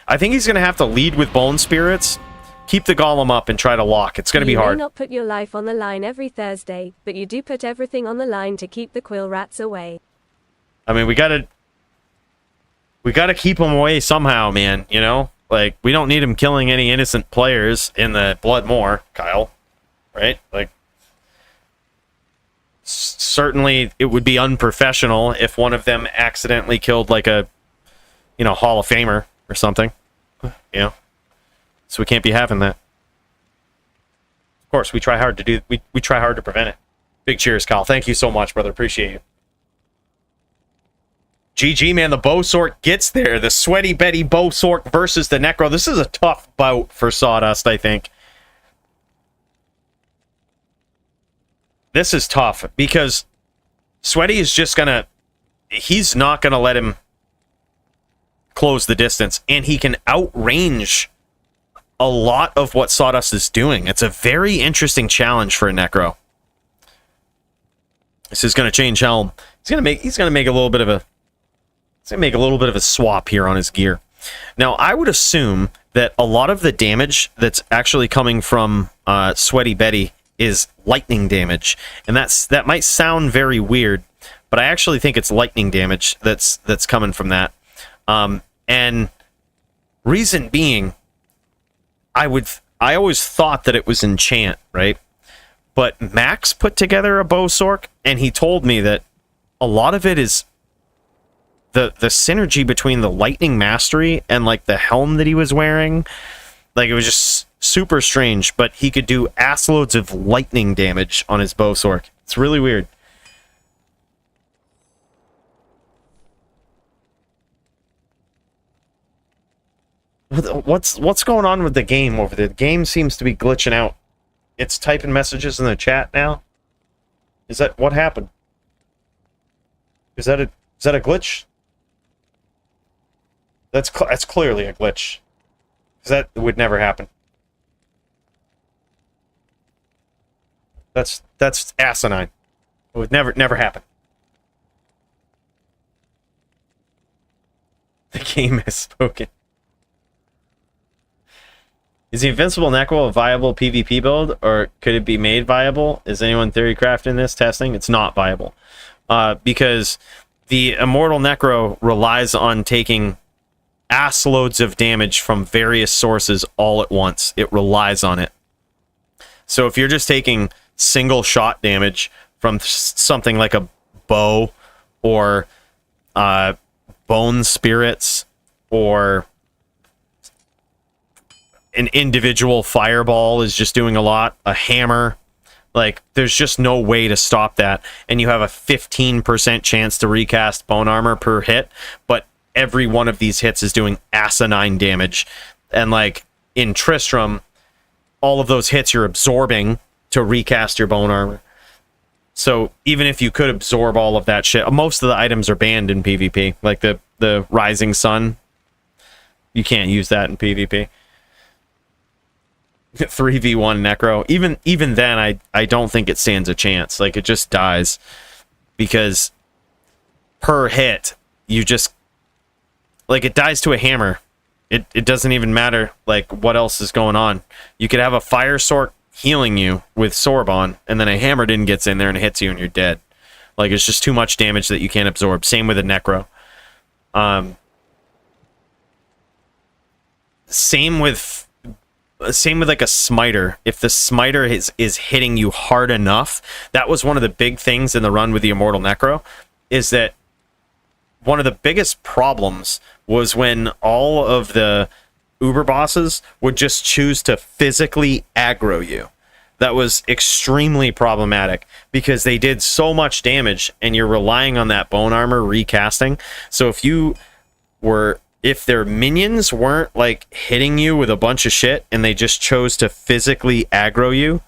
I think he's going to have to lead with Bone Spirits, keep the Golem up, and try to lock. It's going to be hard. You may not put your life on the line every Thursday, but you do put everything on the line to keep the quill rats away. I mean, we gotta keep them away somehow, man, you know? Like, we don't need him killing any innocent players in the Bloodmoor, Kyle. Right? Like, certainly it would be unprofessional if one of them accidentally killed, like, a, you know, Hall of Famer or something. You know? So we can't be having that. Of course, we try hard to we try hard to prevent it. Big cheers, Kyle. Thank you so much, brother. Appreciate you. GG, man. The Bow Sork gets there. The Sweaty Betty Bow Sork versus the Necro. This is a tough bout for Sawdust, I think. this is tough because Sweaty is just gonna... He's not gonna let him close the distance, and he can outrange a lot of what Sawdust is doing. It's a very interesting challenge for a Necro. This is going to change how he's going to make a little bit of a swap here on his gear. Now, I would assume that a lot of the damage that's actually coming from Sweaty Betty is lightning damage, and that might sound very weird, but I actually think it's lightning damage that's coming from that. And reason being, I always thought that it was enchant, right? But Max put together a bow sork, and he told me that a lot of it is the synergy between the lightning mastery and like the helm that he was wearing. Like, it was just super strange, but he could do assloads of lightning damage on his bow sork. It's really weird. What's going on with the game over there? The game seems to be glitching out. It's typing messages in the chat now. Is that what happened? Is that a glitch? That's clearly a glitch. 'Cause that would never happen. That's asinine. It would never happen. The game has spoken. Is the Invincible Necro a viable PvP build, or could it be made viable? Is anyone theory crafting this testing? It's not viable. Because the Immortal Necro relies on taking ass loads of damage from various sources all at once. It relies on it. So if you're just taking single shot damage from something like a bow, or bone spirits, or an individual fireball is just doing a lot, a hammer, like, there's just no way to stop that. And you have a 15% chance to recast bone armor per hit, but every one of these hits is doing asinine damage. And like in Tristram, all of those hits you're absorbing to recast your bone armor. So even if you could absorb all of that shit, most of the items are banned in PvP. Like the Rising Sun, you can't use that in PvP. 3v1 Necro. Even then, I don't think it stands a chance. Like, it just dies. Because per hit, you just... Like, it dies to a hammer. It doesn't even matter, like, what else is going on. You could have a Fire Sork healing you with Sorbonne, and then a hammer gets in there and hits you and you're dead. Like, it's just too much damage that you can't absorb. Same with a Necro. Same with like a smiter. If the smiter is hitting you hard enough, that was one of the big things in the run with the Immortal Necro, is that one of the biggest problems was when all of the Uber bosses would just choose to physically aggro you. That was extremely problematic because they did so much damage and you're relying on that bone armor recasting. So if their minions weren't like hitting you with a bunch of shit and they just chose to physically aggro you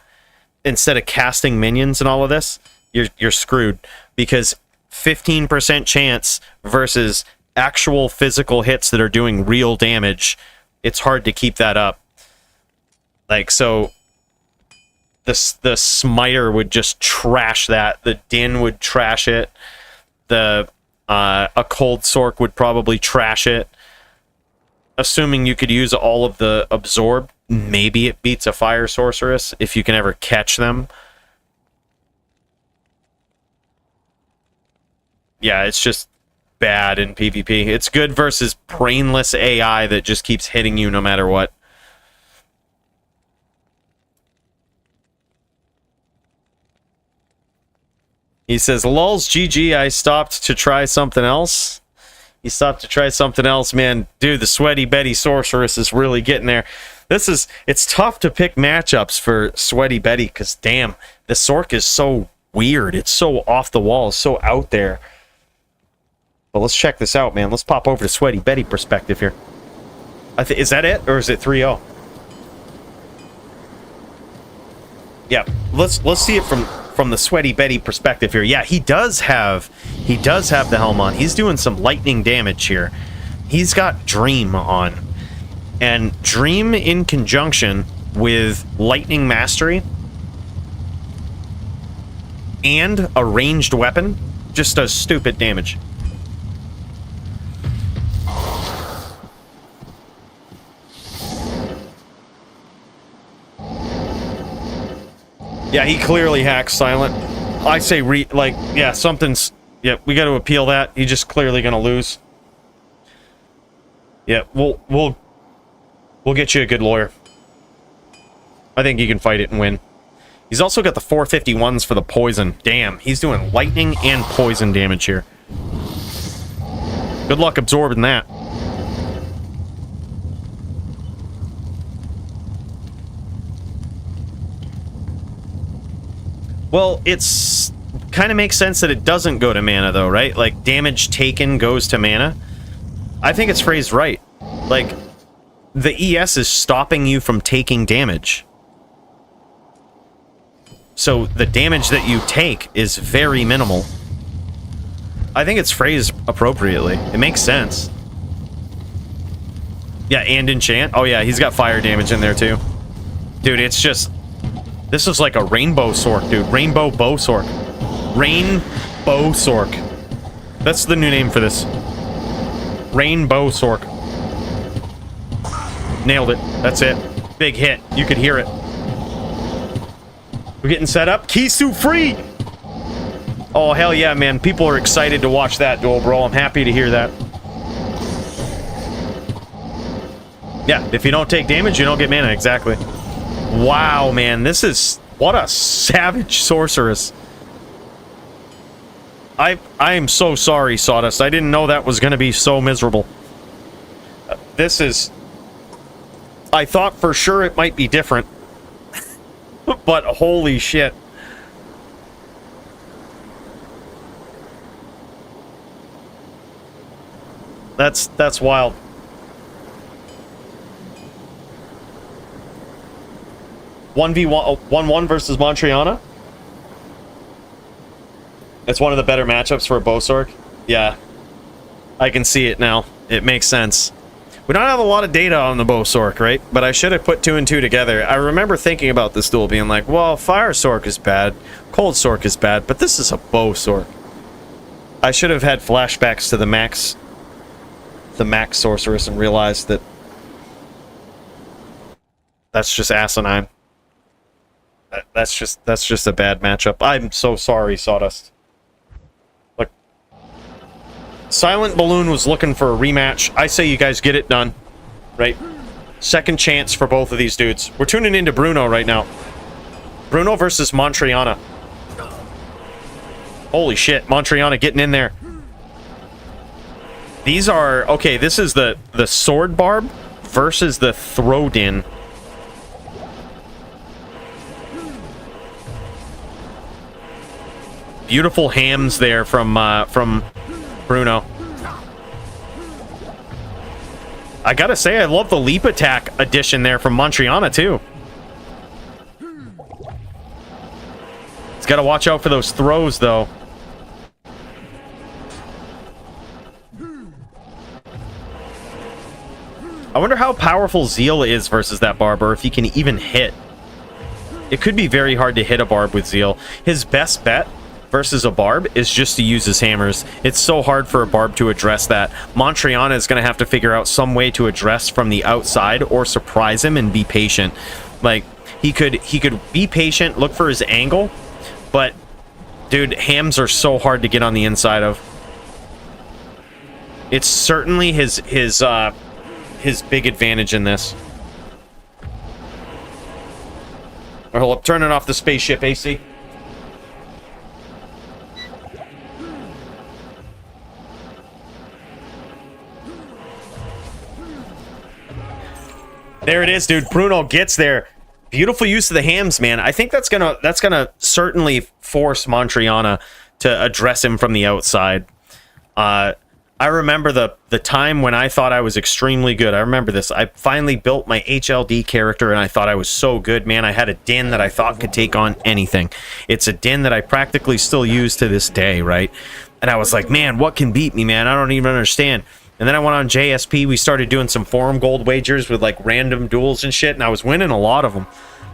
instead of casting minions and all of this, you're screwed, because 15% chance versus actual physical hits that are doing real damage, it's hard to keep that up. Like, so the smiter would just trash that, the din would trash it, a cold sork would probably trash it. Assuming you could use all of the absorb, maybe it beats a fire sorceress if you can ever catch them. Yeah, it's just bad in PvP. It's good versus brainless AI that just keeps hitting you no matter what. He says, "Lulz, GG, I stopped to try something else." He stopped to try something else, man. Dude, the Sweaty Betty Sorceress is really getting there. It's tough to pick matchups for Sweaty Betty, because damn, the Sork is so weird. It's so off the wall, so out there. But let's check this out, man. Let's pop over to Sweaty Betty perspective here. Is that it, or is it 3-0? Yeah, let's see it from from the Sweaty Betty perspective here. Yeah, he does have the helm on. He's doing some lightning damage here. He's got Dream on. And Dream in conjunction with Lightning Mastery and a ranged weapon just does stupid damage. Yeah, he clearly hacks Silent. I say yeah, something's... Yeah, we got to appeal that. He's just clearly going to lose. Yeah, we'll get you a good lawyer. I think he can fight it and win. He's also got the 451s for the poison. Damn, he's doing lightning and poison damage here. Good luck absorbing that. Well, it's kind of makes sense that it doesn't go to mana, though, right? Like, damage taken goes to mana. I think it's phrased right. Like, the ES is stopping you from taking damage. So, the damage that you take is very minimal. I think it's phrased appropriately. It makes sense. Yeah, and enchant. Oh, yeah, he's got fire damage in there, too. Dude, it's just... This is like a rainbow sork, dude. Rainbow bow sork. Rainbow sork. That's the new name for this. Rainbow sork. Nailed it. That's it. Big hit. You could hear it. We're getting set up. Kisu free! Oh, hell yeah, man. People are excited to watch that duel, bro. I'm happy to hear that. Yeah, if you don't take damage, you don't get mana. Exactly. Wow, man, this is... What a savage sorceress. I am so sorry, Sawdust. I didn't know that was going to be so miserable. This is... I thought for sure it might be different. But holy shit. That's wild. 1v1 versus Montriana. It's one of the better matchups for a Bowsork. Yeah, I can see it now. It makes sense. We don't have a lot of data on the Bowsork, right? But I should have put 2 and 2 together. I remember thinking about this duel being like, well, Fire Sork is bad, Cold Sork is bad, but this is a Bowsork. I should have had flashbacks to the Max Sorceress and realized that that's just asinine. That's just a bad matchup. I'm so sorry, Sawdust. Look, Silent Balloon was looking for a rematch. I say you guys get it done, right? Second chance for both of these dudes. We're tuning into Bruno right now. Bruno versus Montriana. Holy shit, Montriana getting in there. These are... Okay, this is the Sword Barb versus the Throwdin. Beautiful hams there from Bruno. I gotta say, I love the leap attack addition there from Montriana, too. He's gotta watch out for those throws, though. I wonder how powerful Zeal is versus that Barb, or if he can even hit. It could be very hard to hit a Barb with Zeal. His best bet versus a Barb is just to use his hammers. It's so hard for a Barb to address that. Montriana is going to have to figure out some way to address from the outside or surprise him and be patient. Like, he could be patient, look for his angle, but dude, hams are so hard to get on the inside of. It's certainly his big advantage in this. Alright, hold up, turning off the spaceship, AC. There it is, dude. Bruno gets there. Beautiful use of the hams, man. I think that's gonna certainly force Montriana to address him from the outside. I remember the time when I thought I was extremely good. I remember this. I finally built my HLD character, and I thought I was so good, man. I had a din that I thought could take on anything. It's a din that I practically still use to this day, right? And I was like, man, what can beat me, man? I don't even understand. And then I went on JSP. We started doing some forum gold wagers with like random duels and shit, and I was winning a lot of them.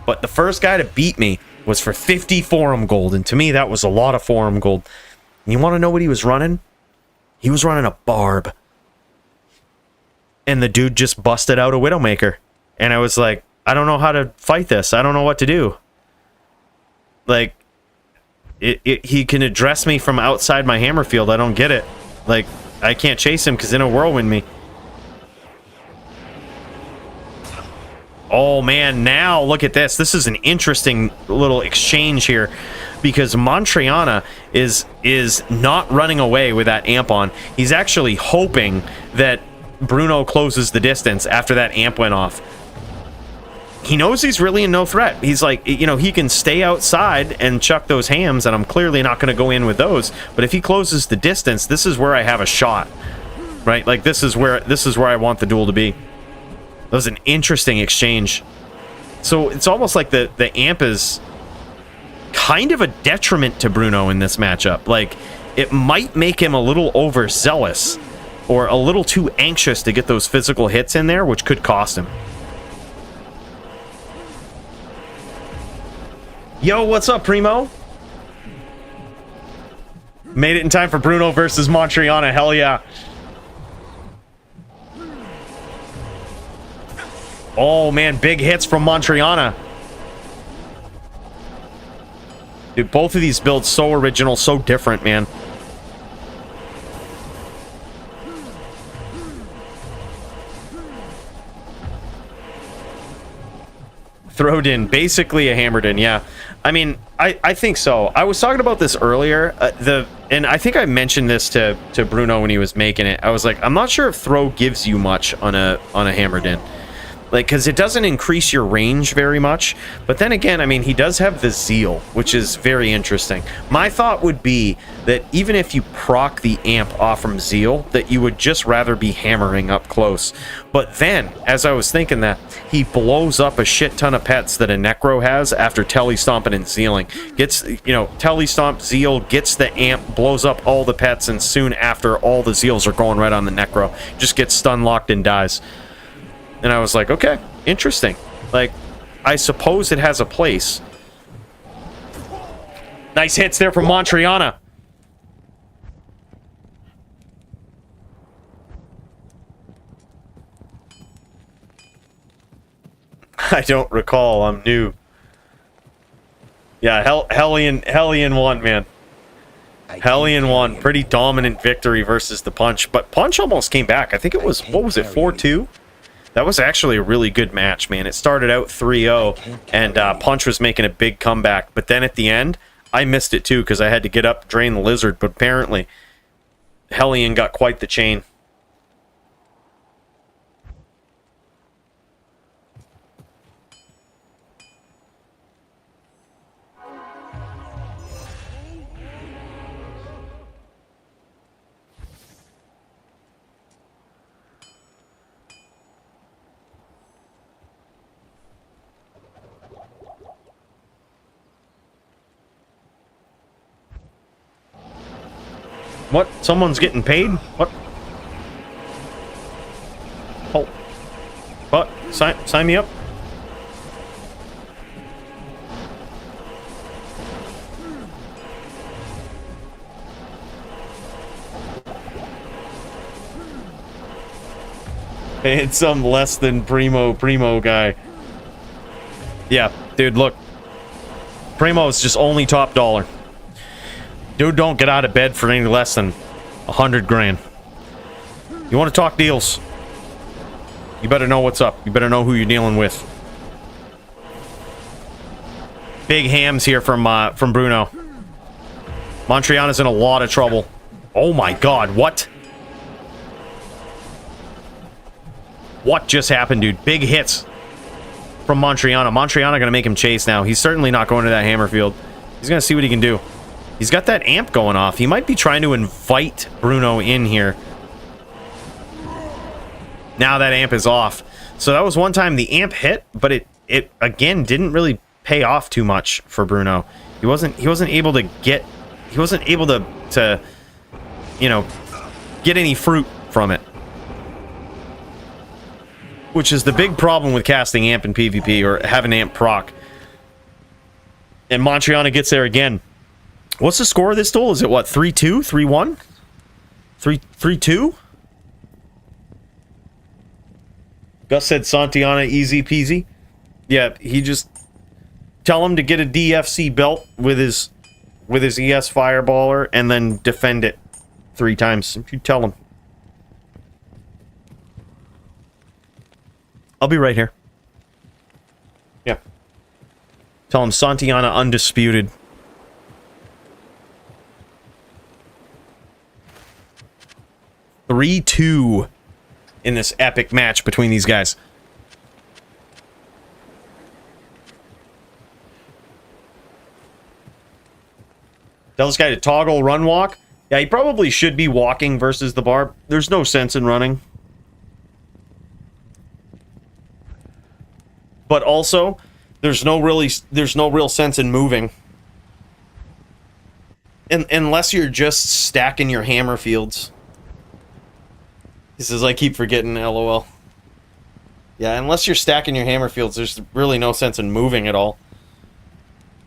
But the first guy to beat me was for 50 forum gold, and to me, that was a lot of forum gold. And you want to know what he was running? He was running a barb. And the dude just busted out a Widowmaker. And I was like, I don't know how to fight this. I don't know what to do. Like, he can address me from outside my hammer field. I don't get it. Like, I can't chase him because then he'll whirlwind me. Oh, man, now look at this. This is an interesting little exchange here. Because Montriana is not running away with that amp on. He's actually hoping that Bruno closes the distance after that amp went off. He knows he's really in no threat. He's like, you know, he can stay outside and chuck those hams, and I'm clearly not going to go in with those. But if he closes the distance, this is where I have a shot, right? Like this is where I want the duel to be. That was an interesting exchange. So it's almost like the amp is kind of a detriment to Bruno in this matchup. Like, it might make him a little overzealous or a little too anxious to get those physical hits in there, which could cost him. Yo, what's up, Primo? Made it in time for Bruno versus Montriana. Hell yeah. Oh, man, big hits from Montriana. Dude, both of these builds so original, so different, man. Throwed in, basically a hammered in, yeah. I mean, I think so. I was talking about this earlier, and I think I mentioned this to Bruno when he was making it. I was like, I'm not sure if throw gives you much on a hammered in. Like, because it doesn't increase your range very much. But then again, I mean, he does have the zeal, which is very interesting. My thought would be that even if you proc the amp off from zeal, that you would just rather be hammering up close. But then, as I was thinking that, he blows up a shit ton of pets that a Necro has after telestomping and zealing. Gets, you know, telestomp, zeal, gets the amp, blows up all the pets, and soon after, all the zeals are going right on the Necro. Just gets stun locked and dies. And I was like, okay, interesting. Like, I suppose it has a place. Nice hits there from Montriana. I don't recall. I'm new. Yeah, Hellion won, man. Hellion won. Pretty dominant victory versus the Punch. But Punch almost came back. I think it was, what was it, 4-2? That was actually a really good match, man. It started out 3-0, and Punch was making a big comeback. But then at the end, I missed it too because I had to get up, drain the lizard. But apparently, Hellion got quite the chain. What? Someone's getting paid? What? Oh. What? Sign me up? Paid some less than Primo guy. Yeah, dude, look. Primo's just only top dollar. Dude, don't get out of bed for any less than 100 grand. You want to talk deals? You better know what's up. You better know who you're dealing with. Big hams here from Bruno. Montriana's in a lot of trouble. Oh my god, what? What just happened, dude? Big hits from Montriana. Montriana gonna make him chase now. He's certainly not going to that hammer field. He's gonna see what he can do. He's got that amp going off. He might be trying to invite Bruno in here Now that amp is off. So that was one time the amp hit, but it again didn't really pay off too much for Bruno. He wasn't able to get you know, get any fruit from it. Which is the big problem with casting amp in PvP, or having amp proc. And Montriana gets there again. What's the score of this duel? Is it what, 3-2? 3-1? 3-2? Gus said Santiana easy peasy. Yeah, he just tell him to get a DFC belt with his ES Fireballer and then defend it 3 times. If you tell him. I'll be right here. Yeah. Tell him Santiana undisputed. (3-2) in this epic match between these guys. Tell this guy to toggle run walk. Yeah, he probably should be walking versus the barb. There's no sense in running. But also, there's no real sense in moving. Unless you're just stacking your hammer fields. He says, I keep forgetting, LOL. Yeah, unless you're stacking your hammer fields, there's really no sense in moving at all.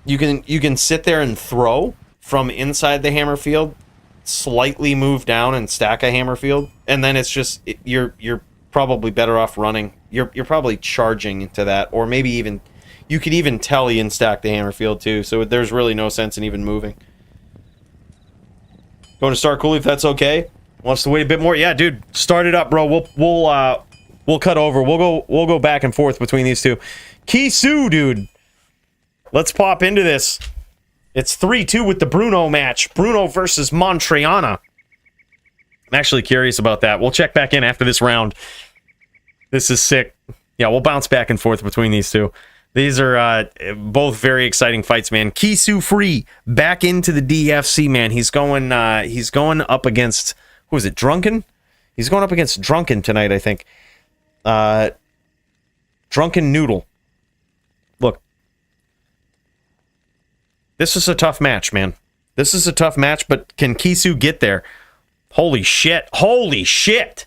You can sit there and throw from inside the hammer field, slightly move down and stack a hammer field, and then it's just you're probably better off running. You're probably charging into that, or maybe even you could even telly and stack the hammer field too. So there's really no sense in even moving. Going to start coolly if that's okay. Wants to wait a bit more? Yeah, dude, start it up, bro. We'll cut over. We'll go back and forth between these two. Kisu, dude. Let's pop into this. It's 3-2 with the Bruno match. Bruno versus Montriana. I'm actually curious about that. We'll check back in after this round. This is sick. Yeah, we'll bounce back and forth between these two. These are both very exciting fights, man. Kisu free back into the DFC, man. He's going up against, who is it? Drunken? He's going up against Drunken tonight, I think. Drunken Noodle. Look. This is a tough match, man. This is a tough match, but can Kisu get there? Holy shit. Holy shit!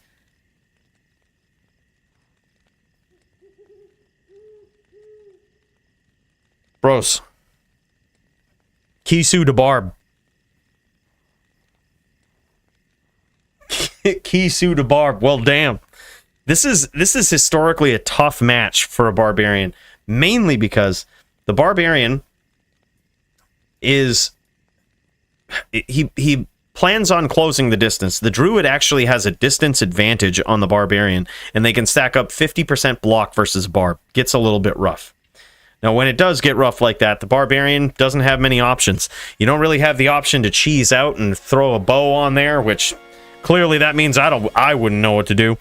Bros. Kisu to Barb. Kisu to Barb. Well, damn. This is historically a tough match for a Barbarian. Mainly because the Barbarian is... He plans on closing the distance. The Druid actually has a distance advantage on the Barbarian, and they can stack up 50% block versus Barb. Gets a little bit rough. Now, when it does get rough like that, the Barbarian doesn't have many options. You don't really have the option to cheese out and throw a bow on there, which clearly that means I wouldn't know what to do.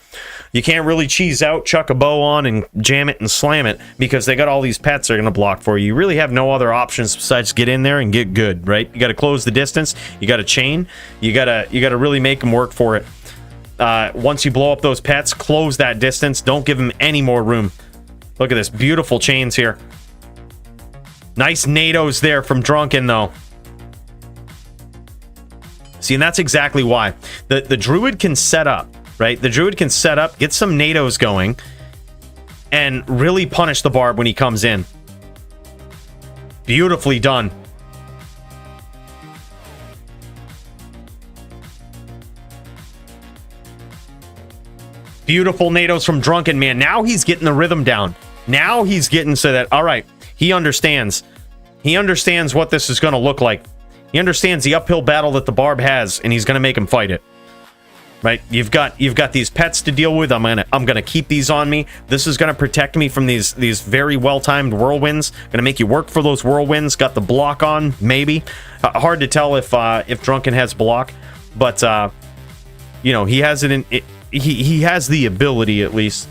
You can't really cheese out, chuck a bow on, and jam it and slam it, because they got all these pets that are going to block for you. You really have no other options besides get in there and get good, right? You got to close the distance. You got to chain. You got to really make them work for it. Once you blow up those pets, close that distance. Don't give them any more room. Look at this. Beautiful chains here. Nice NATOs there from Drunken, though. See, and that's exactly why. The Druid can set up, right? The Druid can set up, get some NATOs going, and really punish the Barb when he comes in. Beautifully done. Beautiful NATOs from Drunken, man. Now he's getting the rhythm down. Now he's getting so that, all right, he understands. He understands what this is going to look like. He understands the uphill battle that the Barb has, and he's going to make him fight it. Right? You've got these pets to deal with. I'm gonna keep these on me. This is gonna protect me from these very well-timed whirlwinds. Gonna make you work for those whirlwinds. Got the block on, maybe. Hard to tell if Drunken has block, but you know, he has he has the ability at least.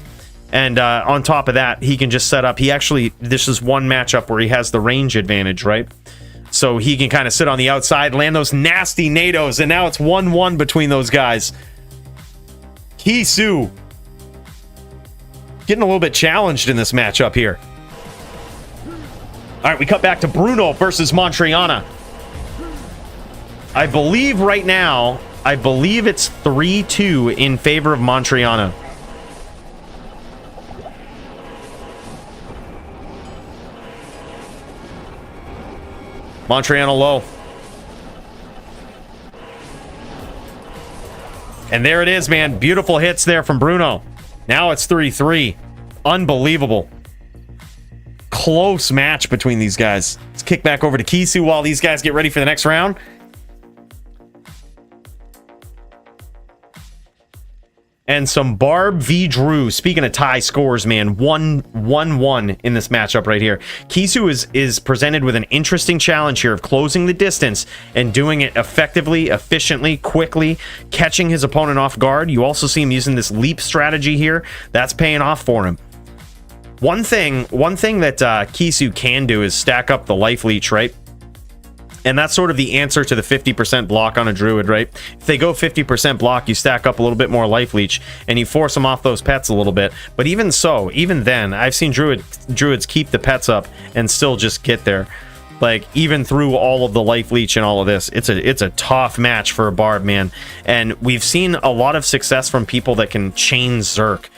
And on top of that, he can just set up. This is one matchup where he has the range advantage, right? So he can kind of sit on the outside, land those nasty NATOs, and now it's 1-1 between those guys. Kisu getting a little bit challenged in this matchup here. All right, we cut back to Bruno versus Montriana. I believe right now, it's 3-2 in favor of Montriana. Montriana low. And there it is, man. Beautiful hits there from Bruno. Now it's 3-3. Unbelievable. Close match between these guys. Let's kick back over to Kisu while these guys get ready for the next round. And some Barb v. Drew. Speaking of tie scores, man, 1-1-1 in this matchup right here. Kisu is presented with an interesting challenge here of closing the distance and doing it effectively, efficiently, quickly, catching his opponent off guard. You also see him using this leap strategy here. That's paying off for him. One thing that Kisu can do is stack up the life leech, right? And that's sort of the answer to the 50% block on a druid, right? If they go 50% block, you stack up a little bit more life leech and you force them off those pets a little bit. But even so, even then, I've seen druids keep the pets up and still just get there. Like, even through all of the life leech and all of this, it's a tough match for a Barb, man. And we've seen a lot of success from people that can chain Zerk.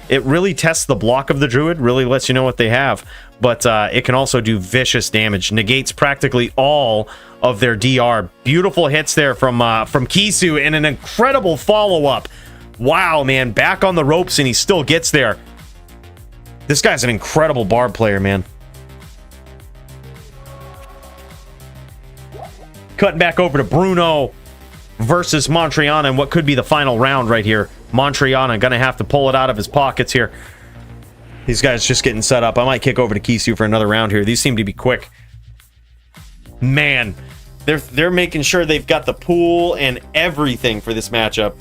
It really tests the block of the druid, really lets you know what they have. But it can also do vicious damage. Negates practically all of their DR. Beautiful hits there from Kisu and an incredible follow-up. Wow, man. Back on the ropes and he still gets there. This guy's an incredible Barb player, man. Cutting back over to Bruno versus Montriana and what could be the final round right here. Montriana gonna have to pull it out of his pockets here. These guys just getting set up. I might kick over to Kisu for another round here. These seem to be quick. Man, they're making sure they've got the pool and everything for this matchup.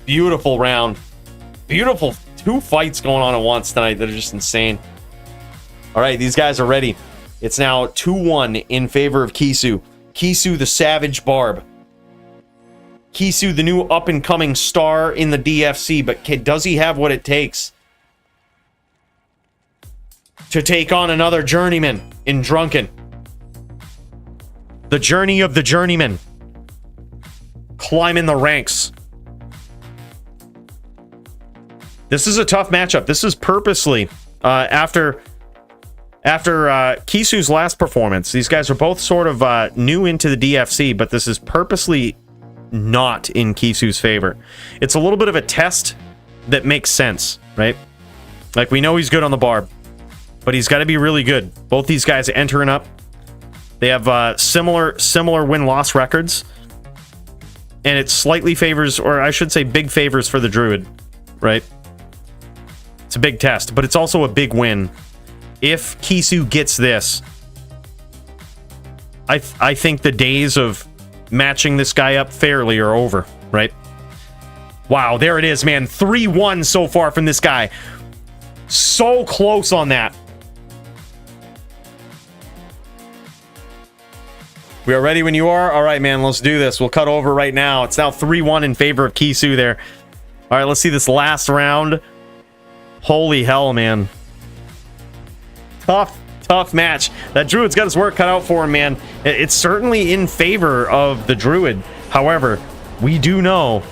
Beautiful round. Beautiful. Two fights going on at once tonight that are just insane. All right, these guys are ready. It's now 2-1 in favor of Kisu. Kisu, the Savage Barb. Kisu, the new up-and-coming star in the DFC, but does he have what it takes to take on another journeyman in Drunken? The journey of the journeyman. Climbing the ranks. This is a tough matchup. This is purposely after Kisu's last performance. These guys are both sort of new into the DFC, but this is purposely not in Kisu's favor. It's a little bit of a test that makes sense, right? Like, we know he's good on the Barb, but he's got to be really good. Both these guys entering up. They have similar win-loss records, and it slightly favors, or I should say big favors for the Druid, right? It's a big test, but it's also a big win. If Kisu gets this, I think the days of matching this guy up fairly are over, right? Wow, there it is, man. 3-1 so far from this guy. So close on that. We are ready when you are. All right, man, let's do this. We'll cut over right now. It's now 3-1 in favor of Kisu there. All right, let's see this last round. Holy hell, man. Tough match. That Druid's got his work cut out for him, man. It's certainly in favor of the Druid. However, we do know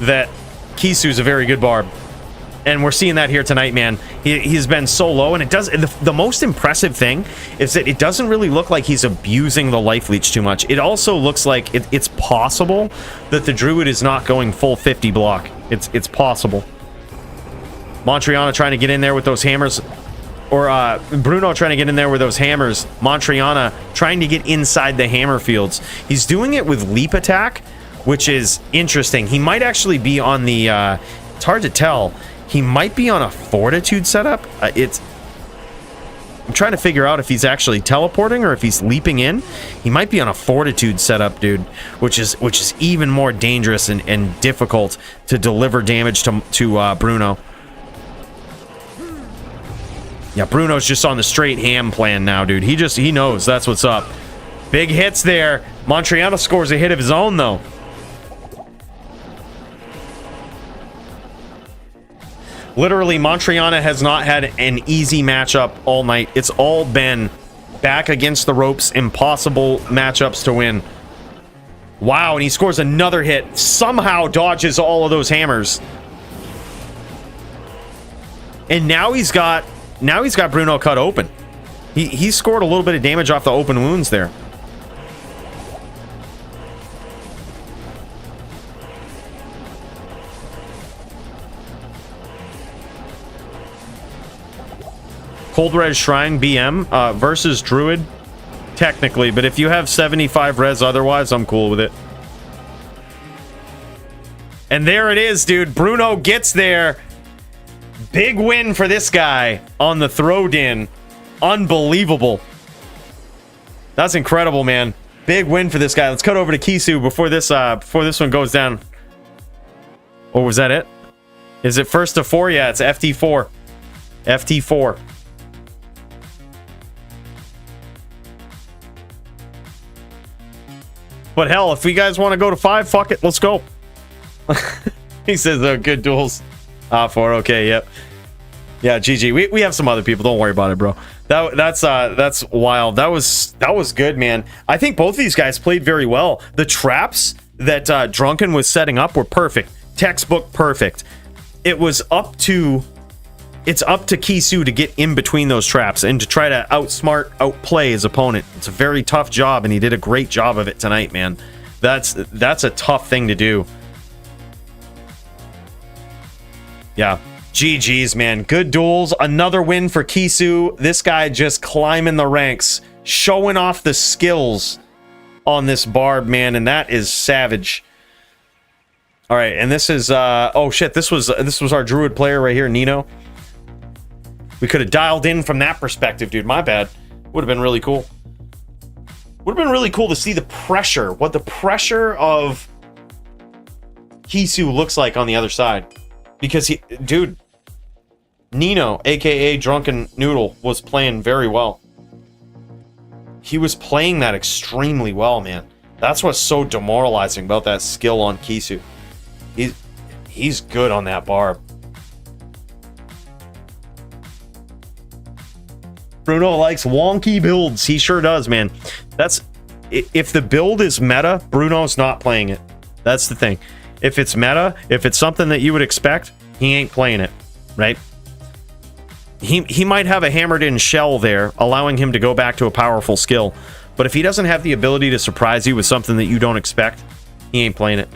that Kisu's a very good Barb. And we're seeing that here tonight, man. He's been so low, and it does. The most impressive thing is that it doesn't really look like he's abusing the life leech too much. It also looks like it's possible that the Druid is not going full 50 block. It's possible. Montriana trying to get in there with those hammers. Or Bruno trying to get in there with those hammers. Montriana trying to get inside the hammer fields. He's doing it with leap attack, which is interesting. He might actually be on the... it's hard to tell. He might be on a fortitude setup. I'm trying to figure out if he's actually teleporting or if he's leaping in. He might be on a fortitude setup, dude, which is even more dangerous and difficult to deliver damage to Bruno. Yeah, Bruno's just on the straight ham plan now, dude. He knows that's what's up. Big hits there. Montriana scores a hit of his own, though. Literally, Montriana has not had an easy matchup all night. It's all been back against the ropes, impossible matchups to win. Wow, and he scores another hit. Somehow dodges all of those hammers. And now he's got Bruno cut open. He scored a little bit of damage off the open wounds there. Cold Res Shrine BM versus Druid, technically, but if you have 75 res otherwise, I'm cool with it. And there it is, dude. Bruno gets there. Big win for this guy on the throw-in. Unbelievable. That's incredible, man. Big win for this guy. Let's cut over to Kisu before this one goes down. Or was that it? Is it first to 4? Yeah, it's FT4. FT4. But hell, if you guys want to go to 5, fuck it, let's go. He says, oh, good duels. 4, okay, yep. Yeah, GG. We have some other people. Don't worry about it, bro. That's wild. That was good, man. I think both of these guys played very well. The traps that Drunken was setting up were perfect. Textbook perfect. It's up to Kisu to get in between those traps and to try to outplay his opponent. It's a very tough job, and he did a great job of it tonight, man. That's a tough thing to do. Yeah. GG's, man. Good duels. Another win for Kisu. This guy just climbing the ranks, showing off the skills on this barb, man, and that is savage. All right, and this is oh shit, this was our Druid player right here, Nino. We could have dialed in from that perspective, dude. My bad. Would have been really cool. Would have been really cool to see the pressure, what the pressure of Kisu looks like on the other side. Because dude, Nino, aka Drunken Noodle, was playing very well. He was playing that extremely well, man. That's what's so demoralizing about that skill on Kisu. He's good on that barb. Bruno likes wonky builds. He sure does, man. If the build is meta, Bruno's not playing it. That's the thing. If it's meta, if it's something that you would expect, he ain't playing it, right? He might have a hammered in shell there, allowing him to go back to a powerful skill. But if he doesn't have the ability to surprise you with something that you don't expect, he ain't playing it.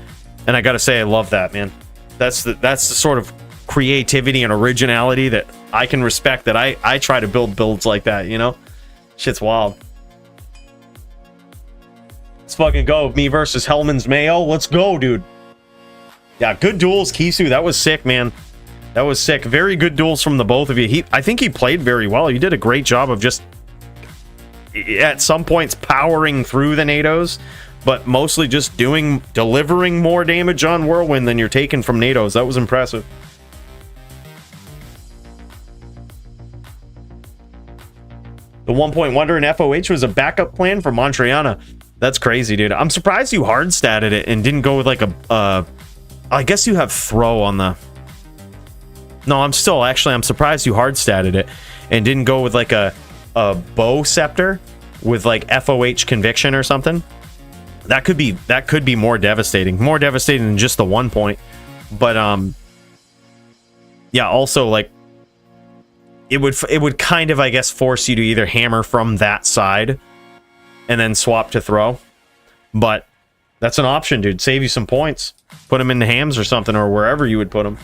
And I gotta say, I love that, man. That's the sort of creativity and originality that I can respect, that I try to build builds like that, you know? Shit's wild. Let's fucking go. Me versus Hellman's Mayo. Let's go, dude. Yeah, good duels, Kisu. That was sick, man. That was sick. Very good duels from the both of you. I think he played very well. You did a great job of just, at some points, powering through the NATOs, but mostly just delivering more damage on Whirlwind than you're taking from NATOs. That was impressive. The 1 Point Wonder in FOH was a backup plan for Montriana. That's crazy, dude. I'm surprised you hard statted it and didn't go with like I guess you have throw on the... No, I'm surprised you hard statted it and didn't go with like a bow scepter with like FOH conviction or something. That could be more devastating than just the 1 point. But yeah, also like it would kind of, I guess, force you to either hammer from that side and then swap to throw. But that's an option, dude. Save you some points. Put them into hams or something, or wherever you would put them.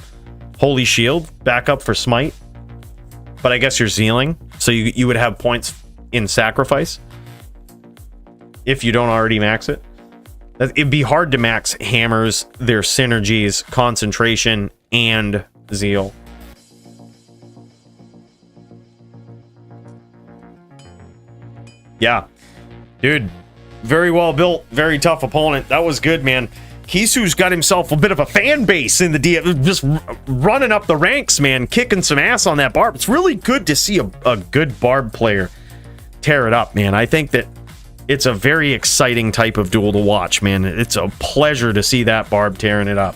Holy Shield, backup for Smite. But I guess you're Zealing, so you would have points in Sacrifice if you don't already max it. It'd be hard to max hammers, their synergies, concentration, and Zeal. Yeah, dude, very well built, very tough opponent. That was good, man. Kisu's got himself a bit of a fan base in the DF, just running up the ranks, man, kicking some ass on that barb. It's really good to see a good barb player tear it up, man. I think that it's a very exciting type of duel to watch, man. It's a pleasure to see that barb tearing it up.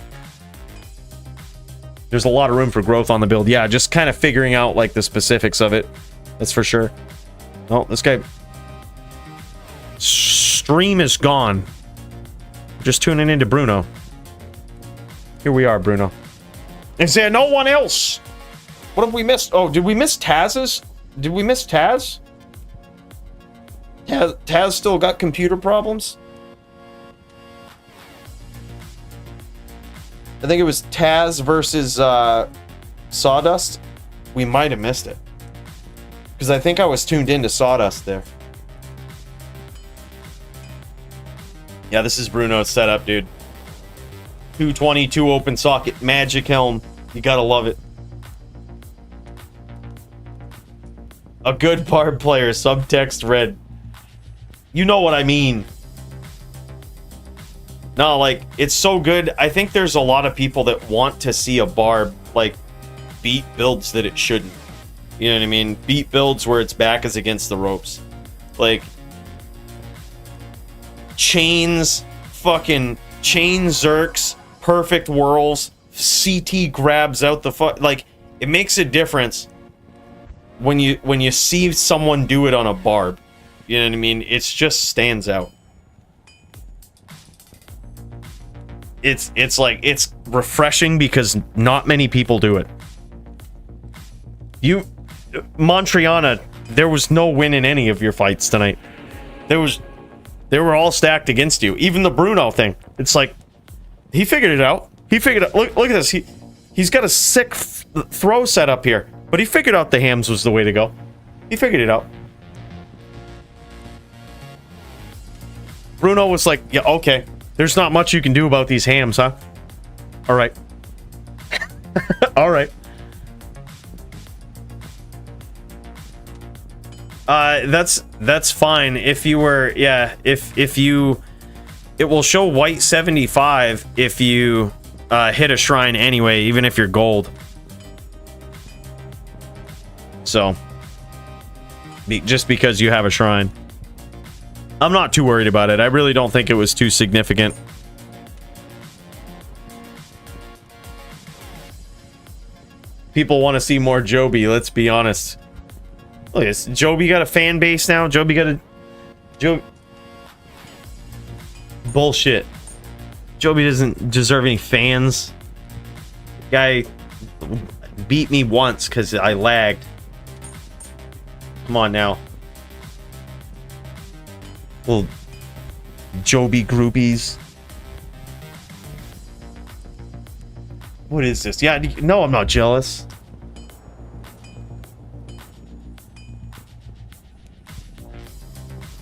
there's a lot of room for growth on the build. Yeah, just kind of figuring out like the specifics of it. That's for sure. Oh, this guy... Stream is gone. Just tuning into Bruno. Here we are, Bruno. Is there no one else? What have we missed? Oh, did we miss Taz's? Did we miss Taz? Taz still got computer problems? I think it was Taz versus Sawdust. We might have missed it. Because I think I was tuned into Sawdust there. Yeah, this is Bruno's setup, dude. 222 open socket, magic helm. You gotta love it. A good barb player, subtext red. You know what I mean. No, like, it's so good. I think there's a lot of people that want to see a barb, like, beat builds that it shouldn't. You know what I mean? Beat builds where its back is against the ropes. Like, chains, fucking chain zerks, perfect whirls, CT grabs out the like, it makes a difference when you see someone do it on a barb. You know what I mean? It's just stands out. It's like, it's refreshing because not many people do it. Montriana, there was no win in any of your fights tonight. They were all stacked against you. Even the Bruno thing. It's like, he figured it out. He figured it. Look at this. He's got a sick throw set up here, but he figured out the hams was the way to go. He figured it out. Bruno was like, yeah, okay. There's not much you can do about these hams, huh? All right. All right. That's fine. If you were, yeah, if you, it will show white 75 if you hit a shrine anyway, even if you're gold. So, just because you have a shrine. I'm not too worried about it. I really don't think it was too significant. People want to see more Joby, let's be honest. Look at this. Joby got a fan base now. Joby got a... Bullshit. Joby doesn't deserve any fans. Guy beat me once because I lagged. Come on now. Little Joby groupies. What is this? Yeah, no, I'm not jealous.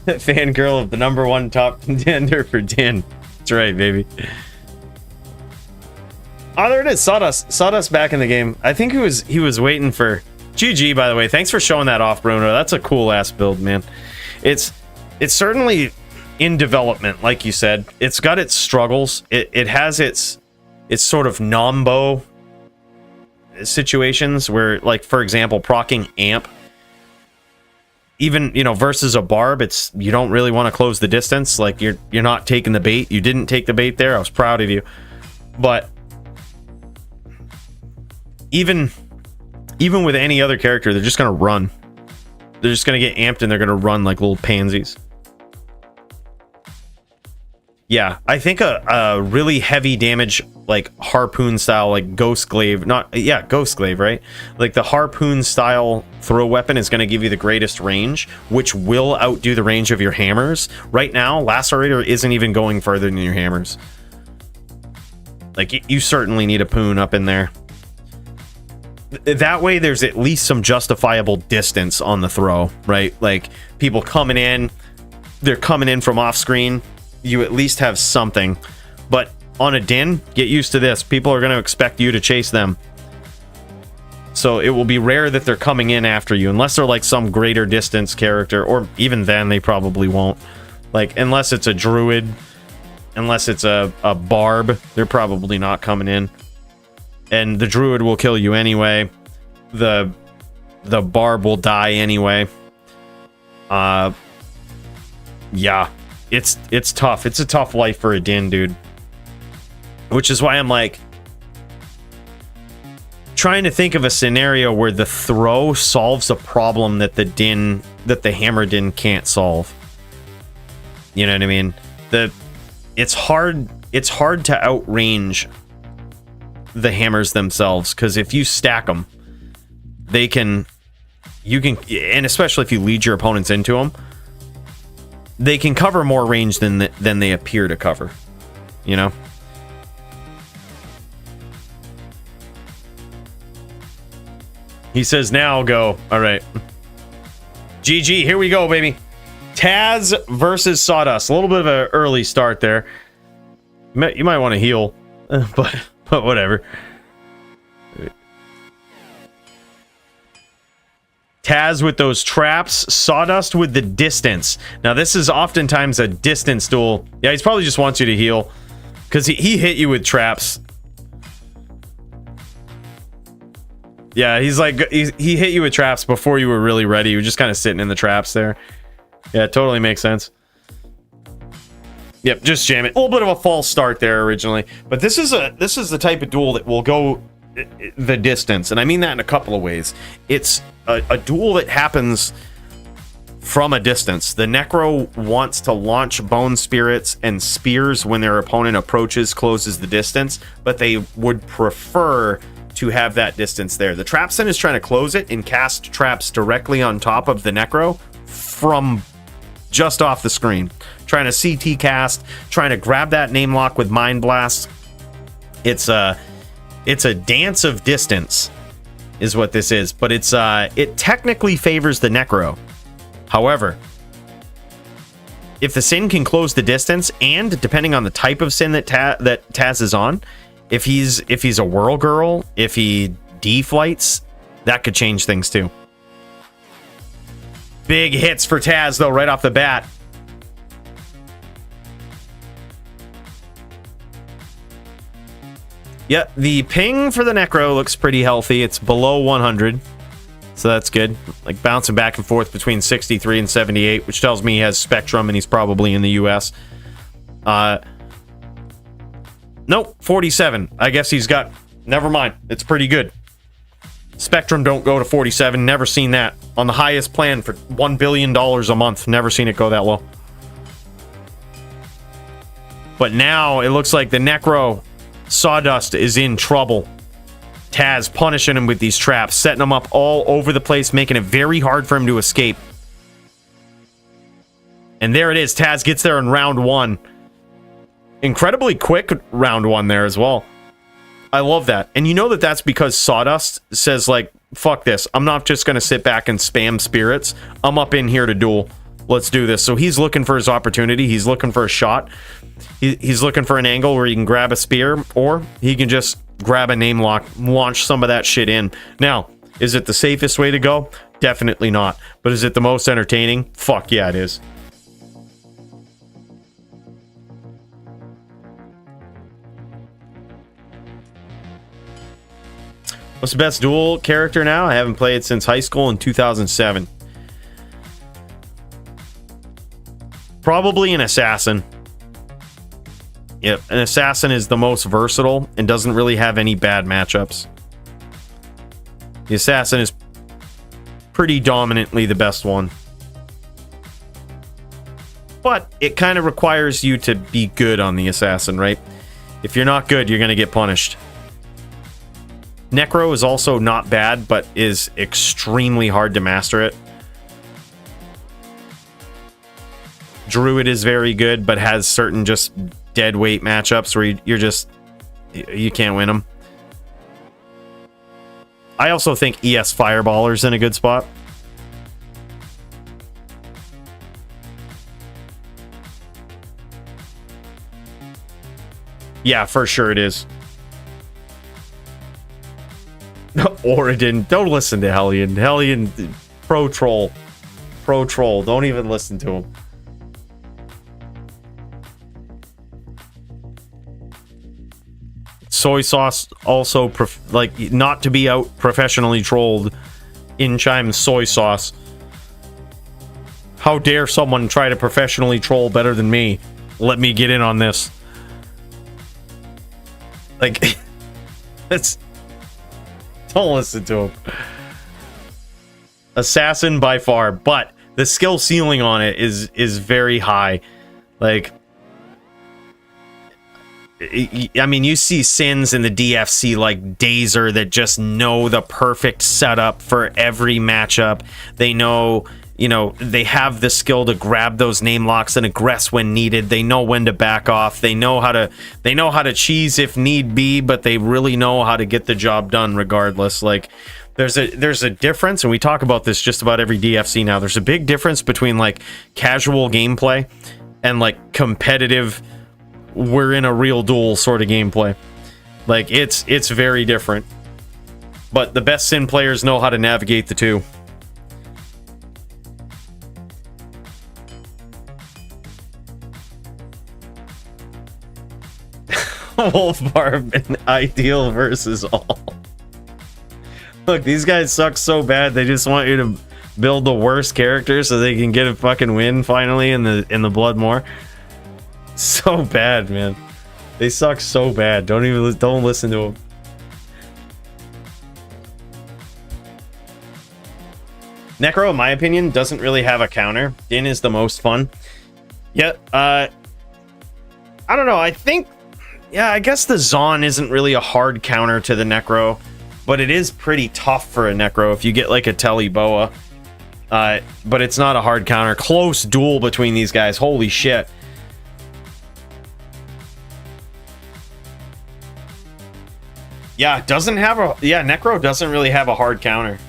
Fangirl of the #1 top contender for Din. That's right, baby. Oh, there it is. Sawdust back in the game. I think he was waiting for GG, by the way. Thanks for showing that off, Bruno. That's a cool ass build, man. It's certainly in development, like you said. It's got its struggles. It has its sort of nombo situations where, like, for example, proccing amp, even, you know, versus a barb, it's, you don't really want to close the distance. Like, you're not taking the bait. You didn't take the bait there. I was proud of you. But even with any other character, they're just gonna run. They're just gonna get amped and they're gonna run like little pansies. Yeah, I think a really heavy damage, like harpoon style, like ghost glaive, ghost glaive, right? Like the harpoon style throw weapon is going to give you the greatest range, which will outdo the range of your hammers. Right now, Lacerator isn't even going further than your hammers. Like, you certainly need a poon up in there. That way, there's at least some justifiable distance on the throw, right? Like, people coming in, they're coming in from off screen. You at least have something. But on a Din, get used to this. People are going to expect you to chase them. So it will be rare that they're coming in after you, unless they're like some greater distance character, or even then they probably won't. Like, unless it's a druid, unless it's a barb, they're probably not coming in. And the druid will kill you anyway. The barb will die anyway. Yeah. It's tough. It's a tough life for a Din, dude. Which is why I'm like, trying to think of a scenario where the throw solves a problem that the hammer din can't solve. You know what I mean? It's hard to outrange the hammers themselves, because if you stack them, you can, and especially if you lead your opponents into them, they can cover more range than they appear to cover. You know? He says, now go. All right. GG, here we go, baby. Taz versus Sawdust. A little bit of an early start there. You might want to heal, but whatever. Taz with those traps, Sawdust with the distance. Now, this is oftentimes a distance duel. Yeah, he probably just wants you to heal, because he hit you with traps. Yeah, he's like, he hit you with traps before you were really ready. You were just kind of sitting in the traps there. Yeah, it totally makes sense. Yep, just jam it. A little bit of a false start there originally, but this is the type of duel that will go the distance, and I mean that in a couple of ways. It's a duel that happens from a distance. The Necro wants to launch bone spirits and spears when their opponent closes the distance, but they would prefer to have that distance there. The Trapson is trying to close it and cast traps directly on top of the Necro from just off the screen. Trying to CT cast, trying to grab that name lock with Mind Blast. It's a dance of distance is what this is, but it technically favors the Necro. However, if the Sin can close the distance, and depending on the type of Sin that Taz is on, if he's a Whirl Girl, if he deflights, that could change things too. Big hits for Taz though right off the bat. Yeah, the ping for the Necro looks pretty healthy. It's below 100, so that's good. Like bouncing back and forth between 63 and 78, which tells me he has Spectrum and he's probably in the US. Nope, 47. I guess he's got... Never mind. It's pretty good. Spectrum don't go to 47. Never seen that. On the highest plan for $1 billion a month. Never seen it go that low. But now it looks like the Necro Sawdust is in trouble. Taz punishing him with these traps, setting him up all over the place, making it very hard for him to escape. And there it is. Taz gets there in round one. Incredibly quick round one there as well. I love that. And you know that that's because Sawdust says, like, fuck this. I'm not just going to sit back and spam spirits. I'm up in here to duel. Let's do this. So he's looking for his opportunity. He's looking for a shot. He's looking for an angle where he can grab a spear, or he can just grab a name lock, launch some of that shit in. Now, is it the safest way to go? Definitely not. But is it the most entertaining? Fuck yeah, it is. What's the best duel character now? I haven't played since high school in 2007. Probably an assassin. Yep, an assassin is the most versatile and doesn't really have any bad matchups. The assassin is pretty dominantly the best one. But it kind of requires you to be good on the assassin, right? If you're not good, you're going to get punished. Necro is also not bad, but is extremely hard to master it. Druid is very good, but has certain just dead weight matchups where you can't win them. I also think ES Fireballer's in a good spot. Yeah, for sure it is. Oridon, don't listen to Hellion. Hellion, pro troll. Pro troll, don't even listen to him. Soy sauce also, not to be out professionally trolled in Chime's soy sauce. How dare someone try to professionally troll better than me? Let me get in on this. Like, Don't listen to him. Assassin by far, but the skill ceiling on it is very high. Like, I mean, you see Sins in the DFC like Dazer that just know the perfect setup for every matchup. They know, you know, they have the skill to grab those name locks and aggress when needed. They know when to back off. They know how to cheese if need be, but they really know how to get the job done regardless. Like, there's a difference, and we talk about this just about every DFC now. There's a big difference between like casual gameplay and like competitive, we're in a real duel sort of gameplay. Like, it's very different. But the best Sin players know how to navigate the two. Wolf Barb and Ideal versus all. Look, these guys suck so bad, they just want you to build the worst character so they can get a fucking win finally in the Blood More. So bad, man. They suck so bad. Don't listen to them. Necro, in my opinion, doesn't really have a counter. Din is the most fun. Yeah, I don't know. I think, yeah, I guess the Zon isn't really a hard counter to the Necro, but it is pretty tough for a Necro if you get like a Telly Boa. But it's not a hard counter. Close duel between these guys. Holy shit. Yeah, Necro doesn't really have a hard counter.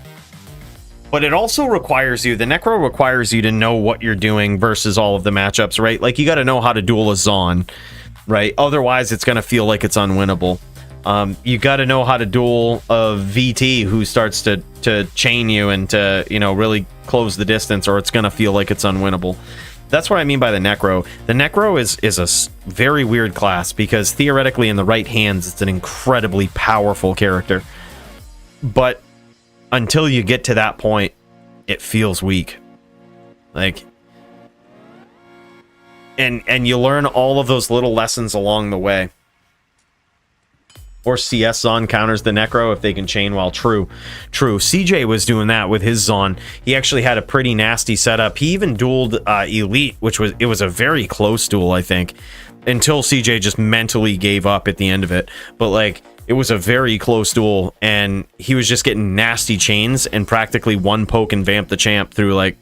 But it also requires you, the Necro requires you to know what you're doing versus all of the matchups, right? Like, you got to know how to duel a Zon, right? Otherwise, it's going to feel like it's unwinnable. You got to know how to duel a VT who starts to chain you and to, you know, really close the distance, or it's going to feel like it's unwinnable. That's what I mean by the Necro. The Necro is a very weird class because theoretically in the right hands, it's an incredibly powerful character. But until you get to that point, it feels weak. Like, and you learn all of those little lessons along the way. Or CS Zon counters the Necro if they can chain while true. CJ was doing that with his Zon. He actually had a pretty nasty setup. He even dueled Elite, which was a very close duel, I think, until CJ just mentally gave up at the end of it. But like, it was a very close duel, and he was just getting nasty chains and practically one poke and vamp the champ through like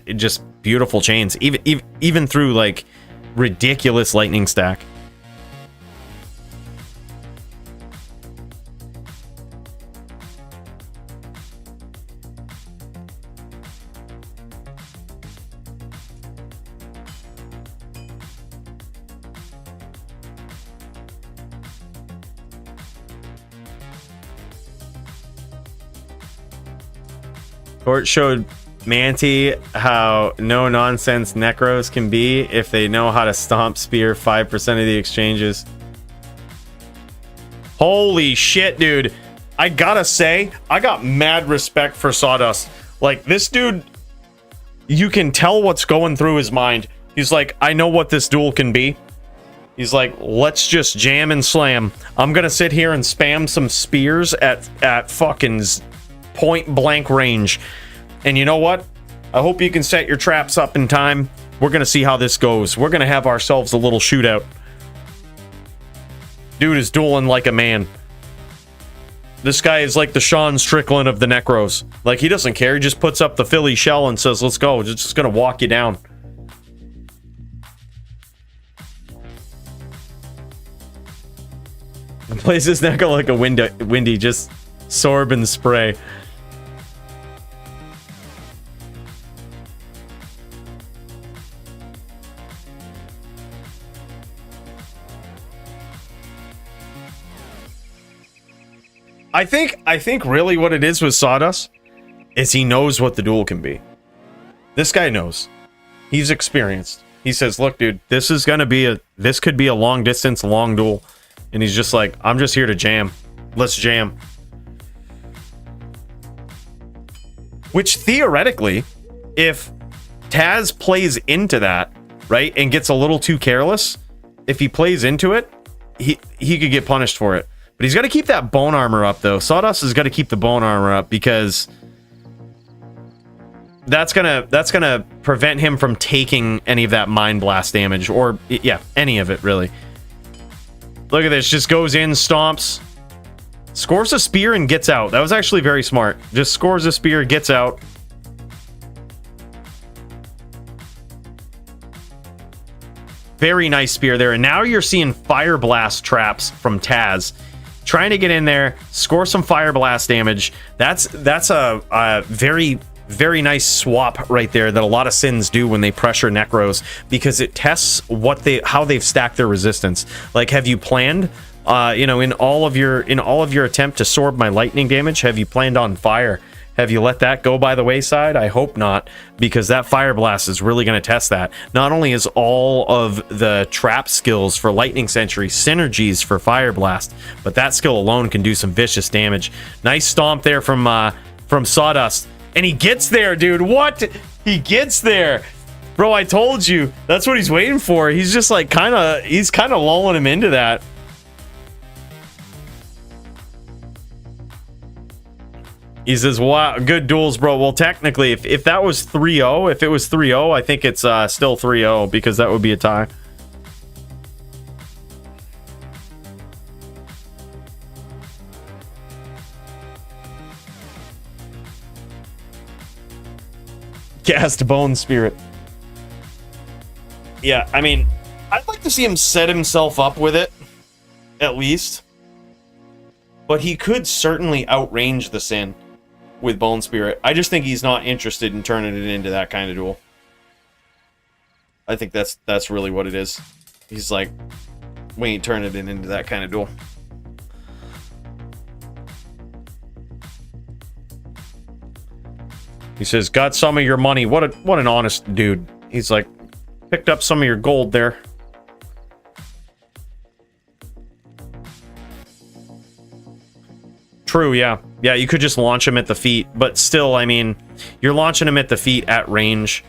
just beautiful chains, even through like ridiculous lightning stack. Court showed Manti how no-nonsense Necros can be if they know how to stomp spear 5% of the exchanges. Holy shit, dude. I gotta say, I got mad respect for Sawdust. Like, this dude, you can tell what's going through his mind. He's like, I know what this duel can be. He's like, let's just jam and slam. I'm gonna sit here and spam some spears at fucking point blank range. And you know what? I hope you can set your traps up in time. We're gonna see how this goes. We're gonna have ourselves a little shootout. Dude is dueling like a man. This guy is like the Sean Strickland of the Necros. Like, he doesn't care. He just puts up the Philly shell and says, let's go. Just gonna walk you down. Plays his Necro like a windy, just sorb and spray. I think really what it is with Sawdust is he knows what the duel can be. This guy knows. He's experienced. He says, look, dude, this could be a long distance, long duel. And he's just like, I'm just here to jam. Let's jam. Which theoretically, if Taz plays into that, right, and gets a little too careless, if he plays into it, he could get punished for it. But he's got to keep that bone armor up, though. Sawdust has got to keep the bone armor up because that's gonna prevent him from taking any of that Mind Blast damage, or yeah, any of it really. Look at this, just goes in, stomps, scores a spear and gets out. That was actually very smart. Just scores a spear, gets out. Very nice spear there. And now you're seeing Fire Blast traps from Taz. Trying to get in there, score some Fire Blast damage. That's a very, very nice swap right there that a lot of Sins do when they pressure Necros, because it tests how they've stacked their resistance. Like, have you planned, in all of your attempt to absorb my lightning damage, have you planned on fire? Have you let that go by the wayside? I hope not, because that Fire Blast is really going to test that. Not only is all of the trap skills for Lightning Sentry synergies for Fire Blast, but that skill alone can do some vicious damage. Nice stomp there from Sawdust. And he gets there, dude. What? He gets there. Bro, I told you. That's what he's waiting for. He's just like he's kind of lulling him into that. He says, wow, good duels, bro. Well, technically, if that was 3-0, if it was 3-0, I think it's still 3-0, because that would be a tie. Cast Bone Spirit. Yeah, I mean, I'd like to see him set himself up with it, at least. But he could certainly outrange the Sin with Bone Spirit. I just think he's not interested in turning it into that kind of duel. I think that's really what it is. He's like, we ain't turning it into that kind of duel. He says, got some of your money. What an honest dude. He's like, picked up some of your gold there. True, yeah. Yeah, you could just launch him at the feet, but still, I mean, you're launching him at the feet at range.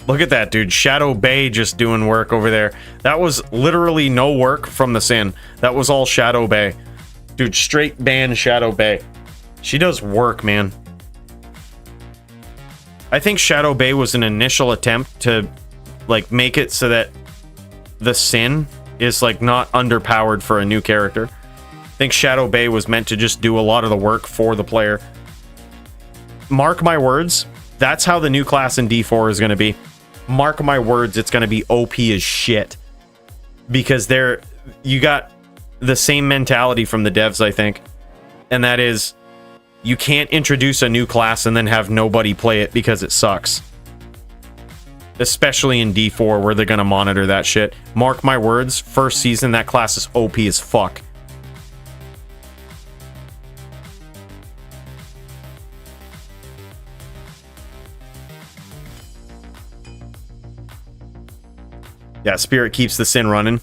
Look at that, dude. Shadow Bay just doing work over there. That was literally no work from the Sin. That was all Shadow Bay. Dude, straight ban Shadow Bay. She does work, man. I think Shadow Bay was an initial attempt to, like, make it so that the Sin is, like, not underpowered for a new character. I think Shadow Bay was meant to just do a lot of the work for the player. Mark my words, that's how the new class in D4 is going to be. Mark my words, it's going to be OP as shit. Because you got the same mentality from the devs, I think. And that is, you can't introduce a new class and then have nobody play it because it sucks. Especially in D4, where they're going to monitor that shit. Mark my words, first season, that class is OP as fuck. Yeah, Spirit keeps the Sin running.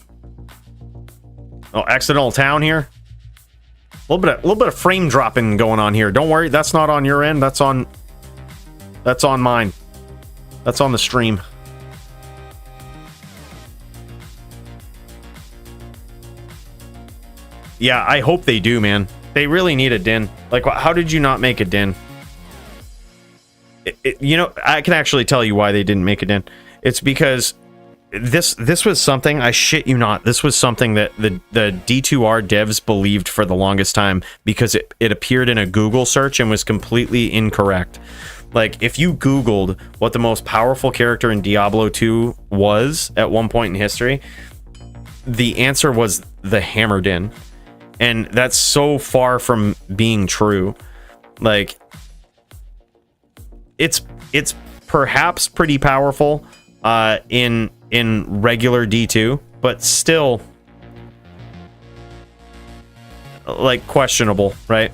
Oh, accidental town here. A little bit of frame dropping going on here. Don't worry, that's not on your end. That's on mine. That's on the stream. Yeah, I hope they do, man. They really need a din. Like, how did you not make a din? You know, I can actually tell you why they didn't make a din. It's because this was something, I shit you not, this was something that the D2R devs believed for the longest time, because it appeared in a Google search and was completely incorrect. Like, if you Googled what the most powerful character in Diablo 2 was at one point in history, the answer was the Hammer Din. And that's so far from being true. Like, it's perhaps pretty powerful in regular D2, but still, like, questionable, right?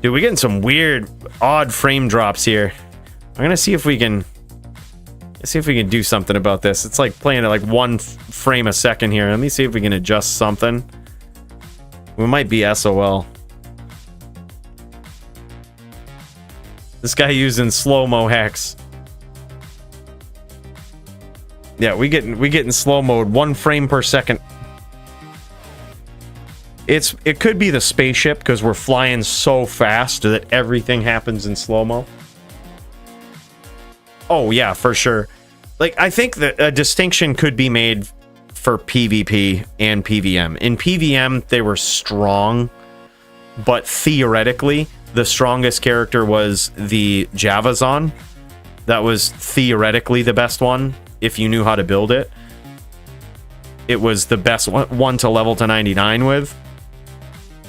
Dude, we're getting some weird, odd frame drops here. I'm gonna see if we can do something about this. It's like playing at like 1 frame a second here. Let me see if we can adjust something. We might be SOL. This guy using slow-mo hacks. Yeah, we get in slow mode, 1 frame per second. It could be the spaceship because we're flying so fast that everything happens in slow-mo. Oh yeah, for sure. Like, I think that a distinction could be made for PvP and PvM. In PvM, they were strong, but theoretically, the strongest character was the Javazon. That was theoretically the best one, if you knew how to build it. It was the best one to level to 99 with.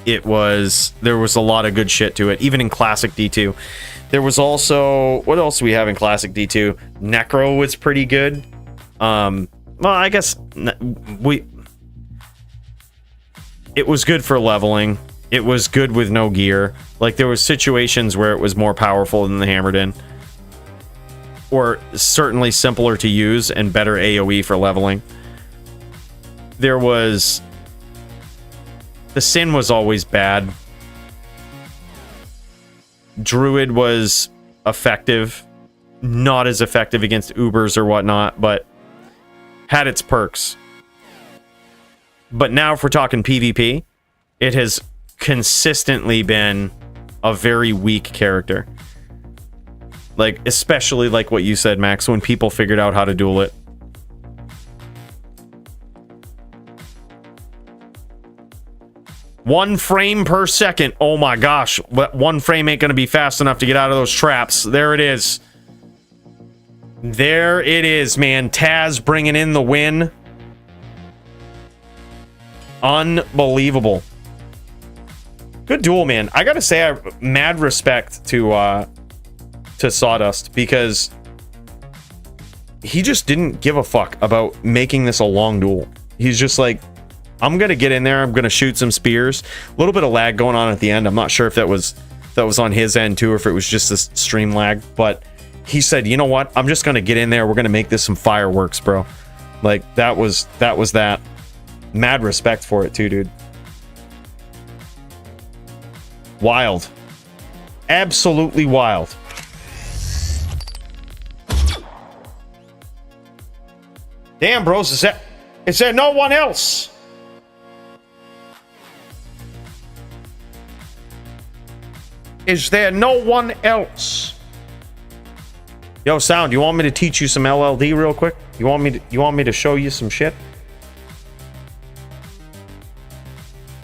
There was a lot of good shit to it, even in Classic D2. There was also, what else do we have in Classic D2? Necro was pretty good. Well, I guess it was good for leveling. It was good with no gear. Like, there was situations where it was more powerful than the Hammered In. Or certainly simpler to use and better AoE for leveling. There was... The Sin was always bad. Druid was effective. Not as effective against Ubers or whatnot, but had its perks. But now if we're talking PvP, it has consistently been a very weak character. Like, especially like what you said, Max, when people figured out how to duel it. One frame per second. Oh my gosh. 1 frame ain't going to be fast enough to get out of those traps. There it is. There it is, man. Taz bringing in the win. Unbelievable. Good duel, man. I gotta say, I have mad respect to Sawdust, because he just didn't give a fuck about making this a long duel. He's just like, I'm gonna get in there, I'm gonna shoot some spears. A little bit of lag going on at the end. I'm not sure if that was on his end too, or if it was just this stream lag, but he said, you know what, I'm just gonna get in there, we're gonna make this some fireworks, bro. Like, that was that. Mad respect for it too, dude. Wild. Absolutely wild. Damn, bros, is there no one else? Is there no one else? Yo, Sound, you want me to teach you some LLD real quick? You want me to show you some shit?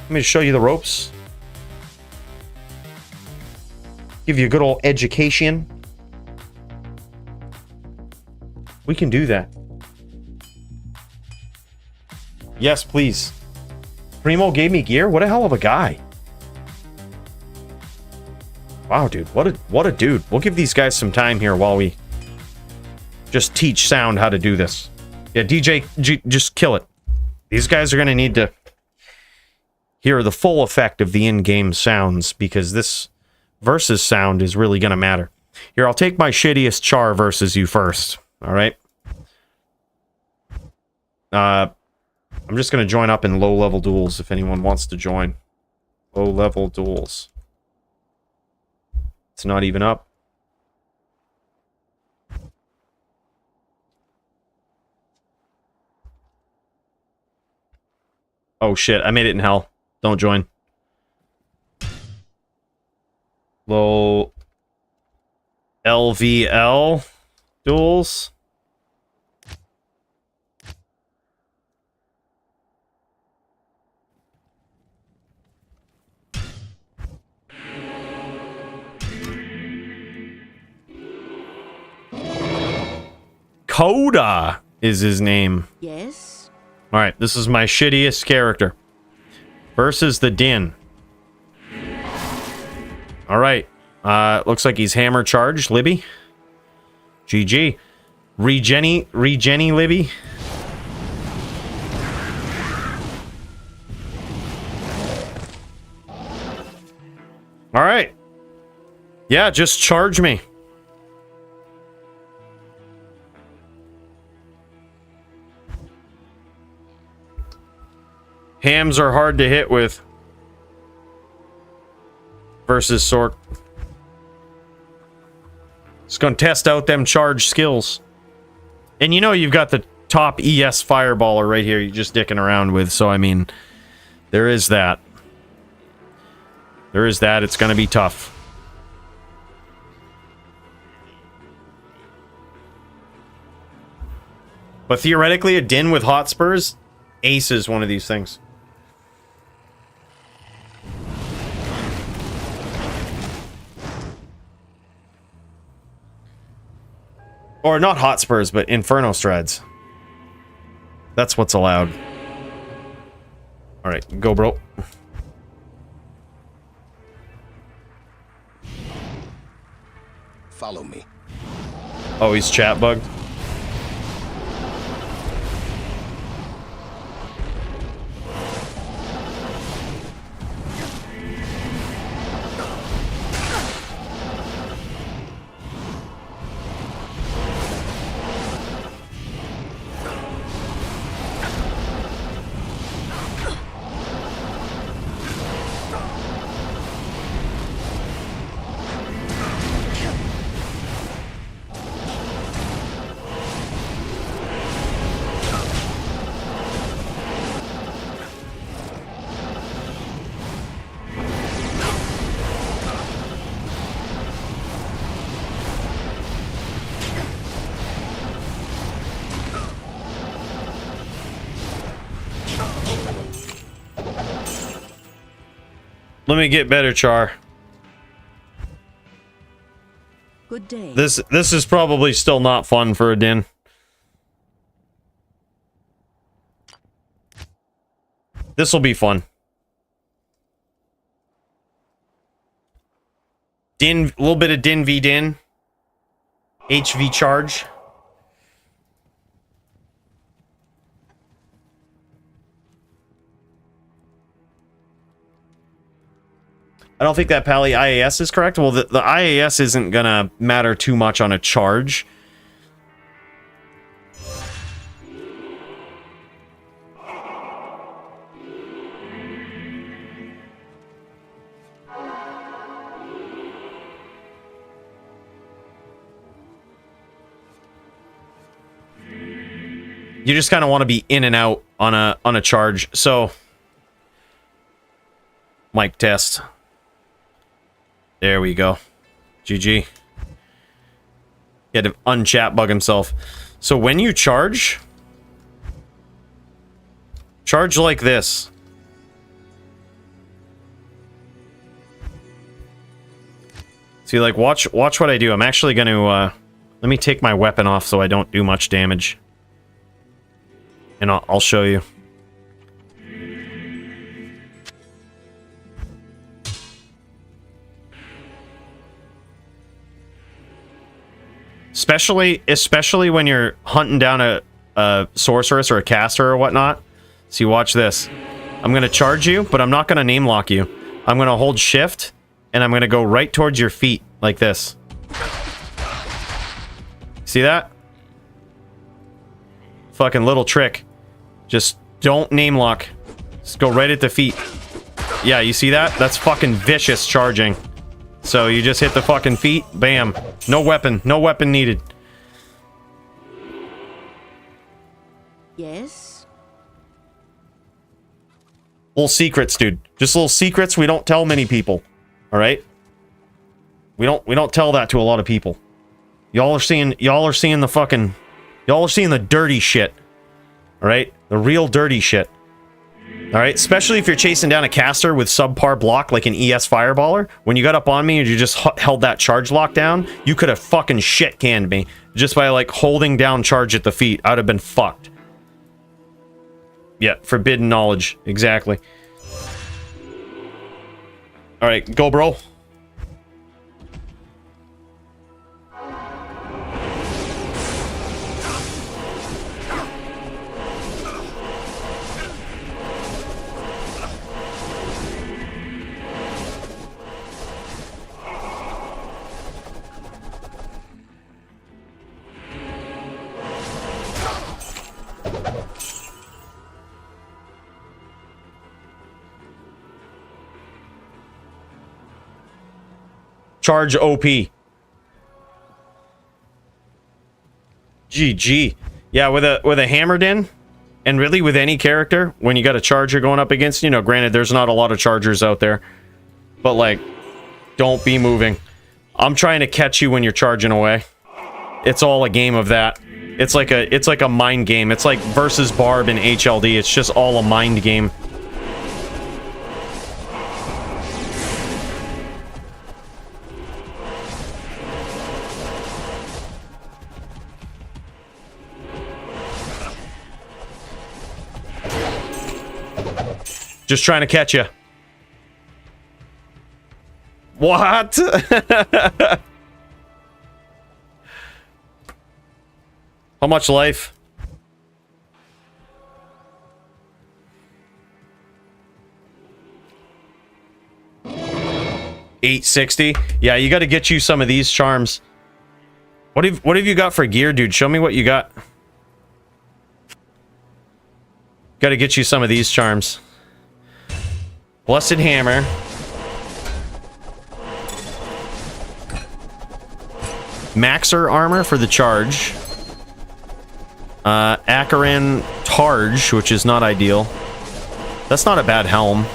Want me to show you the ropes? Give you a good old education? We can do that. Yes, please. Primo gave me gear? What a hell of a guy. Wow, dude. What a dude. We'll give these guys some time here while we just teach Sound how to do this. Yeah, DJ, just kill it. These guys are going to need to hear the full effect of the in-game sounds, because this versus sound is really going to matter. Here, I'll take my shittiest char versus you first. All right? I'm just going to join up in low-level duels if anyone wants to join. Low-level duels. It's not even up. Oh shit, I made it in hell. Don't join. Low LVL duels. Coda is his name. Yes? Alright, this is my shittiest character. Versus the Din. Alright. Looks like he's hammer charged, Libby. GG. Regeni Libby. Alright. Yeah, just charge me. Hams are hard to hit with. Versus Sork. Just gonna test out them charge skills. And you know you've got the top ES fireballer right here you're just dicking around with. So, I mean, there is that. There is that. It's going to be tough. But theoretically, a Din with Hotspurs aces one of these things. Or not Hotspurs, but Inferno Strides. That's what's allowed. Alright, go, bro. Follow me. Oh, he's chat bugged. Let me get better, Char. Good day. This is probably still not fun for a Din. This will be fun. Din, a little bit of Din v Din. HV charge. I don't think that Pally IAS is correct. Well, the IAS isn't gonna matter too much on a charge. You just kind of want to be in and out on a charge. So, mic test. There we go. GG. He had to unchat bug himself. So when you charge like this. See, like, watch what I do. I'm actually going to, let me take my weapon off so I don't do much damage. And I'll show you. Especially when you're hunting down a sorceress or a caster or whatnot. See, watch this. I'm going to charge you, but I'm not going to name lock you. I'm going to hold shift, and I'm going to go right towards your feet, like this. See that? Fucking little trick. Just don't name lock. Just go right at the feet. Yeah, you see that? That's fucking vicious charging. So you just hit the fucking feet, bam. No weapon needed. Yes? Little secrets, dude. Just little secrets we don't tell many people. Alright? We don't tell that to a lot of people. Y'all are seeing the fucking... Y'all are seeing the dirty shit. Alright? The real dirty shit. Alright? Especially if you're chasing down a caster with subpar block like an ES Fireballer. When you got up on me and you just held that charge lock down, you could have fucking shit canned me. Just by, like, holding down charge at the feet. I would have been fucked. Yeah, forbidden knowledge. Exactly. Alright, go, bro. Charge OP. GG. Yeah, with a hammered in, and really with any character, when you got a charger going up against, you know, granted, there's not a lot of chargers out there, but like, don't be moving. I'm trying to catch you when you're charging away. It's all a game of that. It's like a mind game. It's like versus Barb in HLD. It's just all a mind game. Just trying to catch you. What? How much life? $860. Yeah, you got to get you some of these charms. What have you got for gear, dude? Show me what you got. Got to get you some of these charms. Blessed Hammer. Maxer armor for the charge. Acheron Targe, which is not ideal. That's not a bad helm.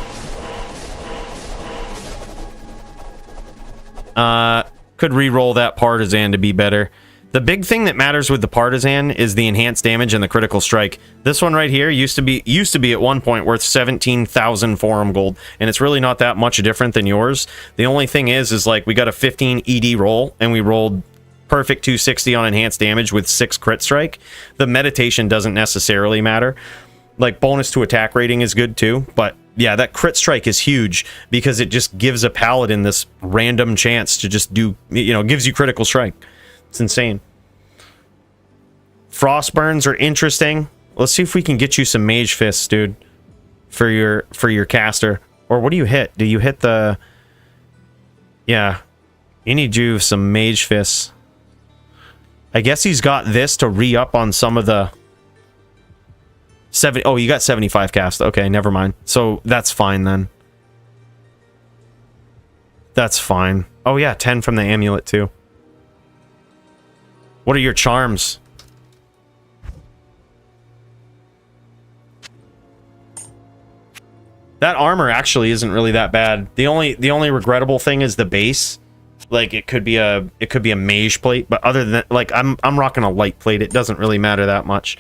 Could re-roll that Partisan to be better. The big thing that matters with the Partisan is the enhanced damage and the critical strike. This one right here used to be at one point worth 17,000 forum gold, and it's really not that much different than yours. The only thing is like we got a 15 ED roll and we rolled perfect 260 on enhanced damage with 6 crit strike. The meditation doesn't necessarily matter. Like bonus to attack rating is good too, but yeah, that crit strike is huge because it just gives a paladin this random chance to just do, you know, gives you critical strike. It's insane. Frost burns are interesting. Let's see if we can get you some mage fists, dude, for your caster. Or what do you hit? Do you hit the? Yeah, you need you some mage fists. I guess he's got this to re-up on some of the 70. Oh, you got 75 cast. Okay, never mind. So that's fine then. That's fine. Oh yeah, 10 from the amulet too. What are your charms? That armor actually isn't really that bad. The only regrettable thing is the base. Like it could be a mage plate, but other than that, like I'm rocking a light plate. It doesn't really matter that much.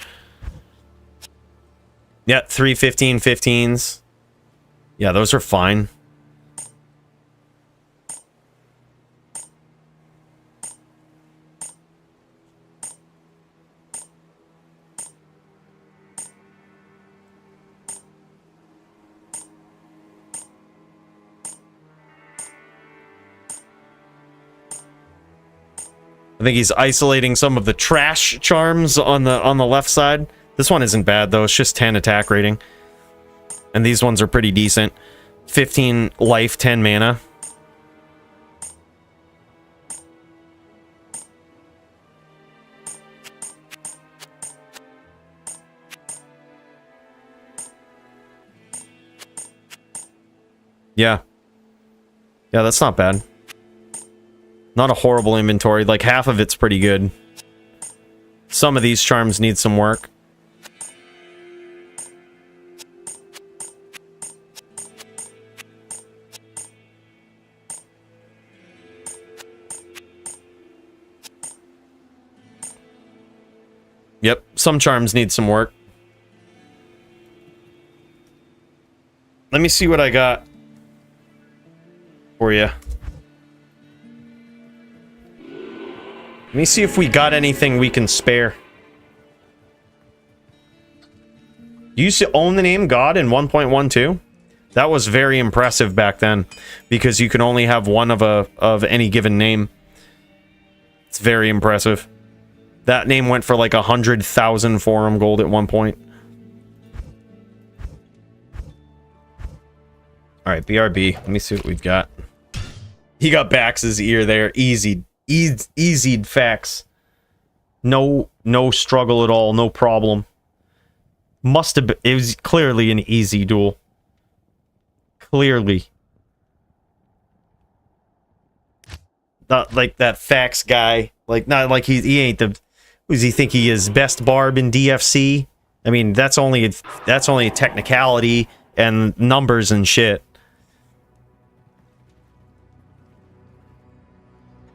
Yeah, 3 15s. Yeah, those are fine. I think he's isolating some of the trash charms on the left side. This one isn't bad though. It's just 10 attack rating. And these ones are pretty decent. 15 life, 10 mana. Yeah. Yeah, that's not bad. Not a horrible inventory. Like, half of it's pretty good. Some of these charms need some work. Yep, some charms need some work. Let me see what I got for you. Let me see if we got anything we can spare. You used to own the name God in 1.12? That was very impressive back then, because you could only have one of any given name. It's very impressive. That name went for like 100,000 forum gold at one point. Alright, BRB. Let me see what we've got. He got Bax's ear there. Easy. Easied facts. No struggle at all. No problem. Must have been. It was clearly an easy duel. Clearly. Not like that fax guy. Like, not like he ain't the... Who does he think he is? Best barb in DFC? I mean, that's only a technicality and numbers and shit.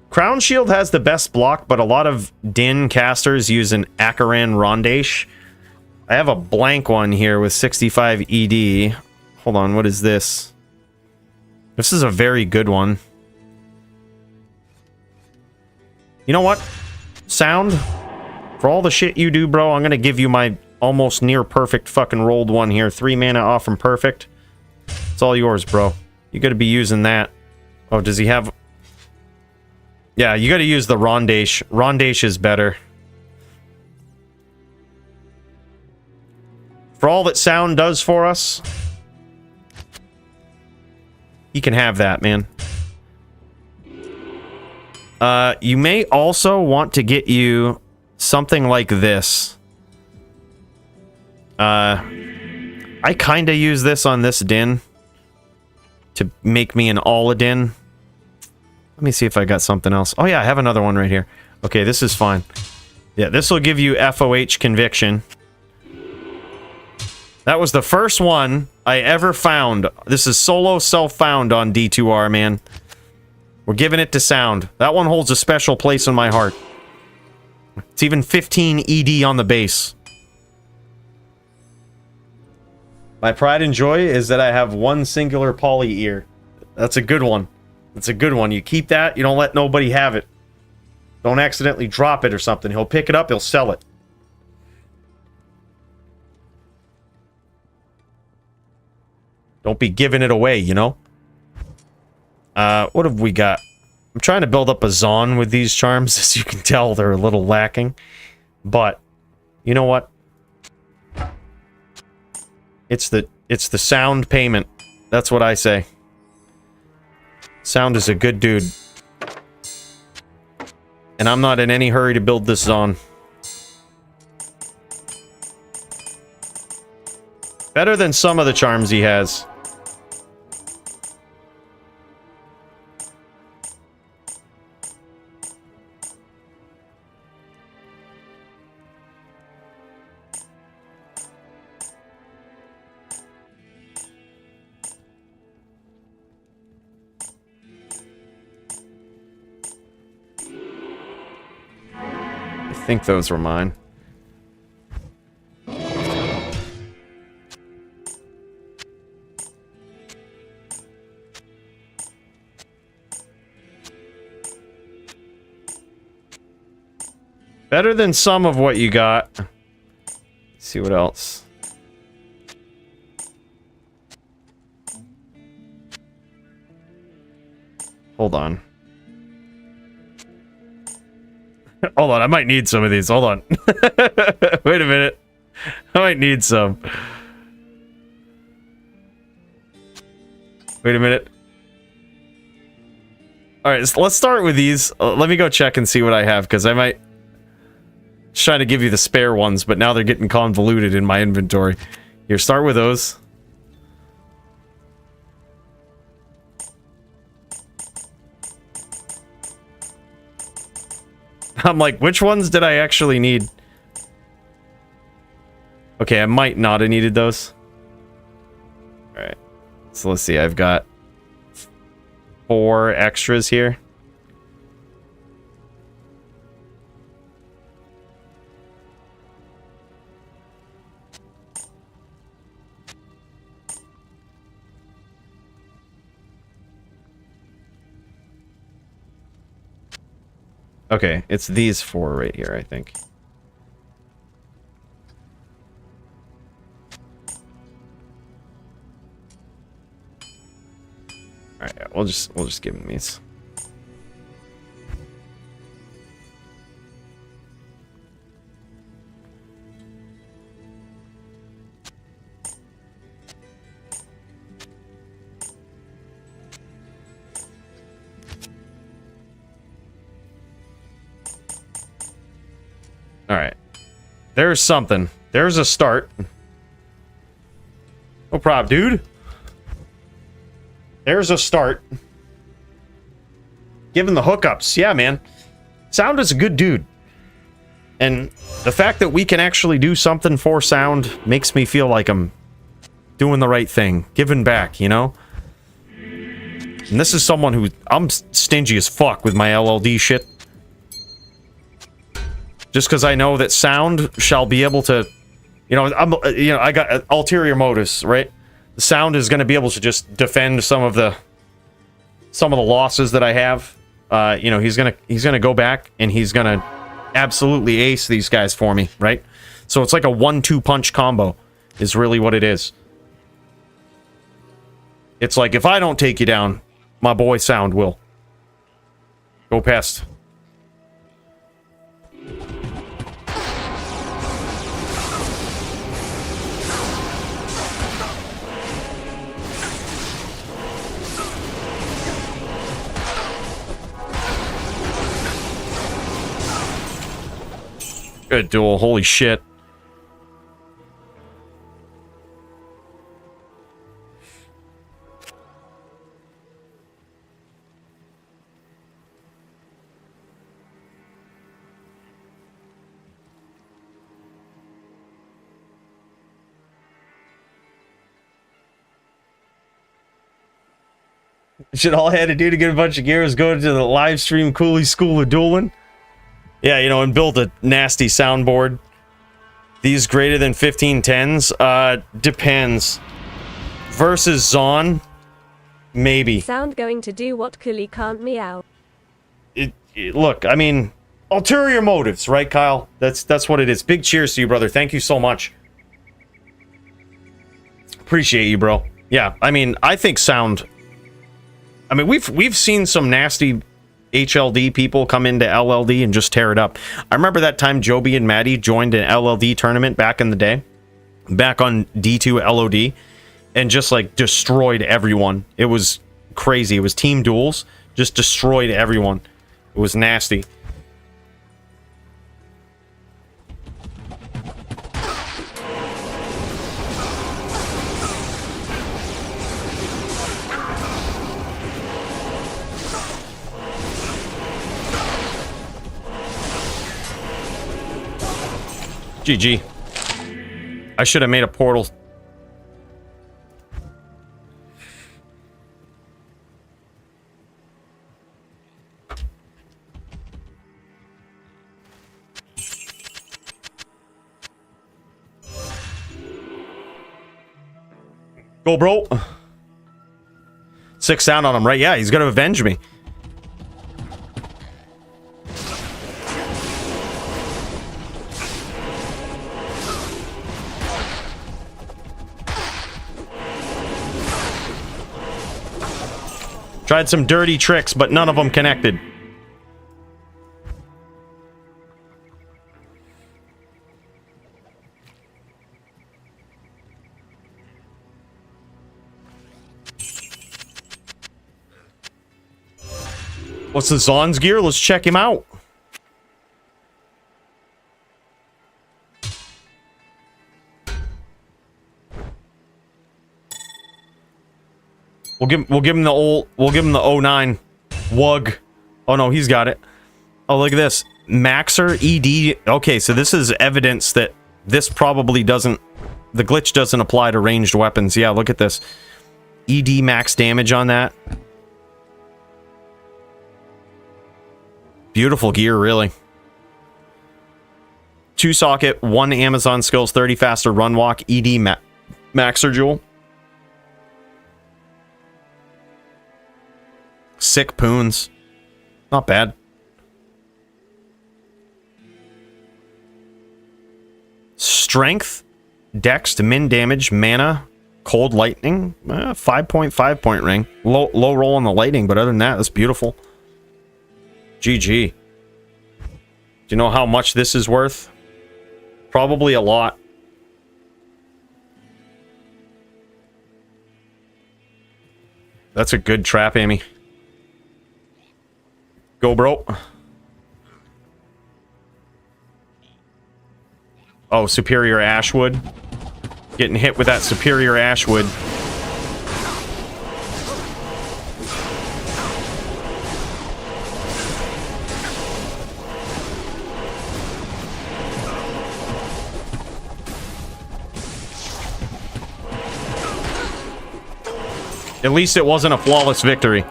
Crown Shield has the best block, but a lot of Din casters use an Akaran Rondache. I have a blank one here with 65 ED. Hold on, what is this? This is a very good one. You know what? Sound, for all the shit you do, bro, I'm gonna give you my almost near perfect fucking rolled one here. 3 mana off from perfect. It's all yours, bro. You gotta be using that. Oh, does he have... Yeah, you gotta use the Rondache. Rondache is better. For all that sound does for us, you can have that, man. You may also want to get you something like this. I kind of use this on this Din to make me an All-a-Din. Let me see if I got something else. Oh yeah, I have another one right here. Okay, this is fine. Yeah, this will give you FOH Conviction. That was the first one I ever found. This is solo self-found on D2R, man. We're giving it to Sound. That one holds a special place in my heart. It's even 15 ED on the base. My pride and joy is that I have one singular poly ear. That's a good one. That's a good one. You keep that, you don't let nobody have it. Don't accidentally drop it or something. He'll pick it up, he'll sell it. Don't be giving it away, you know? What have we got? I'm trying to build up a Zon with these charms. As you can tell, they're a little lacking. But, you know what? It's the Sound payment. That's what I say. Sound is a good dude. And I'm not in any hurry to build this Zon. Better than some of the charms he has. I think those were mine. Better than some of what you got. Let's see what else. Hold on. Hold on, I might need some of these. Hold on. Wait a minute. I might need some. Wait a minute. Alright, so let's start with these. Let me go check and see what I have, because I might try to give you the spare ones, but now they're getting convoluted in my inventory. Here, start with those. I'm like, which ones did I actually need? Okay, I might not have needed those. Alright. So let's see, I've got 4 extras here. Okay, it's these 4 right here, I think. All right, yeah, we'll just give him these. Alright. There's something. There's a start. No problem, dude. There's a start. Given the hookups. Yeah, man. Sound is a good dude. And the fact that we can actually do something for sound makes me feel like I'm doing the right thing, giving back, you know? And this is someone who... I'm stingy as fuck with my LLD shit. Just because I know that sound shall be able to... You know, I got ulterior motives, right? The sound is going to be able to just defend some of the losses that I have. You know, he's gonna go back and he's gonna absolutely ace these guys for me, right? So it's like a 1-2 punch combo is really what it is. It's like, if I don't take you down, my boy Sound will. Go past. Good duel, holy shit. Shit, all I had to do to get a bunch of gear is go to the live stream Cooley School of Dueling. Yeah, you know, and build a nasty soundboard. These greater than 1510s? Depends. Versus Zon? Maybe. Sound going to do what Cooley can't meow. Look, I mean, ulterior motives, right, Kyle? That's what it is. Big cheers to you, brother. Thank you so much. Appreciate you, bro. Yeah, I mean, I think Sound... I mean, we've seen some nasty HLD people come into LLD and just tear it up. I remember that time Joby and Maddie joined an LLD tournament back in the day, back on D2 LOD, and just like destroyed everyone. It was crazy. It was team duels, just destroyed everyone. It was nasty. GG. I should have made a portal. Go, bro. 6 down on him, right? Yeah, he's gonna avenge me. Tried some dirty tricks, but none of them connected. What's the Zon's gear? Let's check him out. We'll give him the 09 Wug. Oh no, he's got it. Oh, look at this. Maxer ED. Okay, so this is evidence that this probably doesn't... The glitch doesn't apply to ranged weapons. Yeah, look at this. ED max damage on that. Beautiful gear, really. 2 socket, 1 Amazon skills, 30 faster run walk, ED maxer jewel. Sick poons. Not bad. Strength, dex to min damage, mana, cold lightning, 5.5 point ring. Low roll on the lightning, but other than that, that's beautiful. GG. Do you know how much this is worth? Probably a lot. That's a good trap, Amy. Go, bro. Oh, Superior Ashwood. Getting hit with that Superior Ashwood. At least it wasn't a flawless victory.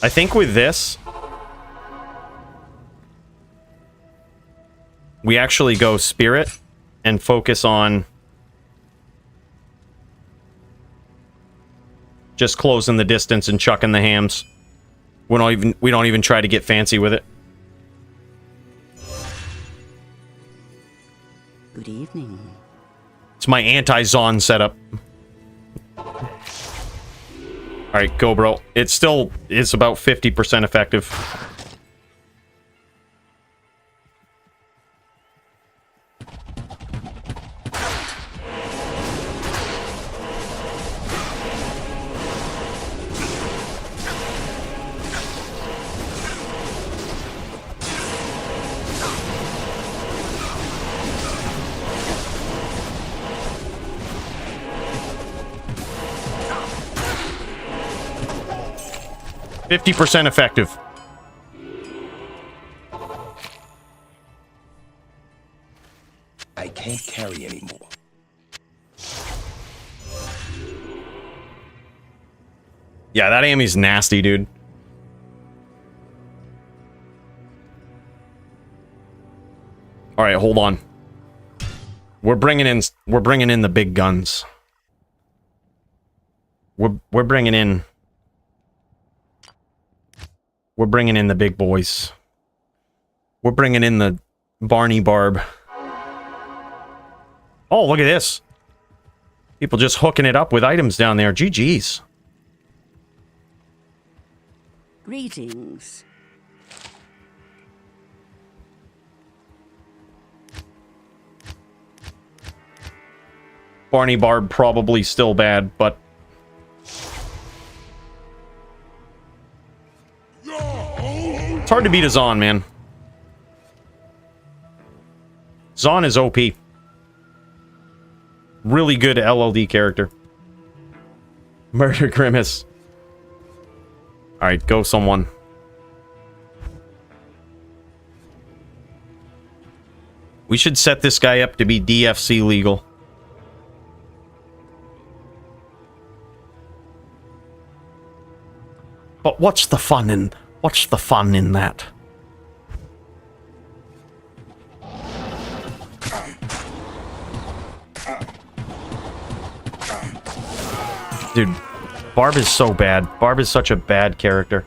I think with this, we actually go spirit and focus on just closing the distance and chucking the hams. We don't even try to get fancy with it. Good evening. It's my anti-Zon setup. Alright, go, bro. It still is about 50% effective. %50 effective. I can't carry anymore. Yeah, that Amy's nasty, dude. All right, hold on. We're bringing in the big guns. We're bringing in the big boys. We're bringing in the Barney Barb. Oh, look at this. People just hooking it up with items down there. GG's. Greetings. Barney Barb probably still bad, but it's hard to beat a Zon, man. Zon is OP. Really good LLD character. Murder Grimace. Alright, go someone. We should set this guy up to be DFC legal. But what's the fun in that? Dude, Barb is so bad. Barb is such a bad character.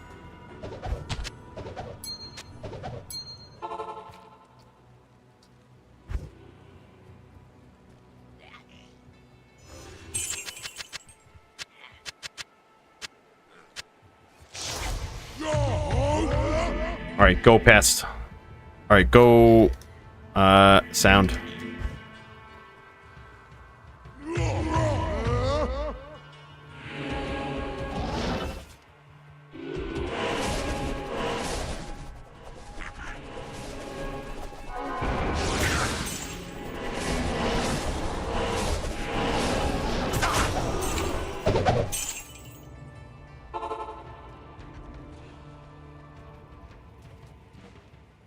Alright, go pest. Alright, go... sound.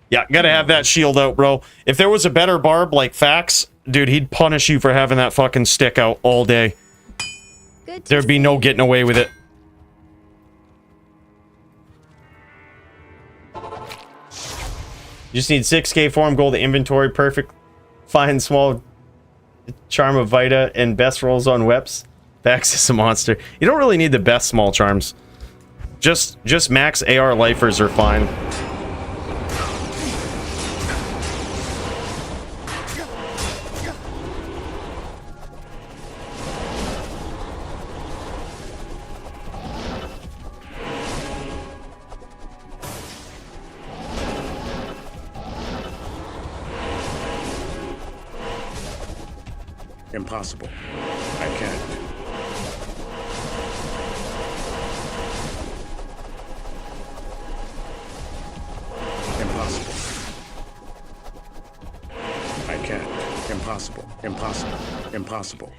Yeah, gotta have that shield out, bro. If there was a better Barb like Fax, dude, he'd punish you for having that fucking stick out all day. There'd be no getting away with it. You just need 6k form, gold inventory, perfect, fine, small charm of Vita, and best rolls on Weps. Fax is a monster. You don't really need the best small charms. Just max AR lifers are fine. Impossible. I can't. Impossible. I can't. Impossible. Impossible. Impossible.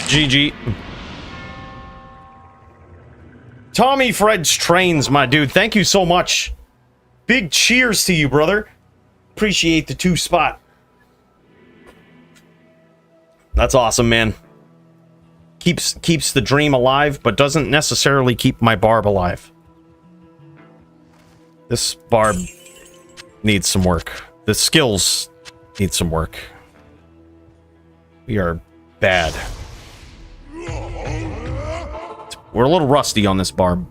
GG. Tommy Fred's Trains, my dude. Thank you so much. Big cheers to you, brother. Appreciate the 2 spot. That's awesome, man. Keeps the dream alive, but doesn't necessarily keep my barb alive. This barb needs some work. The skills need some work. We are bad. We're a little rusty on this barb.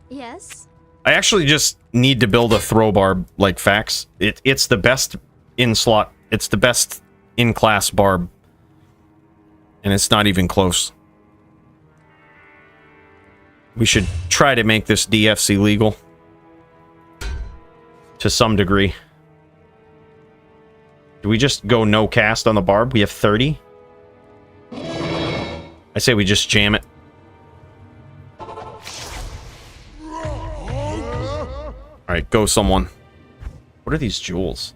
Yes? I actually just need to build a throw barb, like facts. It's the best in slot. It's the best in class barb. And it's not even close. We should try to make this DFC legal. To some degree. Do we just go no cast on the barb? We have 30. I say we just jam it. Alright, go someone. What are these jewels?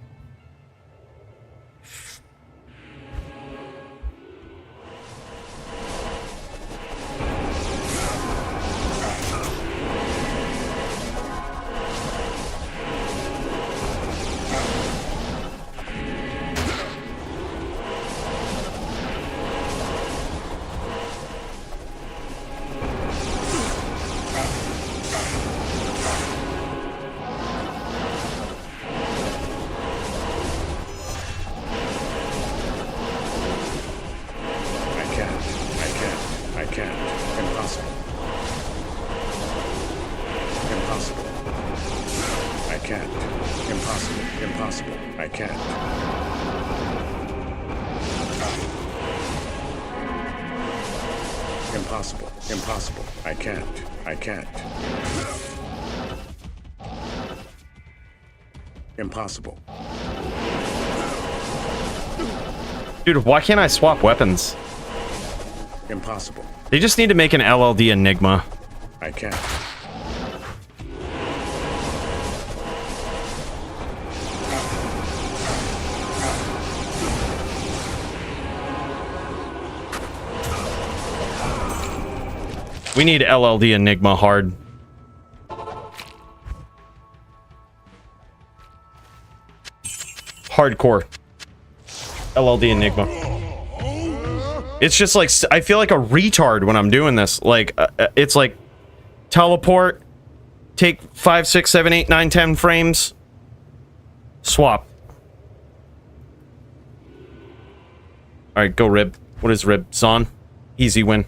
Impossible. Dude, why can't I swap weapons? Impossible. They just need to make an LLD Enigma. I can't. We need LLD Enigma hard. Hardcore. LLD Enigma. It's just like, I feel like a retard when I'm doing this. Like, it's like, teleport, take 5, 6, 7, 8, 9, 10 frames, swap. Alright, go Rib. What is Rib? Zon? Easy win.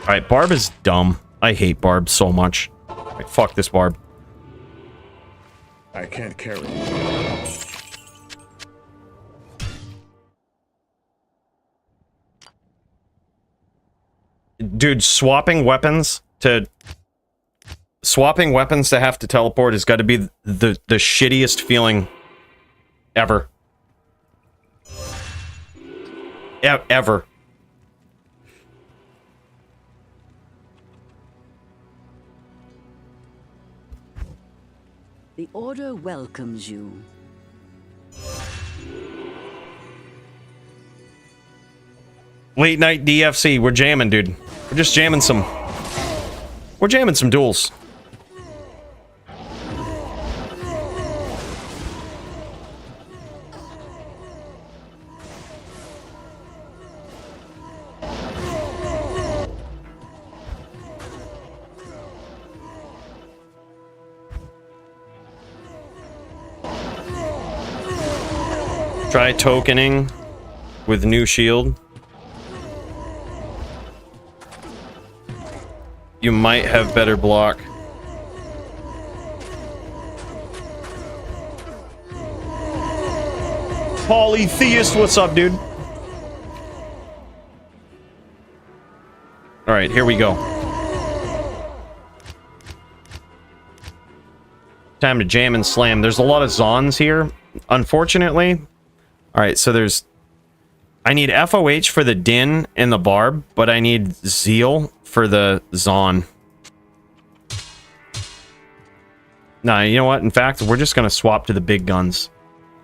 Alright, Barb is dumb. I hate Barb so much. Right, fuck this Barb. I can't carry. Dude, swapping weapons to have to teleport has got to be the shittiest feeling ever. Ever. The Order welcomes you. Late night DFC, we're jamming, dude. We're just jamming some... We're jamming some duels. Try tokening with new shield. You might have better block. Polytheist, what's up, dude? Alright, here we go. Time to jam and slam. There's a lot of Zons here, unfortunately. Alright, so there's... I need FOH for the Din and the Barb, but I need Zeal for the Zon. Nah, you know what? In fact, we're just gonna swap to the big guns.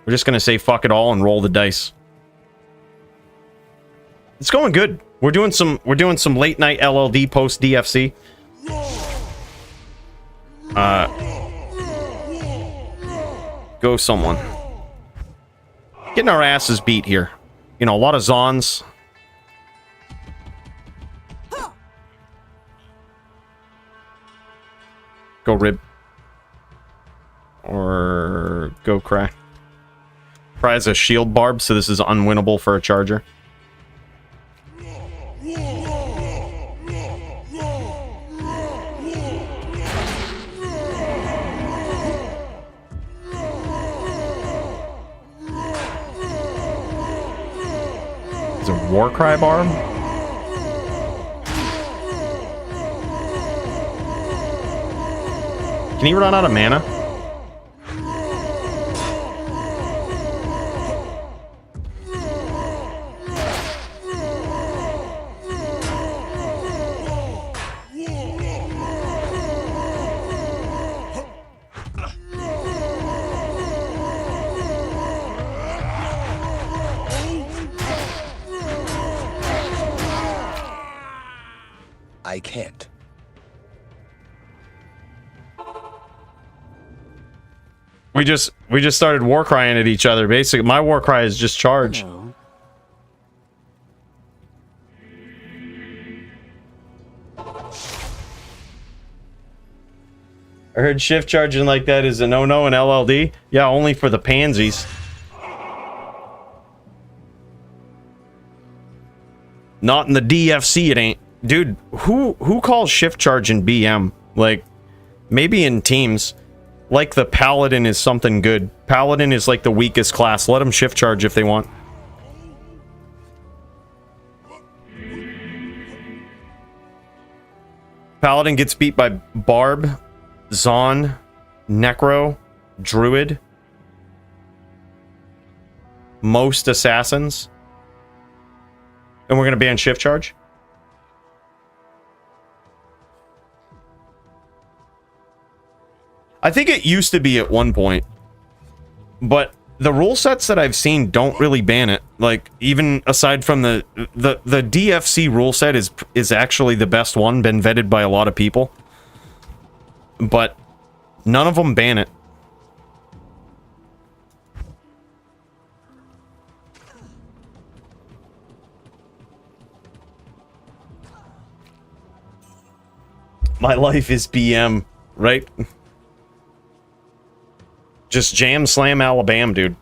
We're just gonna say fuck it all and roll the dice. It's going good. We're doing some late night LLD post DFC. Go someone. Getting our asses beat here. You know, a lot of Zons. Go Rib. Or go Cry. Cry has a shield barb, so this is unwinnable for a charger. Is it Warcry barb? Can he run out of mana? I can't. We just started war crying at each other. Basically, my war cry is just charge. Hello. I heard shift charging like that is a no-no in LLD. Yeah, only for the pansies. Not in the DFC, it ain't. Dude, who calls shift charge in BM? Like, maybe in teams. Like the Paladin is something good. Paladin is like the weakest class. Let them shift charge if they want. Paladin gets beat by Barb, Zon, Necro, Druid, most assassins. And we're gonna ban shift charge? I think it used to be at one point, but the rule sets that I've seen don't really ban it. Like, even aside from the DFC rule set is actually the best one, been vetted by a lot of people, but none of them ban it. My life is BM, right? Just jam slam Alabama, dude.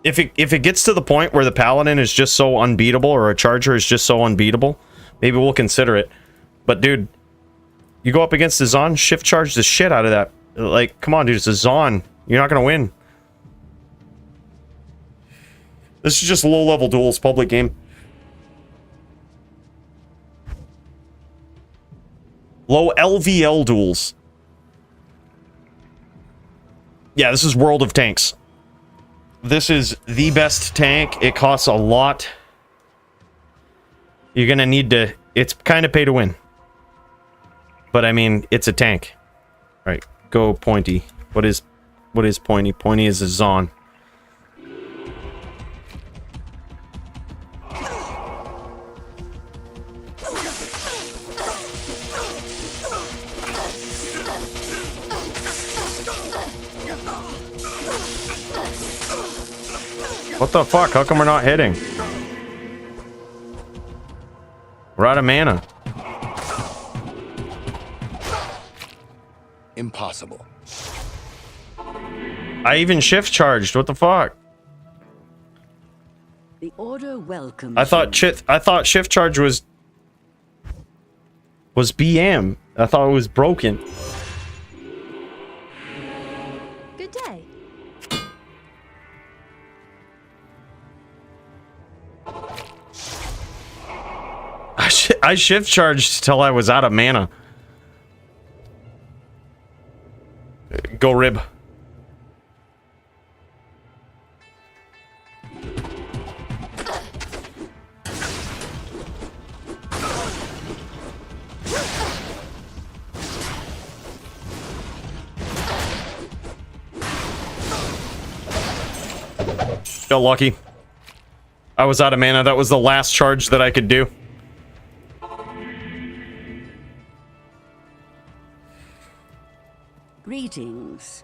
If it gets to the point where the Paladin is just so unbeatable, or a Charger is just so unbeatable, maybe we'll consider it. But dude, you go up against the Zon, shift charge the shit out of that. Like, come on, dude, it's a Zon. You're not gonna win. This is just low-level duels, public game. Low LVL duels. Yeah, this is World of Tanks. This is the best tank. It costs a lot. You're gonna need to... It's kind of pay to win. But I mean, it's a tank. Alright, go Pointy. What is Pointy? Pointy is a Zon. What the fuck? How come we're not hitting? We're out of mana. Impossible. I even shift charged. What the fuck? The order welcomes I thought shift charge was BM. I thought it was broken. Good day. I shift charged till I was out of mana. Go rib. Got lucky. I was out of mana. That was the last charge that I could do. Greetings.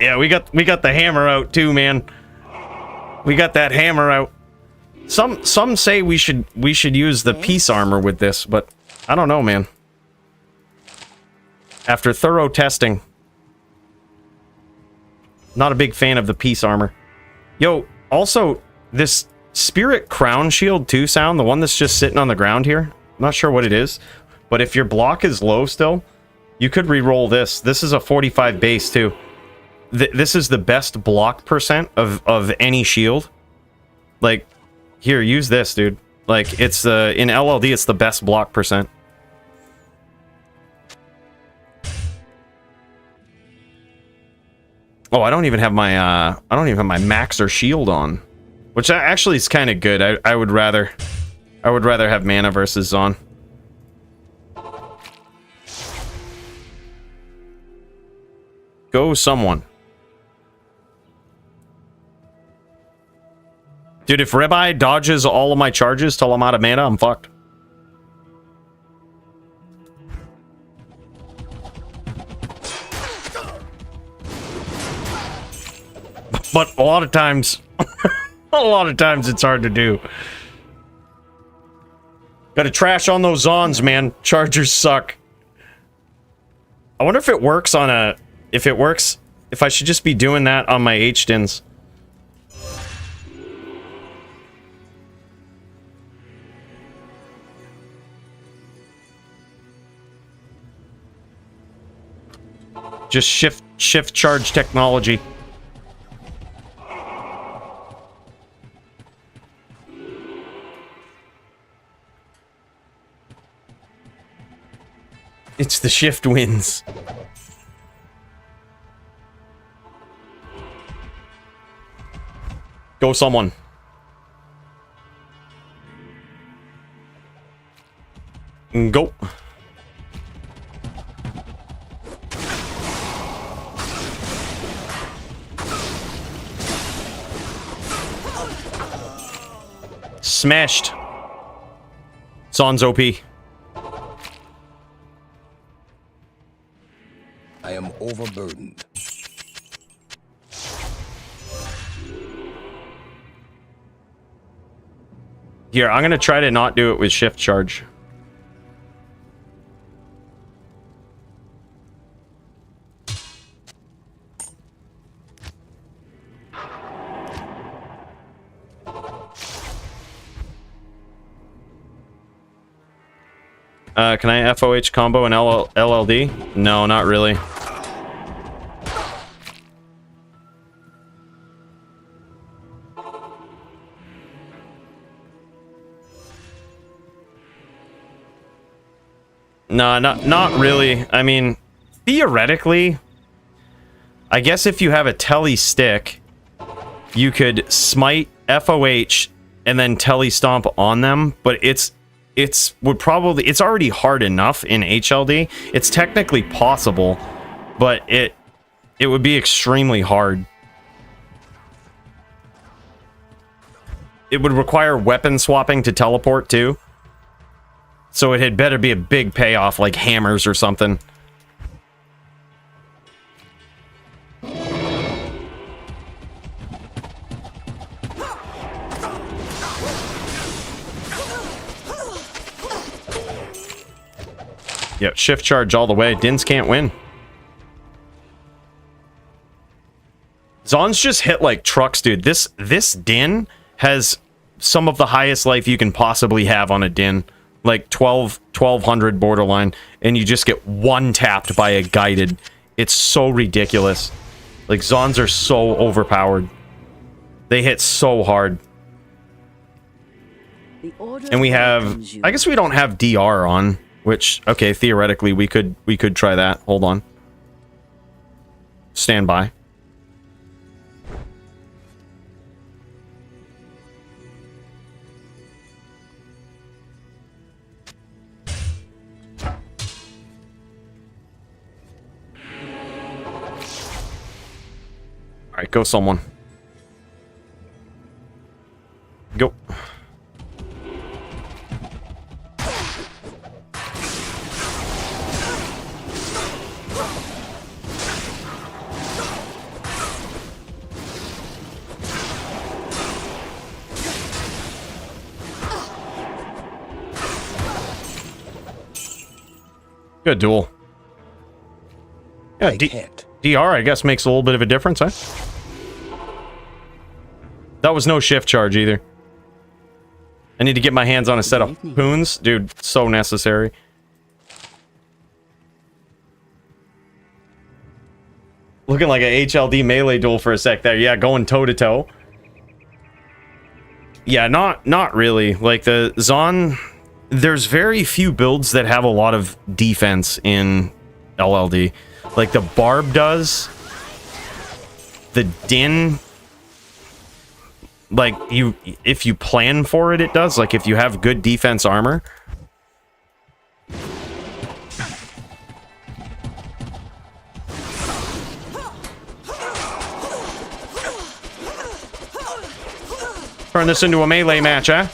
Yeah, we got the hammer out too, man. We got that hammer out. Some say we should use the peace armor with this, but I don't know, man. After thorough testing, not a big fan of the peace armor. Yo, also this spirit crown shield 2 sound, the one that's just sitting on the ground here. I'm not sure what it is, but if your block is low still, you could re-roll this. This is a 45 base too. This is the best block percent of any shield. Like, here, use this, dude. Like, it's in LLD, it's the best block percent. Oh, I don't even have my maxer shield on, which actually is kind of good. I would rather have mana versus on. Go someone. Dude, if Rabbi dodges all of my charges till I'm out of mana, I'm fucked. But a lot of times, it's hard to do. Gotta trash on those Zons, man. Chargers suck. I wonder if it works on a... If I should just be doing that on my H-Dins. Just shift charge technology. It's the shift wins. Go someone. Go. Smashed. Sans OP. I am overburdened. Here, I'm gonna try to not do it with shift charge. Can I FOH combo an LLD? No, not really. No, not really. I mean, theoretically, I guess if you have a telly stick, you could smite FOH and then telly stomp on them, but it's already hard enough in HLD. It's technically possible, but it would be extremely hard. It would require weapon swapping to teleport too. So it had better be a big payoff like hammers or something. Yeah, shift charge all the way. Dins can't win. Zons just hit like trucks, dude. This Din has some of the highest life you can possibly have on a Din. Like 1200 borderline, and you just get one tapped by a guided. It's so ridiculous. Like, Zons are so overpowered. They hit so hard. And we have... I guess we don't have DR on, which, okay, theoretically, we could try that. Hold on. Stand by. Alright, go someone. Go. Good duel. Yeah, DR, I guess, makes a little bit of a difference, huh? That was no shift charge either. I need to get my hands on a set of poons. Dude, so necessary. Looking like a HLD melee duel for a sec there. Yeah, going toe-to-toe. Yeah, not really. Like, the Zon... There's very few builds that have a lot of defense in LLD. Like, the Barb does. The Din... Like, if you plan for it, it does. Like, if you have good defense armor. Turn this into a melee match, huh?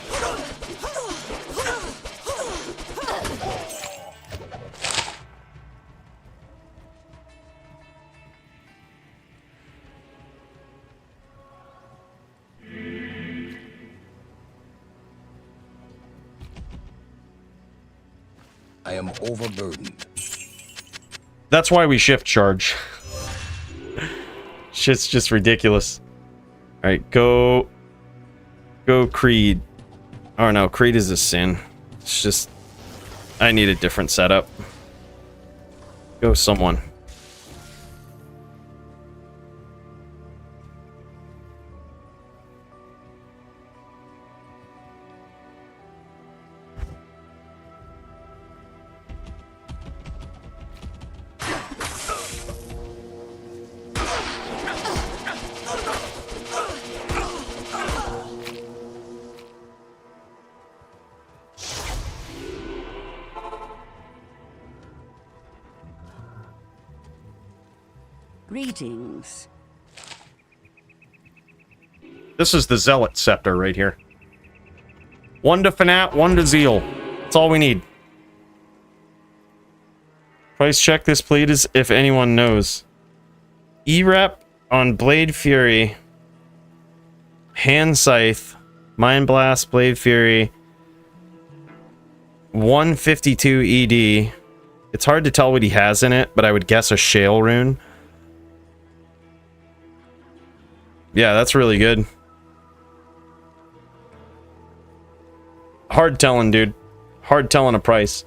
I am overburdened. That's why we shift charge. Shit's just ridiculous. Alright, go Creed. Oh no, Creed is a sin. It's just... I need a different setup. Go someone. Greetings. This is the Zealot Scepter right here. 1 to Fanat, 1 to Zeal. That's all we need. Price check this, please, if anyone knows. E-Rep on Blade Fury. Hand Scythe. Mind Blast, Blade Fury. 152 ED. It's hard to tell what he has in it, but I would guess a Shale Rune. Yeah, that's really good. Hard telling, dude. Hard telling a price.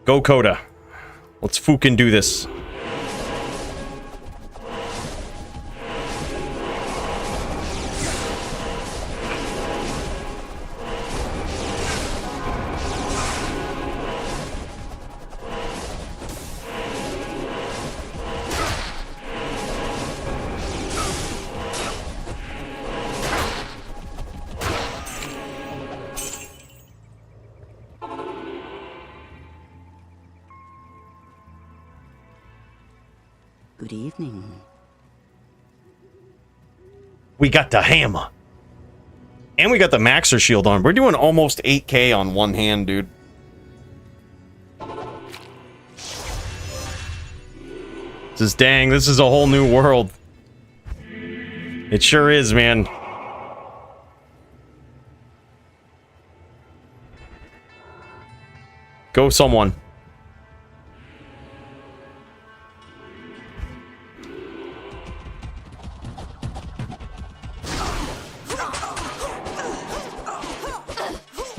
Go Coda. Let's fucking do this. Good evening. We got the hammer. And we got the Maxer shield on. We're doing almost 8k on one hand, dude. This is dang, this is a whole new world. It sure is, man. Go someone.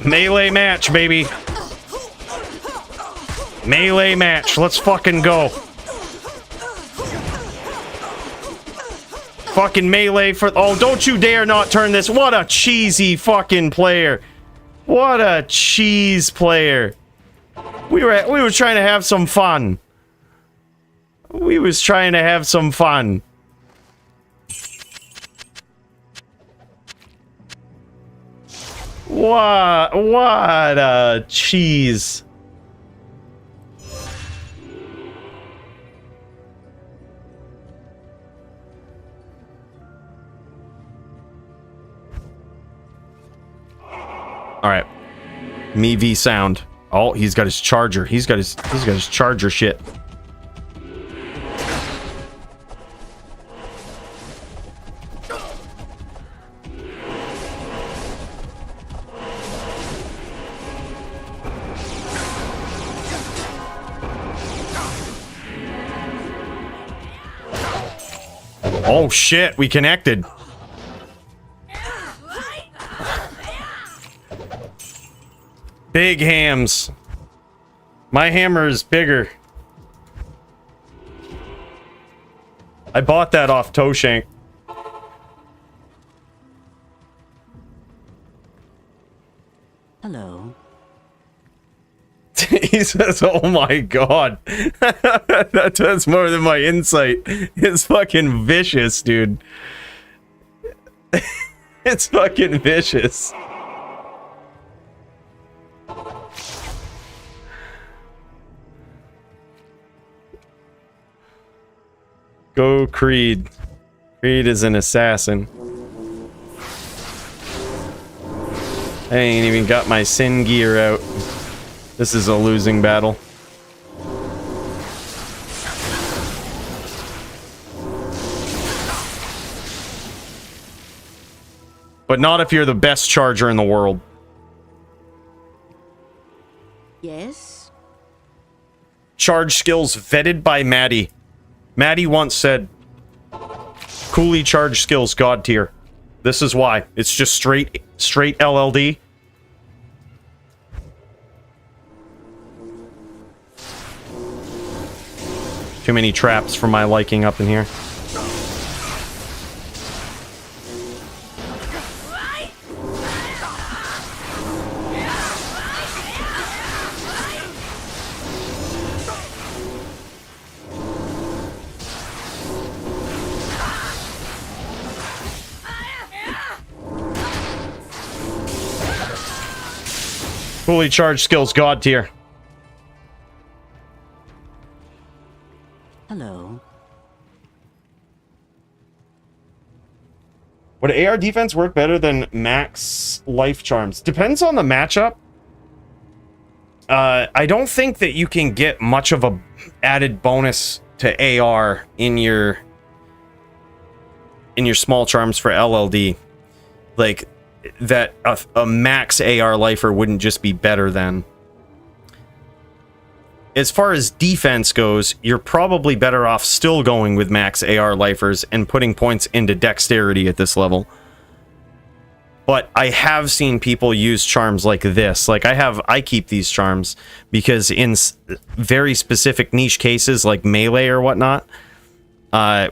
Melee match, baby. Melee match. Let's fucking go. Fucking melee for... Oh, don't you dare not turn this. What a cheesy fucking player. What a cheese player. We were trying to have some fun. We was trying to have some fun. What a cheese. All right. Me v sound. Oh, he's got his charger. He's got his charger shit. Oh shit, we connected. Big hams. My hammer is bigger. I bought that off Toshank. Hello. He says, oh my god. That does more than my insight. It's fucking vicious, dude. It's fucking vicious. Go Creed. Creed is an assassin. I ain't even got my sin gear out. This is a losing battle. But not if you're the best charger in the world. Yes? Charge skills vetted by Maddie. Maddie once said, Cooley charge skills god tier. This is why. It's just straight LLD. Too many traps for my liking up in here. Fully charged skills god tier. Hello. Would AR defense work better than max life charms? Depends on the matchup. I don't think that you can get much of a added bonus to AR in your small charms for LLD. Like that a max AR lifer wouldn't just be better than. As far as defense goes, you're probably better off still going with max AR lifers and putting points into dexterity at this level. But I have seen people use charms like this. Like I keep these charms because in very specific niche cases like melee or whatnot,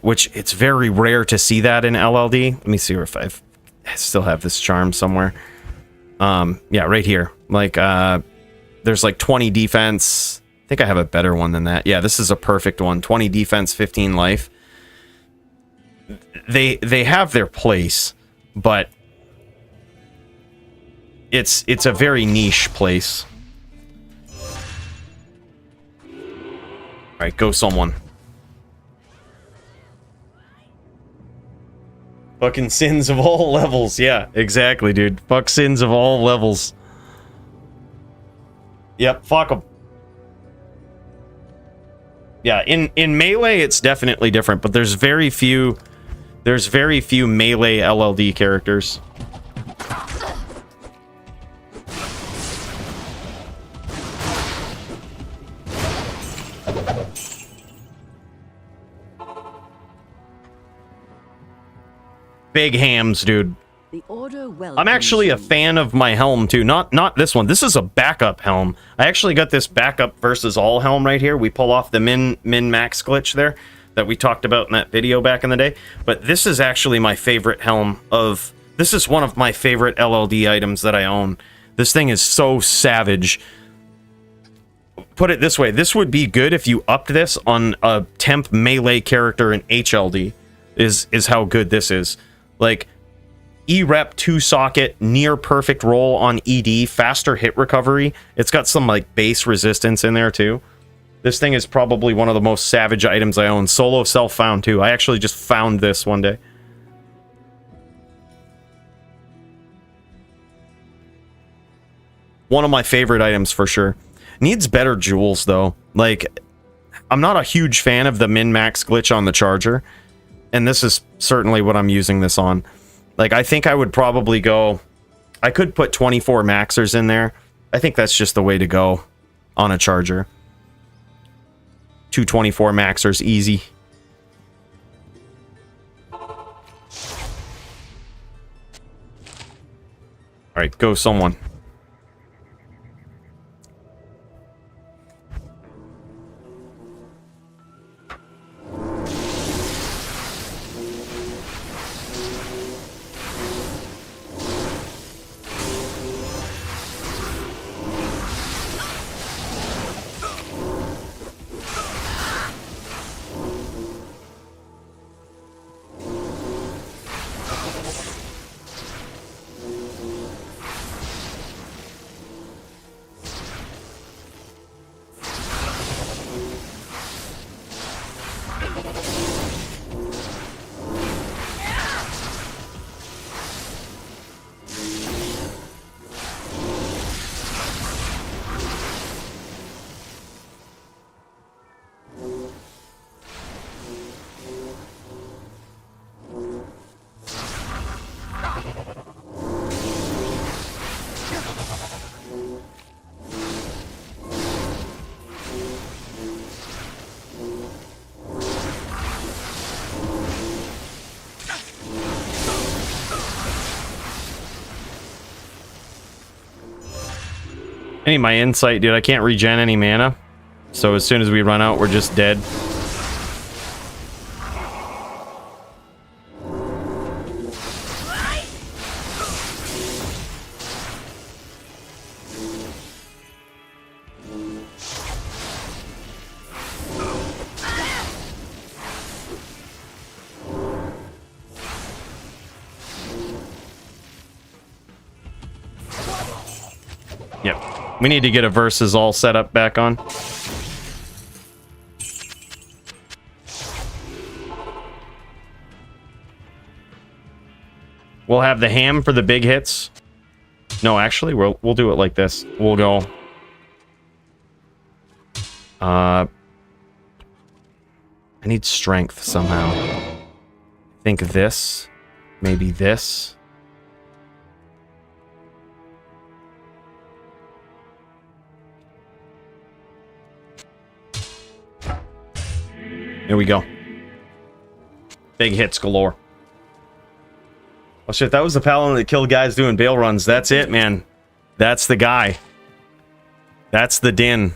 which it's very rare to see that in LLD. Let me see if I still have this charm somewhere. Yeah, right here. Like there's like 20 defense. I think I have a better one than that. Yeah, this is a perfect one. 20 defense, 15 life. They have their place, but it's a very niche place. All right, go someone. Fucking sins of all levels. Yeah, exactly, dude. Fuck sins of all levels. Yep, fuck them. Yeah, in melee it's definitely different, but there's very few melee LLD characters. Big hams, dude. The order welcomes I'm actually a you. fan of my helm too. Not this one. This is a backup helm. I actually got this backup versus all helm right here. We pull off the min max glitch there that we talked about in that video back in the day. But this is actually my favorite helm of... This is one of my favorite LLD items that I own. This thing is so savage. Put it this way. This would be good if you upped this on a temp melee character in HLD. Is how good this is. Like... E-rep 2 socket, near perfect roll on ED, faster hit recovery. It's got some like base resistance in there too. This thing is probably one of the most savage items I own. Solo self-found too. I actually just found this one day. One of my favorite items for sure. Needs better jewels though. Like, I'm not a huge fan of the min-max glitch on the charger. And this is certainly what I'm using this on. Like, I think I would probably go... I could put 24 maxers in there. I think that's just the way to go on a charger. 224 maxers, easy. Alright, go someone. I need my insight, dude. I can't regen any mana. So as soon as we run out, we're just dead. Yep. We need to get a versus all set up back on. We'll have the ham for the big hits. No, actually, we'll do it like this. We'll go. I need strength somehow. I think this. Maybe this. Here we go. Big hits galore. Oh shit, that was the paladin that killed guys doing bail runs. That's it, man. That's the guy. That's the Din.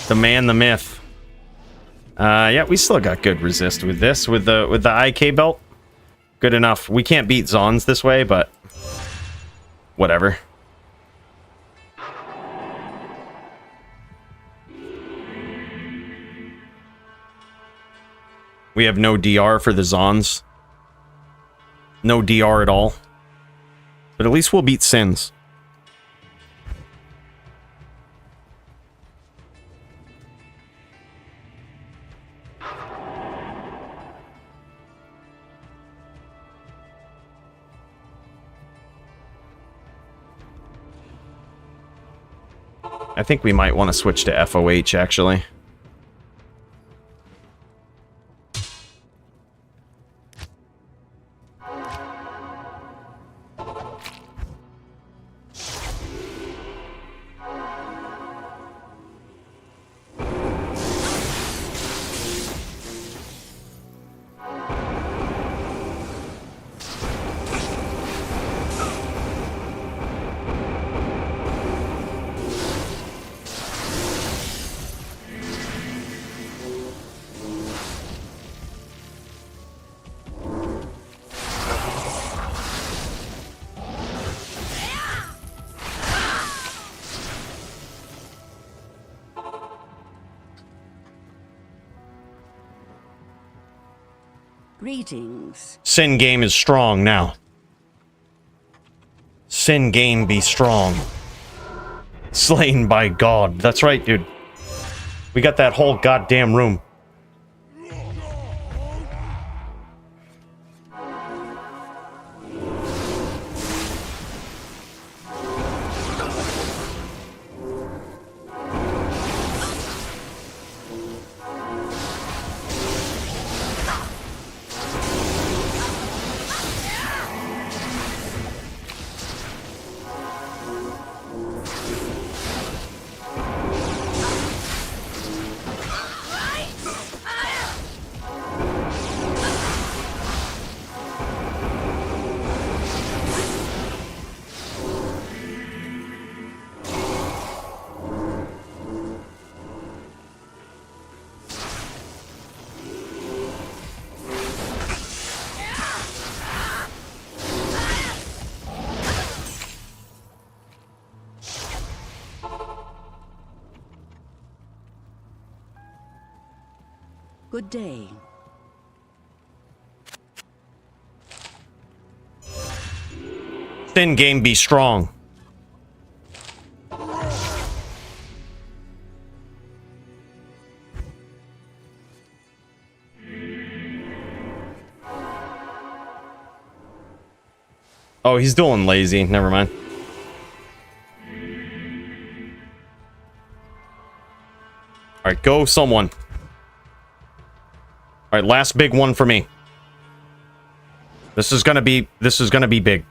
The man, the myth. Yeah, we still got good resist with this, with the IK belt. Good enough. We can't beat Zons this way, but whatever. We have no DR for the Zons. No DR at all. But at least we'll beat Sins. I think we might want to switch to FOH, actually. Greetings. Sin game is strong now. Sin game be strong. Slain by God. That's right, dude. We got that whole goddamn room. Good day. Sin game be strong. Oh, he's doing lazy. Never mind. All right, go someone. All right, last big one for me. This is gonna be big.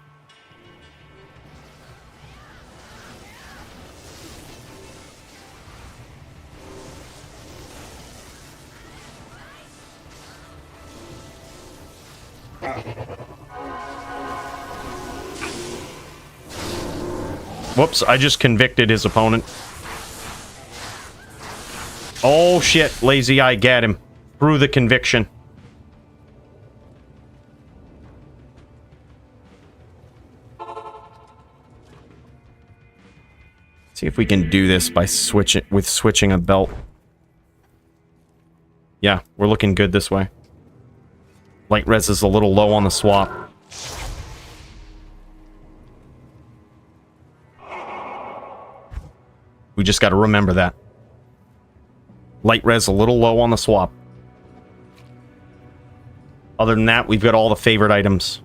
Whoops, I just convicted his opponent. Oh shit, lazy eye, get him. Through the conviction. See if we can do this by switching a belt. Yeah, we're looking good this way. Light res is a little low on the swap. We just got to remember that. Light res a little low on the swap. Other than that, we've got all the favorite items.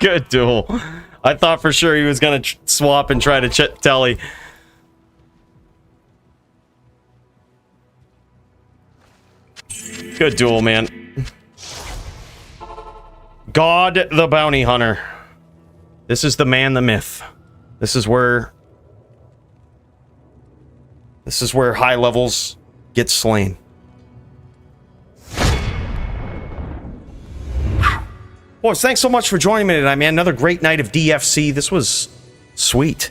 Good duel. I thought for sure he was gonna swap and try to telly. Good duel, man. God the Bounty Hunter. This is the man, the myth. This is where high levels get slain. Boys, thanks so much for joining me tonight, man. Another great night of DFC. This was sweet.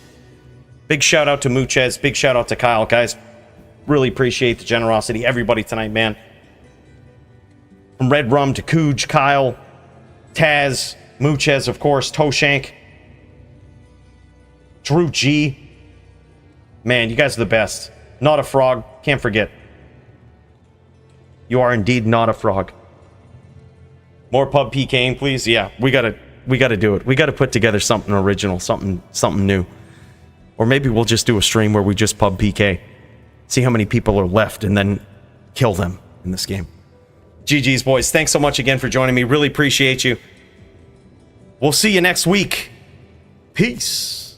Big shout out to Muchez. Big shout out to Kyle, guys. Really appreciate the generosity. Everybody tonight, man. From Red Rum to Cooj, Kyle, Taz, Muchez, of course, Toshank, Drew G. Man, you guys are the best. Not a frog. Can't forget. You are indeed not a frog. More pub PKing, please. Yeah, we gotta to do it. We got to put together something original, something new. Or maybe we'll just do a stream where we just pub PK. See how many people are left and then kill them in this game. GG's, boys. Thanks so much again for joining me. Really appreciate you. We'll see you next week. Peace.